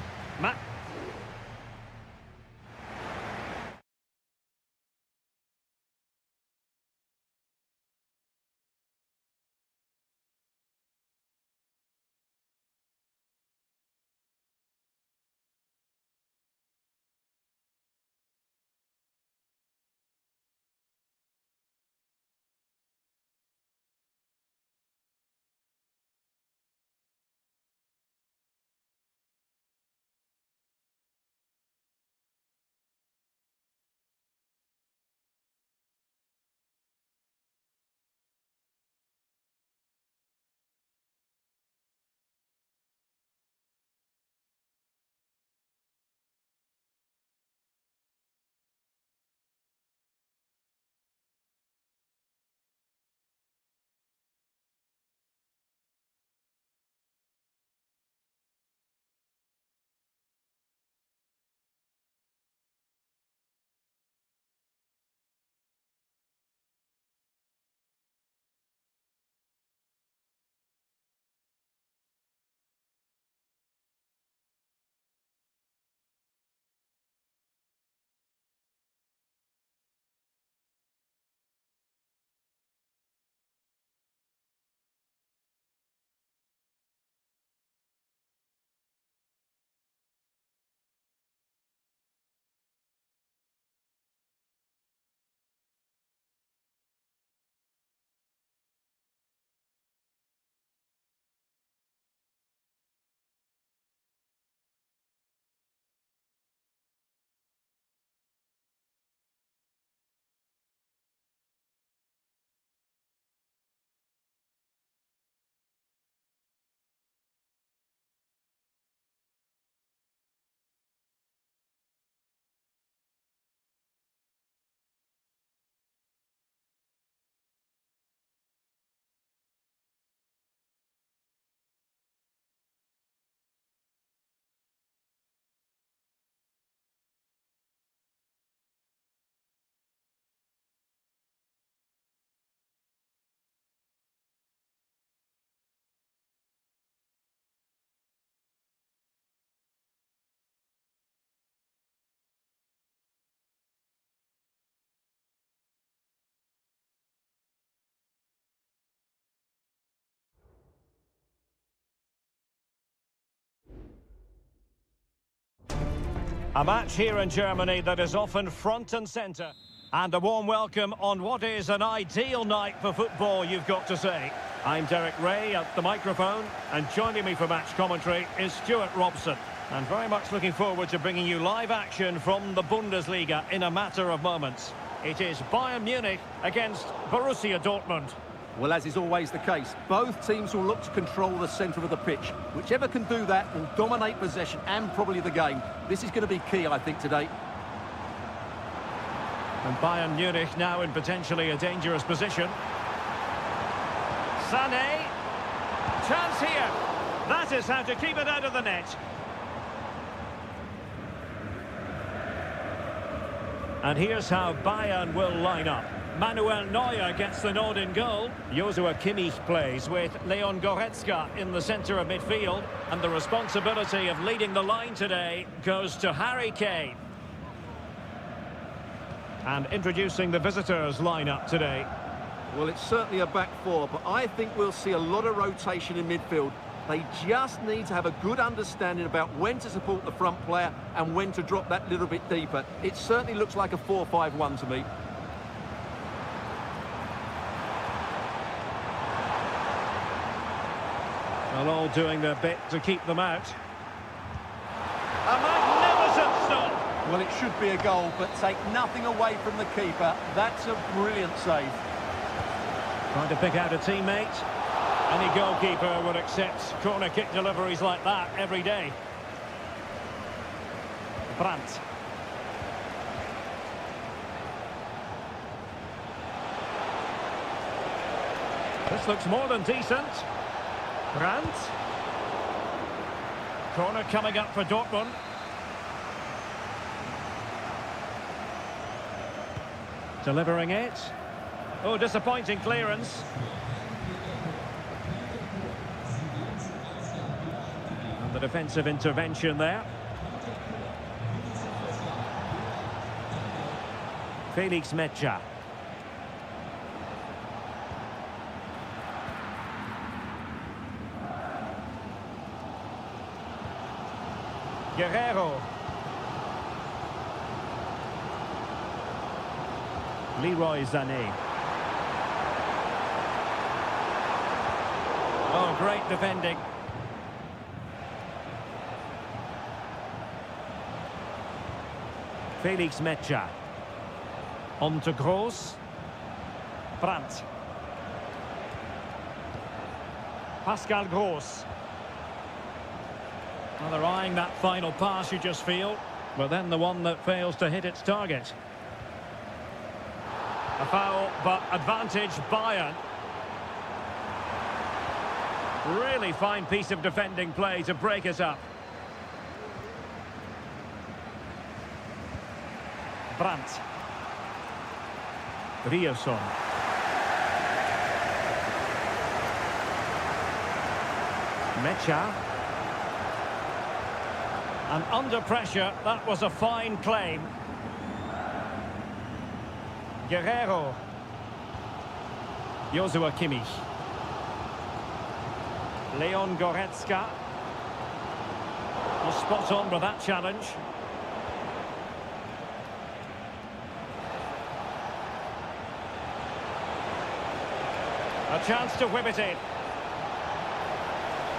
A match here in Germany that is often front and centre. And a warm welcome on what is an ideal night for football, you've got to say. I'm Derek Ray at the microphone, and joining me for match commentary is Stuart Robson. And very much looking forward to bringing you live action from the Bundesliga in a matter of moments. It is Bayern Munich against Borussia Dortmund. Well, as is always the case, both teams will look to control the centre of the pitch. Whichever can do that will dominate possession and probably the game. This is going to be key, I think, today. And Bayern Munich now in potentially a dangerous position. Sané. Chance here. That is how to keep it out of the net. And here's how Bayern will line up. Manuel Neuer gets the nod in goal. Joshua Kimmich plays with Leon Goretzka in the centre of midfield. And the responsibility of leading the line today goes to Harry Kane. And introducing the visitors lineup today. Well, it's certainly a back four, but I think we'll see a lot of rotation in midfield. They just need to have a good understanding about when to support the front player and when to drop that little bit deeper. It certainly looks like a 4-5-1 to me. Well, all doing their bit to keep them out. A magnificent stop! Well, it should be a goal, but take nothing away from the keeper. That's a brilliant save. Trying to pick out a teammate. Any goalkeeper would accept corner kick deliveries like that every day. Brandt. This looks more than decent. Brandt. Corner coming up for Dortmund. Delivering it. Oh, disappointing clearance. And the defensive intervention there. Felix Mecha. Guerrero. Leroy Sané. Oh, great defending. Felix Mecha. On to Gross. Brandt. Pascal Gross. Well, they're eyeing that final pass, you just feel, but then the one that fails to hit its target. A foul, but advantage Bayern. Really fine piece of defending play to break it up. Brandt. Ryerson. Mecha. And under pressure, that was a fine claim. Guerrero. Joshua Kimmich. Leon Goretzka. Was spot on with that challenge. A chance to whip it in.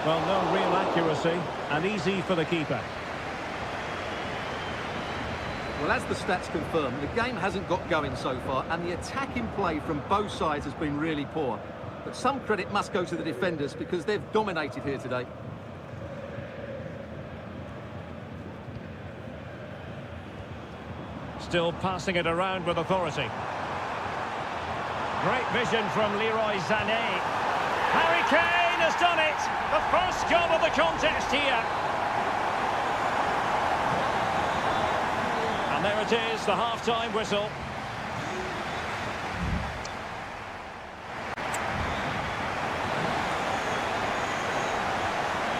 Well, no real accuracy, and easy for the keeper. Well, as the stats confirm, the game hasn't got going so far, and the attacking play from both sides has been really poor. But some credit must go to the defenders because they've dominated here today. Still passing it around with authority. Great vision from Leroy Sané. Harry Kane has done it! The first goal of the contest here. And there it is, the half-time whistle.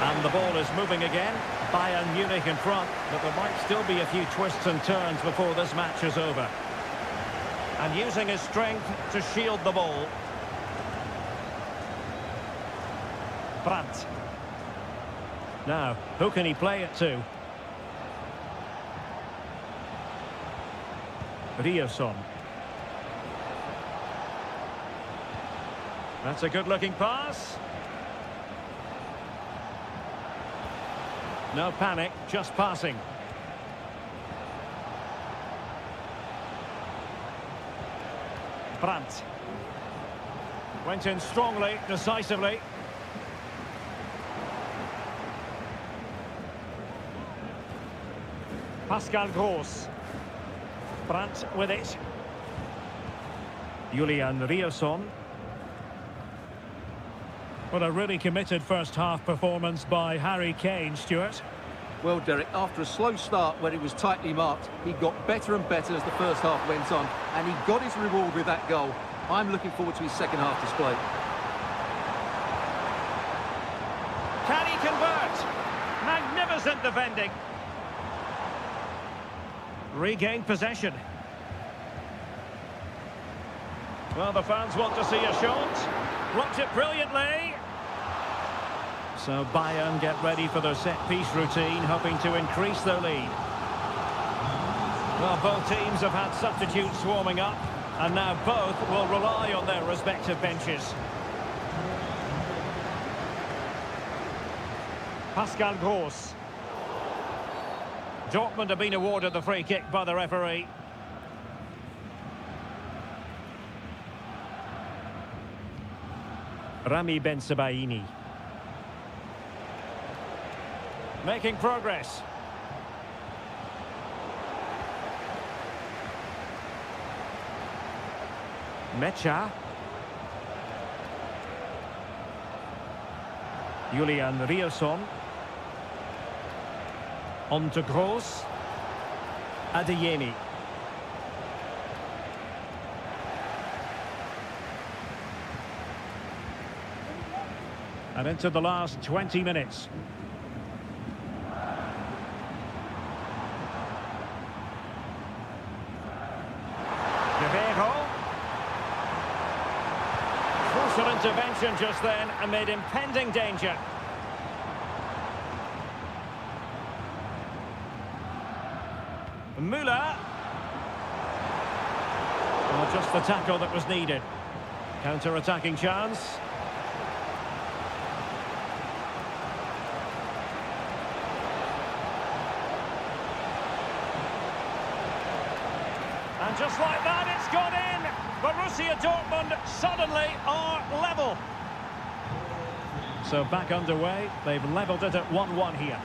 And the ball is moving again. Bayern Munich in front, but there might still be a few twists and turns before this match is over. And using his strength to shield the ball. Brandt. Now, who can he play it to? Ryerson. That's a good-looking pass. No panic, just passing. Brandt. Went in strongly, decisively. Pascal Gross. Brandt with it. Julian Ryerson. What a really committed first-half performance by Harry Kane, Stuart. Well, Derek, after a slow start where he was tightly marked, he got better and better as the first half went on, and he got his reward with that goal. I'm looking forward to his second-half display. Can he convert? Magnificent defending. Regained possession. Well, the fans want to see a shot. Blocked it brilliantly. So Bayern get ready for their set-piece routine, hoping to increase their lead. Well, both teams have had substitutes warming up, and now both will rely on their respective benches. Pascal Gross. Dortmund have been awarded the free kick by the referee. Rami Ben-Sebaini. Making progress. Mecha. Julian Ryerson. On to Gross. Adeyemi. And into the last 20 minutes. Crucial intervention just then amid impending danger. Müller. Oh, just the tackle that was needed. Counter-attacking chance. And just like that, it's gone in. Borussia Dortmund suddenly are level. So back underway. They've levelled it at 1-1 here.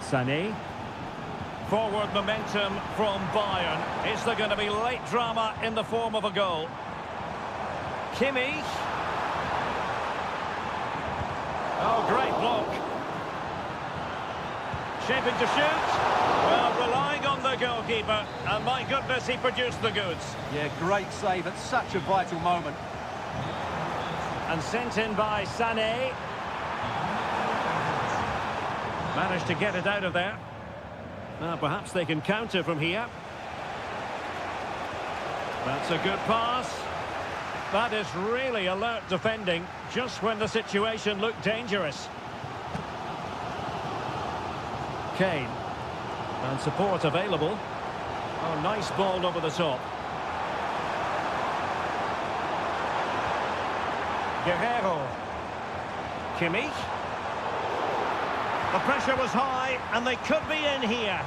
Sané. Forward momentum from Bayern. Is there going to be late drama in the form of a goal? Kimmich. Oh, great block. Shaping to shoot. Well, relying on the goalkeeper, and my goodness, he produced the goods. Yeah, great save at such a vital moment. And sent in by Sané. Managed to get it out of there. Now, perhaps they can counter from here. That's a good pass. That is really alert defending, just when the situation looked dangerous. Kane. And support available. Oh, nice ball over the top. Guerrero. Kimmich. The pressure was high, and they could be in here.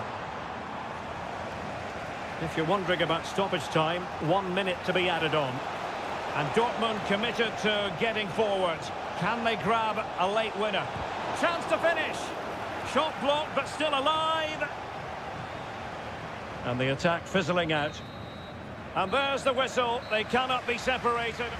If you're wondering about stoppage time, 1 minute to be added on. And Dortmund committed to getting forward. Can they grab a late winner? Chance to finish. Shot blocked, but still alive. And the attack fizzling out. And there's the whistle. They cannot be separated.